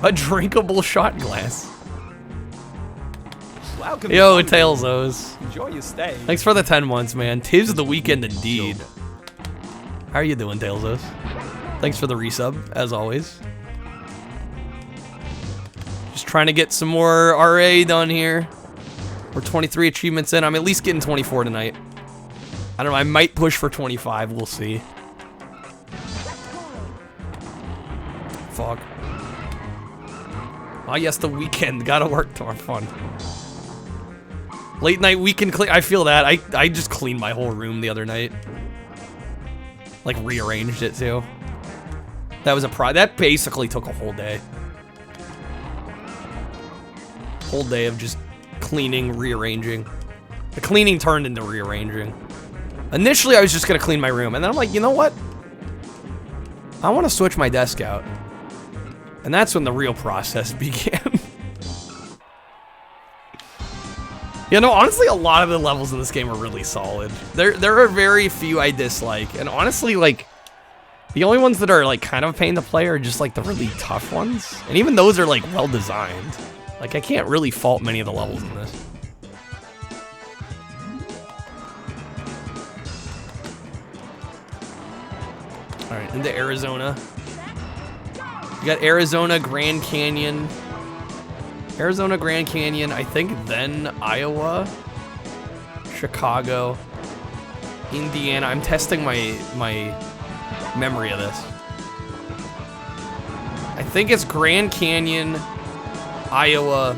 A drinkable shot glass. Welcome. Yo, Tails O's. Enjoy your stay. Thanks for the 10 months, man. 'Tis the weekend indeed. How are you doing, Tails O's? Thanks for the resub, as always. Just trying to get some more RA done here. We're 23 achievements in. I'm at least getting 24 tonight. I don't know, I might push for 25, we'll see. Fuck. Oh yes, the weekend. Gotta work to have fun. Late night weekend clean. I feel that. I just cleaned my whole room the other night. Like rearranged it too. That was that basically took a whole day. Whole day of just cleaning, rearranging. The cleaning turned into rearranging. Initially, I was just gonna clean my room, and then I'm like, you know what? I want to switch my desk out. And that's when the real process began. You know, honestly, a lot of the levels in this game are really solid. There are very few I dislike, and honestly, like, the only ones that are, like, kind of a pain to play are just, like, the really tough ones. And even those are, like, well-designed. Like, I can't really fault many of the levels in this. Alright, into Arizona. You got Arizona, Grand Canyon. Arizona, Grand Canyon, I think then Iowa, Chicago, Indiana. I'm testing my memory of this. I think it's Grand Canyon, Iowa,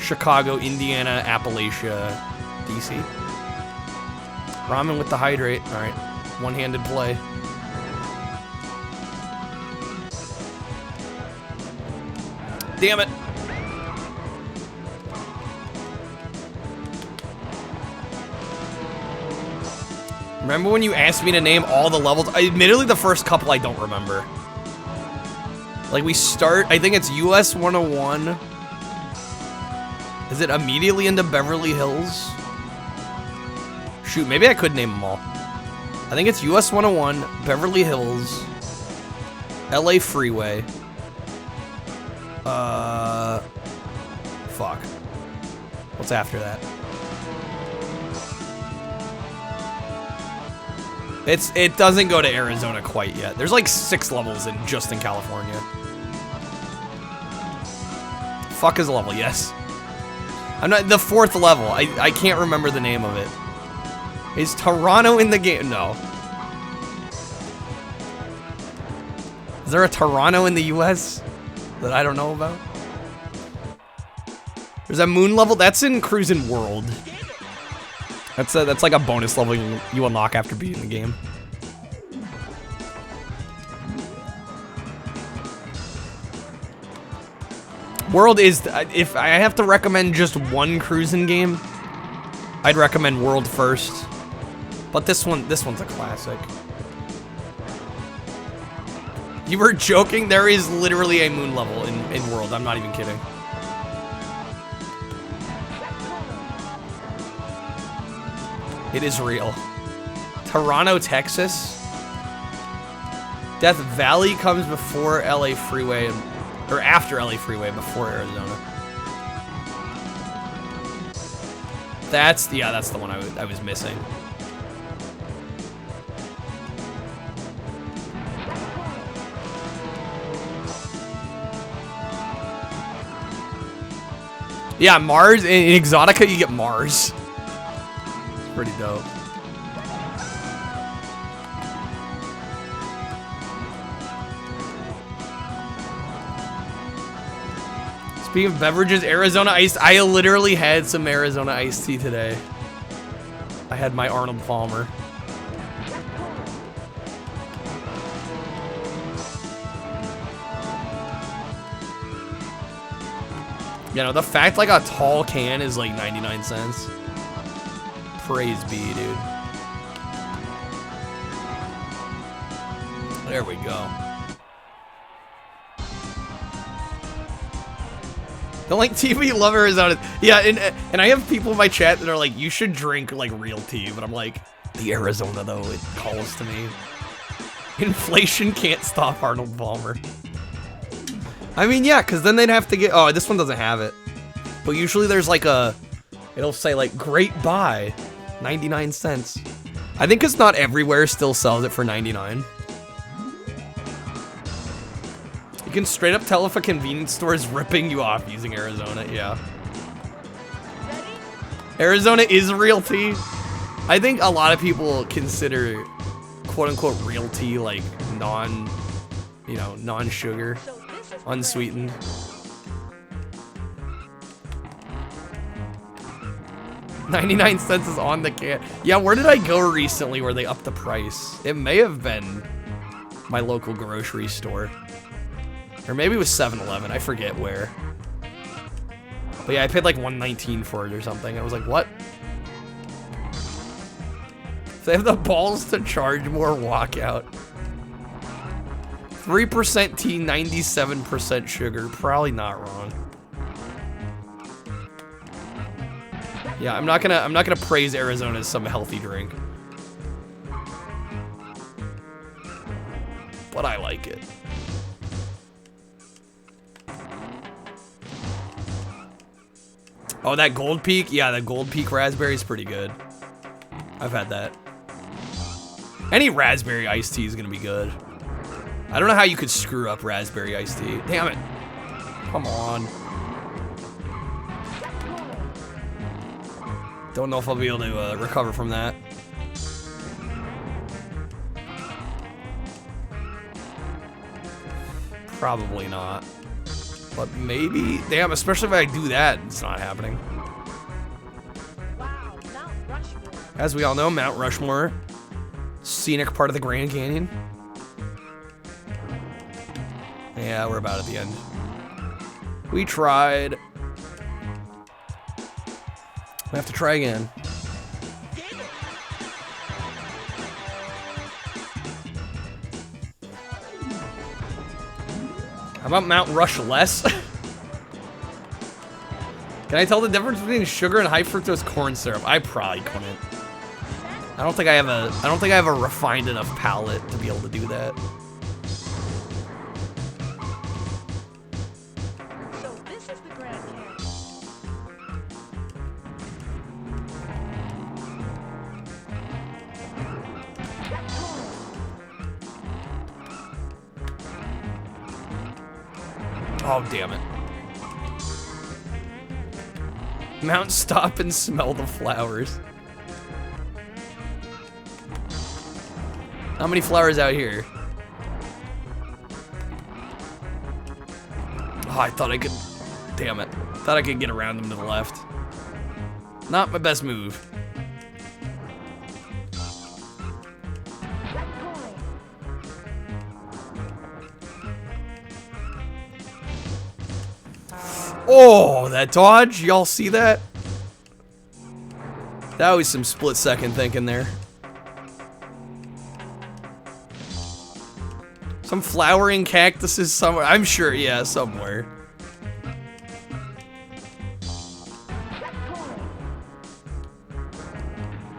Chicago, Indiana, Appalachia, DC. Ramen with the hydrate. All right, one-handed play. Damn it. Remember when you asked me to name all the levels? Admittedly, the first couple I don't remember. Like, we start, I think it's US 101. Is it immediately into Beverly Hills? Shoot, maybe I could name them all. I think it's US 101, Beverly Hills, LA Freeway. Fuck. What's after that? It doesn't go to Arizona quite yet. There's like 6 levels just in California. Fuck is a level, yes. I'm not the 4th level. I can't remember the name of it. Is Toronto in the game? No. Is there a Toronto in the US that I don't know about? There's a moon level that's in Cruis'n World. That's like a bonus level you unlock after beating the game. World is, if I have to recommend just one cruising game, I'd recommend World first. But this one's a classic. You were joking? There is literally a moon level in World. I'm not even kidding. It is real. Toronto, Texas. Death Valley comes before LA Freeway, or after LA Freeway, before Arizona. That's the one I was missing. Yeah, Mars. In Exotica, you get Mars. It's pretty dope. Speaking of beverages, Arizona iced. I literally had some Arizona iced tea today. I had my Arnold Palmer. You know, the fact like a tall can is like 99 cents. Praise be, dude. There we go. Don't like TV lover is on it. Yeah, and I have people in my chat that are like, you should drink like real tea, but I'm like, the Arizona though, it calls to me. Inflation can't stop Arnold Palmer. I mean, yeah, because then they'd have to get, oh, this one doesn't have it. But usually there's like it'll say like, great buy, 99 cents. I think because not everywhere still sells it for 99. You can straight up tell if a convenience store is ripping you off using Arizona, yeah. Arizona is real tea. I think a lot of people consider quote unquote real tea like non-sugar, unsweetened. $0.99 is on the can. Yeah, where did I go recently where they upped the price? It may have been my local grocery store. Or maybe it was 7-Eleven, I forget where. But yeah, I paid like $1.19 for it or something. I was like, what? They have the balls to charge more, walkout. 3% tea, 97% sugar. Probably not wrong. Yeah, I'm not gonna praise Arizona as some healthy drink. But I like it. Oh, that Gold Peak? Yeah, that Gold Peak raspberry is pretty good. I've had that. Any raspberry iced tea is gonna be good. I don't know how you could screw up raspberry iced tea. Damn it. Come on. Don't know if I'll be able to recover from that. Probably not. But maybe, damn, especially if I do that, it's not happening. Wow, Mount Rushmore. As we all know, Mount Rushmore, scenic part of the Grand Canyon. Yeah, we're about at the end. We tried. We have to try again. How about Mount Rush less? Can I tell the difference between sugar and high fructose corn syrup? I probably couldn't. I don't think I have a refined enough palate to be able to do that. So this is the Grand Canyon. Oh, damn it. Mount Stop and Smell the Flowers. How many flowers out here? Oh, I thought I could... Damn it. Thought I could get around them to the left. Not my best move. Oh, that dodge. Y'all see that? That was some split-second thinking there. Some flowering cactuses somewhere. I'm sure, yeah, somewhere.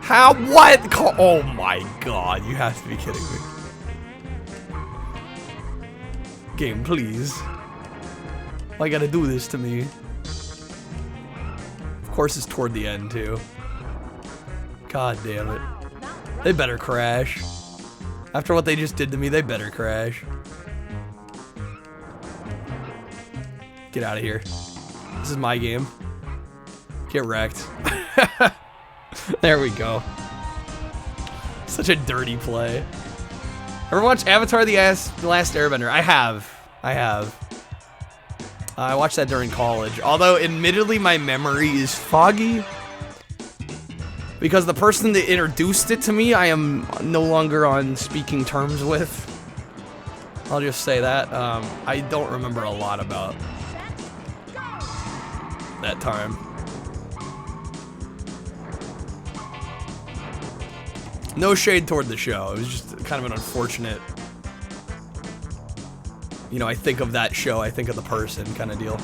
How? What? Oh my god, you have to be kidding me. Game, please. Why you gotta do this to me? Of course, it's toward the end, too. God damn it. They better crash. After what they just did to me, they better crash. Get out of here. This is my game. Get wrecked. There we go. Such a dirty play. Ever watch Avatar The Last Airbender? I have. I watched that during college. Although, admittedly, my memory is foggy. Because the person that introduced it to me, I am no longer on speaking terms with. I'll just say that. I don't remember a lot about that time. No shade toward the show. It was just kind of an unfortunate, you know, I think of that show, I think of the person kind of deal.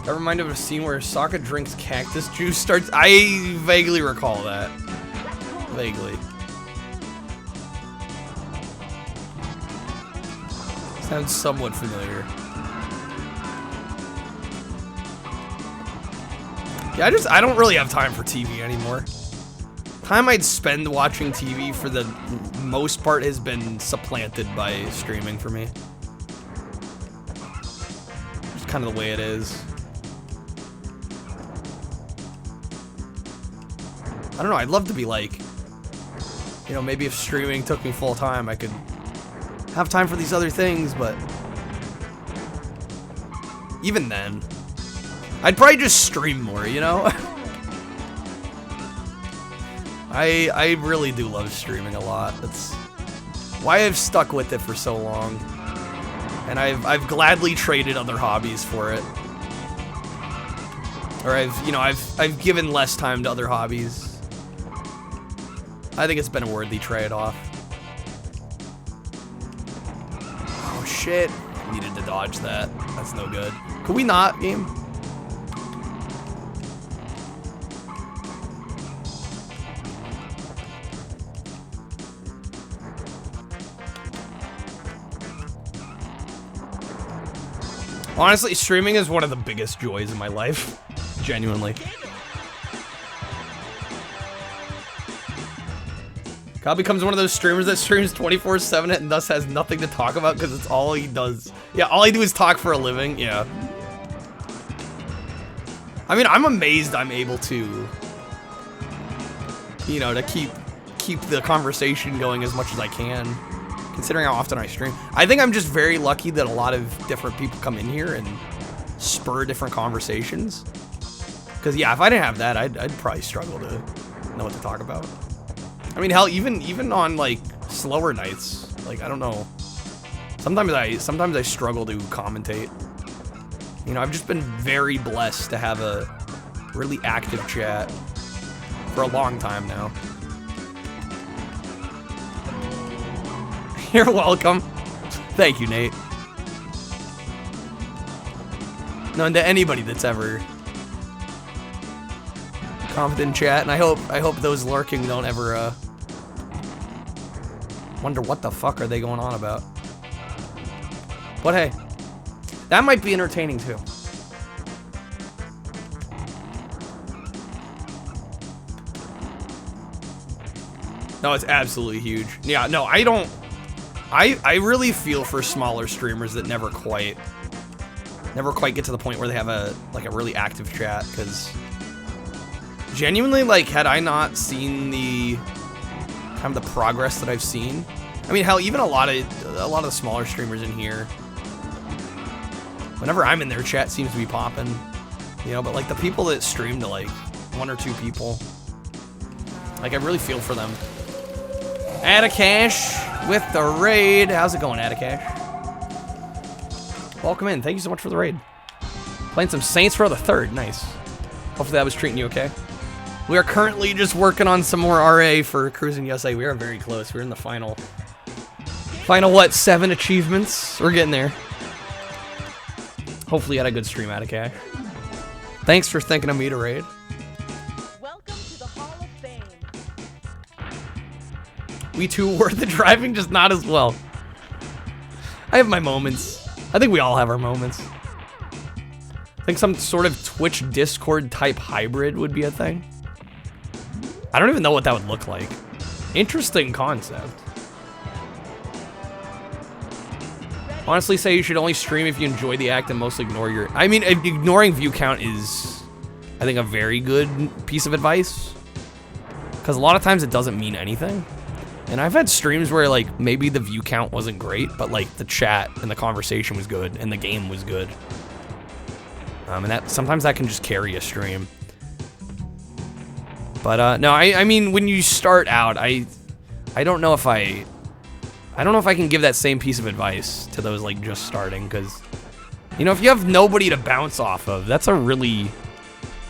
That reminded me of a scene where Sokka drinks cactus juice starts. I vaguely recall that. Vaguely. Sounds somewhat familiar. Yeah, I don't really have time for TV anymore. Time I'd spend watching TV for the most part has been supplanted by streaming for me. Just kind of the way it is. I don't know, I'd love to be like, you know, maybe if streaming took me full time, I could have time for these other things, but even then, I'd probably just stream more, you know? I really do love streaming a lot. That's why I've stuck with it for so long. And I've gladly traded other hobbies for it. Or I've given less time to other hobbies. I think it's been a worthy trade-off. Oh shit. Needed to dodge that. That's no good. Could we not, game? Honestly, streaming is one of the biggest joys in my life. Genuinely. God becomes one of those streamers that streams 24/7 and thus has nothing to talk about because it's all he does. Yeah, all I do is talk for a living. Yeah. I mean, I'm amazed I'm able to, you know, to keep the conversation going as much as I can, considering how often I stream. I think I'm just very lucky that a lot of different people come in here and spur different conversations. Because yeah, if I didn't have that, I'd probably struggle to know what to talk about. I mean, hell, even on like slower nights, like I don't know. Sometimes I struggle to commentate. You know, I've just been very blessed to have a really active chat for a long time now. You're welcome. Thank you, Nate. No, and to anybody that's ever commented in chat, and I hope those lurking don't ever wonder what the fuck are they going on about. But hey, that might be entertaining too. No, it's absolutely huge. Yeah, no, I really feel for smaller streamers that never quite get to the point where they have a really active chat, because genuinely, like, had I not seen the kind of the progress that I've seen, I mean, hell, even a lot of the smaller streamers in here, whenever I'm in their chat, seems to be popping, you know. But like the people that stream to like 1 or 2 people, like I really feel for them. Atakash with the raid. How's it going, Atakash? Welcome in. Thank you so much for the raid. Playing some Saints Row the Third. Nice. Hopefully that was treating you okay. We are currently just working on some more RA for Cruis'n USA. We are very close. We're in the final what, 7 achievements? We're getting there. Hopefully you had a good stream, Atakash. Thanks for thinking of me to raid. Welcome to the Hall of Fame. We too were the driving, just not as well. I have my moments. I think we all have our moments. I think some sort of Twitch Discord type hybrid would be a thing. I don't even know what that would look like. Interesting concept. Honestly, say you should only stream if you enjoy the act and mostly ignore your... I mean, ignoring view count is, I think, a very good piece of advice. Because a lot of times it doesn't mean anything. And I've had streams where, like, maybe the view count wasn't great, but, like, the chat and the conversation was good, and the game was good. And that sometimes that can just carry a stream. But, no, I mean, when you start out, I don't know if I don't know if I can give that same piece of advice to those, like, just starting, because, you know, if you have nobody to bounce off of, that's a really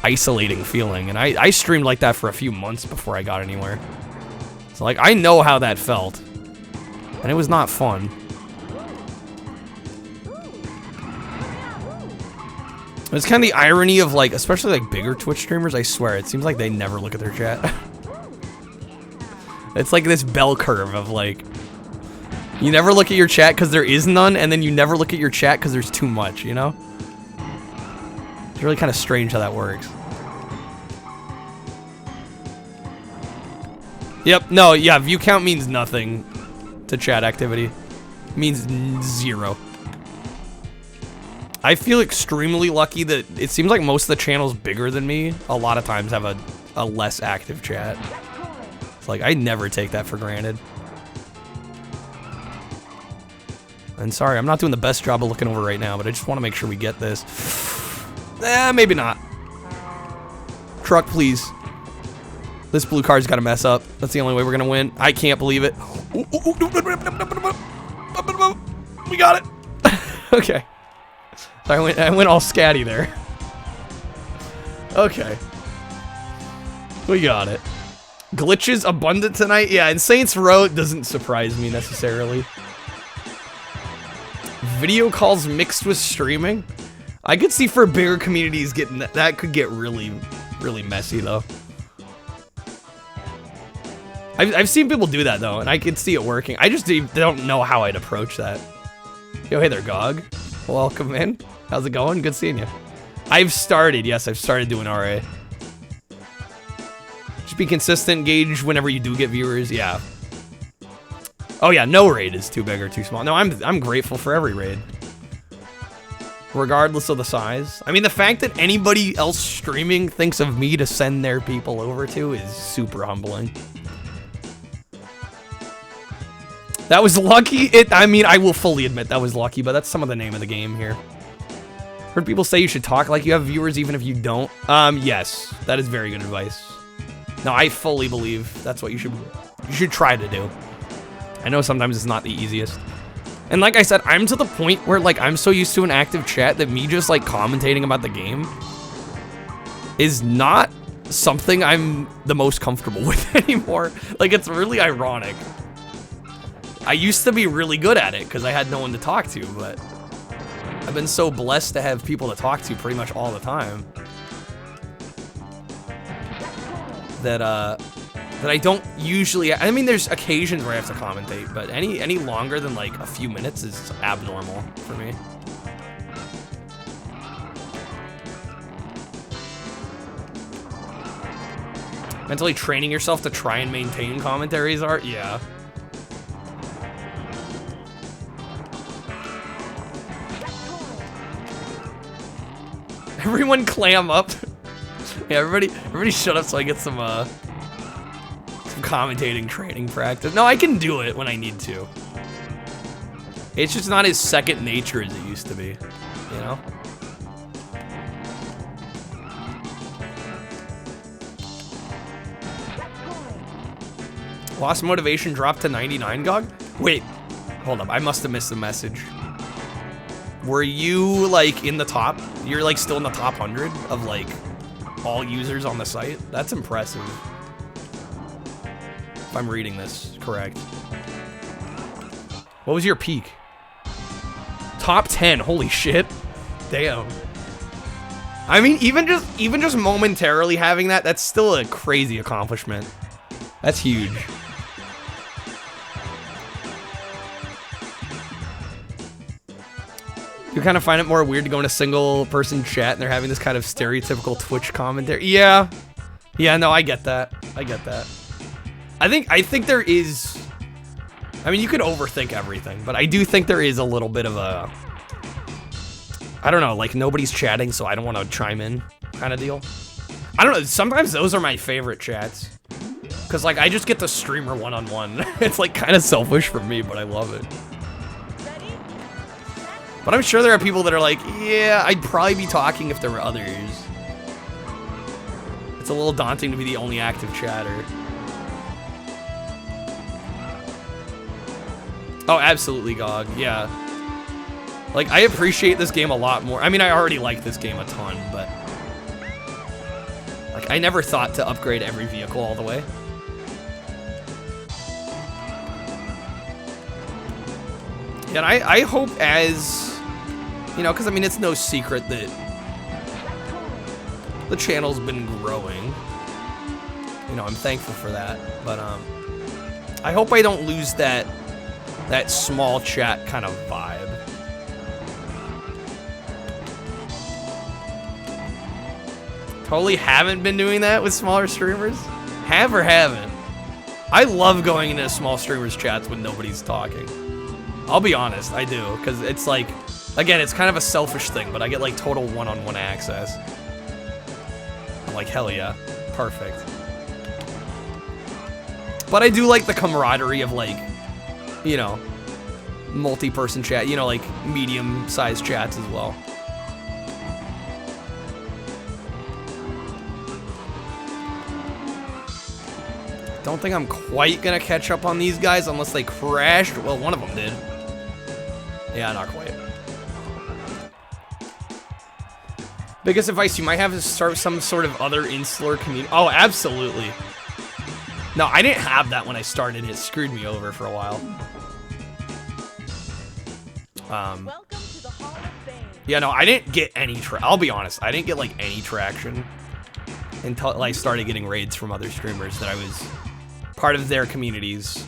isolating feeling, and I streamed like that for a few months before I got anywhere. So, like, I know how that felt, and it was not fun. It's kind of the irony of, like, especially, like, bigger Twitch streamers, I swear, it seems like they never look at their chat. It's like this bell curve of, like, you never look at your chat because there is none, and then you never look at your chat because there's too much, you know? It's really kind of strange how that works. Yep, no, yeah, view count means nothing to chat activity. It means 0. I feel extremely lucky that it seems like most of the channels bigger than me a lot of times have a less active chat. It's like, I never take that for granted. And sorry, I'm not doing the best job of looking over right now, but I just want to make sure we get this. Maybe not. Truck, please. This blue car's got to mess up. That's the only way we're going to win. I can't believe it. We got it. Okay. I went all scatty there. Okay. We got it. Glitches abundant tonight? Yeah, and Saints Row doesn't surprise me necessarily. Video calls mixed with streaming? I could see for bigger communities getting that could get really, really messy though. I've seen people do that though, and I could see it working. I just don't know how I'd approach that. Yo, hey there, Gog. Welcome in. How's it going? Good seeing you. I've started doing RA. Just be consistent, gauge whenever you do get viewers, yeah. Oh yeah, no raid is too big or too small. No, I'm grateful for every raid. Regardless of the size. I mean, the fact that anybody else streaming thinks of me to send their people over to is super humbling. That was lucky. I mean, I will fully admit that was lucky, but that's some of the name of the game here. Heard people say you should talk like you have viewers even if you don't. Yes, that is very good advice. No, I fully believe that's what you should try to do. I know sometimes it's not the easiest. And like I said, I'm to the point where, like, I'm so used to an active chat that me just, like, commentating about the game is not something I'm the most comfortable with anymore. Like, it's really ironic. I used to be really good at it because I had no one to talk to, but I've been so blessed to have people to talk to pretty much all the time that I don't usually. I mean, there's occasions where I have to commentate, but any longer than like a few minutes is abnormal for me. Mentally training yourself to try and maintain commentaries are, yeah. Everyone clam up. Yeah, everybody shut up so I get some commentating training practice. No, I can do it when I need to. It's just not as second nature as it used to be, you know? Lost motivation dropped to 99, Gog? Wait, hold up. I must have missed the message. Were you, like, in the top? You're, like, still in the top 100 of, like, all users on the site? That's impressive. If I'm reading this correct. What was your peak? Top 10. Holy shit. Damn. I mean, even just momentarily having that, that's still a crazy accomplishment. That's huge. You kind of find it more weird to go in a single person chat and they're having this kind of stereotypical Twitch commentary. Yeah. Yeah, no, I get that. I get that. I think there is, I mean, you could overthink everything, but I do think there is a little bit of a, I don't know, like nobody's chatting, so I don't want to chime in kind of deal. I don't know, sometimes those are my favorite chats. Cause like I just get the streamer one-on-one. It's like kind of selfish for me, but I love it. But I'm sure there are people that are like, yeah, I'd probably be talking if there were others. It's a little daunting to be the only active chatter. Oh, absolutely, Gog, yeah. Like, I appreciate this game a lot more. I mean, I already like this game a ton, but like, I never thought to upgrade every vehicle all the way. And I hope as, you know, because I mean, it's no secret that the channel's been growing. You know, I'm thankful for that. But I hope I don't lose that small chat kind of vibe. Totally haven't been doing that with smaller streamers. Have or haven't? I love going into small streamers chats when nobody's talking. I'll be honest, I do, because it's like, again, it's kind of a selfish thing, but I get like total one-on-one access. I'm like, hell yeah, perfect. But I do like the camaraderie of like, you know, multi-person chat, you know, like medium-sized chats as well. Don't think I'm quite gonna catch up on these guys unless they crashed. Well, one of them did. Yeah, not quite. Biggest advice, you might have to start some sort of other insular community. Oh, absolutely. No, I didn't have that when I started. It screwed me over for a while. Welcome to the Hall of Fame. Yeah, no, I didn't get any I'll be honest, I didn't get like any traction until I started getting raids from other streamers that I was part of their communities.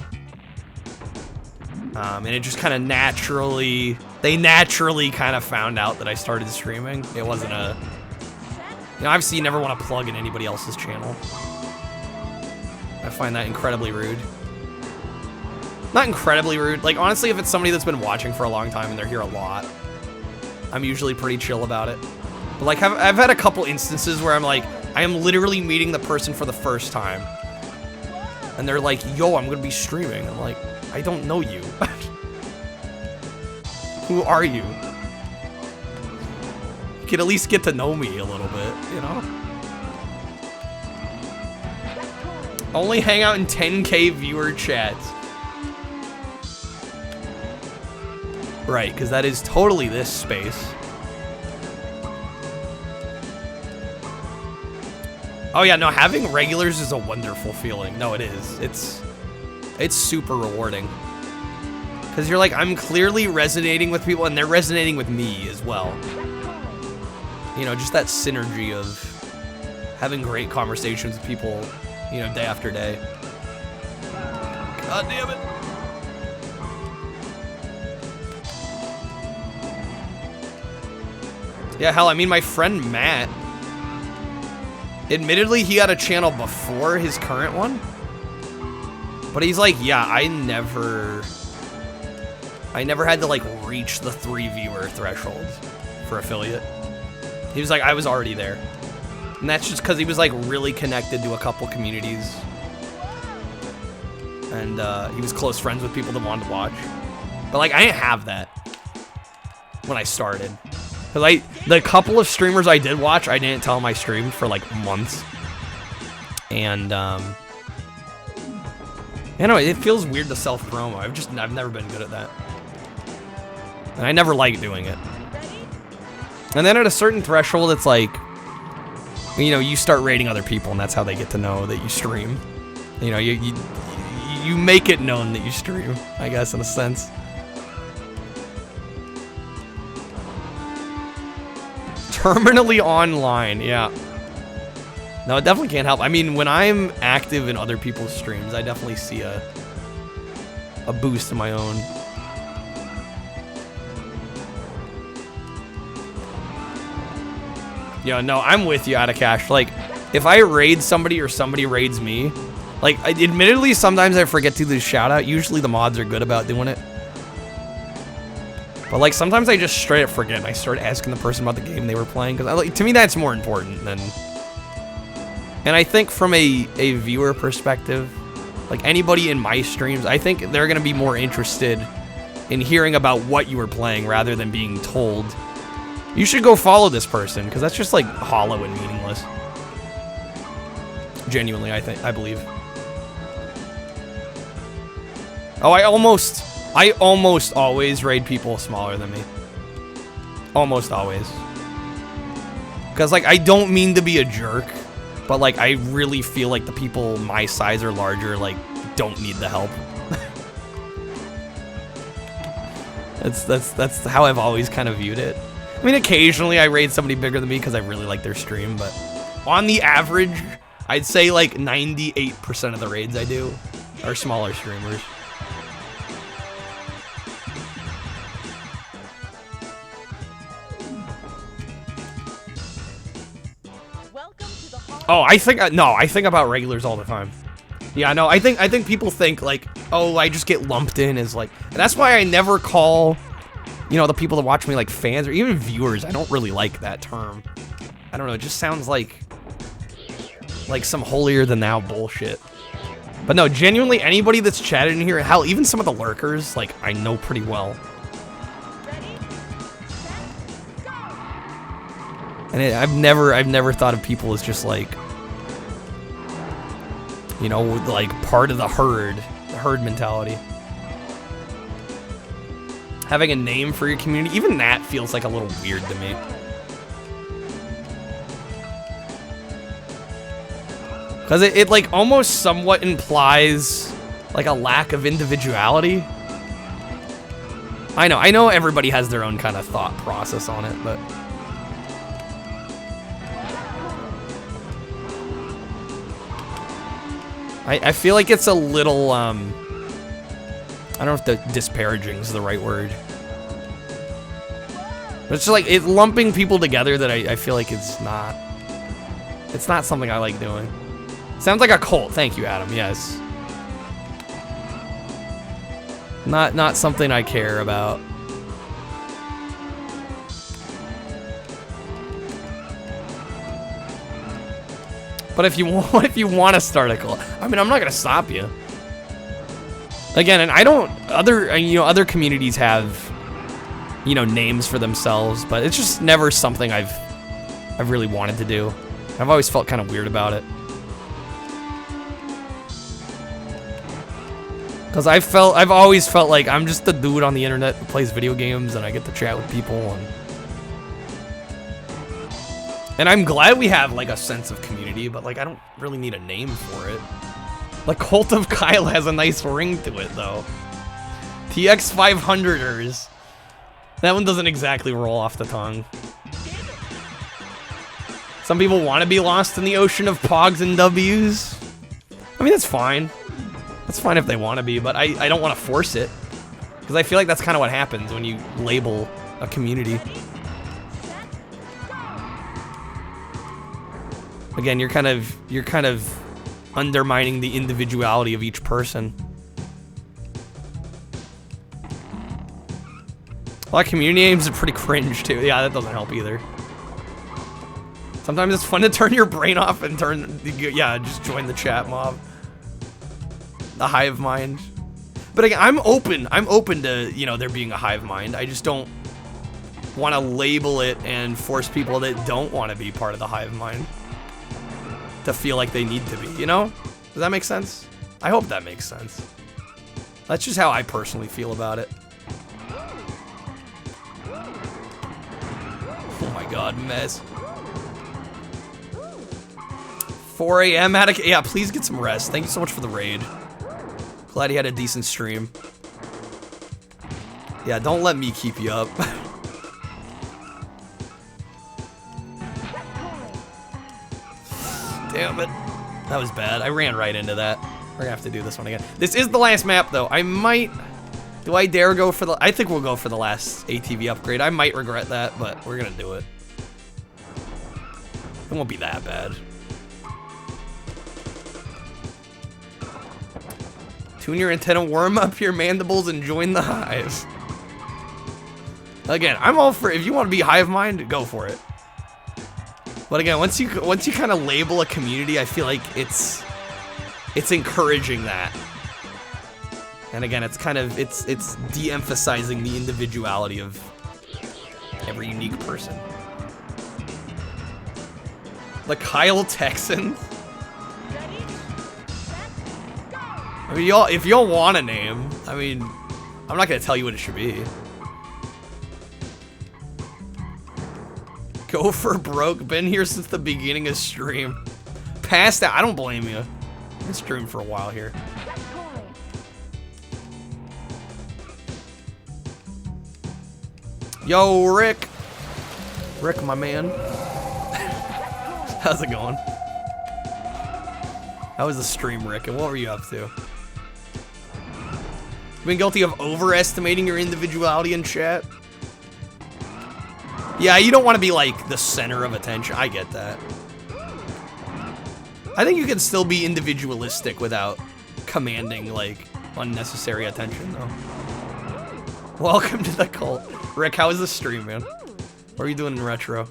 And it just kind of naturally, they naturally kind of found out that I started streaming. It wasn't a, you know, obviously you never want to plug in anybody else's channel. I find that incredibly rude. Not incredibly rude, like honestly, if it's somebody that's been watching for a long time and they're here a lot, I'm usually pretty chill about it. But like, I've had a couple instances where I'm like, I am literally meeting the person for the first time. And they're like, yo, I'm gonna be streaming. I'm like, I don't know you. Who are you? You can at least get to know me a little bit, you know? Only hang out in 10K viewer chats. Right, because that is totally this space. Oh yeah, no, having regulars is a wonderful feeling. No, it is. It's super rewarding. Because you're like, I'm clearly resonating with people and they're resonating with me as well. You know, just that synergy of having great conversations with people, you know, day after day. God damn it. Yeah, hell, I mean, my friend Matt, admittedly, he had a channel before his current one. But he's like, yeah, I never had to, like, reach the 3 viewer threshold for affiliate. He was like, I was already there. And that's just because he was, like, really connected to a couple communities. And he was close friends with people that wanted to watch. But, like, I didn't have that when I started. Because the couple of streamers I did watch, I didn't tell them I streamed for, like, months. And, You know, it feels weird to self-promo. I've never been good at that. And I never like doing it. And then at a certain threshold, it's like, you know, you start rating other people, and that's how they get to know that you stream. You know, you make it known that you stream, I guess, in a sense. Terminally online, yeah. No, it definitely can't help. I mean, when I'm active in other people's streams, I definitely see a boost in my own. Yo, no, I'm with you, Adakash. Like, if I raid somebody or somebody raids me, like, admittedly, sometimes I forget to do the shout out. Usually the mods are good about doing it. But, like, sometimes I just straight up forget and I start asking the person about the game they were playing. Because, like, to me, that's more important than... And I think from a viewer perspective, like, anybody in my streams, I think they're going to be more interested in hearing about what you were playing rather than being told, you should go follow this person, because that's just, like, hollow and meaningless. Genuinely, I believe. Oh, I almost always raid people smaller than me. Almost always. Because, like, I don't mean to be a jerk, but, like, I really feel like the people my size or larger, like, don't need the help. That's how I've always kind of viewed it. I mean, occasionally I raid somebody bigger than me because I really like their stream, but on the average, I'd say, like, 98% of the raids I do are smaller streamers. Oh, I think about regulars all the time. Yeah, no, I think people think, like, oh, I just get lumped in as, like, and that's why I never call, you know, the people that watch me, like, fans or even viewers. I don't really like that term. I don't know, it just sounds like some holier than thou bullshit. But no, genuinely, anybody that's chatted in here, hell, even some of the lurkers, like, I know pretty well. And I've never thought of people as just, like, you know, like, part of the herd mentality. Having a name for your community, even that feels like a little weird to me. Because it like, almost somewhat implies, like, a lack of individuality. I know everybody has their own kind of thought process on it, but... I feel like it's a little, I don't know if the disparaging is the right word. But it's just like, it's lumping people together that I feel like it's not something I like doing. Sounds like a cult. Thank you, Adam. Yes. Not something I care about. But if you want to start a cult, I mean, I'm not gonna stop you. Again, and I don't, other communities have, you know, names for themselves, but it's just never something I've really wanted to do. I've always felt kind of weird about it. Because I've always felt like I'm just the dude on the internet who plays video games and I get to chat with people, and I'm glad we have, like, a sense of community, but, like, I don't really need a name for it. Like, Cult of Kyle has a nice ring to it, though. TX 500ers. That one doesn't exactly roll off the tongue. Some people want to be lost in the ocean of Pogs and W's. I mean, that's fine. That's fine if they want to be, but I don't want to force it. Because I feel like that's kind of what happens when you label a community. Again, you're kind of undermining the individuality of each person. A lot of community names are pretty cringe too. Yeah, that doesn't help either. Sometimes it's fun to turn your brain off and just join the chat mob. The hive mind. But again, I'm open to, you know, there being a hive mind. I just don't want to label it and force people that don't want to be part of the hive mind to feel like they need to be, you know? Does that make sense? I hope that makes sense. That's just how I personally feel about it. Oh my god, mess. 4 a.m. Yeah, please get some rest. Thank you so much for the raid. Glad you had a decent stream. Yeah, don't let me keep you up. Damn it. That was bad. I ran right into that. We're gonna have to do this one again. This is the last map, though. I might... Do I dare go for the... I think we'll go for the last ATV upgrade. I might regret that, but we're gonna do it. It won't be that bad. Tune your antenna, warm up your mandibles, and join the hive. Again, I'm all for... If you want to be hive mind, go for it. But again, once you kind of label a community, I feel like it's encouraging that. And again, it's kind of it's de-emphasizing the individuality of every unique person. The Kyle Texans. I mean, if y'all want a name, I mean, I'm not gonna tell you what it should be. Go for broke. Been here since the beginning of stream. Past that, I don't blame you. I've been streaming for a while here. Yo, Rick. Rick, my man. How's it going? How was the stream, Rick? And what were you up to? Been guilty of overestimating your individuality in chat? Yeah, you don't want to be like the center of attention. I get that. I think you can still be individualistic without commanding like unnecessary attention, though. Welcome to the cult. Rick, how was the stream, man? What are you doing in retro?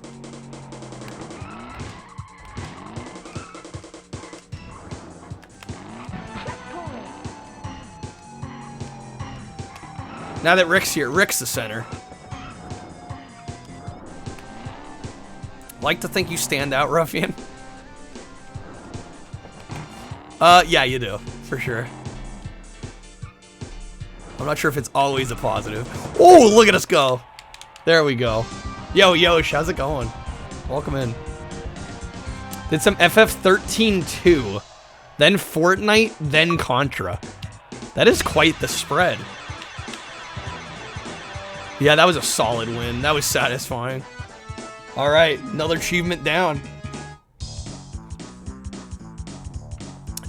Now that Rick's here, Rick's the center. Like to think you stand out, Ruffian? Yeah, you do, for sure. I'm not sure if it's always a positive. Oh, look at us go. There we go. Yo, Yosh, how's it going? Welcome in. Did some FF13-2, then Fortnite, then Contra. That is quite the spread. Yeah, that was a solid win. That was satisfying. All right, another achievement down.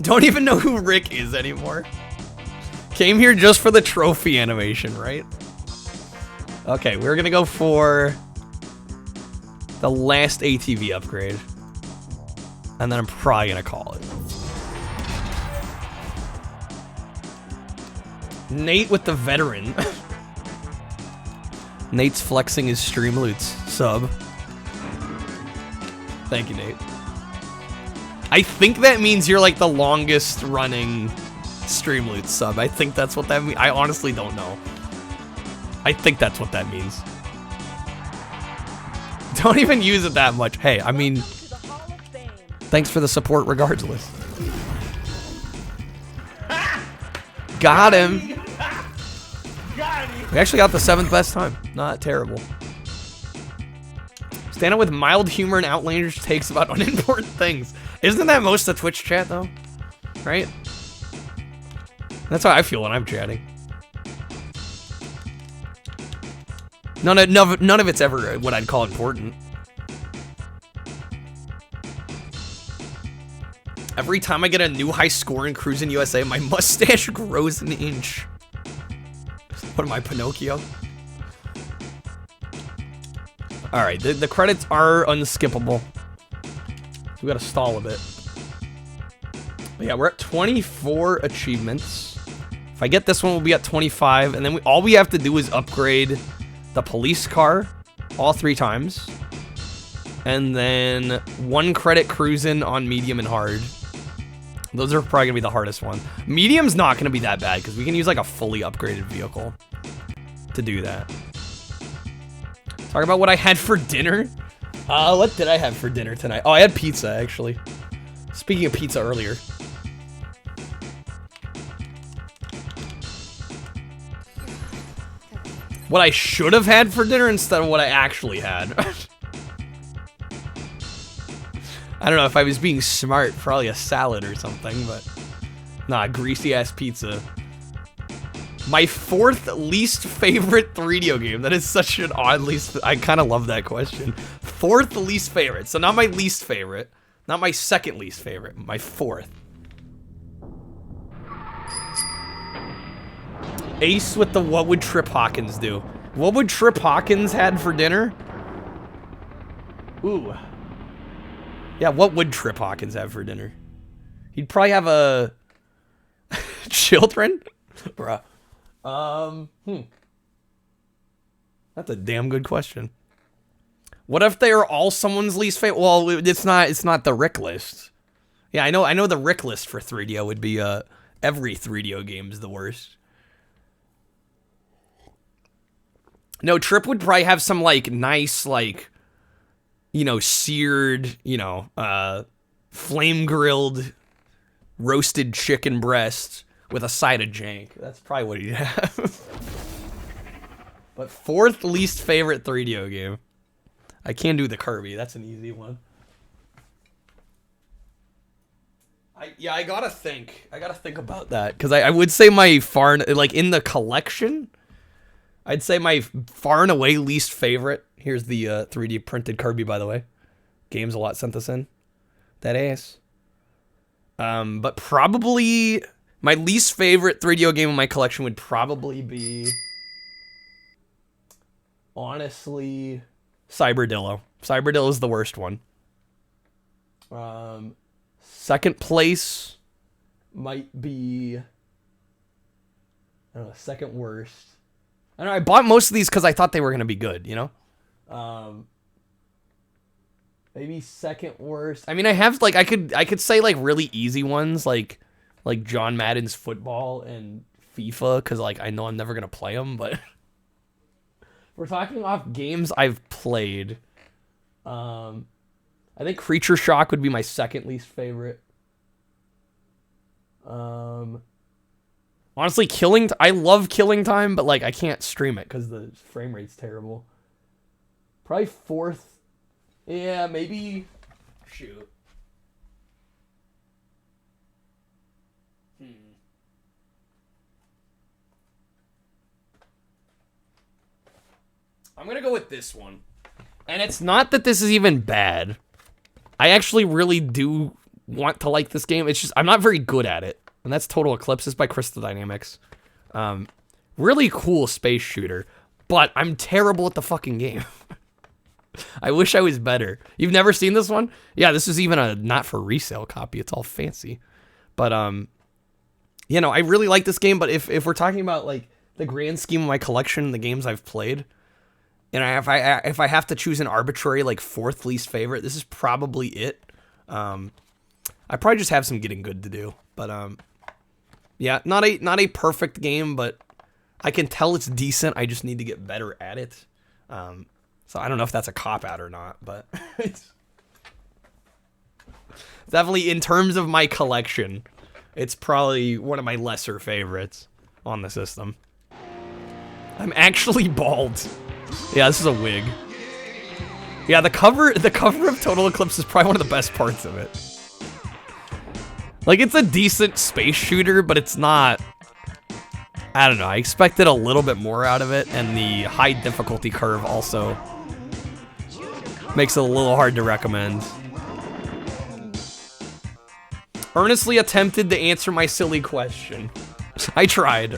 Don't even know who Rick is anymore. Came here just for the trophy animation, right? Okay, we're gonna go for the last ATV upgrade. And then I'm probably gonna call it. Nate with the veteran. Nate's flexing his streamloots sub. Thank you, Nate. I think that means you're like the longest running streamloots sub. I think that's what that means. I honestly don't know. I think that's what that means. Don't even use it that much. Hey, I mean, thanks for the support regardless. Got him. We actually got the 7th best time. Not terrible. Stand up with mild humor and outlandish takes about unimportant things. Isn't that most of Twitch chat, though? Right? That's how I feel when I'm chatting. None of it's ever what I'd call important. Every time I get a new high score in Cruis'n USA, my mustache grows an inch. What am I, Pinocchio? Alright, the credits are unskippable. We gotta stall a bit. But yeah, we're at 24 achievements. If I get this one, we'll be at 25. And then all we have to do is upgrade the police car all 3 times. And then 1 credit cruising on medium and hard. Those are probably gonna be the hardest one. Medium's not gonna be that bad because we can use like a fully upgraded vehicle to do that. Talk about what I had for dinner. What did I have for dinner tonight? Oh, I had pizza actually. Speaking of pizza earlier. What I should have had for dinner instead of what I actually had. I don't know if I was being smart, probably a salad or something, but nah, greasy ass pizza. My 4th least favorite 3DO game. That is such an odd least. I kind of love that question. 4th least favorite. So not my least favorite, not my 2nd least favorite, my 4th. Ace with the what would Trip Hawkins do? What would Trip Hawkins had for dinner? Ooh. Yeah, what would Trip Hawkins have for dinner? He'd probably have a... Children? Bruh. That's a damn good question. What if they are all someone's least favorite? Well, it's not the Rick list. Yeah, I know the Rick list for 3DO would be every 3DO game is the worst. No, Trip would probably have some like nice like, you know, seared, you know, flame grilled roasted chicken breast with a side of jank. That's probably what he'd have. But 4th least favorite 3DO game. I can do the Kirby. That's an easy one. I gotta think. I gotta think about that. Because I would say my like in the collection, I'd say my far and away least favorite. Here's the 3D printed Kirby, by the way. Games a lot sent this in. That ass. But probably my least favorite 3DO game in my collection would probably be, honestly, Cyberdillo. Cyberdillo is the worst one. 2nd place might be, I don't know, 2nd worst. I don't know, I bought most of these because I thought they were going to be good, you know? Maybe 2nd worst. I mean, I have, like, I could say, like, really easy ones, like John Madden's football and FIFA, because, like, I know I'm never going to play them, but... We're talking off games I've played. I think Creature Shock would be my 2nd least favorite. Honestly, I love Killing Time, but like I can't stream it because the frame rate's terrible. Probably 4th. Yeah, maybe. Shoot. I'm gonna go with this one. And it's not that this is even bad. I actually really do want to like this game. It's just, I'm not very good at it. And that's Total Eclipse. It's by Crystal Dynamics. Really cool space shooter. But I'm terrible at the fucking game. I wish I was better. You've never seen this one? Yeah, this is even a not for resale copy. It's all fancy. But, you know, I really like this game. But if we're talking about, like, the grand scheme of my collection and the games I've played... And if I have to choose an arbitrary, like, 4th least favorite, this is probably it. I probably just have some getting good to do. But, yeah, not a perfect game, but I can tell it's decent. I just need to get better at it. So I don't know if that's a cop-out or not, but it's definitely, in terms of my collection, it's probably one of my lesser favorites on the system. I'm actually bald. Yeah, this is a wig. Yeah, the cover of Total Eclipse is probably one of the best parts of it. Like, it's a decent space shooter, but it's not... I don't know, I expected a little bit more out of it, and the high difficulty curve also makes it a little hard to recommend. Earnestly attempted to answer my silly question. I tried.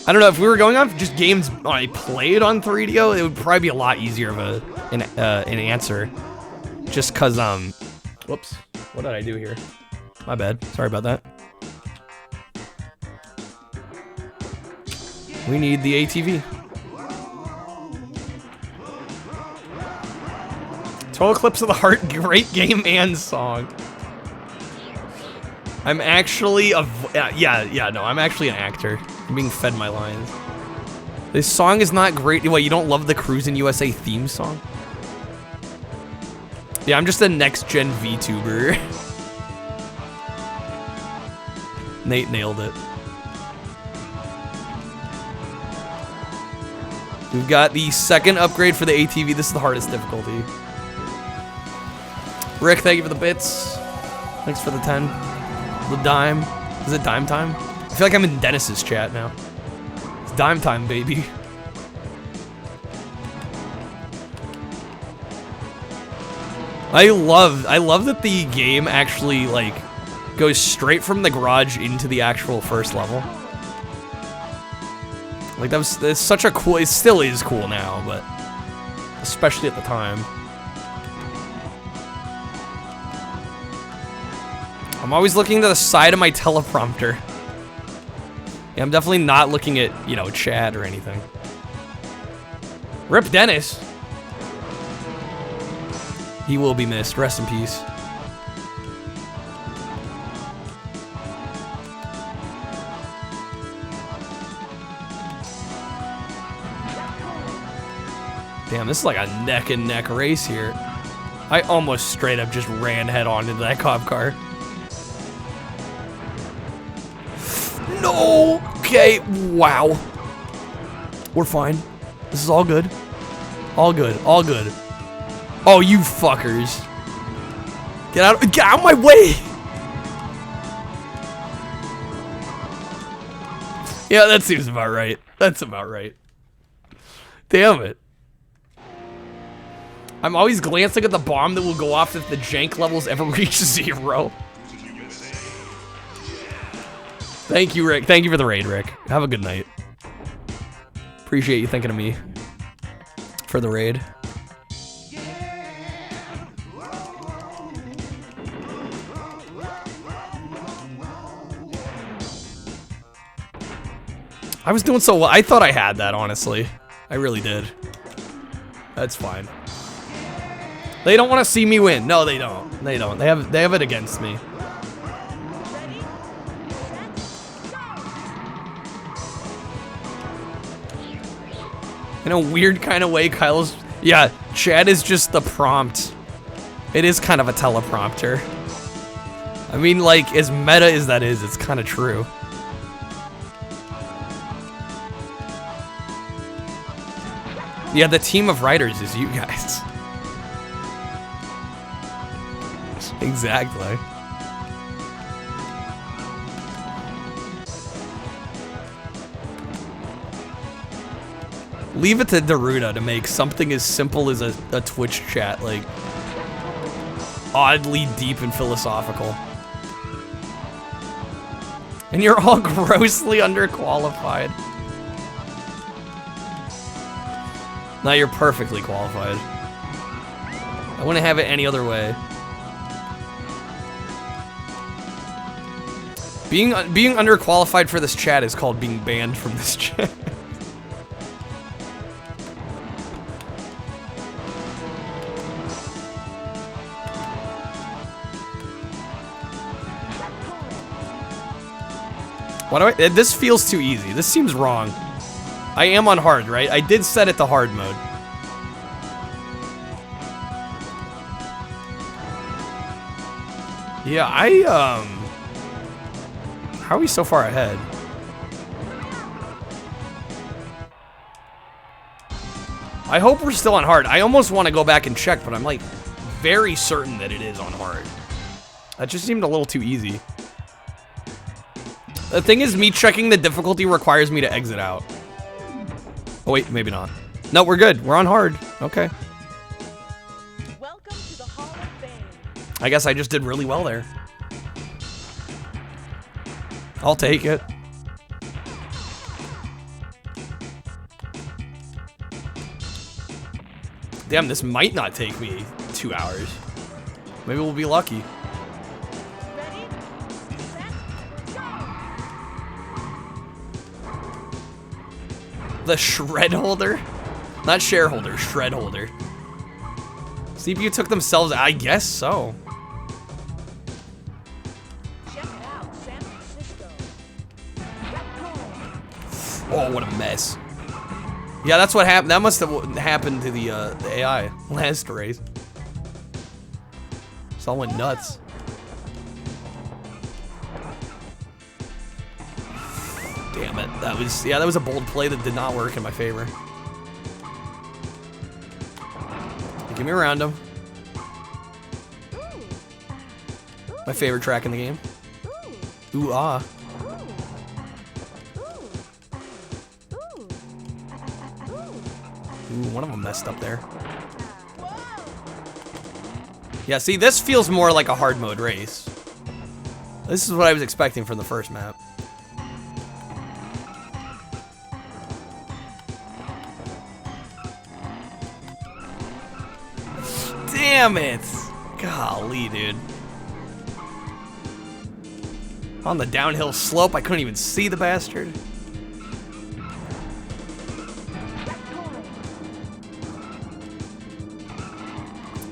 I don't know, if we were going on just games I played on 3DO, it would probably be a lot easier of an answer. Just cause, whoops, what did I do here? My bad, sorry about that. We need the ATV. Total Eclipse of the Heart, great game and song. I'm actually I'm actually an actor. I'm being fed my lines. This song is not great. What, you don't love the Cruis'n USA theme song? Yeah, I'm just a next-gen VTuber. Nate nailed it. We've got the second upgrade for the ATV. This is the hardest difficulty. Rick, thank you for the bits. Thanks for the 10. The dime. Is it dime time? I feel like I'm in Dennis's chat now. It's dime time, baby. I love that the game actually like goes straight from the garage into the actual first level. Like that's such a cool. It still is cool now, but especially at the time. I'm always looking to the side of my teleprompter. Yeah, I'm definitely not looking at, you know, chat or anything. Rip Dennis. He will be missed. Rest in peace. Damn, this is like a neck and neck race here. I almost straight up just ran head on into that cop car. No! Okay, wow. We're fine. This is all good. All good, all good. Oh, you fuckers. Get out of my way! Yeah, that seems about right. That's about right. Damn it. I'm always glancing at the bomb that will go off if the jank levels ever reach 0. Thank you, Rick. Thank you for the raid, Rick. Have a good night. Appreciate you thinking of me for the raid. I was doing so well. I thought I had that, honestly. I really did. That's fine. They don't want to see me win. No, they don't. They don't. They have it against me. In a weird kind of way, Kyle's... Yeah, chat is just the prompt. It is kind of a teleprompter. I mean, like, as meta as that is, it's kind of true. Yeah, the team of writers is you guys. Exactly. Leave it to Daruda to make something as simple as a Twitch chat, like, oddly deep and philosophical. And you're all grossly underqualified. Now you're perfectly qualified. I wouldn't have it any other way. Being underqualified for this chat is called being banned from this chat. Why do I? This feels too easy. This seems wrong. I am on hard, right? I did set it to hard mode. Yeah, how are we so far ahead? I hope we're still on hard. I almost want to go back and check, but I'm like very certain that it is on hard. That just seemed a little too easy. The thing is, me checking the difficulty requires me to exit out. Oh wait, maybe not. No, we're good. We're on hard. Okay. Welcome to the Hall of Fame. I guess I just did really well there. I'll take it. Damn, this might not take me 2 hours. Maybe we'll be lucky. Ready, set, go! The shred holder? Not shareholder, shred holder. CPU took themselves, I guess so. Check it out, San Francisco. Oh, what a mess. Yeah, that's what happened. That must have happened to the AI last race. This all went nuts. Damn it. That was a bold play that did not work in my favor. Give me around him. My favorite track in the game. Ooh, ah. Ooh, one of them messed up there. Yeah, see, this feels more like a hard mode race. This is what I was expecting from the first map. Damn it! Golly, dude. On the downhill slope, I couldn't even see the bastard.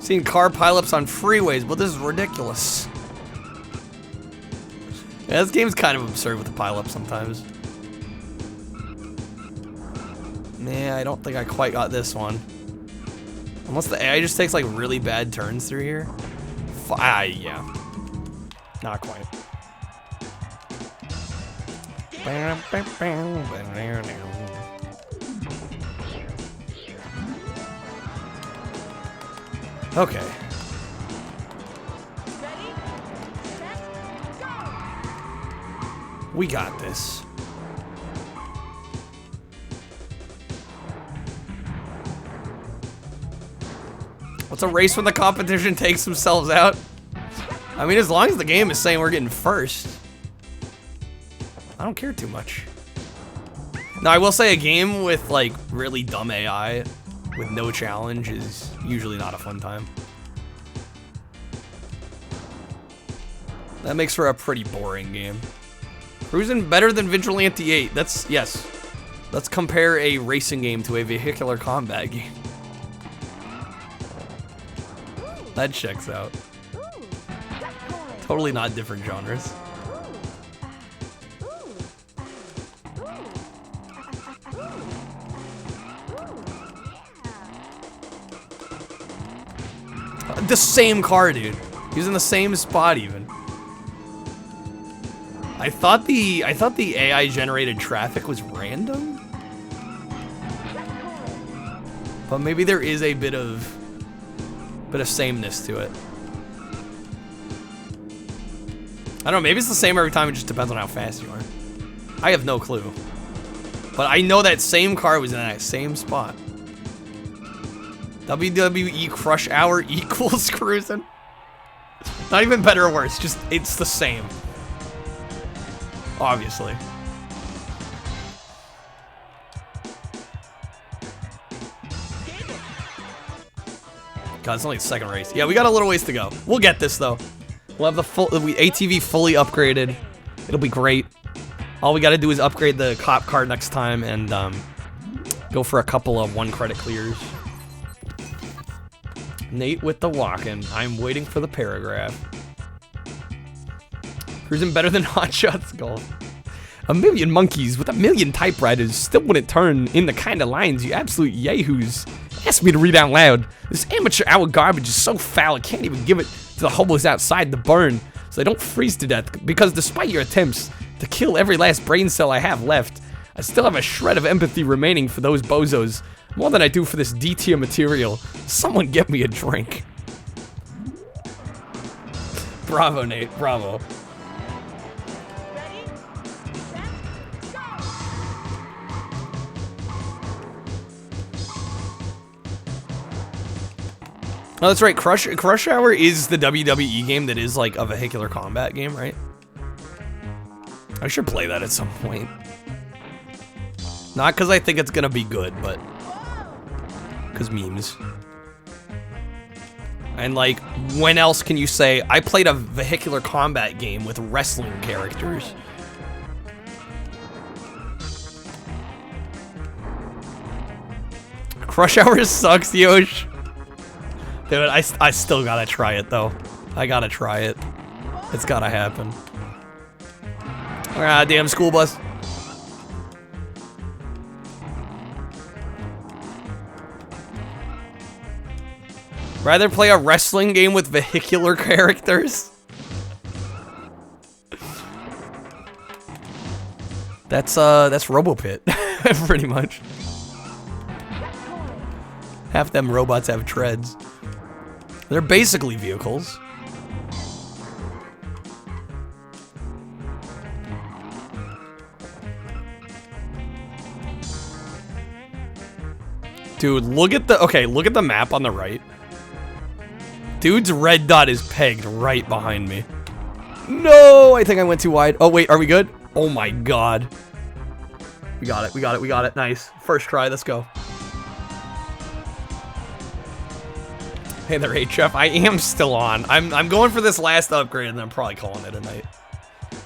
Seen car pileups on freeways, but this is ridiculous. Yeah, this game's kind of absurd with the pileup sometimes. Nah, I don't think I quite got this one. Unless the AI just takes like really bad turns through here. Yeah. Not quite. Okay. Ready, set, go! We got this. What's a race when the competition takes themselves out? I mean, as long as the game is saying we're getting first, I don't care too much. Now, I will say a game with like really dumb AI with no challenge is usually not a fun time. That makes for a pretty boring game. Cruis'n better than Vigilante 8. That's, yes. Let's compare a racing game to a vehicular combat game. That checks out. Totally not different genres. The same car, dude. He's in the same spot even. I thought the AI generated traffic was random. But maybe there is a bit of sameness to it. I don't know, maybe it's the same every time, it just depends on how fast you are. I have no clue. But I know that same car was in that same spot. WWE Crush Hour equals Cruis'n. Not even better or worse, just it's the same. Obviously. God, it's only the second race. Yeah, we got a little ways to go. We'll get this though. We'll have the full ATV fully upgraded. It'll be great. All we got to do is upgrade the cop car next time and go for a couple of 1 credit clears. Nate with the walking. I'm waiting for the paragraph. Cruis'n better than Hot Shots Golf. A million monkeys with a million typewriters still wouldn't turn in the kind of lines you absolute yahoos asked me to read out loud. This amateur hour garbage is so foul I can't even give it to the hobos outside to burn so they don't freeze to death, because despite your attempts to kill every last brain cell I have left, I still have a shred of empathy remaining for those bozos, more than I do for this D-tier material. Someone get me a drink. Bravo, Nate, bravo. Ready, set, go! Oh, that's right. Crush Hour is the WWE game that is like a vehicular combat game, right? I should play that at some point. Not because I think it's gonna be good, but because memes. And like, when else can you say, I played a vehicular combat game with wrestling characters? Crush Hour sucks, Yosh. Dude, I still gotta try it though. I gotta try it. It's gotta happen. Ah, damn school bus. Rather play a wrestling game with vehicular characters? That's RoboPit, pretty much. Half them robots have treads. They're basically vehicles. Dude, look at the map on the right. Dude's red dot is pegged right behind me. No, I think I went too wide. Oh wait, are we good? Oh my god. We got it, we got it, we got it. Nice. First try, let's go. Hey there, HF. I am still on. I'm going for this last upgrade and then I'm probably calling it a night.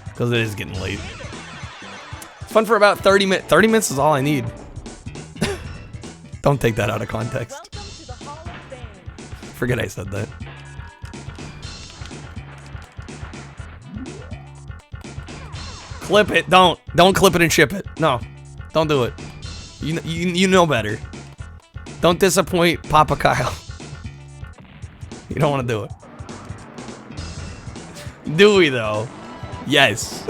Because it is getting late. It's fun for about 30 minutes. 30 minutes is all I need. Don't take that out of context. Forget I said that. Clip it. Don't clip it and ship it. No. Don't do it. You know better. Don't disappoint Papa Kyle. You don't want to do it. Do we though? Yes.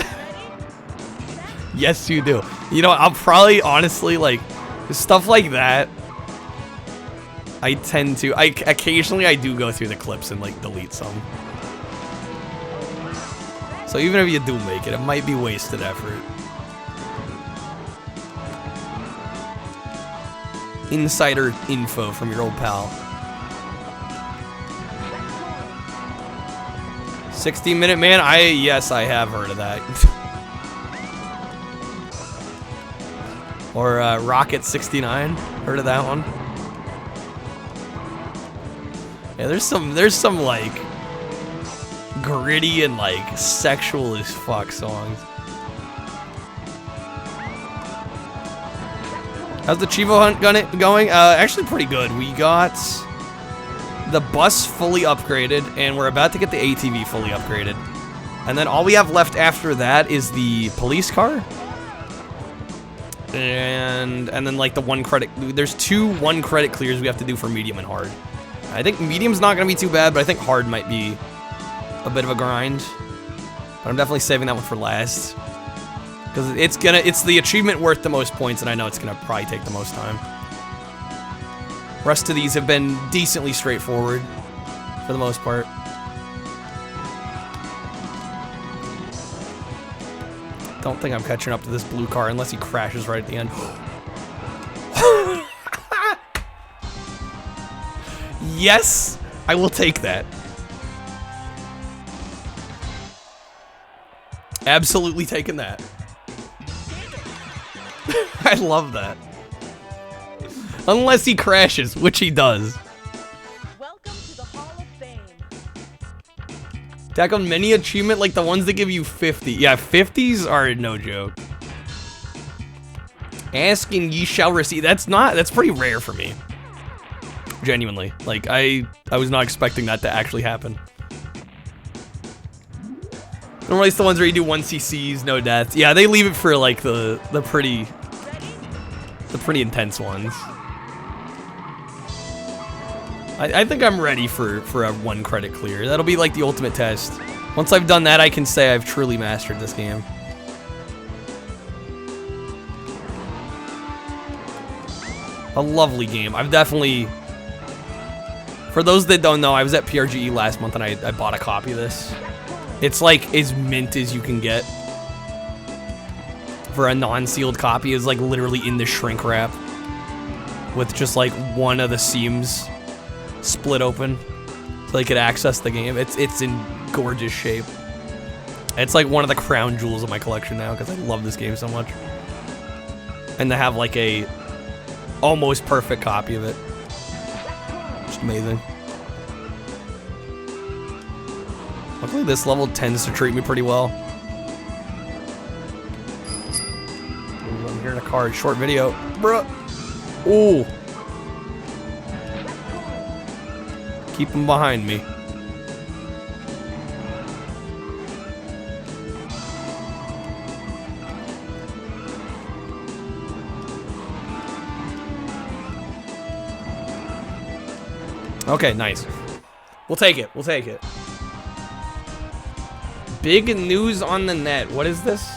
Yes, you do. You know, I'll probably honestly like stuff like that. I tend to. Occasionally I do go through the clips and like delete some. So even if you do make it, it might be wasted effort. Insider info from your old pal. 60-minute man? Yes, I have heard of that. Or Rocket 69. Heard of that one? Yeah, there's some like gritty and like sexual as fuck songs. How's the Chivo hunt going? Actually pretty good. We got the bus fully upgraded, and we're about to get the ATV fully upgraded. And then all we have left after that is the police car. And then like the 1 credit. There's 2 1 credit clears we have to do for medium and hard. I think medium's not gonna be too bad, but I think hard might be a bit of a grind. But I'm definitely saving that one for last. Because it's the achievement worth the most points, and I know it's gonna probably take the most time. Rest of these have been decently straightforward for the most part. Don't think I'm catching up to this blue car unless he crashes right at the end. Yes, I will take that. Absolutely taking that. I love that. Unless he crashes, which he does. Welcome to the Hall of Fame. Attack on many achievement like the ones that give you 50. Yeah, 50s are no joke. Asking ye shall receive. That's pretty rare for me. Genuinely. Like, I was not expecting that to actually happen. Normally it's the ones where you do 1 CCs, no deaths. Yeah, they leave it for like the pretty intense ones. I think I'm ready for a 1 credit clear. That'll be like the ultimate test. Once I've done that, I can say I've truly mastered this game. A lovely game. I've definitely... For those that don't know, I was at PRGE last month and I bought a copy of this. It's like as mint as you can get. For a non-sealed copy, is like literally in the shrink wrap. With just like one of the seams split open. So you could access the game. It's in gorgeous shape. It's like one of the crown jewels of my collection now because I love this game so much. And to have like a almost perfect copy of it. Just amazing. Luckily this level tends to treat me pretty well. Ooh, I'm hearing a car. Short video. Bruh. Ooh. Keep him behind me. Okay, nice. We'll take it. We'll take it. Big news on the net. What is this?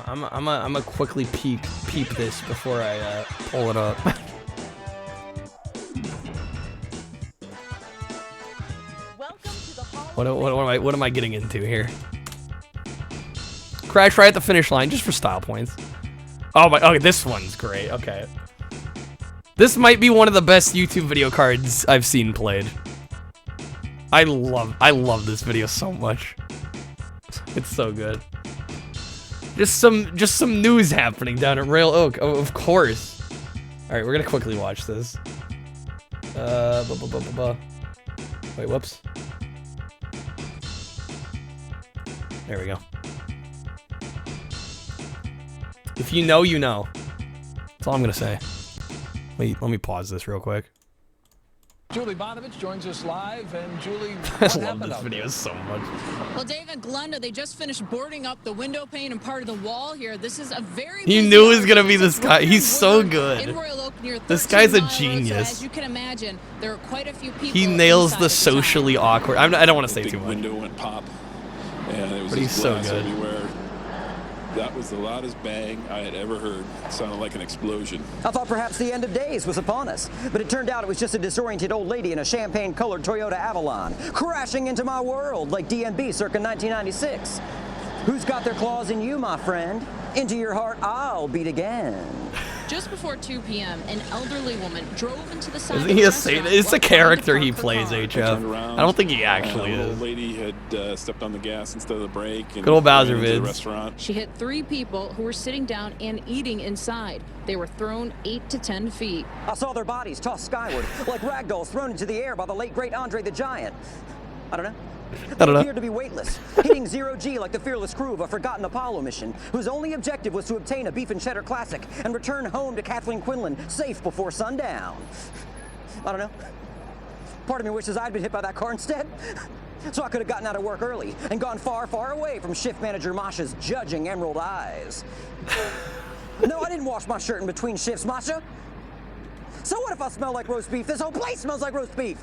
I'm a quickly peep this before I pull it up. Welcome to the Hall What am I getting into here? Crash right at the finish line just for style points. Oh my, okay, this one's great. Okay. This might be one of the best YouTube video cards I've seen played. I love this video so much. It's so good. Just some news happening down at Rail Oak. Oh, of course. All right, we're gonna quickly watch this. Wait, whoops. There we go. If you know, you know. That's all I'm gonna say. Wait, let me pause this real quick. Julie Bonovich joins us live, and Julie, I what love happened this out video there? so much. Well, David Glenda, they just finished boarding up the window pane and part of the wall here. This is a very He busy knew it was gonna hour. be this guy. He's so good. In Royal Oak near This 13 guy's a Mile Road, so genius. as you can imagine, there are quite a few people. He nails inside the at time. socially awkward. I don't want to say Big too much. window went pop, and it was But he's just so glass good. everywhere. That was the loudest bang I had ever heard. It sounded like an explosion. I thought perhaps the end of days was upon us, but it turned out it was just a disoriented old lady in a champagne-colored Toyota Avalon, crashing into my world like DMB circa 1996. Who's got their claws in you, my friend? Into your heart I'll beat again. Just before 2 p.m., an elderly woman drove into the side Isn't of he the a saint? restaurant It's a while trying to character he park her plays, car. Turned HF. around, I don't think he actually the is. old lady had stepped on the gas instead of the brake. And Good old Bowser ran into the vids. restaurant. She hit 3 people who were sitting down and eating inside. They were thrown 8 to 10 feet. I saw their bodies tossed skyward, like ragdolls thrown into the air by the late great Andre the Giant. I don't know. They appeared to be weightless, hitting zero G like the fearless crew of a forgotten Apollo mission, whose only objective was to obtain a beef and cheddar classic and return home to Kathleen Quinlan safe before sundown. I don't know. Part of me wishes I'd been hit by that car instead, so I could have gotten out of work early and gone far, far away from shift manager Masha's judging emerald eyes. No, I didn't wash my shirt in between shifts, Masha. So what if I smell like roast beef? This whole place smells like roast beef.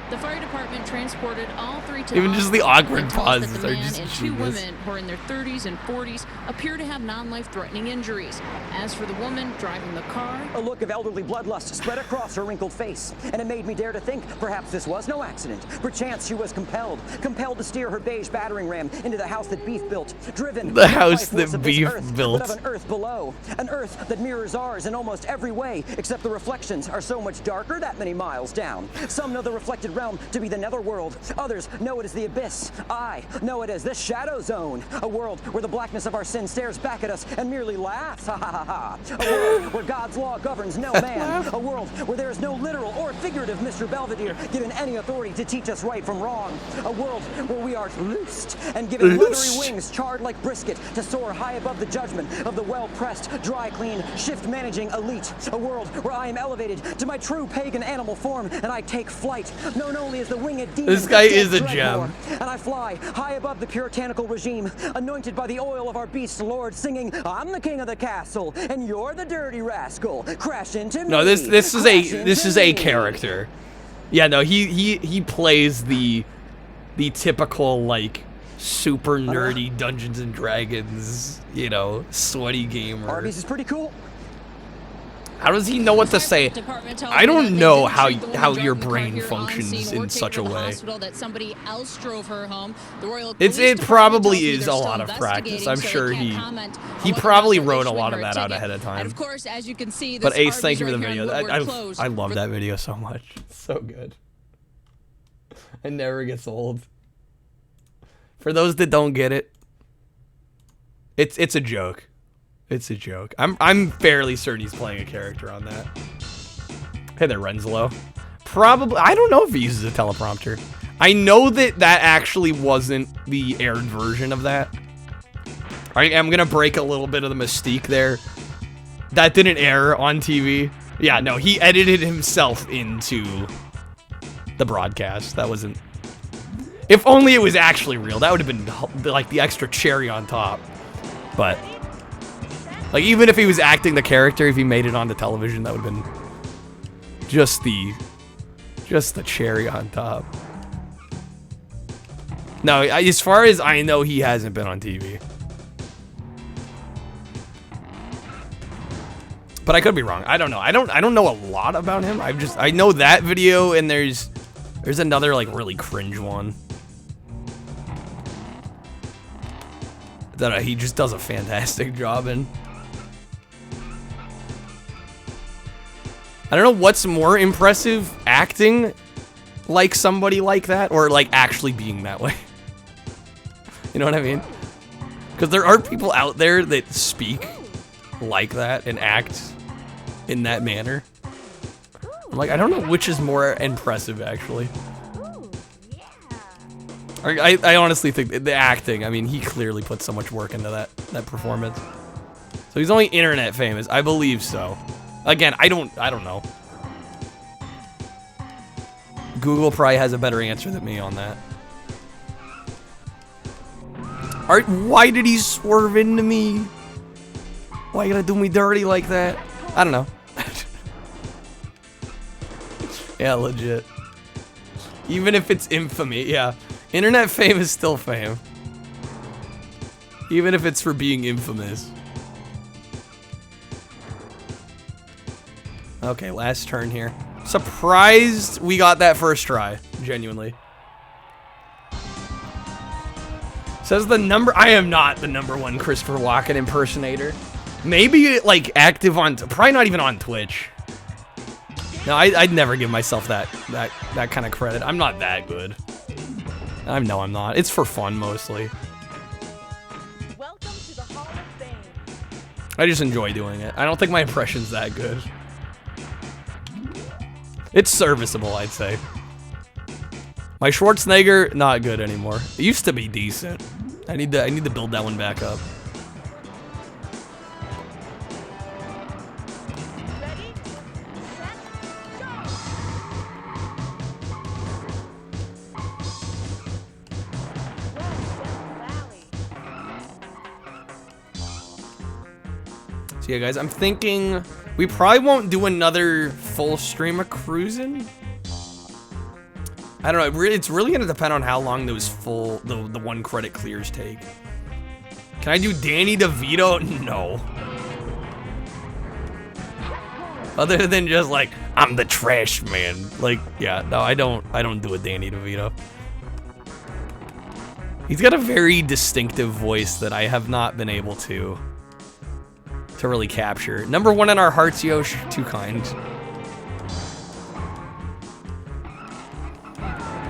The fire department transported all 3 to Even just the awkward and told us that pauses the are man just and 2 genius. women who are in their 30s and 40s appear to have non-life-threatening injuries. As for the woman driving the car, A look of elderly bloodlust spread across her wrinkled face, and it made me dare to think perhaps this was no accident. Perchance she was compelled to steer her beige battering ram into the house that Beef built, driven The not by house force that of this Beef earth, built. but of an earth below, an earth that mirrors ours in almost every way, except the reflections are so much darker that many miles down. Some know the reflected realm to be the netherworld. Others know it as the abyss. I know it as the shadow zone, a world where the blackness of our sin stares back at us and merely laughs. Ha ha ha ha. A world where God's law governs no man. A world where there is no literal or figurative Mr. Belvedere given any authority to teach us right from wrong. A world where we are loosed and given leathery wings charred like brisket to soar high above the judgment of the well-pressed, dry-clean, shift-managing elite. A world where I am elevated to my true pagan animal form and I take flight, known only as the winged demon. This guy Dead is a Dreadmore. gem. And I fly high above the puritanical regime, anointed by the oil of our beast lord, singing, I'm the king of the castle, and you're the dirty rascal. Crash into me. No, this is Crash a into me." character. Yeah, no, he plays the typical like super nerdy Dungeons and Dragons, you know, sweaty gamer. Arby's is pretty cool. How does he know what to say? Department tells I me don't that they know didn't how treat the woman your driving the car brain here on functions scene or in take such her a to the way. hospital, that somebody else drove her home. The Royal It Police Department probably tells me is they're a still lot of practice. investigating, I'm so they sure can't he comment on he whether or probably not they're wrote a issuing lot of her a that out ticket. ahead of time. And of course, as you can see, this But Ace, Arby's thank you for the right here video. in Woodward closed I love for that video so much. It's so good. It never gets old. For those that don't get it, it's a joke. It's a joke. I'm fairly certain he's playing a character on that. Hey there, Renslow. Probably, I don't know if he uses a teleprompter. I know that actually wasn't the aired version of that. I am gonna break a little bit of the mystique there. That didn't air on TV. Yeah, no, he edited himself into the broadcast. That wasn't... If only it was actually real, that would have been like the extra cherry on top. But like, even if he was acting the character, if he made it onto television, that would have been just the cherry on top. No, as far as I know, he hasn't been on TV. But I could be wrong. I don't know. I don't know a lot about him. I know that video, and there's another like really cringe one that he just does a fantastic job in. I don't know what's more impressive, acting like somebody like that, or like actually being that way. You know what I mean? Because there are people out there that speak like that and act in that manner. I'm like, I don't know which is more impressive, actually. I honestly think the acting, I mean, he clearly put so much work into that performance. So he's only internet famous. I believe so. Again, I don't know. Google probably has a better answer than me on that. Alright, why did he swerve into me? Why you gotta do me dirty like that? I don't know. Yeah, legit. Even if it's infamy, yeah. Internet fame is still fame. Even if it's for being infamous. Okay, last turn here. Surprised we got that first try. Genuinely. Says the number. I am not the #1 Christopher Walken impersonator. Maybe like active on, probably not even on Twitch. No, I'd never give myself that kind of credit. I'm not that good. I know I'm not. It's for fun mostly. Welcome to the Hall of Fame. I just enjoy doing it. I don't think my impression's that good. It's serviceable, I'd say. My Schwarzenegger, not good anymore. It used to be decent. I need to build that one back up. Ready, set, go. Valley. So yeah, guys, I'm thinking we probably won't do another full stream of Cruis'n. I don't know. It's really gonna depend on how long those the 1 credit clears take. Can I do Danny DeVito? No. Other than just like, I'm the trash man. Like, yeah, no, I don't do a Danny DeVito. He's got a very distinctive voice that I have not been able to really capture. #1 in our hearts, Yosh. Too kind.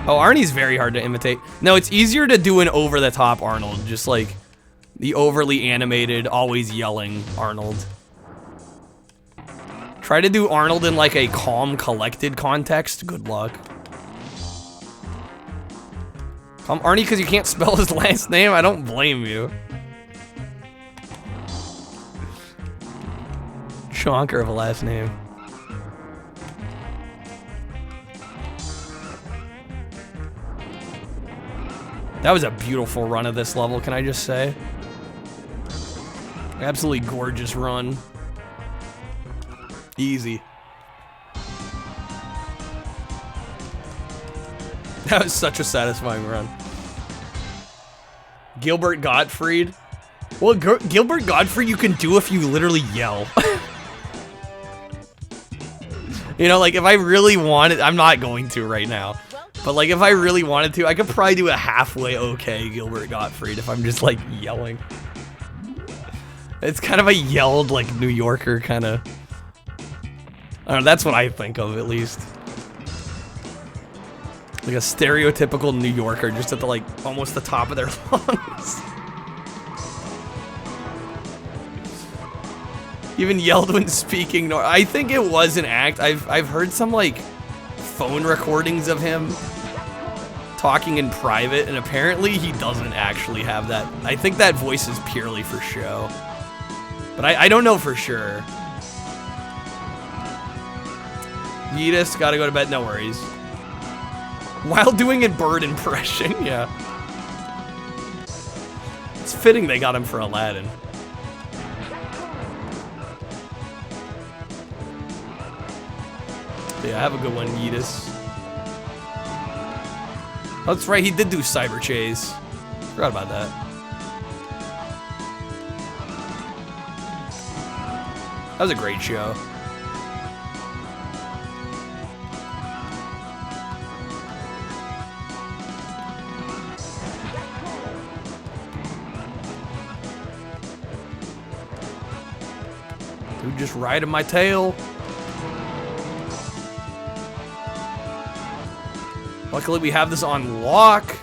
Oh, Arnie's very hard to imitate. No, it's easier to do an over-the-top Arnold. Just like the overly animated, always yelling Arnold. Try to do Arnold in like a calm, collected context. Good luck. Arnie, because you can't spell his last name? I don't blame you. Chonker of a last name. That was a beautiful run of this level, can I just say? Absolutely gorgeous run. Easy. That was such a satisfying run. Gilbert Gottfried. Well, Gilbert Gottfried you can do if you literally yell. You know, like if I really wanted, I'm not going to right now. But like if I really wanted to, I could probably do a halfway okay Gilbert Gottfried if I'm just like yelling. It's kind of a yelled like New Yorker kind of. I don't know, that's what I think of at least. Like a stereotypical New Yorker just at the like almost the top of their lungs. Even yelled when speaking. I think it was an act. I've heard some like phone recordings of him talking in private, and apparently he doesn't actually have that. I think that voice is purely for show. But I don't know for sure. Yeetus, gotta go to bed, no worries. While doing a bird impression, yeah. It's fitting they got him for Aladdin. Yeah, have a good one, Yeetus. Oh, that's right, he did do Cyber Chase. Forgot about that. was a great show. Dude, just riding my tail. Luckily, we have this on lock.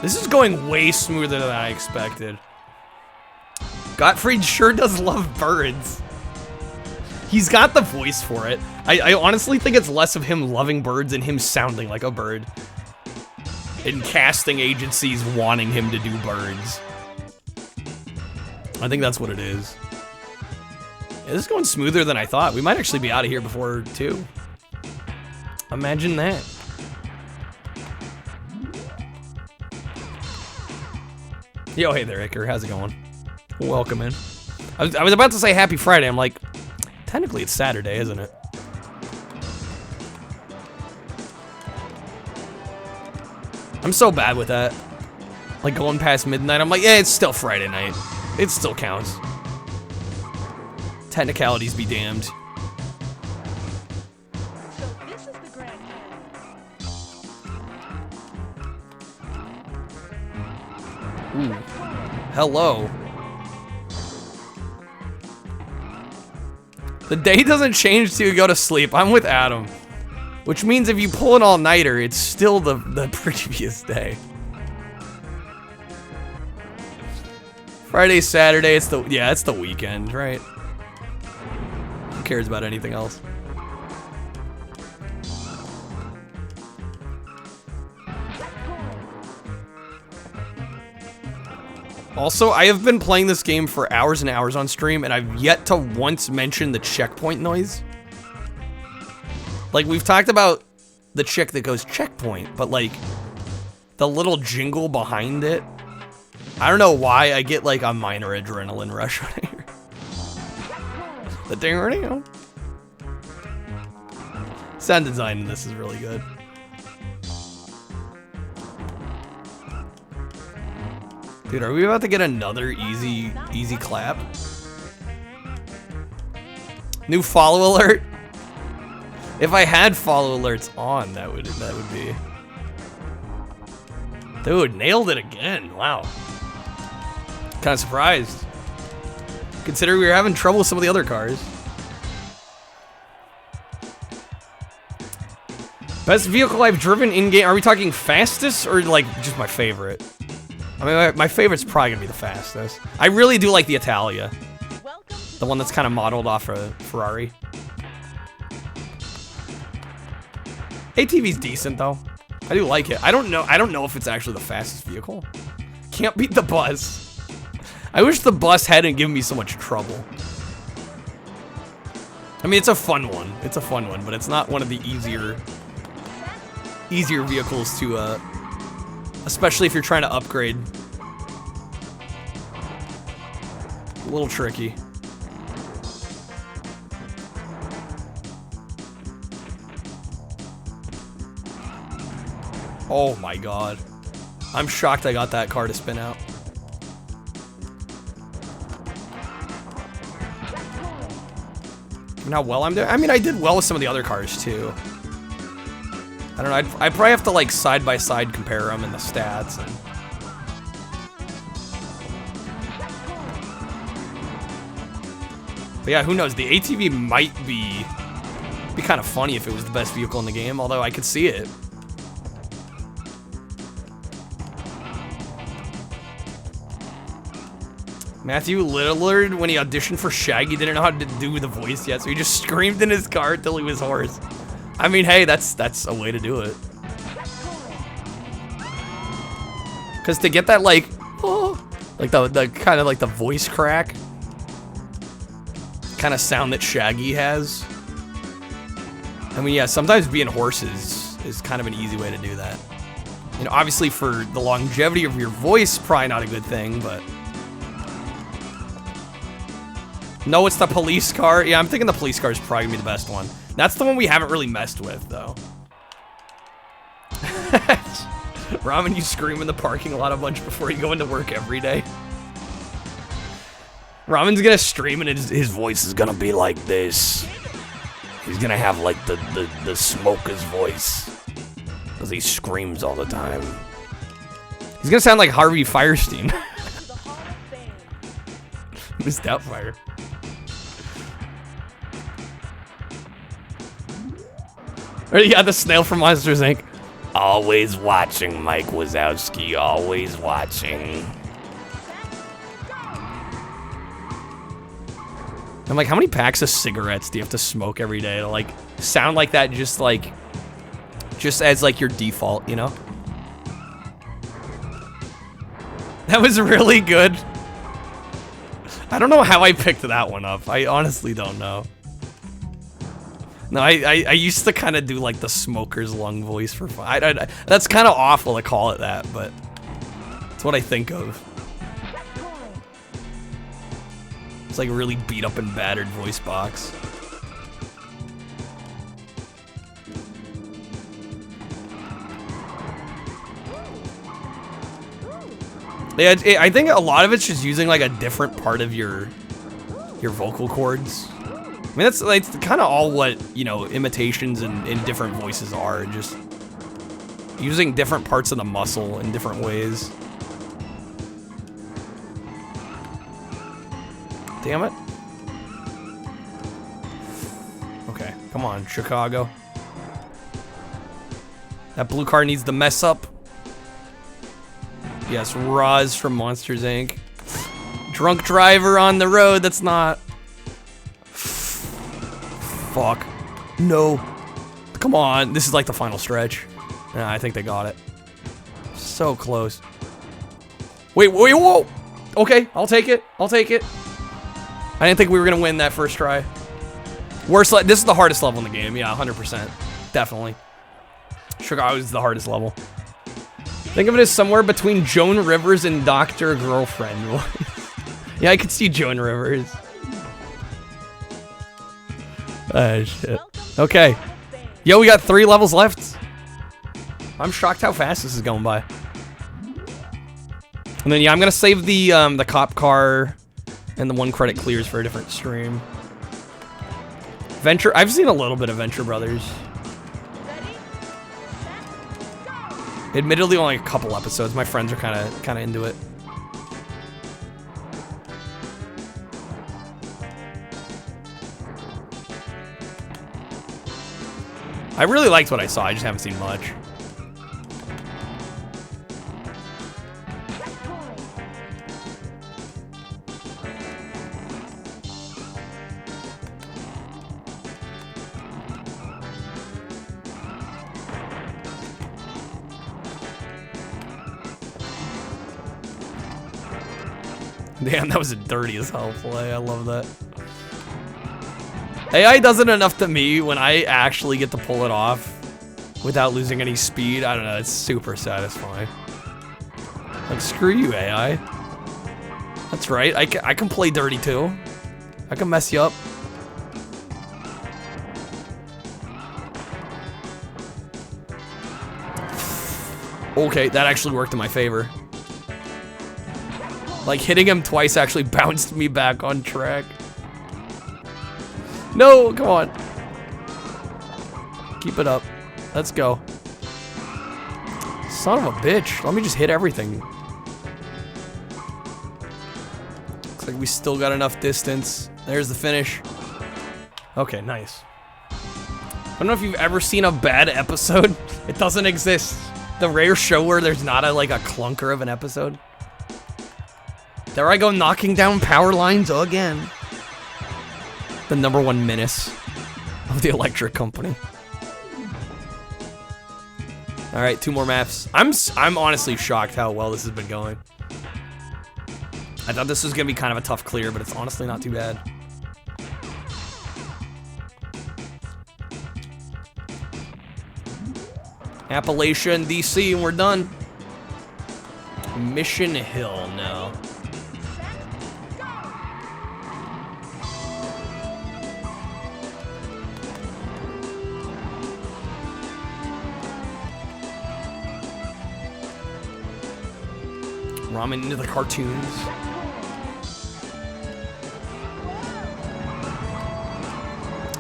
This is going way smoother than I expected. Gottfried sure does love birds. He's got the voice for it. I honestly think it's less of him loving birds and him sounding like a bird. And casting agencies wanting him to do birds. I think that's what it is. Yeah, this is going smoother than I thought. We might actually be out of here before 2. Imagine that. Yo, hey there, Iker. How's it going? Welcome in. I was about to say happy Friday. I'm like, technically it's Saturday, isn't it? I'm so bad with that. Like going past midnight, I'm like, yeah, it's still Friday night. It still counts. Technicalities be damned. So this is the Grand Canyon. Ooh. Hello. The day doesn't change till you go to sleep. I'm with Adam. Which means if you pull an all-nighter, it's still the previous day. Friday, Saturday, it's the weekend, right? Who cares about anything else? Also, I have been playing this game for hours and hours on stream, and I've yet to once mention the checkpoint noise. Like, we've talked about the chick that goes checkpoint, but like, the little jingle behind it, I don't know why, I get like a minor adrenaline rush when I hear the ding-a-ding. Sound design in this is really good. Dude, are we about to get another easy clap? New follow alert? If I had follow alerts on, that would be. Dude, nailed it again. Wow. Kind of surprised. Considering we were having trouble with some of the other cars. Best vehicle I've driven in-game. Are we talking fastest or like just my favorite? I mean, my favorite's probably gonna be the fastest. I really do like the Italia. The one that's kind of modeled off a Ferrari. ATV's decent though. I do like it. I don't know if it's actually the fastest vehicle. Can't beat the bus. I wish the bus hadn't given me so much trouble. I mean, it's a fun one. It's a fun one, but it's not one of the easier vehicles to especially if you're trying to upgrade. A little tricky. Oh my god. I'm shocked I got that car to spin out. And how well I'm doing? I mean, I did well with some of the other cars too. I don't know, I'd probably have to like side-by-side compare them in the stats. And but yeah, who knows? The ATV might be kind of funny if it was the best vehicle in the game, although I could see it. Matthew Lillard, when he auditioned for Shaggy, didn't know how to do the voice yet, so he just screamed in his car until he was hoarse. I mean, hey, that's a way to do it. Because to get that, like, oh, like the kind of like the voice crack kind of sound that Shaggy has. I mean, yeah, sometimes being hoarse is kind of an easy way to do that. You know, obviously for the longevity of your voice, probably not a good thing, but... No, it's the police car. Yeah, I'm thinking the police car is probably gonna be the best one. That's the one we haven't really messed with, though. Ramen, you scream in the parking lot a bunch before you go into work every day. Ramen's gonna stream and his voice is gonna be like this. He's gonna have like the smoker's voice. Because he screams all the time. He's gonna sound like Harvey Firestein. Miss Doubtfire. Or yeah, the snail from Monsters, Inc. Always watching, Mike Wazowski. Always watching. I'm like, how many packs of cigarettes do you have to smoke every day to like sound like that? Just as like your default, you know? That was really good. I don't know how I picked that one up. I honestly don't know. No, I used to kind of do like the smoker's lung voice for fun. That's kind of awful to call it that, but it's what I think of. It's like a really beat up and battered voice box. Yeah, I think a lot of it's just using like a different part of your vocal cords. I mean, that's like kind of all what, you know, imitations and different voices are. Just using different parts of the muscle in different ways. Damn it. Okay, come on, Chicago. That blue car needs to mess up. Yes, Roz from Monsters, Inc. Drunk driver on the road, that's not... Fuck. No. Come on, this is like the final stretch. Yeah, I think they got it. So close. Wait, whoa! Okay, I'll take it. I'll take it. I didn't think we were gonna win that first try. This is the hardest level in the game. Yeah, 100%. Definitely. Chicago is the hardest level. Think of it as somewhere between Joan Rivers and Dr. Girlfriend. Yeah, I could see Joan Rivers. Oh, shit. Okay. Yo, we got 3 levels left. I'm shocked how fast this is going by. And then, yeah, I'm gonna save the cop car and the 1 credit clears for a different stream. Venture, I've seen a little bit of Venture Brothers. Admittedly, only a couple episodes. My friends are kind of into it. I really liked what I saw. I just haven't seen much. Damn, that was a dirty as hell play. I love that. AI does it enough to me when I actually get to pull it off without losing any speed. I don't know, it's super satisfying. Like, screw you, AI. That's right, I can play dirty too. I can mess you up. Okay, that actually worked in my favor. Like, hitting him twice actually bounced me back on track. No, come on. Keep it up. Let's go. Son of a bitch. Let me just hit everything. Looks like we still got enough distance. There's the finish. Okay, nice. I don't know if you've ever seen a bad episode. It doesn't exist. The rare show where there's not a clunker of an episode. There I go, knocking down power lines again. The #1 menace of the electric company. All right, 2 more maps. I'm honestly shocked how well this has been going. I thought this was gonna be kind of a tough clear, but it's honestly not too bad. Appalachian, DC, and we're done. Mission Hill now. Ramen into the cartoons.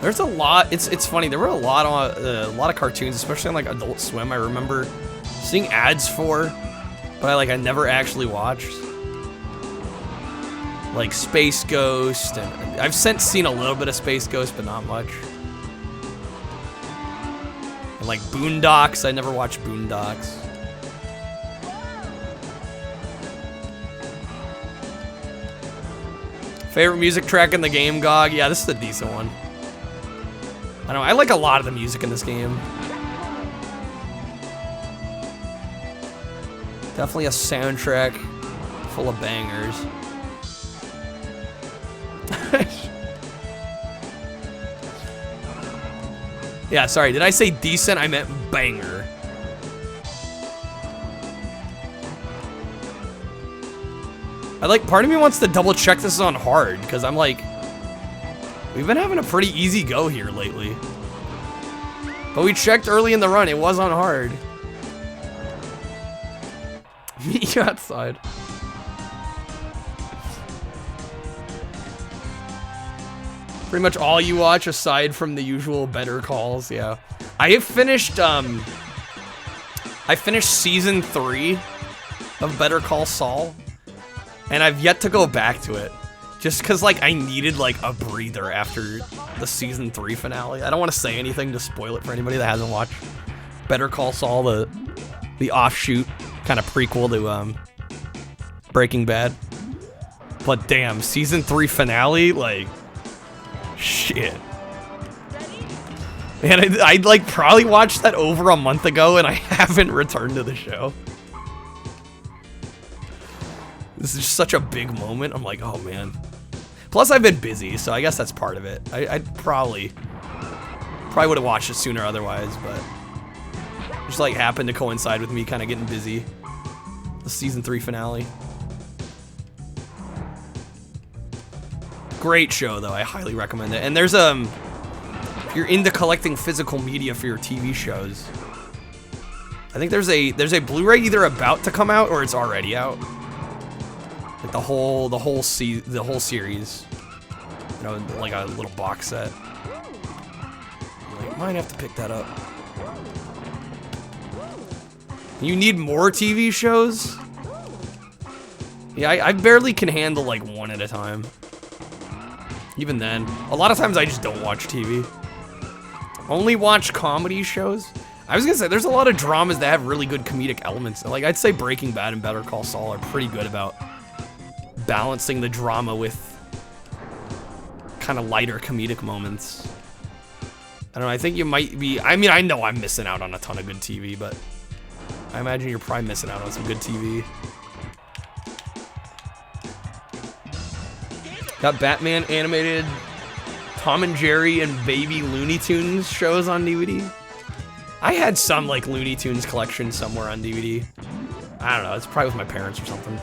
There's a lot. It's funny. There were a lot of cartoons, especially on like Adult Swim. I remember seeing ads for, but I never actually watched. Like Space Ghost, and I've since seen a little bit of Space Ghost, but not much. And like Boondocks, I never watched Boondocks. Favorite music track in the game, GOG? Yeah, this is a decent one. I know, I like a lot of the music in this game. Definitely a soundtrack full of bangers. Yeah, sorry, did I say decent? I meant banger. Part of me wants to double check this on hard, because I'm like, we've been having a pretty easy go here lately. But we checked early in the run, it was on hard. Meet you outside. Pretty much all you watch aside from the usual Better Calls, yeah. I finished season 3 of Better Call Saul, and I've yet to go back to it. Just because, I needed, a breather after the season 3 finale. I don't want to say anything to spoil it for anybody that hasn't watched Better Call Saul, the offshoot kind of prequel to, Breaking Bad. But damn, season 3 finale, shit. Man, I probably watched that over a month ago, and I haven't returned to the show. This is just such a big moment. I'm like, oh man. Plus, I've been busy, so I guess that's part of it. I probably would have watched it sooner otherwise, but just happened to coincide with me kind of getting busy. The season 3 finale. Great show, though. I highly recommend it. And there's if you're into collecting physical media for your TV shows, I think there's a Blu-ray either about to come out or it's already out. The whole series, you know, like a little box set. Might have to pick that up. You need more TV shows? Yeah, I barely can handle one at a time. Even then, a lot of times I just don't watch TV. Only watch comedy shows. I was gonna say there's a lot of dramas that have really good comedic elements. I'd say Breaking Bad and Better Call Saul are pretty good about balancing the drama with kind of lighter comedic moments. I don't know, I think you might be, I mean, I know I'm missing out on a ton of good TV, but I imagine you're probably missing out on some good TV. Got Batman animated, Tom and Jerry and Baby Looney Tunes shows on DVD. I had some Looney Tunes collection somewhere on DVD. I don't know, it's probably with my parents or something.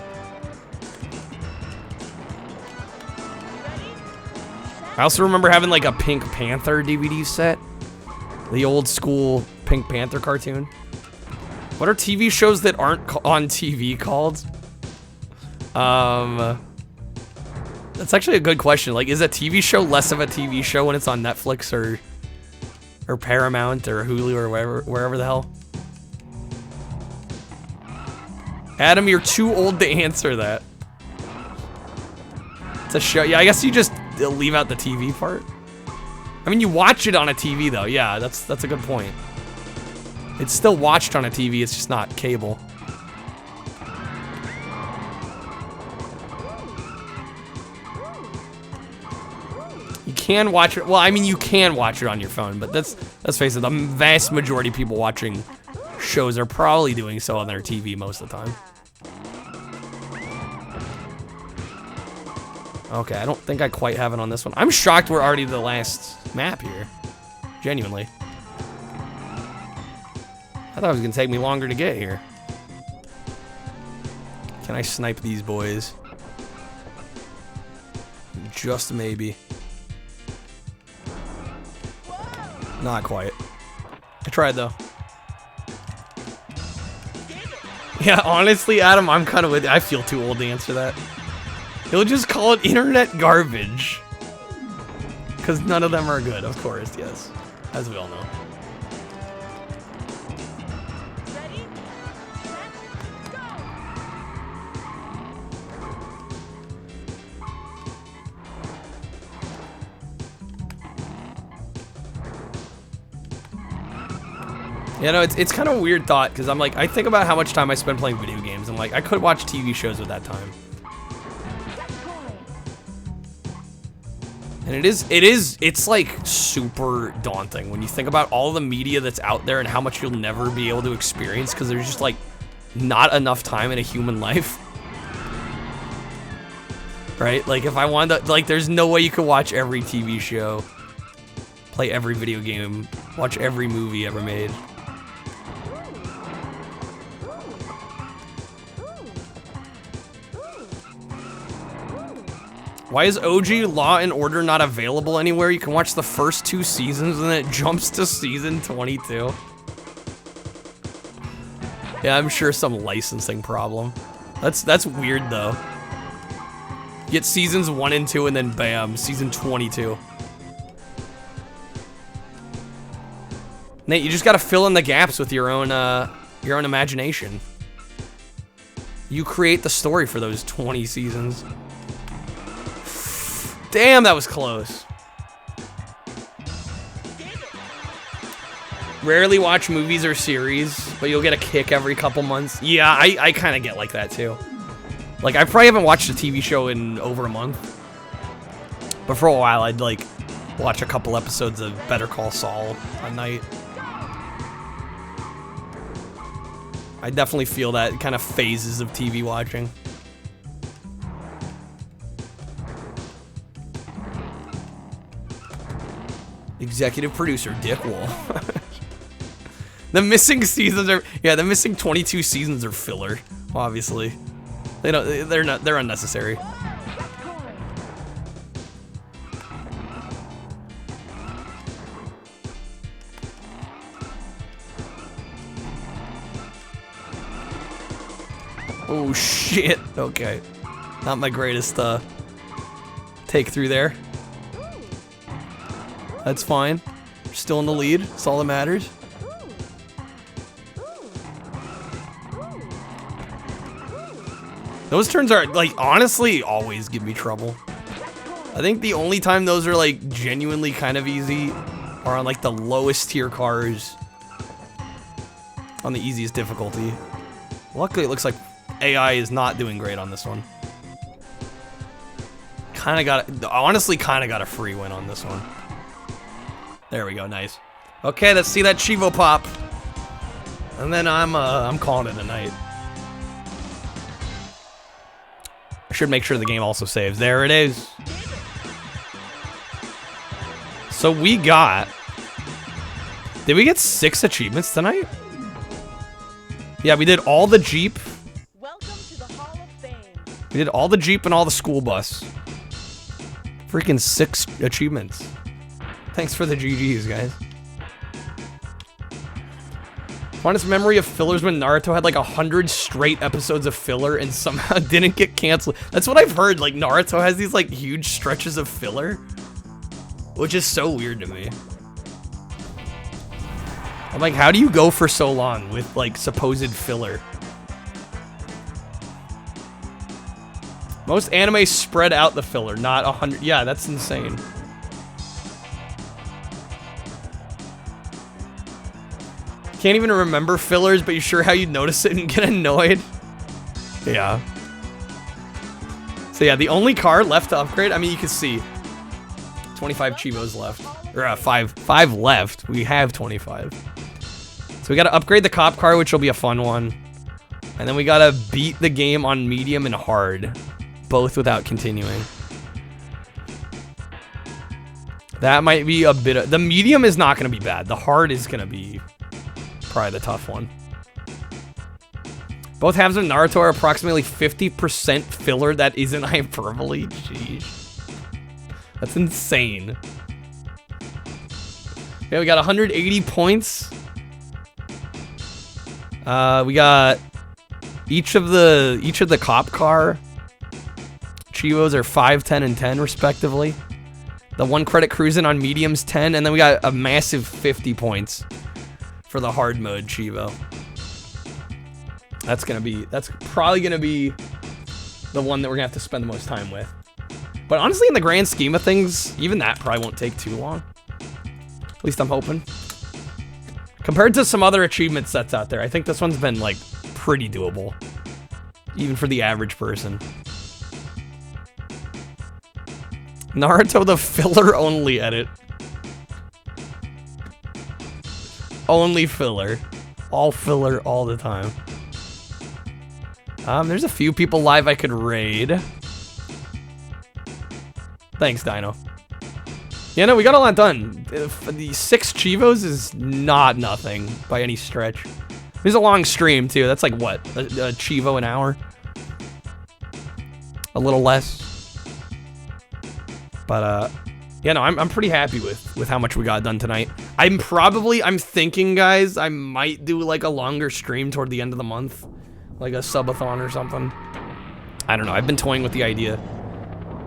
I also remember having a Pink Panther DVD set. The old school Pink Panther cartoon. What are TV shows that aren't on TV called? That's actually a good question. Is a TV show less of a TV show when it's on Netflix or Paramount or Hulu or wherever the hell? Adam, you're too old to answer that. It's a show. Yeah, I guess you just leave out the TV part. I mean, you watch it on a TV though. Yeah, that's a good point. It's still watched on a TV. It's just not cable. You can watch it. Well, I mean, you can watch it on your phone, but let's face it. The vast majority of people watching shows are probably doing so on their TV most of the time. Okay, I don't think I quite have it on this one. I'm shocked we're already the last map here. Genuinely. I thought it was gonna take me longer to get here. Can I snipe these boys? Just maybe. Not quite. I tried though. Yeah, honestly, Adam, I'm kind of with you. I feel too old to answer that. He'll just call it internet garbage. because none of them are good, of course, yes. As we all know. Ready? Set, go! You know, it's kind of a weird thought, because I'm like, I think about how much time I spend playing video games, and like, I could watch TV shows with that time. And it's like super daunting when you think about all the media that's out there and how much you'll never be able to experience because there's just like not enough time in a human life. Right? Like if I wanted to, like there's no way you could watch every TV show, play every video game, watch every movie ever made. Why is OG Law and Order not available anywhere? You can watch the first 2 seasons and then it jumps to season 22. Yeah, I'm sure some licensing problem. That's weird though. You get seasons 1 and 2 and then bam, season 22. Nate, you just gotta fill in the gaps with your own imagination. You create the story for those 20 seasons. Damn, that was close. Rarely watch movies or series, but you'll get a kick every couple months. Yeah, I kind of get like that too. Like, I probably haven't watched a TV show in over a month. But for a while, I'd like watch a couple episodes of Better Call Saul a night. I definitely feel that kind of phases of TV watching. Executive producer Dick Wolf. The missing seasons are, yeah, the missing 22 seasons are filler, obviously. They're unnecessary. Oh shit, okay. Not my greatest take through there. That's fine. We're still in the lead. That's all that matters. Those turns are, like, honestly, always give me trouble. I think the only time those are, like, genuinely kind of easy are on, like, the lowest tier cars on the easiest difficulty. Luckily, it looks like AI is not doing great on this one. Honestly, kind of got a free win on this one. There we go, nice. Okay, let's see that Chivo pop. And then I'm calling it a night. I should make sure the game also saves. There it is. So we got... Did we get 6 achievements tonight? Yeah, we did all the Jeep. Welcome to the Hall of Fame. We did all the Jeep and all the school bus. Freaking 6 achievements. Thanks for the GGs, guys. Fondest memory of fillers when Naruto had like 100 straight episodes of filler and somehow didn't get canceled. That's what I've heard. Like Naruto has these like huge stretches of filler, which is so weird to me. I'm like, how do you go for so long with like supposed filler? Most anime spread out the filler, not 100. Yeah, that's insane. Can't even remember fillers, but you sure how you'd notice it and get annoyed? Yeah. So yeah, the only car left to upgrade, I mean, you can see 25 Chivos left. Or 5 left. We have 25. So we gotta upgrade the cop car, which will be a fun one. And then we gotta beat the game on medium and hard. Both without continuing. That might be a bit of... The medium is not gonna be bad. The hard is gonna be... probably the tough one. Both halves of Naruto are approximately 50% filler. That isn't hyperbole. Jeez. That's insane. Yeah, we got 180 points. We got each of the cop car Chivos are 5, 10, and 10 respectively. The 1 credit Cruis'n on medium's 10, and then we got a massive 50 points for the hard mode Chivo. That's probably gonna be the one that we're gonna have to spend the most time with. But honestly, in the grand scheme of things, even that probably won't take too long. At least I'm hoping. Compared to some other achievement sets out there, I think this one's been, like, pretty doable. Even for the average person. Naruto the filler-only edit. Only filler. All filler all the time. There's a few people live I could raid. Thanks, Dino. Yeah, no, we got a lot done. The 6 Chivos is not nothing by any stretch. There's a long stream, too. That's like, what? A Chivo an hour? A little less. But, yeah, no, I'm pretty happy with how much we got done tonight. I'm thinking, guys, I might do, like, a longer stream toward the end of the month. Like a subathon or something. I don't know. I've been toying with the idea.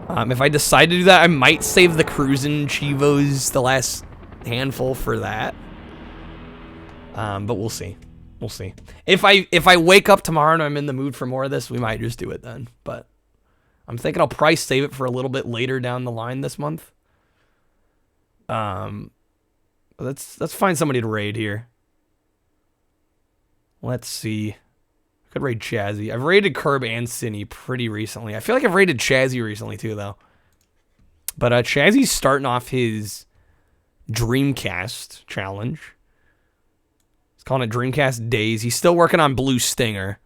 If I decide to do that, I might save the Cruis'n Chivos, the last handful, for that. But we'll see. We'll see. If I wake up tomorrow and I'm in the mood for more of this, we might just do it then. But I'm thinking I'll probably save it for a little bit later down the line this month. Let's find somebody to raid here. Let's see. Could raid Chazzy. I've raided Curb and Cinny pretty recently. I feel like I've raided Chazzy recently too, though. But Chazzy's starting off his Dreamcast challenge. He's calling it Dreamcast Days. He's still working on Blue Stinger.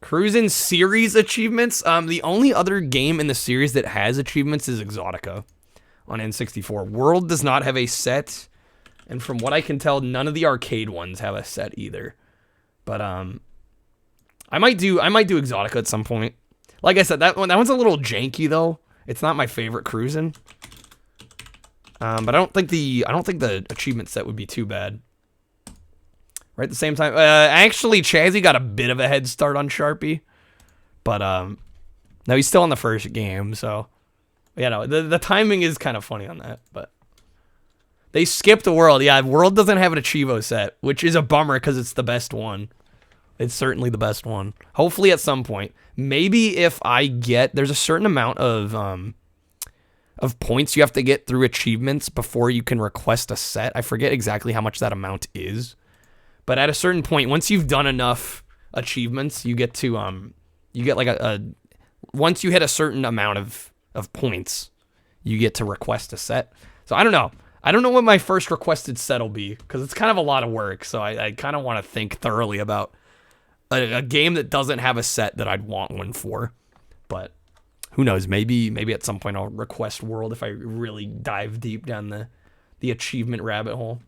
Cruis'n series achievements. The only other game in the series that has achievements is Exotica on N64. World does not have a set, and from what I can tell, none of the arcade ones have a set either. But I might do Exotica at some point. Like I said, that one's a little janky though. It's not my favorite Cruis'n. But I don't think the achievement set would be too bad. Right at the same time, actually Chazzy got a bit of a head start on Sharpie, but no, he's still on the first game, so yeah, no, the timing is kind of funny on that, but. They skipped the World. Yeah, World doesn't have an Achivo set, which is a bummer because it's the best one. It's certainly the best one. Hopefully at some point. Maybe if I get... There's a certain amount of points you have to get through achievements before you can request a set. I forget exactly how much that amount is. But at a certain point, once you've done enough achievements, you get to... you get like once you hit a certain amount of points, you get to request a set. So I don't know. I don't know what my first requested set will be, because it's kind of a lot of work, so I kind of want to think thoroughly about a game that doesn't have a set that I'd want one for. But who knows, maybe at some point I'll request World if I really dive deep down the achievement rabbit hole.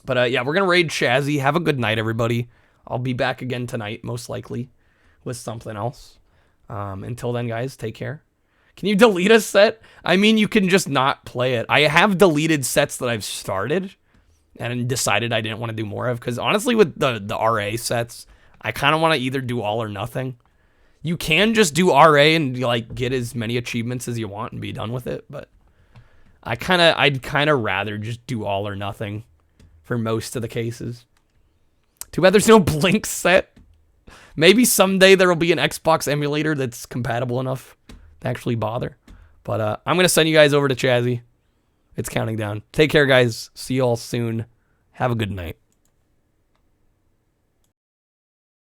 But yeah, we're going to raid Chazzy. Have a good night, everybody. I'll be back again tonight, most likely, with something else. Until then, guys, take care. Can you delete a set? I mean, you can just not play it. I have deleted sets that I've started and decided I didn't want to do more of. Because honestly, with the RA sets, I kind of want to either do all or nothing. You can just do RA and like get as many achievements as you want and be done with it. But I'd kind of rather just do all or nothing for most of the cases. Too bad there's no Blink set. Maybe someday there will be an Xbox emulator that's compatible enough to actually bother. But I'm going to send you guys over to Chazzy. It's counting down. Take care, guys. See you all soon. Have a good night.